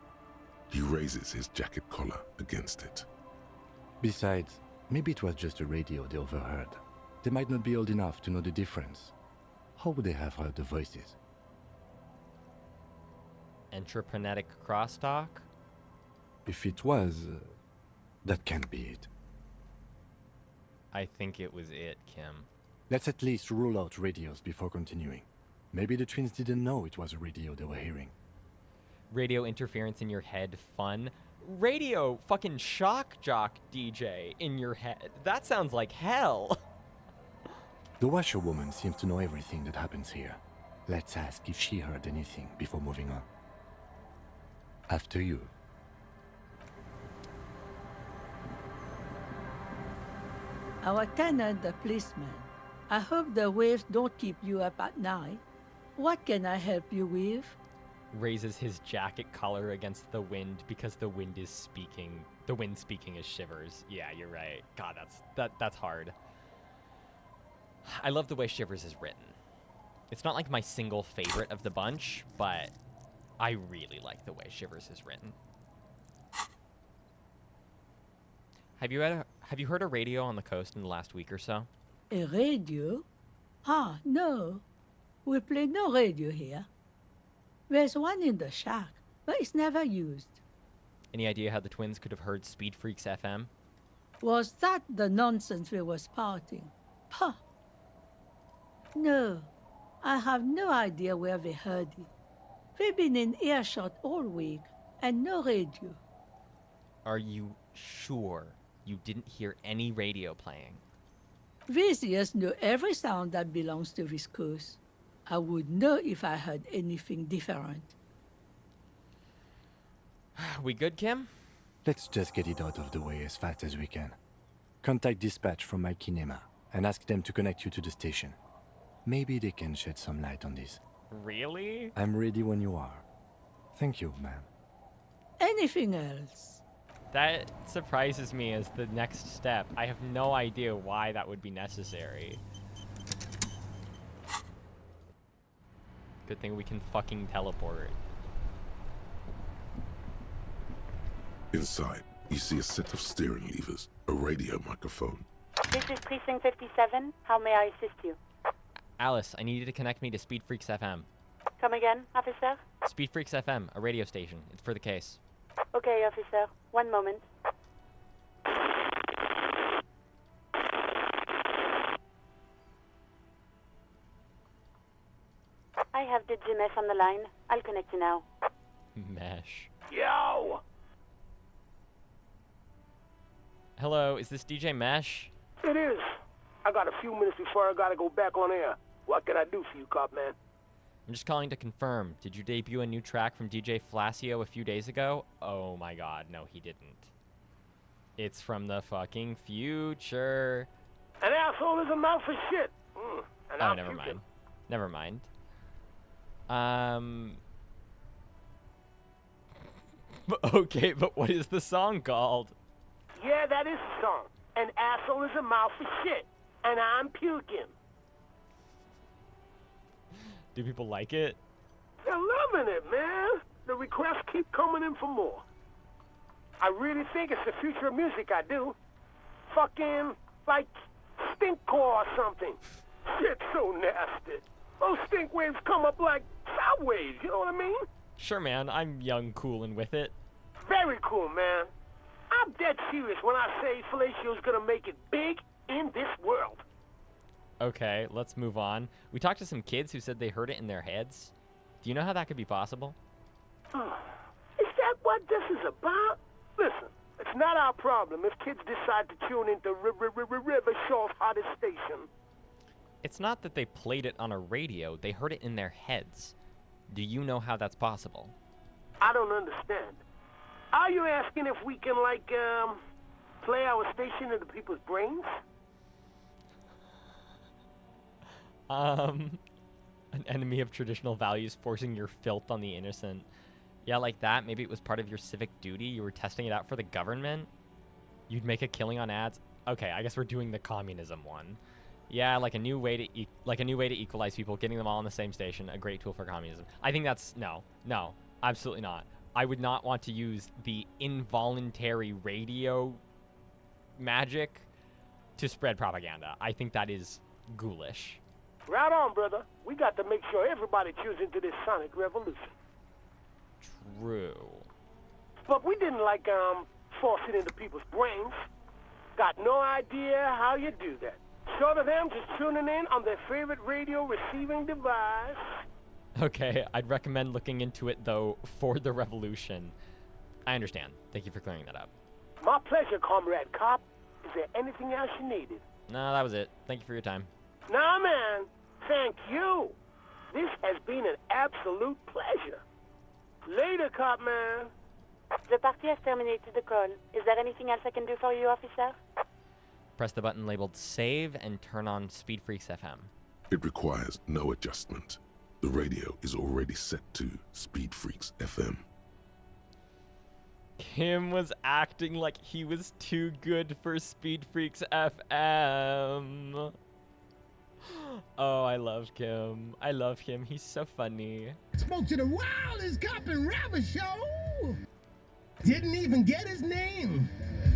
B: He raises his jacket collar against it.
E: Besides, maybe it was just a radio they overheard. They might not be old enough to know the difference. How would they have heard the voices?
A: Entreprenetic crosstalk?
E: If it was, that can't be it.
A: I think it was it, Kim.
E: Let's at least rule out radios before continuing. Maybe the twins didn't know it was a radio they were hearing.
A: Radio interference in your head, fun? Radio fucking shock jock DJ in your head. That sounds like hell.
E: The washerwoman seems to know everything that happens here. Let's ask if she heard anything before moving on. After you.
S: Our tenant, the policeman. I hope the waves don't keep you up at night. What can I help you with?
A: Raises his jacket collar against the wind because the wind is speaking. The wind speaking is Shivers. Yeah, you're right. God, that's hard. I love the way Shivers is written. It's not like my single favorite of the bunch, but I really like the way Shivers is written. Have you heard a radio on the coast in the last week or so?
S: A radio? Ah, no. We play no radio here. There's one in the shack, but it's never used.
A: Any idea how the twins could have heard Speed Freaks FM?
S: Was that the nonsense we were spouting? Puh! No, I have no idea where they heard it. We've been in earshot all week, and no radio.
A: Are you sure you didn't hear any radio playing?
S: These ears know every sound that belongs to this coast. I would know if I heard anything different.
A: We good, Kim?
E: Let's just get it out of the way as fast as we can. Contact dispatch from my kinema and ask them to connect you to the station. Maybe they can shed some light on this.
A: Really?
E: I'm ready when you are. Thank you, ma'am.
S: Anything else?
A: That surprises me as the next step. I have no idea why that would be necessary. Good thing we can fucking teleport.
B: Inside, you see a set of steering levers, a radio microphone.
N: This is Precinct 57. How may I assist you?
A: Alice, I need you to connect me to Speed Freaks FM.
N: Come again, officer?
A: Speed Freaks FM, a radio station. It's for the case.
N: Okay, officer. One moment. I have DJ Mesh on the line. I'll connect you now.
A: Mesh.
N: Yo!
A: Hello, is this DJ Mesh?
V: It is.
D: I got a few minutes before I gotta go back on air. What can I do for you, cop man?
A: I'm just calling to confirm. Did you debut a new track from DJ Flacio a few days ago? Oh my god, no, he didn't. It's from the fucking future.
D: An asshole is a mouth for shit. And
A: Oh,
D: I'm
A: never
D: future.
A: mind. Never mind. Okay, but what is the song called?
D: Yeah, that is the song. An asshole is a mouth for shit. And I'm puking.
A: Do people like it?
D: They're loving it, man. The requests keep coming in for more. I really think it's the future of music I do. Fucking, like, stinkcore or something. Shit's so nasty. Those stink waves come up like sound waves, you know what I mean?
A: Sure, man. I'm young, cool, and with it.
D: Very cool, man. I'm dead serious when I say Fellacio's gonna make it big in this world.
A: Okay, let's move on. We talked to some kids who said they heard it in their heads. Do you know how that could be possible?
D: Is that what this is about? Listen, it's not our problem if kids decide to tune into River Shaw's hottest station.
A: It's not that they played it on a radio. They heard it in their heads. Do you know how that's possible?
D: I don't understand. Are you asking if we can, like, play our station into people's brains?
A: An enemy of traditional values forcing your filth on the innocent. Yeah, like that. Maybe it was part of your civic duty. You were testing it out for the government. You'd make a killing on ads. Okay, I guess we're doing the communism one. Yeah, like a new way to equalize people, getting them all on the same station. A great tool for communism. I think that's no, absolutely not. I would not want to use the involuntary radio magic to spread propaganda. I think that is ghoulish.
D: Right on, brother. We got to make sure everybody tunes into this sonic revolution.
A: True.
D: But we didn't, like, force it into people's brains. Got no idea how you do that. Short of them just tuning in on their favorite radio receiving device.
A: Okay, I'd recommend looking into it, though, for the revolution. I understand. Thank you for clearing that up.
D: My pleasure, Comrade Cop. Is there anything else you needed?
A: No, that was it. Thank you for your time.
D: Nah, man. Thank you. This has been an absolute pleasure. Later, Cop man.
N: The party has terminated the call. Is there anything else I can do for you, officer?
A: Press the button labeled Save and turn on Speed Freaks FM.
B: It requires no adjustment. The radio is already set to Speed Freaks FM.
A: Kim was acting like he was too good for Speed Freaks FM. Oh, I love Kim. I love him. He's so funny.
L: Spoke to the wildest cop and rapper show. Didn't even get his name.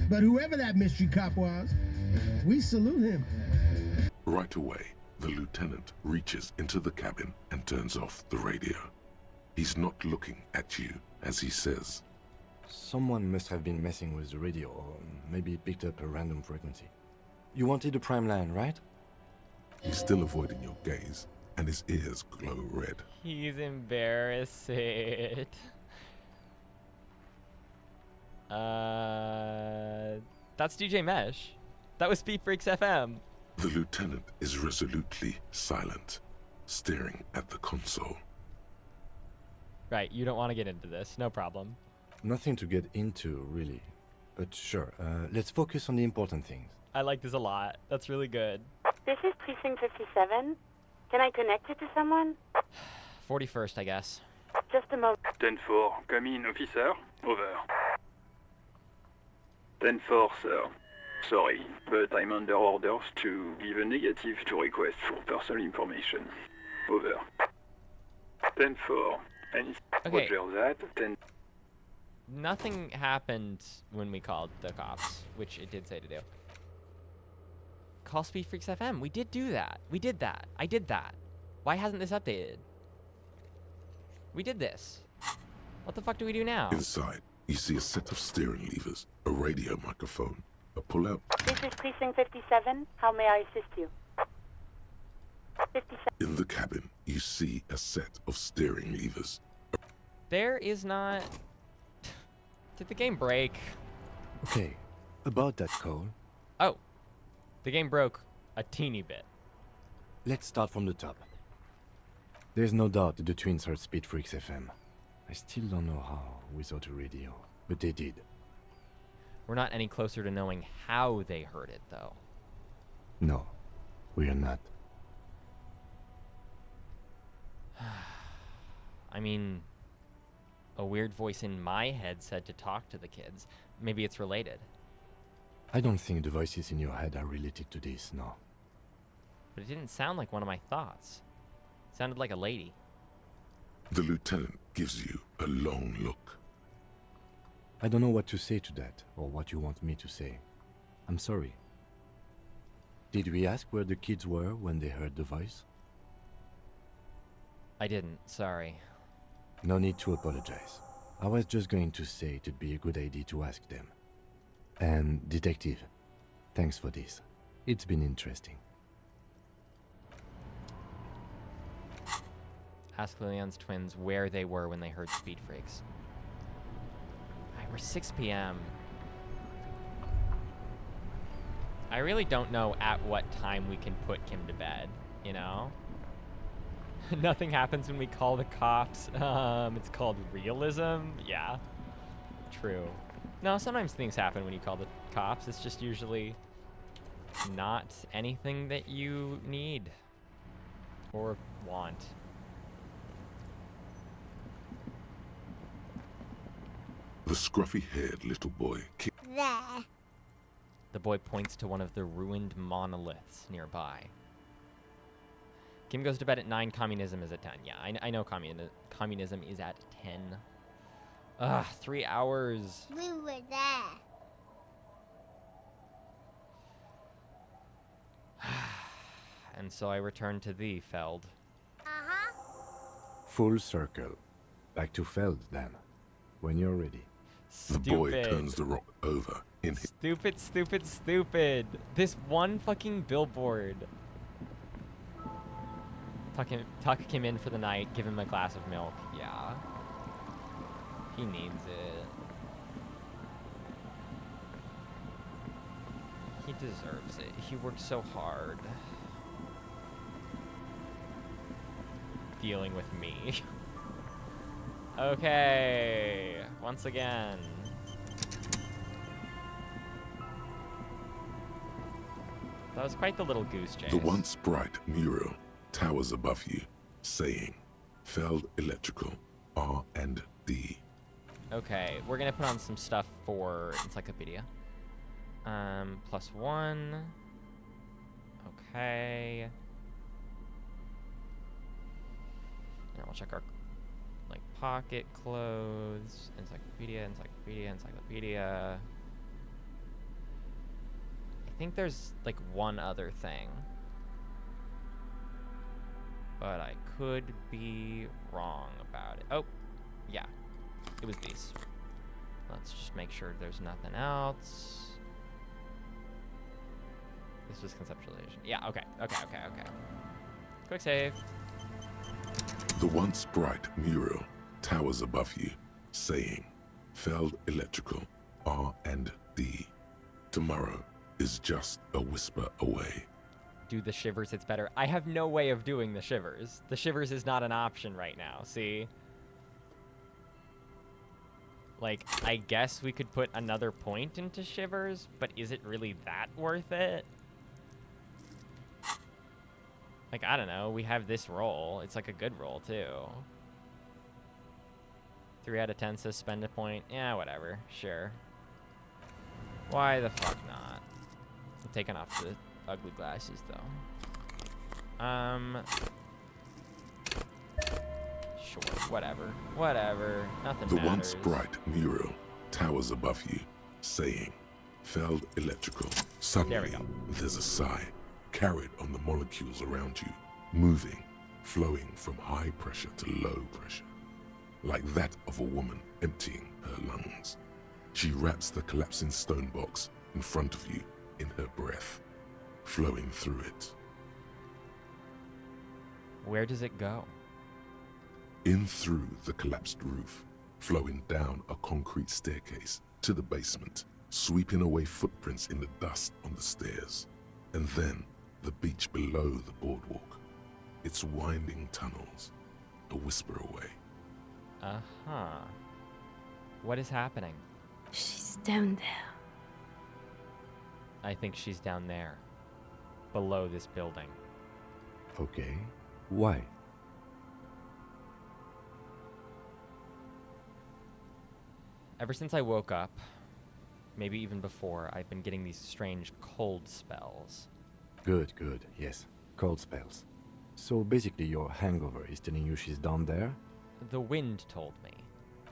L: But whoever that mystery cop was, we salute him.
B: Right away, the lieutenant reaches into the cabin and turns off the radio. He's not looking at you as he says,
E: Someone must have been messing with the radio, or maybe picked up a random frequency. You wanted a prime line, right?
B: He's still avoiding your gaze, and his ears glow red.
A: He's embarrassing. That's DJ Mesh. That was Speed Freaks FM.
B: The lieutenant is resolutely silent, staring at the console.
A: Right, you don't want to get into this. No problem.
E: Nothing to get into, really. But sure, let's focus on the important things.
A: I like this a lot. That's really good.
N: This is Precinct 57. Can I connect you to someone?
A: 41st, I guess.
N: Just a moment.
V: 10-4, come in, officer. Over. 10-4, sir. Sorry, but I'm under orders to give a negative to request for personal information. Over. 10-4. Any
A: Okay.
V: Roger that. 10.
A: Nothing happened when we called the cops, which it did say to do. Call Speed Freaks FM. We did do that. We did that. I did that. Why hasn't this updated? We did this. What the fuck do we do now?
B: Inside, you see a set of steering levers, a radio microphone, a pull-out.
N: This is Precinct 57. How may I assist you? 57.
B: In the cabin, you see a set of steering levers.
A: There is not... Did the game break?
E: Okay, about that call.
A: Oh. The game broke A teeny bit.
E: Let's start from the top. There's no doubt that the twins heard Speed Freaks FM. I still don't know how without a radio, but they did.
A: We're not any closer to knowing how they heard it, though.
E: No, we are not.
A: I mean, a weird voice in my head said to talk to the kids. Maybe it's related.
E: I don't think the voices in your head are related to this, no.
A: But it didn't sound like one of my thoughts. It sounded like a lady.
B: The lieutenant gives you a long look.
E: I don't know what to say to that, or what you want me to say. I'm sorry. Did we ask where the kids were when they heard the voice?
A: I didn't, sorry.
E: No need to apologize. I was just going to say it'd be a good idea to ask them. And, Detective, thanks for this. It's been interesting.
A: Ask Lillian's twins where they were when they heard Speed Freaks. Alright, we're 6 p.m. I really don't know at what time we can put Kim to bed, you know? Nothing happens when we call the cops. It's called realism. Yeah, true. No, sometimes things happen when you call the cops. It's just usually not anything that you need or want.
B: The scruffy-haired little boy.
R: There.
A: The boy points to one of the ruined monoliths nearby. Kim goes to bed at 9, communism is at 10. Yeah, I know communism is at 10. Ugh, 3 hours.
R: We were there.
A: And so I return to thee, Feld.
R: Uh-huh.
E: Full circle. Back to Feld, then. When you're ready.
A: Stupid.
B: The boy turns the rock over in his...
A: Stupid, stupid, stupid. This one fucking billboard. Tuck him in for the night, give him a glass of milk. Yeah. He needs it. He deserves it. He worked so hard. Dealing with me. Okay. Once again. That was quite the little goose chase.
B: The once bright mural towers above you, saying, Feld Electrical, R&D.
A: Okay, we're gonna put on some stuff for Encyclopedia. +1. Okay. And we'll check our, like, pocket clothes. Encyclopedia. I think there's, like, one other thing. But I could be wrong about it. Oh, yeah. It was these. Let's just make sure there's nothing else. This was conceptualization. Yeah, okay. Quick save.
B: The once bright mural towers above you, saying, Feld Electrical, R&D. Tomorrow is just a whisper away.
A: Do the shivers, it's better. I have no way of doing the shivers. The shivers is not an option right now, see? Like, I guess we could put another point into shivers, but is it really that worth it? Like, I don't know. We have this roll. It's like a good roll, too. 3 out of 10 says spend a point. Yeah, whatever. Sure. Why the fuck not? I'm taking off the ugly glasses, though. Sure. Whatever. Nothing
B: The
A: matters.
B: once bright mural towers above you, saying, Feld Electrical. Suddenly, there's a sigh, carried on the molecules around you, moving, flowing from high pressure to low pressure, like that of a woman emptying her lungs. She wraps the collapsing stone box in front of you in her breath, flowing through it.
A: Where does it go?
B: In through the collapsed roof, flowing down a concrete staircase to the basement, sweeping away footprints in the dust on the stairs, and then The beach below the boardwalk. Its winding tunnels, a whisper away.
A: Uh-huh. What is happening?
H: She's down there.
A: I think she's down there. Below this building.
E: Okay. Why?
A: Ever since I woke up, maybe even before, I've been getting these strange cold spells.
E: Good, good, yes. Cold spells. So basically your hangover is telling you she's down there?
A: The wind told me.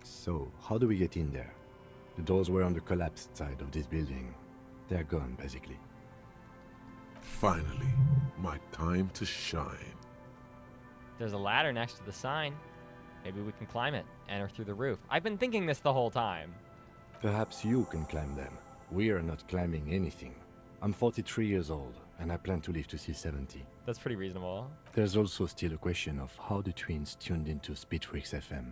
E: So, how do we get in there? The doors were on the collapsed side of this building. They're gone, basically.
B: Finally, my time to shine.
A: There's a ladder next to the sign. Maybe we can climb it, enter through the roof. I've been thinking this the whole time.
E: Perhaps you can climb them. We are not climbing anything. I'm 43 years old, and I plan to live to see 70.
A: That's pretty reasonable.
E: There's also still a question of how the twins tuned into Speedfreaks FM.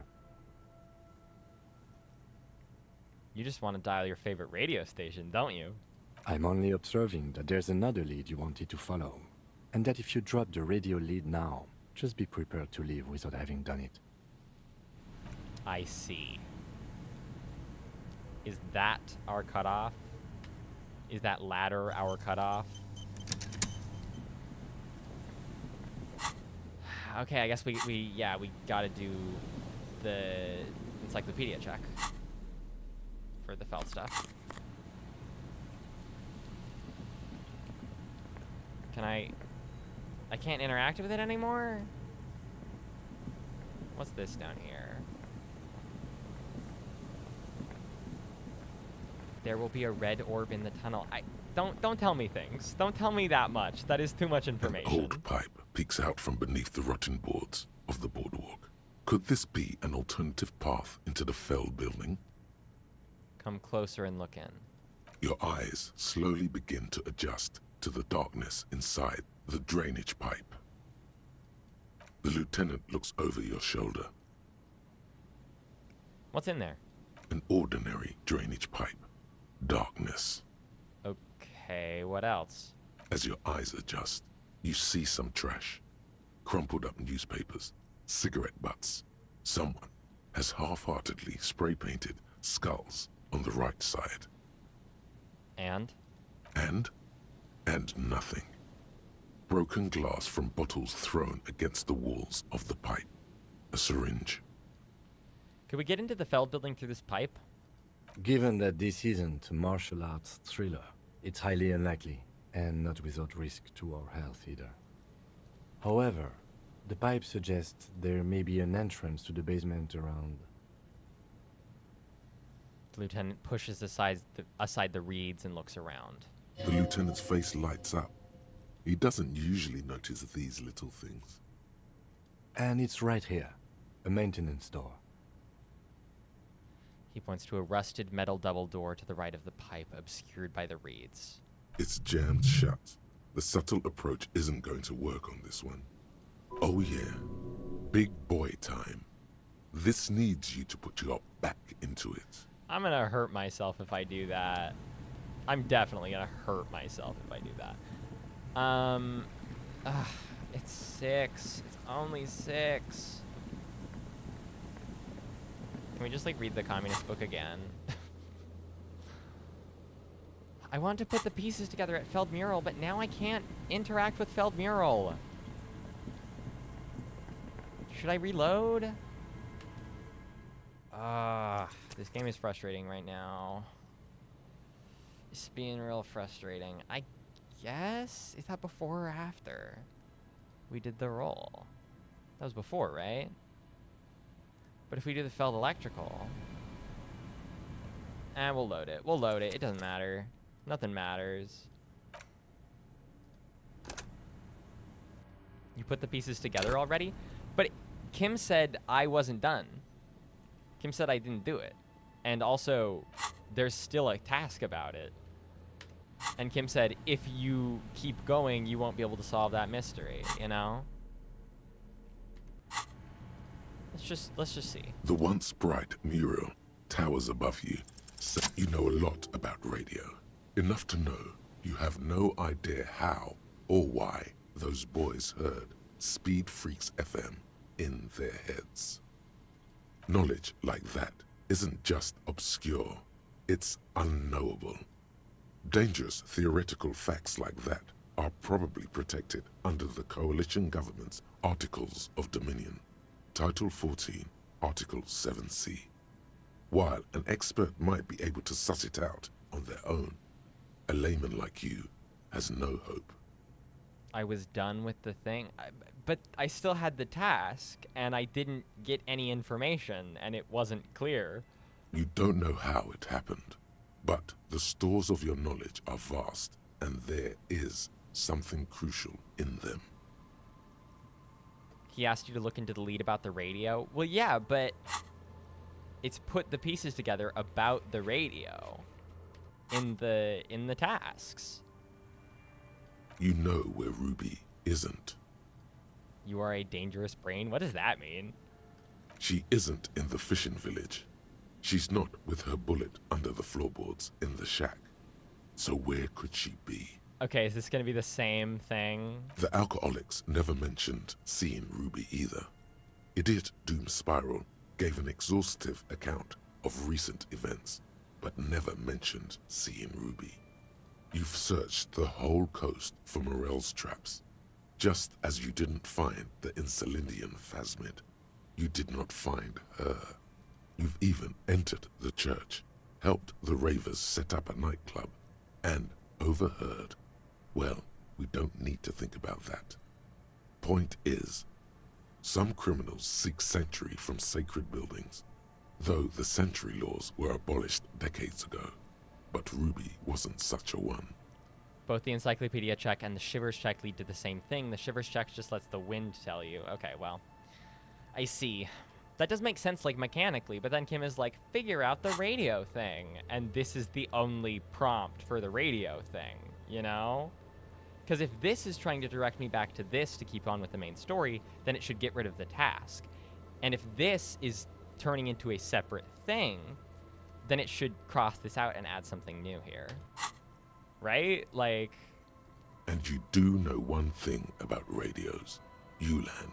A: You just want to dial your favorite radio station, don't you?
E: I'm only observing that there's another lead you wanted to follow, and that if you drop the radio lead now, just be prepared to leave without having done it.
A: I see. Is that our cutoff? Is that ladder our cutoff? Okay, I guess we gotta do the encyclopedia check for the felt stuff. Can I can't interact with it anymore? What's this down here? There will be a red orb in the tunnel. Don't tell me things. Don't tell me that much. That is too much information.
B: An old pipe peeks out from beneath the rotten boards of the boardwalk. Could this be an alternative path into the fell building?
A: Come closer and look in.
B: Your eyes slowly begin to adjust to the darkness inside the drainage pipe. The lieutenant looks over your shoulder.
A: What's in there?
B: An ordinary drainage pipe. Darkness.
A: Okay, what else?
B: As your eyes adjust, you see some trash. Crumpled up newspapers, cigarette butts. Someone has half-heartedly spray-painted skulls on the right side.
A: And?
B: And nothing. Broken glass from bottles thrown against the walls of the pipe. A syringe.
A: Could we get into the Feld building through this pipe?
E: Given that this isn't a martial arts thriller, it's highly unlikely, and not without risk to our health either. However, the pipe suggests there may be an entrance to the basement around.
A: The lieutenant pushes aside the reeds and looks around.
B: The lieutenant's face lights up. He doesn't usually notice these little things.
E: And it's right here, a maintenance door.
A: He points to a rusted metal double door to the right of the pipe, obscured by the reeds.
B: It's jammed shut. The subtle approach isn't going to work on this one. Oh yeah, big boy time. This needs you to put your back into it.
A: I'm gonna hurt myself if I do that. I'm definitely gonna hurt myself if I do that. It's 6. It's only 6. Can we just like read the communist book again? I want to put the pieces together at Feld Mural, but now I can't interact with Feld Mural. Should I reload? This game is frustrating right now. It's being real frustrating. I guess? Is that before or after we did the roll? That was before, right? But if we do the Feld Electrical... we'll load it. We'll load it. It doesn't matter. Nothing matters. You put the pieces together already? But Kim said I wasn't done. Kim said I didn't do it. And also, there's still a task about it. And Kim said, if you keep going, you won't be able to solve that mystery, you know? Let's just see.
B: The once bright mural towers above you. So you know a lot about radio. Enough to know you have no idea how or why those boys heard Speed Freaks FM in their heads. Knowledge like that isn't just obscure, it's unknowable. Dangerous theoretical facts like that are probably protected under the Coalition Government's Articles of Dominion, Title 14, Article 7C. While an expert might be able to suss it out on their own, a layman like you has no hope.
A: I was done with the thing, but I still had the task, and I didn't get any information, and it wasn't clear.
B: You don't know how it happened, but the stores of your knowledge are vast, and there is something crucial in them.
A: He asked you to look into the lead about the radio? Well, yeah, but it's put the pieces together about the radio in the tasks.
B: You know where Ruby isn't.
A: You are a dangerous brain? What does that mean?
B: She isn't in the fishing village. She's not with her bullet under the floorboards in the shack. So where could she be?
A: Okay, is this going to be the same thing?
B: The alcoholics never mentioned seeing Ruby either. Idiot Doom Spiral gave an exhaustive account of recent events, but never mentioned seeing Ruby. You've searched the whole coast for Morel's traps, just as you didn't find the Insulindian Phasmid. You did not find her. You've even entered the church, helped the ravers set up a nightclub, and overheard. Well, we don't need to think about that. Point is, some criminals seek sanctuary from sacred buildings, though the sanctuary laws were abolished decades ago. But Ruby wasn't such a one.
A: Both the encyclopedia check and the shivers check lead to the same thing. The shivers check just lets the wind tell you. Okay, well, I see. That does make sense, like, mechanically, but then Kim is like, figure out the radio thing. And this is the only prompt for the radio thing, you know? Because if this is trying to direct me back to this to keep on with the main story, then it should get rid of the task. And if this is turning into a separate thing, then it should cross this out and add something new here. Right? Like...
B: And you do know one thing about radios, Ulan.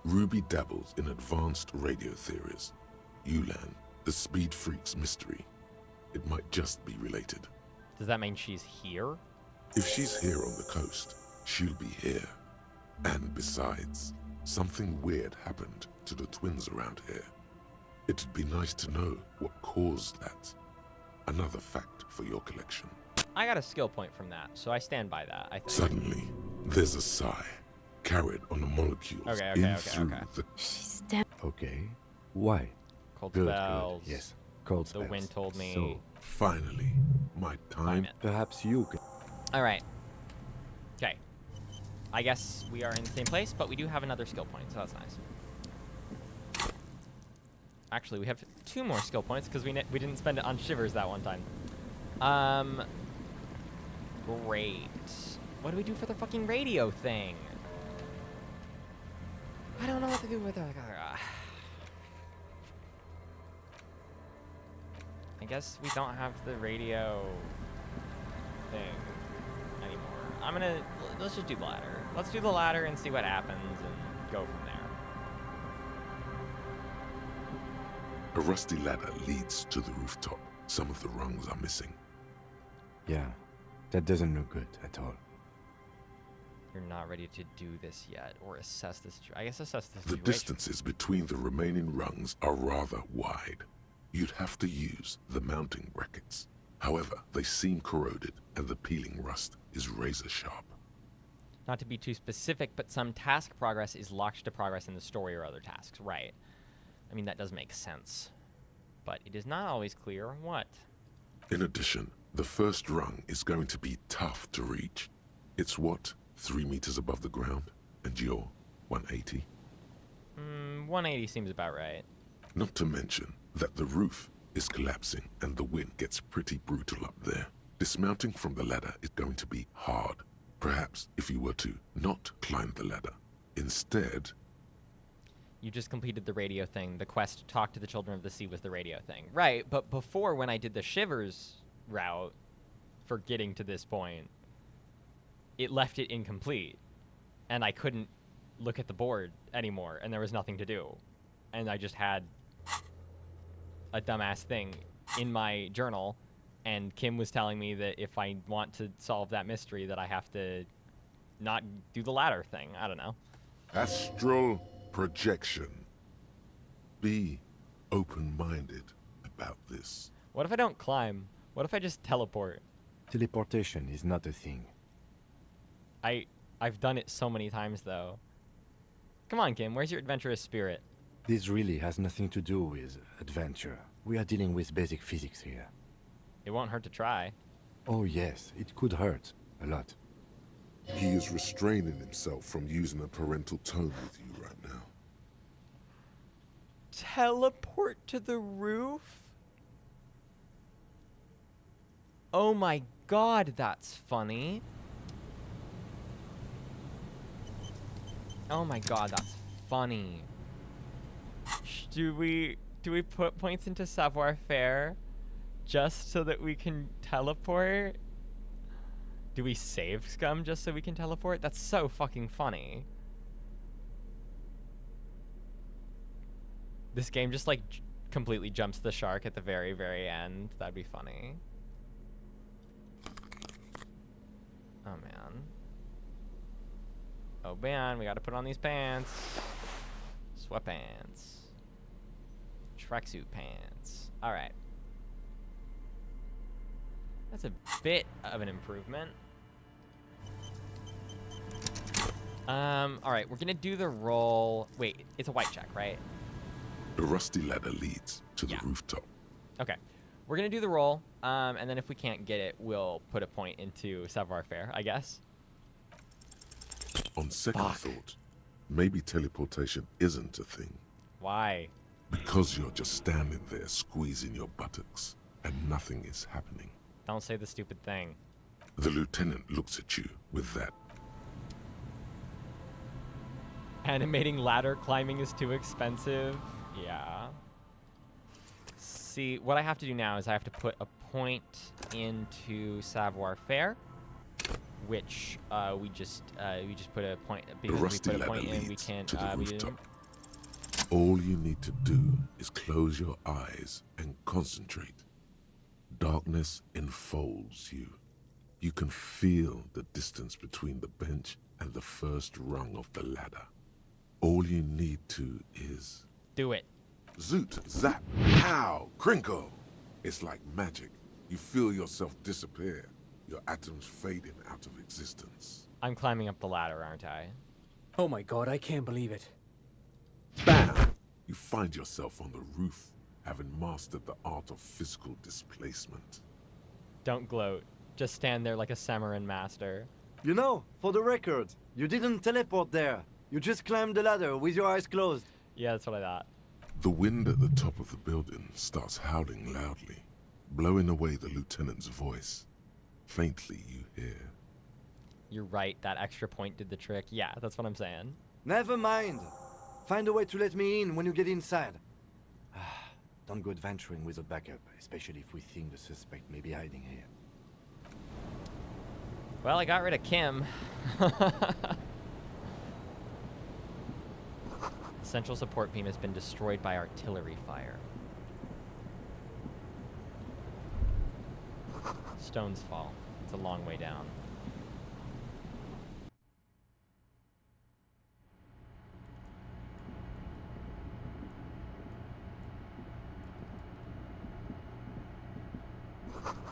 B: Ruby dabbles in advanced radio theories. Ulan, the Speed Freak's mystery. It might just be related.
A: Does that mean she's here?
B: If she's here on the coast, she'll be here. And besides, something weird happened to the twins around here. It'd be nice to know what caused that. Another fact for your collection.
A: I got a skill point from that, so I stand by that, I think.
B: Suddenly, there's a sigh, carried on the molecules in through the...
E: She's dead. Okay. Why?
A: Cold
E: Good,
A: spells.
E: good. Yes. Cold spells.
A: The wind told me.
E: So,
B: finally, my time...
E: Perhaps you can...
A: Alright. Okay. I guess we are in the same place, but we do have another skill point, so that's nice. Actually, we have 2 more skill points because we didn't spend it on shivers that one time. Great. What do we do for the fucking radio thing? I don't know what to do with it. I guess we don't have the radio thing anymore. Let's just do the ladder. Let's do the ladder and see what happens and go from there.
B: A rusty ladder leads to the rooftop. Some of the rungs are missing.
E: Yeah, that doesn't look good at all.
A: You're not ready to do this yet, or assess this. I guess assess this.
B: The distances between the remaining rungs are rather wide. You'd have to use the mounting brackets. However, they seem corroded, and the peeling rust is razor sharp.
A: Not to be too specific, but some task progress is locked to progress in the story or other tasks. Right. I mean, that does make sense. But it is not always clear what.
B: In addition, the first rung is going to be tough to reach. It's what, 3 meters above the ground? And you're 180?
A: 180 seems about right.
B: Not to mention that the roof is collapsing and the wind gets pretty brutal up there. Dismounting from the ladder is going to be hard. Perhaps if you were to not climb the ladder. Instead...
A: You just completed the radio thing. The quest to talk to the Children of the Sea was the radio thing. Right, but before, when I did the Shivers route for getting to this point, it left it incomplete. And I couldn't look at the board anymore, and there was nothing to do. And I just had a dumbass thing in my journal, and Kim was telling me that if I want to solve that mystery that I have to not do the ladder thing. I don't know.
B: Astral projection. Be open-minded about this.
A: What if I don't climb? What if I just teleport?
E: Teleportation is not a thing.
A: I've done it so many times, though. Come on, Kim, where's your adventurous spirit?
E: This really has nothing to do with adventure. We are dealing with basic physics here.
A: It won't hurt to try.
E: Oh yes, it could hurt. A lot.
B: He is restraining himself from using a parental tone with you right now.
A: Teleport to the roof? Oh my god, that's funny. Oh my god, that's funny. Do we put points into savoir-faire just so that we can teleport? Do we save scum just so we can teleport? That's so fucking funny. This game just like completely jumps the shark at the very, very end. That'd be funny. Oh man. Oh man, we gotta put on these pants. Sweatpants. Tracksuit pants. Alright. That's a bit of an improvement. Alright, we're gonna do the roll. Wait, it's a white check, right?
B: The rusty ladder leads to the rooftop.
A: Okay. We're gonna do the roll, and then if we can't get it, we'll put a point into savoir-faire, I guess.
B: On second thought, maybe teleportation isn't a thing.
A: Why?
B: Because you're just standing there squeezing your buttocks, and nothing is happening.
A: Don't say the stupid thing.
B: The lieutenant looks at you with that.
A: Animating ladder climbing is too expensive. Yeah. See, what I have to do now is I have to put a point into savoir-faire, which we just put a point because we put a point in. We can
B: to the rooftop. All you need to do is close your eyes and concentrate. Darkness enfolds you. You can feel the distance between the bench and the first rung of the ladder. All you need to is...
A: do it.
B: Zoot, zap, pow, crinkle. It's like magic. You feel yourself disappear, your atoms fading out of existence.
A: I'm climbing up the ladder, aren't I?
M: Oh my god, I can't believe it.
B: Bam! You find yourself on the roof, having mastered the art of physical displacement.
A: Don't gloat. Just stand there like a Samarin master.
O: You know, for the record, you didn't teleport there. You just climbed the ladder with your eyes closed.
A: Yeah, that's what I thought.
B: The wind at the top of the building starts howling loudly, blowing away the lieutenant's voice. Faintly, you hear.
A: You're right, that extra point did the trick. Yeah, that's what I'm saying.
O: Never mind. Find a way to let me in when you get inside.
E: Don't go adventuring with a backup, especially if we think the suspect may be hiding here.
A: Well, I got rid of Kim. The central support beam has been destroyed by artillery fire. Stones fall. It's a long way down.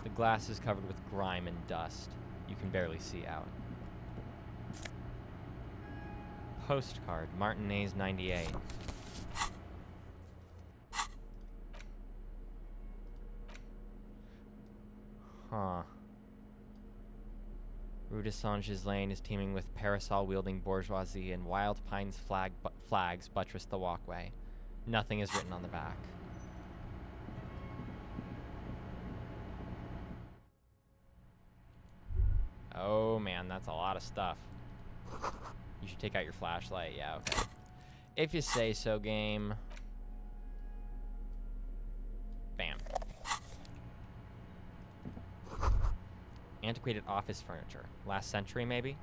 A: The glass is covered with grime and dust. You can barely see out. Postcard, Martinez 98. Huh. Rue de Saint-Ghislain is teeming with parasol-wielding bourgeoisie, and Wild Pine's flags buttress the walkway. Nothing is written on the back. Oh man, that's a lot of stuff. You should take out your flashlight. Yeah, okay. If you say so, game. Bam. Antiquated office furniture. Last century, maybe?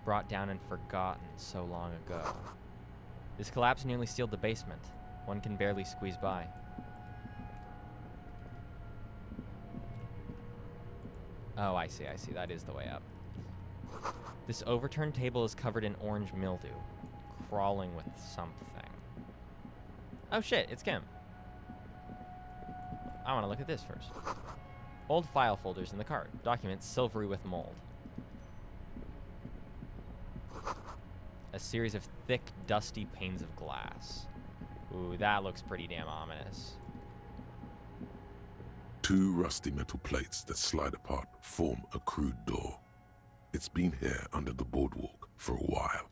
A: Brought down and forgotten so long ago. This collapse nearly sealed the basement. One can barely squeeze by. Oh, I see. That is the way up. This overturned table is covered in orange mildew, crawling with something. Oh shit, it's Kim. I want to look at this first. Old file folders in the cart. Documents silvery with mold. A series of thick, dusty panes of glass. Ooh, that looks pretty damn ominous.
B: 2 rusty metal plates that slide apart form a crude door. It's been here under the boardwalk for a while.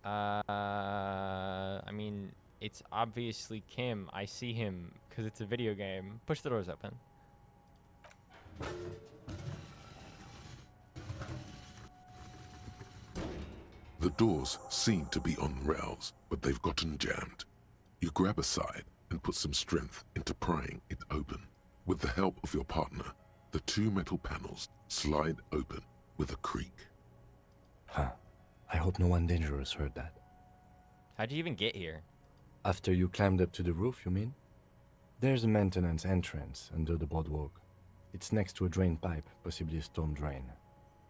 A: I mean, it's obviously Kim. I see him because it's a video game. Push the doors open.
B: The doors seem to be on rails, but they've gotten jammed. You grab a side and put some strength into prying it open. With the help of your partner, the 2 metal panels slide open with a creak.
E: Huh. I hope no one dangerous heard that.
A: How'd you even get here?
E: After you climbed up to the roof, you mean? There's a maintenance entrance under the boardwalk. It's next to a drain pipe, possibly a storm drain.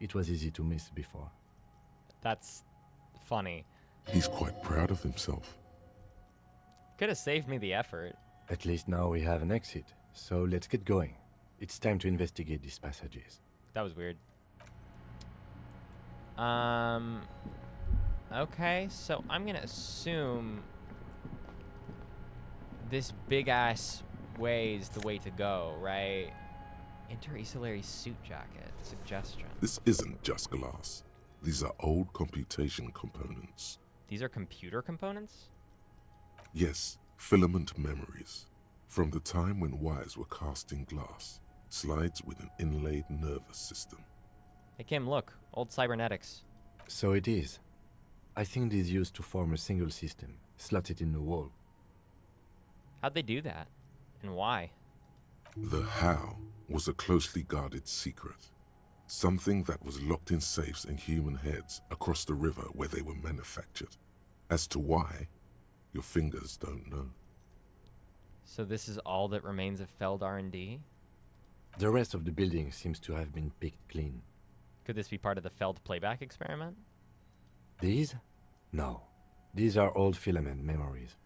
E: It was easy to miss before.
A: That's funny.
B: He's quite proud of himself.
A: Could have saved me the effort.
E: At least now we have an exit, so let's get going. It's time to investigate these passages.
A: That was weird. Okay, so I'm gonna assume this big-ass way is the way to go, right? Inter-acellular suit jacket. Suggestion.
B: This isn't just glass. These are old computation components.
A: These are computer components?
B: Yes, filament memories. From the time when wires were cast in glass, slides with an inlaid nervous system.
A: Hey Kim, look. Old cybernetics.
E: So it is. I think these used to form a single system, slotted in the wall.
A: How'd they do that? And why?
B: The how was a closely guarded secret. Something that was locked in safes in human heads across the river where they were manufactured. As to why, your fingers don't know.
A: So this is all that remains of Feld R&D?
E: The rest of the building seems to have been picked clean.
A: Could this be part of the Feld playback experiment?
E: These? No. These are old filament memories.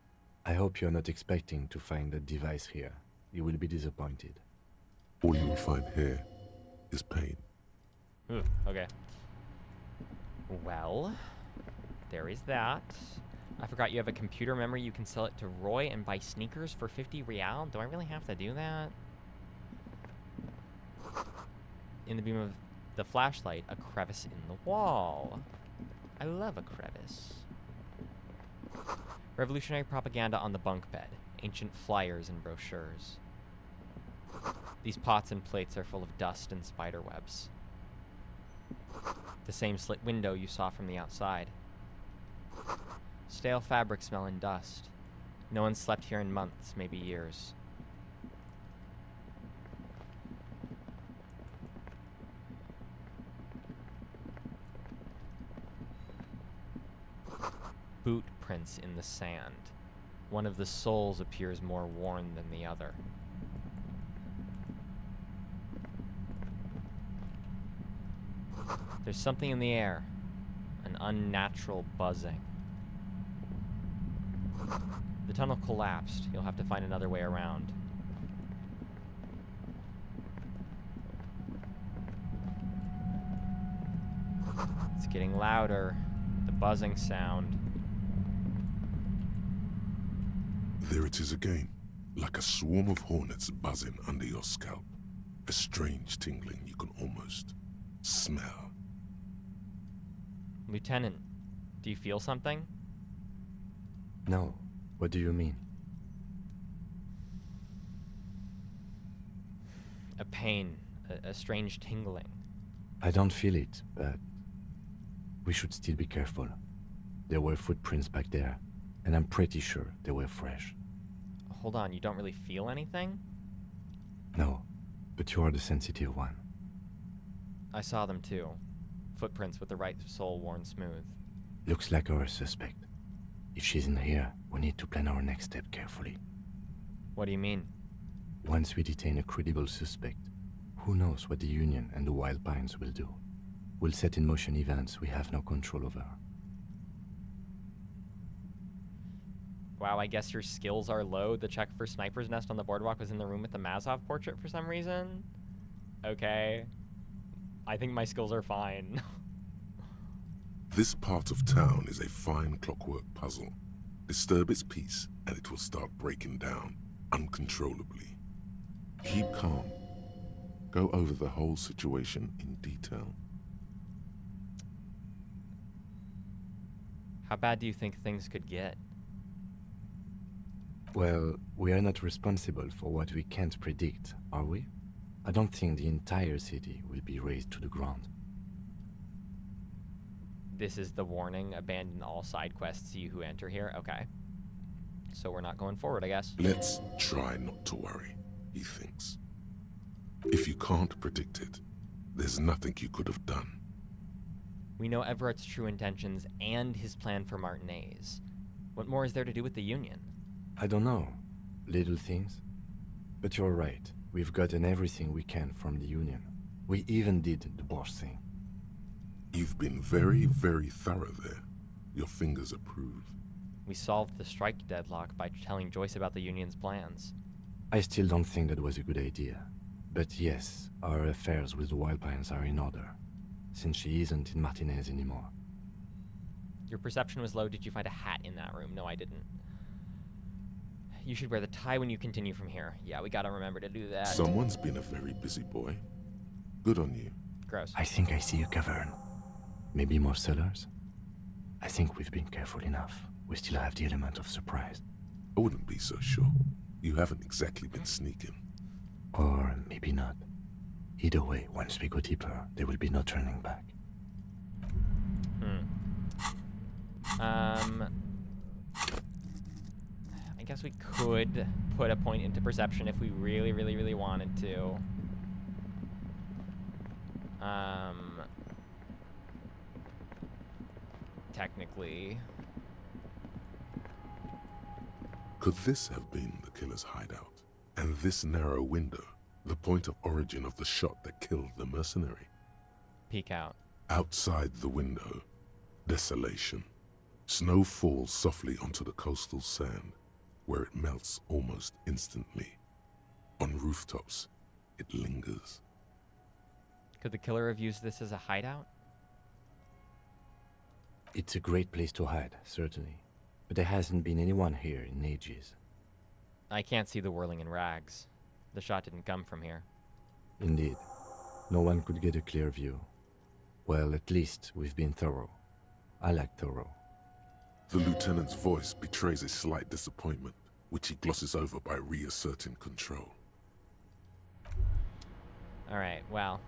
E: I hope you're not expecting to find a device here. You will be disappointed.
B: All you will find here is pain.
A: Ooh, okay. Well, there is that. I forgot you have a computer memory. You can sell it to Roy and buy sneakers for 50 real. Do I really have to do that? In the beam of the flashlight, a crevice in the wall. I love a crevice. Revolutionary propaganda on the bunk bed. Ancient flyers and brochures. These pots and plates are full of dust and spider webs. The same slit window you saw from the outside. Stale fabric smell and dust. No one slept here in months, maybe years. Boot prints in the sand. One of the soles appears more worn than the other. There's something in the air. An unnatural buzzing. The tunnel collapsed. You'll have to find another way around. It's getting louder. The buzzing sound.
B: There it is again, like a swarm of hornets buzzing under your scalp. A strange tingling you can almost smell.
A: Lieutenant, do you feel something?
E: No. What do you mean?
A: A pain, a strange tingling.
E: I don't feel it, but we should still be careful. There were footprints back there, and I'm pretty sure they were fresh.
A: Hold on, you don't really feel anything?
E: No, But you are the sensitive one.
A: I saw them too. Footprints with the right sole worn smooth.
E: Looks like our suspect. If she's in here, we need to plan our next step carefully.
A: What do you mean?
E: Once we detain a credible suspect, who knows what the Union and the Wild Pines will do? We'll set in motion events we have no control over.
A: Wow, I guess your skills are low. The check for Sniper's Nest on the boardwalk was in the room with the Mazov portrait for some reason? Okay. I think my skills are fine.
B: This part of town is a fine clockwork puzzle. Disturb its peace, and it will start breaking down, uncontrollably. Keep calm. Go over the whole situation in detail.
A: How bad do you think things could get?
E: Well, we are not responsible for what we can't predict, are we? I don't think the entire city will be razed to the ground.
A: This is the warning. Abandon all side quests, you who enter here. Okay. So we're not going forward, I guess.
B: Let's try not to worry, he thinks. If you can't predict it, there's nothing you could have done.
A: We know Everett's true intentions and his plan for Martinez. What more is there to do with the Union?
E: I don't know. Little things. But you're right. We've gotten everything we can from the Union. We even did the boss thing.
B: You've been very, very thorough there. Your fingers approve.
A: We solved the strike deadlock by telling Joyce about the Union's plans.
E: I still don't think that was a good idea. But yes, our affairs with the Wild Pines are in order, since she isn't in Martinez anymore.
A: Your perception was low. Did you find a hat in that room? No, I didn't. You should wear the tie when you continue from here. Yeah, we gotta remember to do that.
B: Someone's been a very busy boy. Good on you.
A: Gross.
E: I think I see a cavern. Maybe more cellars? I think we've been careful enough. We still have the element of surprise.
B: I wouldn't be so sure. You haven't exactly been sneaking.
E: Or maybe not. Either way, once we go deeper, there will be no turning back.
A: I guess we could put a point into perception if we really, really, really wanted to. Technically.
B: Could this have been the killer's hideout? And this narrow window, the point of origin of the shot that killed the mercenary?
A: Peek out.
B: Outside the window, desolation. Snow falls softly onto the coastal sand, where it melts almost instantly. On rooftops, it lingers.
A: Could the killer have used this as a hideout?
E: It's a great place to hide, certainly. But there hasn't been anyone here in ages.
A: I can't see the whirling in rags. The shot didn't come from here.
E: Indeed. No one could get a clear view. Well, at least we've been thorough. I like thorough.
B: The lieutenant's voice betrays a slight disappointment, which he glosses over by reasserting control.
A: Alright, well.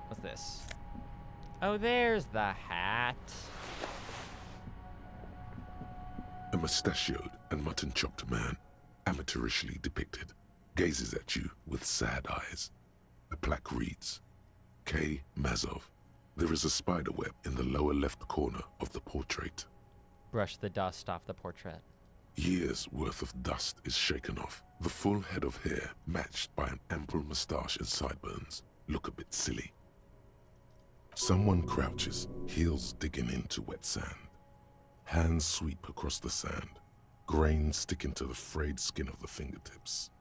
A: What's this? Oh, there's the hat.
B: A mustachioed and mutton-chopped man, amateurishly depicted, gazes at you with sad eyes. The plaque reads, K. Mazov. There is a spider web in the lower left corner of the portrait.
A: Brush the dust off the portrait.
B: Years' worth of dust is shaken off. The full head of hair, matched by an ample moustache and sideburns, look a bit silly. Someone crouches, heels digging into wet sand. Hands sweep across the sand, grains sticking to the frayed skin of the fingertips.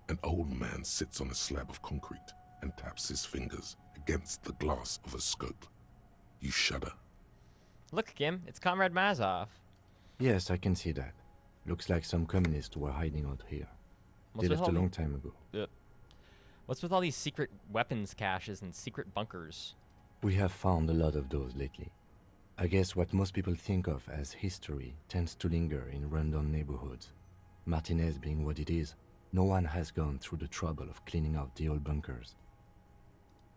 B: An old man sits on a slab of concrete and taps his fingers against the glass of a scope. You shudder.
A: Look, Kim, it's Comrade Mazov.
E: Yes, I can see that. Looks like some communists were hiding out here. They left a long time ago.
A: What's with all these secret weapons caches and secret bunkers?
E: We have found a lot of those lately. I guess what most people think of as history tends to linger in rundown neighborhoods. Martinez being what it is, no one has gone through the trouble of cleaning out the old bunkers.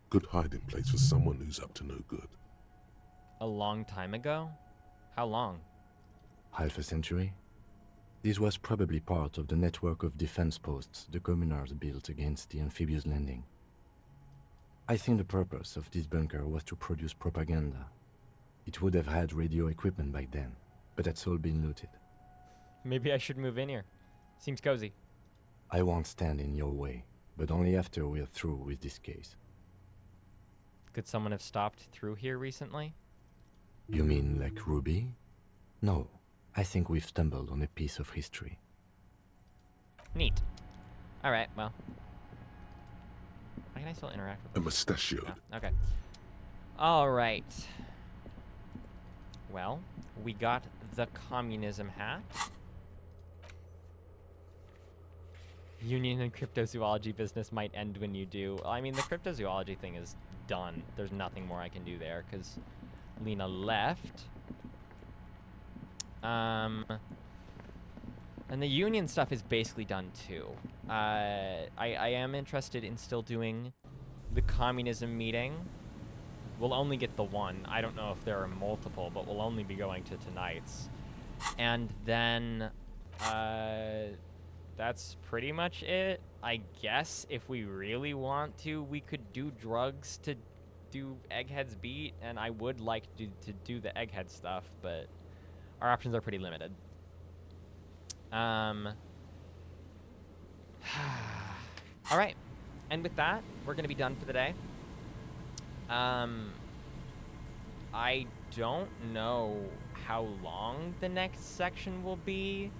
B: Good hiding place for someone who's up to no good.
A: A long time ago? How long?
E: Half a century? This was probably part of the network of defense posts the communards built against the amphibious landing. I think the purpose of this bunker was to produce propaganda. It would have had radio equipment back then, but that's all been looted.
A: Maybe I should move in here. Seems cozy.
E: I won't stand in your way, but only after we're through with this case.
A: Could someone have stopped through here recently?
E: You mean like Ruby? No, I think we've stumbled on a piece of history.
A: Neat. Alright, well. Why can I still interact with
B: A mustachio.
A: Oh, okay. Alright. Well, we got the communism hat. Union and cryptozoology business might end when you do. I mean, the cryptozoology thing is done. There's nothing more I can do there because Lena left. And the union stuff is basically done too. I am interested in still doing the communism meeting. We'll only get the one. I don't know if there are multiple, but we'll only be going to tonight's. And then, that's pretty much it. I guess if we really want to, we could do drugs to do Egghead's beat, and I would like to do the Egghead stuff, but our options are pretty limited. All right, and with that, we're gonna be done for the day. I don't know how long the next section will be.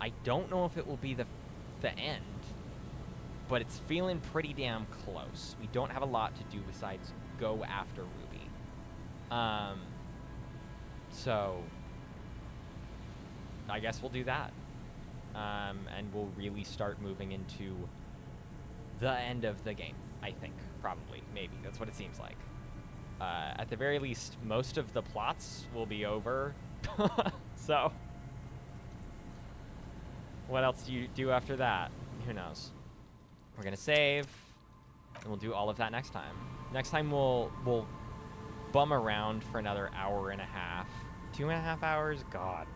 A: I don't know if it will be the end, but it's feeling pretty damn close. We don't have a lot to do besides go after Ruby. So I guess we'll do that. And we'll really start moving into the end of the game, I think. Probably. Maybe. That's what it seems like. At the very least, most of the plots will be over. So what else do you do after that? Who knows? We're gonna save, and we'll do all of that next time. Next time we'll bum around for another hour and a half. 2.5 hours? God.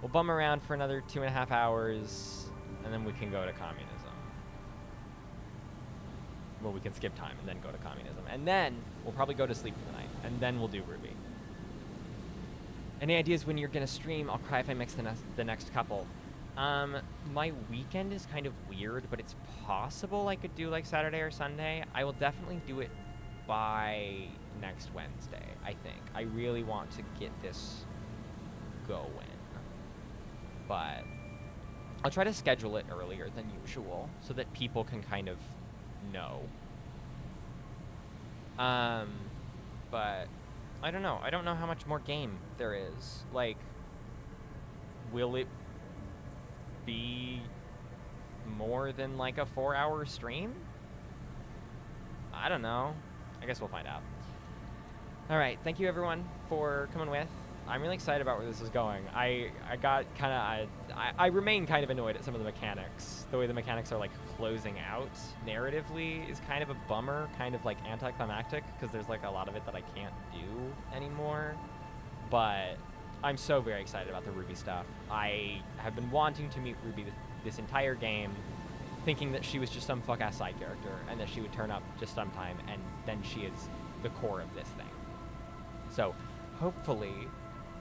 A: We'll bum around for another 2.5 hours, and then we can go to communism. Well, we can skip time and then go to communism. And then we'll probably go to sleep for the night, and then we'll do Ruby. Any ideas when you're gonna stream? I'll cry if I mix the next couple. My weekend is kind of weird, but it's possible I could do like Saturday or Sunday. I will definitely do it by next Wednesday, I think. I really want to get this going. But I'll try to schedule it earlier than usual so that people can kind of know. But I don't know. I don't know how much more game there is. Like, will it be more than like a 4-hour stream? I don't know. I guess we'll find out. All right, thank you everyone for coming with. I'm really excited about where this is going. I remain kind of annoyed at some of the mechanics. The way the mechanics are like closing out narratively is kind of a bummer, kind of like anticlimactic, because there's like a lot of it that I can't do anymore. But I'm so very excited about the Ruby stuff. I have been wanting to meet Ruby this entire game, thinking that she was just some fuck-ass side character, and that she would turn up just sometime, and then she is the core of this thing. So, hopefully,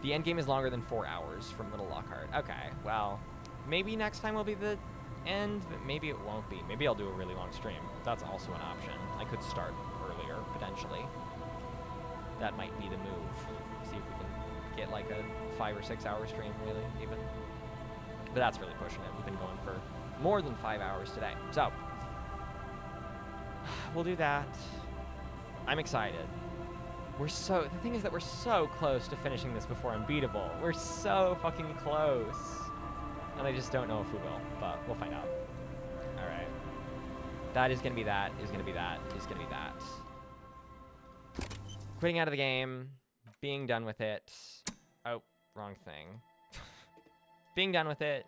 A: the end game is longer than 4 hours from Little Lockhart. Okay, well, maybe next time will be the end, but maybe it won't be. Maybe I'll do a really long stream. That's also an option. I could start earlier, potentially. That might be the move. See if we can get like a 5 or 6 hour stream, really, even. But that's really pushing it. We've been going for more than 5 hours today. So, we'll do that. I'm excited. The thing is that we're so close to finishing this before Unbeatable. We're so fucking close. And I just don't know if we will, but we'll find out. All right. That is gonna be that, is gonna be that, is gonna be that. Quitting out of the game, being done with it. Oh, wrong thing. Being done with it.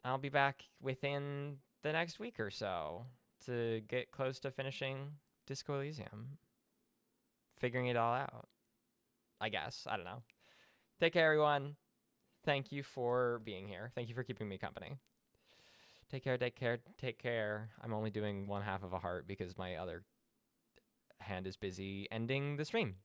A: I'll be back within the next week or so to get close to finishing Disco Elysium. Figuring it all out, I guess. I don't know. Take care, everyone. thank you for being here. Thank you for keeping me company. Take care, take care, take care. I'm only doing one half of a heart because my other hand is busy ending the stream.